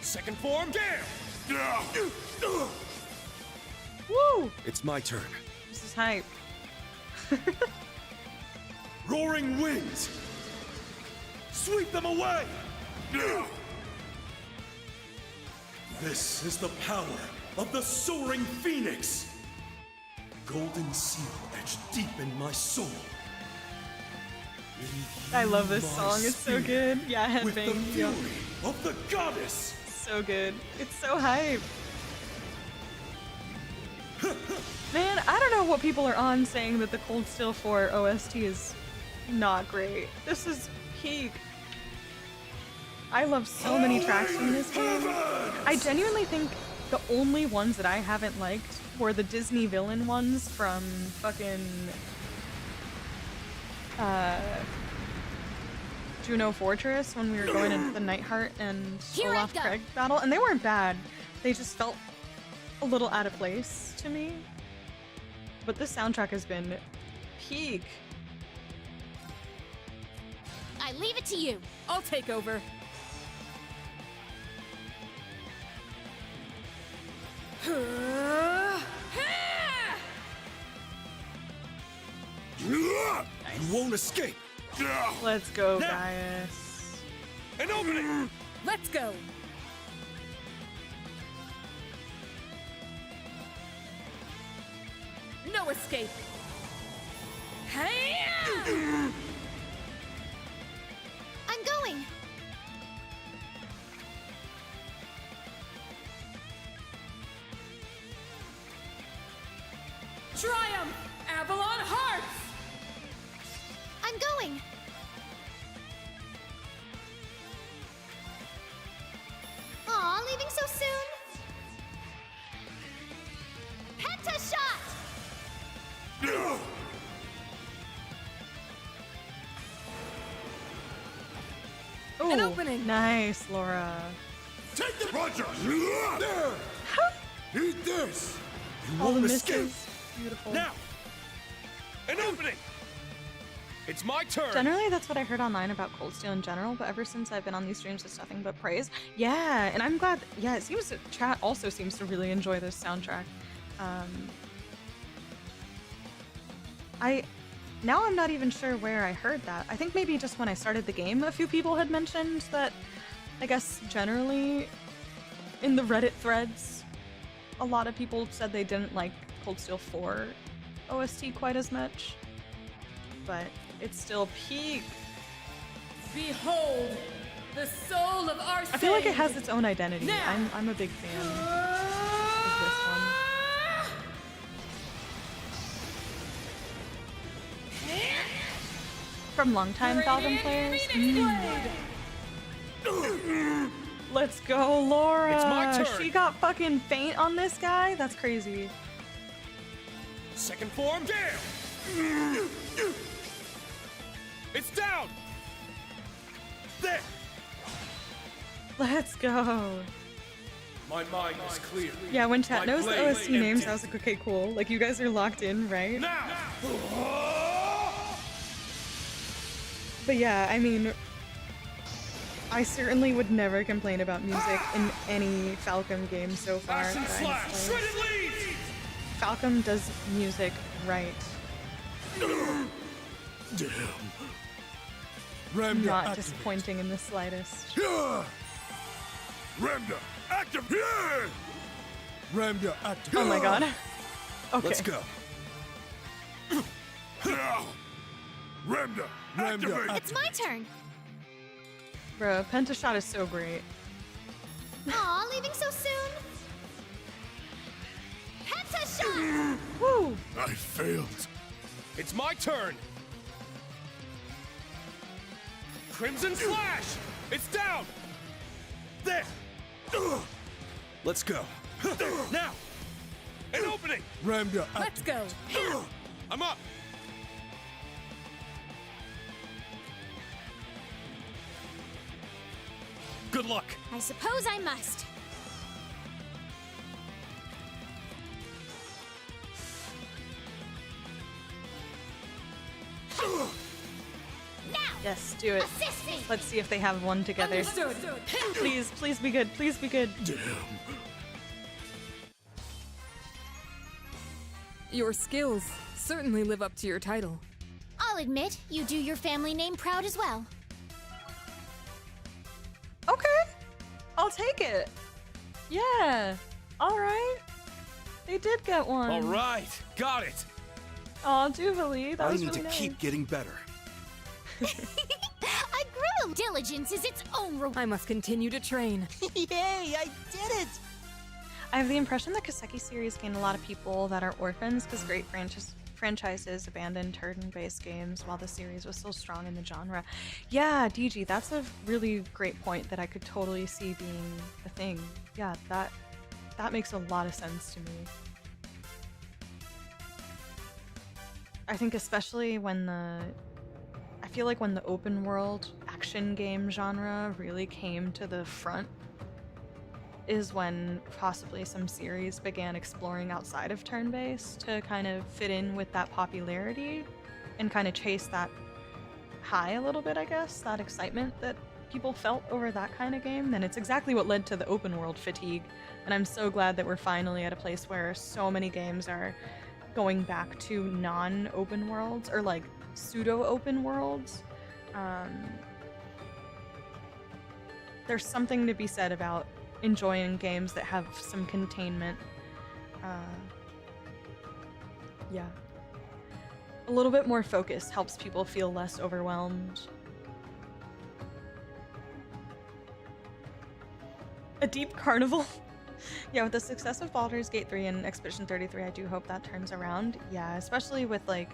Second form. Damn! Woo! It's my turn. This is hype. Roaring winds! Sweep them away! This is the power of the soaring phoenix! Golden seal etched deep in my soul. I love this song, it's so good. Yeah, headbang. With the fury of the goddess! So good. It's so hype. Man, I don't know what people are on saying that the Cold Steel 4 OST is not great. This is peak. I love so many tracks from this game. I genuinely think the only ones that I haven't liked were the Disney villain ones from fucking Juno Fortress when we were going into the Nightheart and Olaf Craig battle, and they weren't bad. They just felt a little out of place to me. But this soundtrack has been peak. I leave it to you. I'll take over. You won't escape! Let's go, Gaius. An opening! Let's go! No escape! Hey! I'm going. Triumph! Avalon Hearts! I'm going. Aw, leaving so soon? Penta shot! An opening. Nice, Laura. Take the Roger! Eat this! You All the won't escape! misses. Beautiful. Now! An opening! It's my turn! Generally, that's what I heard online about Cold Steel in general, but ever since I've been on these streams, it's nothing but praise. Yeah, and I'm glad. Yeah, it seems that chat also seems to really enjoy this soundtrack. Now I'm not even sure where I heard that. I think maybe just when I started the game, a few people had mentioned that, I guess generally, in the Reddit threads, a lot of people said they didn't like Cold Steel 4 OST quite as much. But it's still peak. Behold, the soul of our I feel like it has its own identity. I'm a big fan of this one. From longtime Falcon players. Let's go, Laura! It's my turn. She got fucking faint on this guy? That's crazy. Second form, damn! It's down! There! Let's go. My mind is clear. Yeah, when chat My knows the blade OST names, empty. I was like, okay, cool. Like, you guys are locked in, right? Now! But yeah, I mean, I certainly would never complain about music in any Falcom game so far that I have played. Falcom does music right. Damn. Ramda, Not activate. disappointing in the slightest. Ramda, activate! Ramda, activate! Oh my god. Okay. Let's go. Ramda, activate! It's my turn. Bro, Pentashot is so great. Aw, leaving so soon? Pentashot! Woo! I failed. It's my turn! Crimson Slash! It's down! There! Let's go. Now! An opening! Ramda, Let's go. I'm up! Good luck! I suppose I must. Yes, do it. Assist me. Let's see if they have one together. Understood. Please, please be good. Please be good. Damn. Your skills certainly live up to your title. I'll admit, you do your family name proud as well. Okay. I'll take it. Yeah. All right. They did get one. All right, got it! Aw, Jubilee. That I was need really to nice. keep getting better. I grew. Diligence is its own reward. I must continue to train. Yay, I did it! I have the impression the Kiseki series gained a lot of people that are orphans because great franchises abandoned turn-based games while the series was still strong in the genre. Yeah, DG, that's a really great point that I could totally see being a thing. Yeah, that makes a lot of sense to me. I think especially when I feel like when the open world action game genre really came to the front is when possibly some series began exploring outside of turn-based to kind of fit in with that popularity and kind of chase that high a little bit, I guess, that excitement that people felt over that kind of game. And it's exactly what led to the open world fatigue. And I'm so glad that we're finally at a place where so many games are going back to non-open worlds or like pseudo-open worlds. There's something to be said about enjoying games that have some containment. Yeah. A little bit more focus helps people feel less overwhelmed. A deep carnival? Yeah, with the success of Baldur's Gate 3 and Expedition 33, I do hope that turns around. Yeah, especially with like,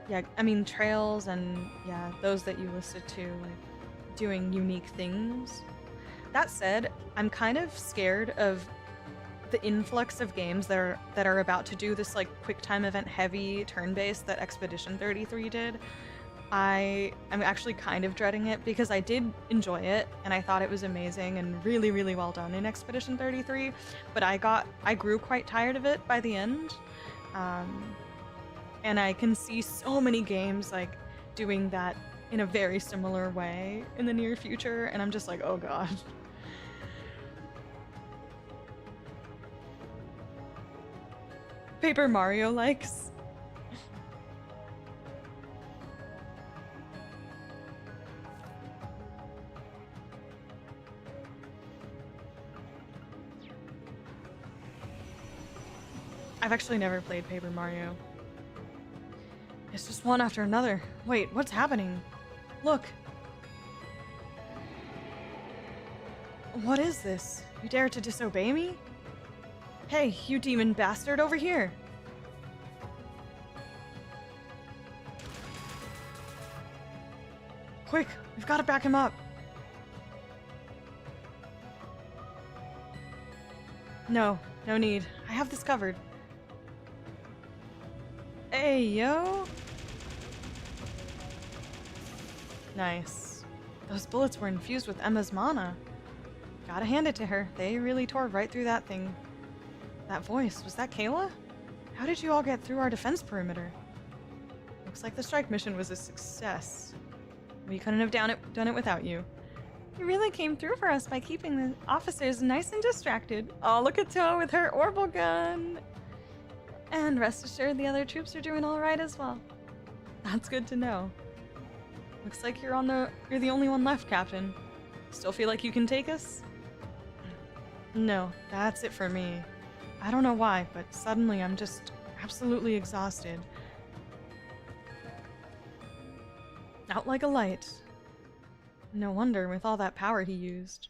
yeah, I mean, Trails and yeah, those that you listed too, like doing unique things. That said, I'm kind of scared of the influx of games that are about to do this like quick time event heavy turn-based that Expedition 33 did. I'm actually kind of dreading it because I did enjoy it and I thought it was amazing and really, really well done in Expedition 33, but I grew quite tired of it by the end. And I can see so many games like doing that in a very similar way in the near future, and I'm just like, oh god. Paper Mario likes. I've actually never played Paper Mario. It's just one after another. Wait, what's happening? Look. What is this? You dare to disobey me? Hey, you demon bastard, over here! Quick, we've got to back him up. No, no need. I have this covered. Hey, yo! Nice. Those bullets were infused with Emma's mana. Gotta hand it to her. They really tore right through that thing. That voice, was that Kaela? How did you all get through our defense perimeter? Looks like the strike mission was a success. We couldn't have done it without you. You really came through for us by keeping the officers nice and distracted. Oh, look at Towa with her orbital gun! And rest assured, the other troops are doing all right as well. That's good to know. Looks like you're the only one left, Captain. Still feel like you can take us? No, that's it for me. I don't know why, but suddenly I'm just absolutely exhausted. Out like a light. No wonder, with all that power he used.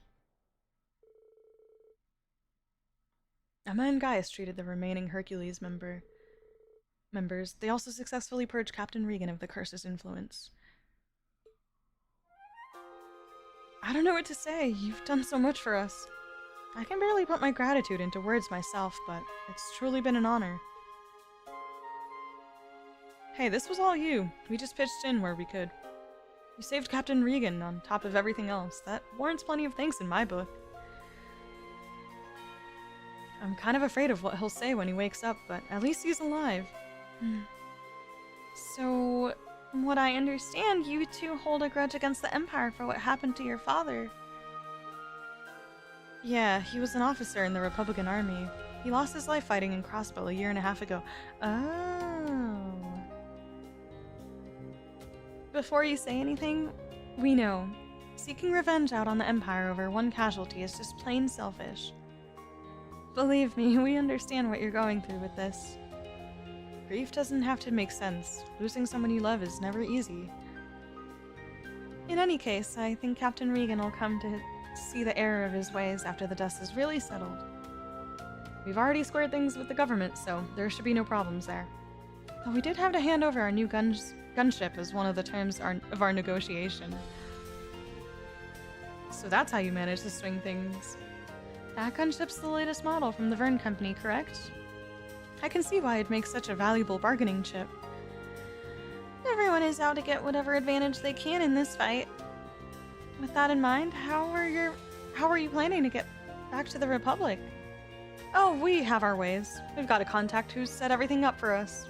Emma and Gaius treated the remaining Hercules members. They also successfully purged Captain Regan of the curse's influence. I don't know what to say. You've done so much for us. I can barely put my gratitude into words myself, but it's truly been an honor. Hey, this was all you. We just pitched in where we could. You saved Captain Regan on top of everything else. That warrants plenty of thanks in my book. I'm kind of afraid of what he'll say when he wakes up, but at least he's alive. So, from what I understand, you two hold a grudge against the Empire for what happened to your father. Yeah, he was an officer in the Republican Army. He lost his life fighting in Crossbow a year and a half ago. Oh. Before you say anything, we know. Seeking revenge out on the Empire over one casualty is just plain selfish. Believe me, we understand what you're going through with this. Grief doesn't have to make sense. Losing someone you love is never easy. In any case, I think Captain Regan will come to see the error of his ways after the dust is really settled. We've already squared things with the government, so there should be no problems there. Though we did have to hand over our new gunship as one of the terms of our negotiation. So that's how you managed to swing things. That gunship's the latest model from the Verne Company, correct? I can see why it makes such a valuable bargaining chip. Everyone is out to get whatever advantage they can in this fight. With that in mind, how are you planning to get back to the Republic? Oh, we have our ways. We've got a contact who's set everything up for us.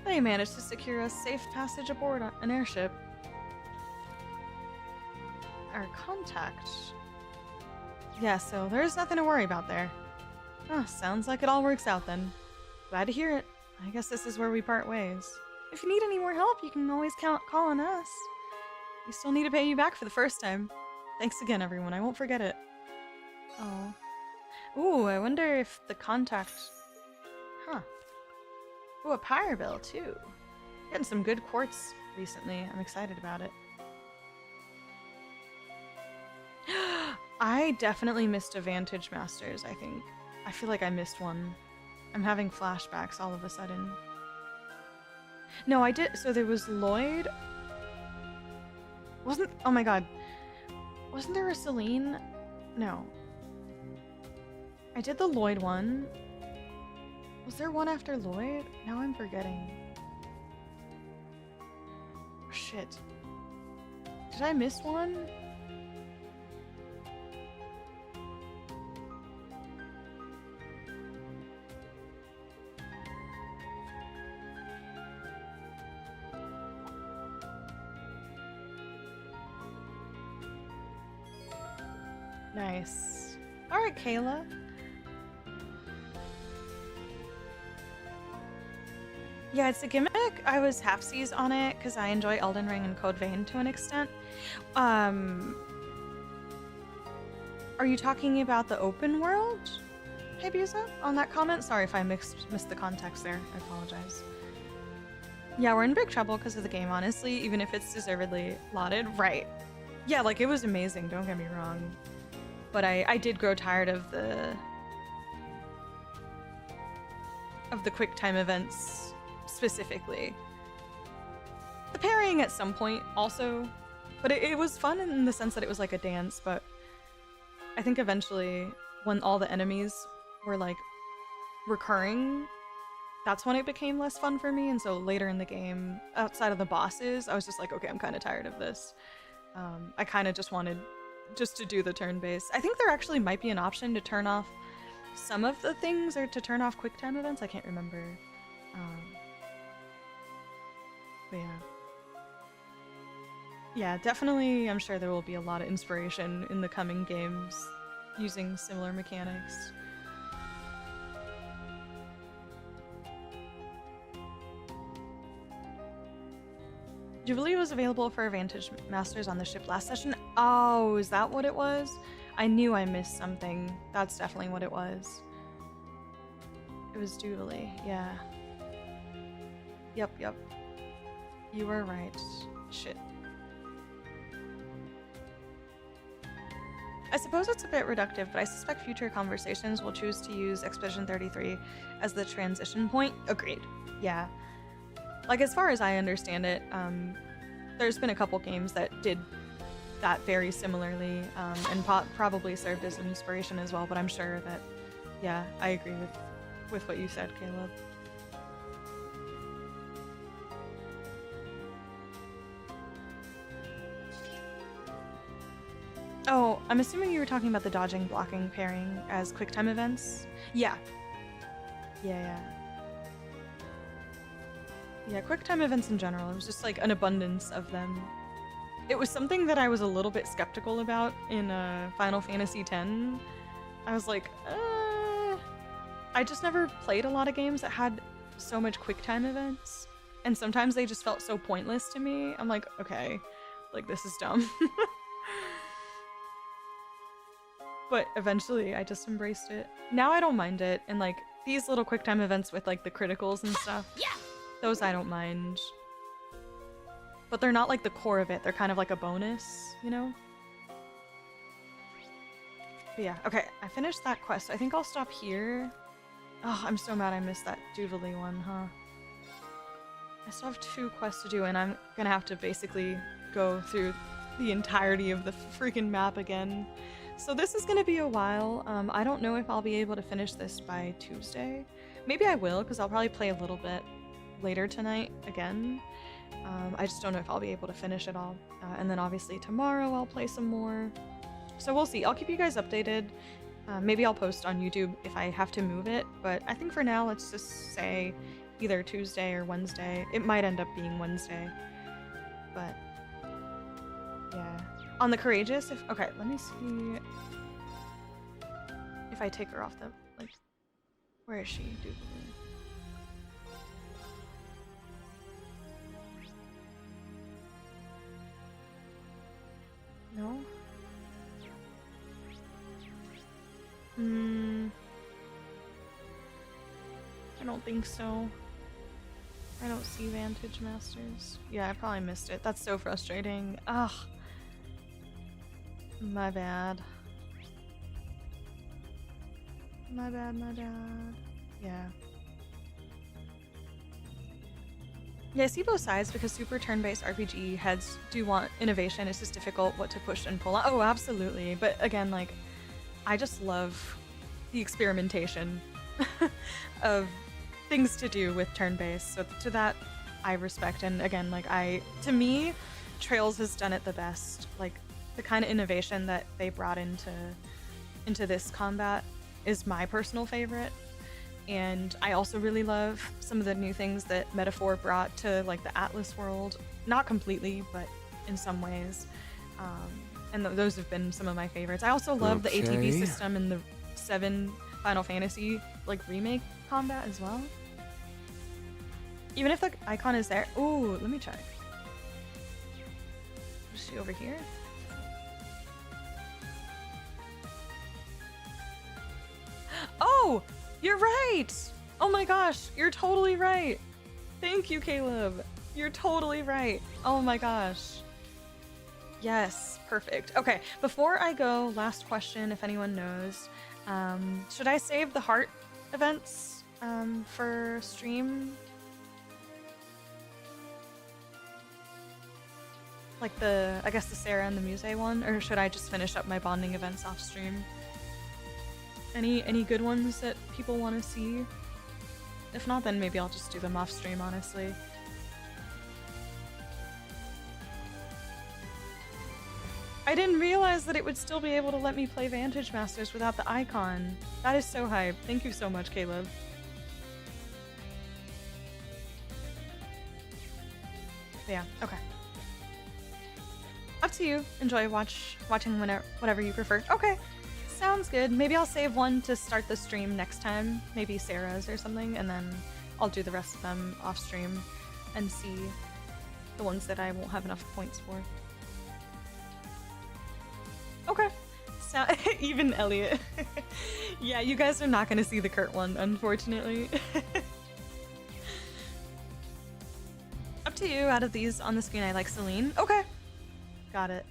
They managed to secure us safe passage aboard an airship. Our contact? Yeah, so there's nothing to worry about there. Oh, sounds like it all works out then. Glad to hear it. I guess this is where we part ways. If you need any more help, you can always call on us. We still need to pay you back for the first time. Thanks again, everyone. I won't forget it. Oh. Ooh, I wonder if the contact... Huh. Ooh, a pyre bill, too. Getting some good quartz recently. I'm excited about it. I definitely missed a Vantage Masters, I think. I feel like I missed one. I'm having flashbacks all of a sudden. No, I did. So there was Lloyd. Oh my god. Wasn't there a Celine? No. I did the Lloyd one. Was there one after Lloyd? Now I'm forgetting. shit. Did I miss one? Nice. Alright, Kaela. Yeah, it's a gimmick. I was half-seas on it because I enjoy Elden Ring and Code Vein to an extent. Are you talking about the open world, Habusa, on that comment? Sorry if I missed the context there. I apologize. Yeah, we're in big trouble because of the game, honestly, even if it's deservedly lauded. Right. Yeah, like, it was amazing, don't get me wrong. But I did grow tired of the quick time events specifically. The parrying at some point also, but it was fun in the sense that it was like a dance, but I think eventually when all the enemies were like recurring, that's when it became less fun for me. And so later in the game, outside of the bosses, I was just like, okay, I'm kind of tired of this. I kind of just wanted just to do the turn-based. I think there actually might be an option to turn off some of the things or to turn off quick time events. I can't remember. But yeah. Yeah, definitely I'm sure there will be a lot of inspiration in the coming games using similar mechanics. Jubilee was available for Vantage Masters on the ship last session. Oh, is that what it was? I knew I missed something. That's definitely what it was. It was Jubilee, yeah. Yep. You were right. Shit. I suppose it's a bit reductive, but I suspect future conversations will choose to use Expedition 33 as the transition point. Agreed. Yeah. Like, as far as I understand it, there's been a couple games that did that very similarly, and probably served as an inspiration as well, but I'm sure that, yeah, I agree with what you said, Caleb. Oh, I'm assuming you were talking about the dodging, blocking, parrying as quick time events? Yeah. Yeah, quick time events in general. It was just like an abundance of them. It was something that I was a little bit skeptical about in Final Fantasy X. I was like, I just never played a lot of games that had so much quick time events. And sometimes they just felt so pointless to me. I'm like, okay, like this is dumb. But eventually I just embraced it. Now I don't mind it. And like these little quick time events with like the criticals and stuff. Yeah. Those I don't mind. But they're not like the core of it. They're kind of like a bonus, you know? But yeah, okay, I finished that quest. I think I'll stop here. Oh, I'm so mad I missed that Jubilee one, huh? I still have 2 quests to do, and I'm gonna have to basically go through the entirety of the freaking map again. So this is gonna be a while. I don't know if I'll be able to finish this by Tuesday. Maybe I will, because I'll probably play a little bit later tonight again. I just don't know if I'll be able to finish it all. And then obviously tomorrow I'll play some more. So we'll see. I'll keep you guys updated. Maybe I'll post on YouTube if I have to move it, but I think for now let's just say either Tuesday or Wednesday. It might end up being Wednesday, but yeah. On the Courageous, okay, let me see if I take her off the, like, where is she? Jubilee. No? I don't think so. I don't see Vantage Masters. Yeah, I probably missed it. That's so frustrating. Ugh. My bad. My bad. Yeah. Yeah, I see both sides because super turn-based RPG heads do want innovation. It's just difficult what to push and pull out. Oh, absolutely. But again, like, I just love the experimentation of things to do with turn-based. So to that, I respect. And again, like to me, Trails has done it the best. Like the kind of innovation that they brought into this combat is my personal favorite. And I also really love some of the new things that Metaphor brought to like the Atlas world. Not completely, but in some ways. And those have been some of my favorites. I also love the ATB system in the 7 Final Fantasy like remake combat as well. Even if the icon is there. Ooh, let me check. Is she over here? Oh, you're right. Oh my gosh, you're totally right. Thank you, Caleb. You're totally right. Oh my gosh. Yes, perfect. Okay, before I go, last question, if anyone knows. Should I save the heart events for stream? Like I guess the Sarah and the Muse one? Or should I just finish up my bonding events off stream? Any good ones that people want to see? If not, then maybe I'll just do them off stream, honestly. I didn't realize that it would still be able to let me play Vantage Masters without the icon. That is so hype. Thank you so much, Caleb. Yeah, okay. Up to you. Enjoy watching whatever you prefer. Okay, sounds good. Maybe I'll save one to start the stream next time. Maybe Sarah's or something, and then I'll do the rest of them off stream and see the ones that I won't have enough points for. Okay. So even Elliot. Yeah, you guys are not going to see the Kurt one, unfortunately. Up to you. Out of these on the screen, I like Celine. Okay. Got it.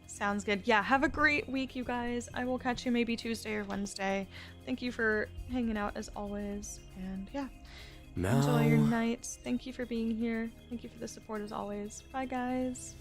Sounds good. Yeah, have a great week, you guys. I will catch you maybe Tuesday or Wednesday. Thank you for hanging out as always. And yeah, enjoy your night. Thank you for being here. Thank you for the support as always. Bye, guys.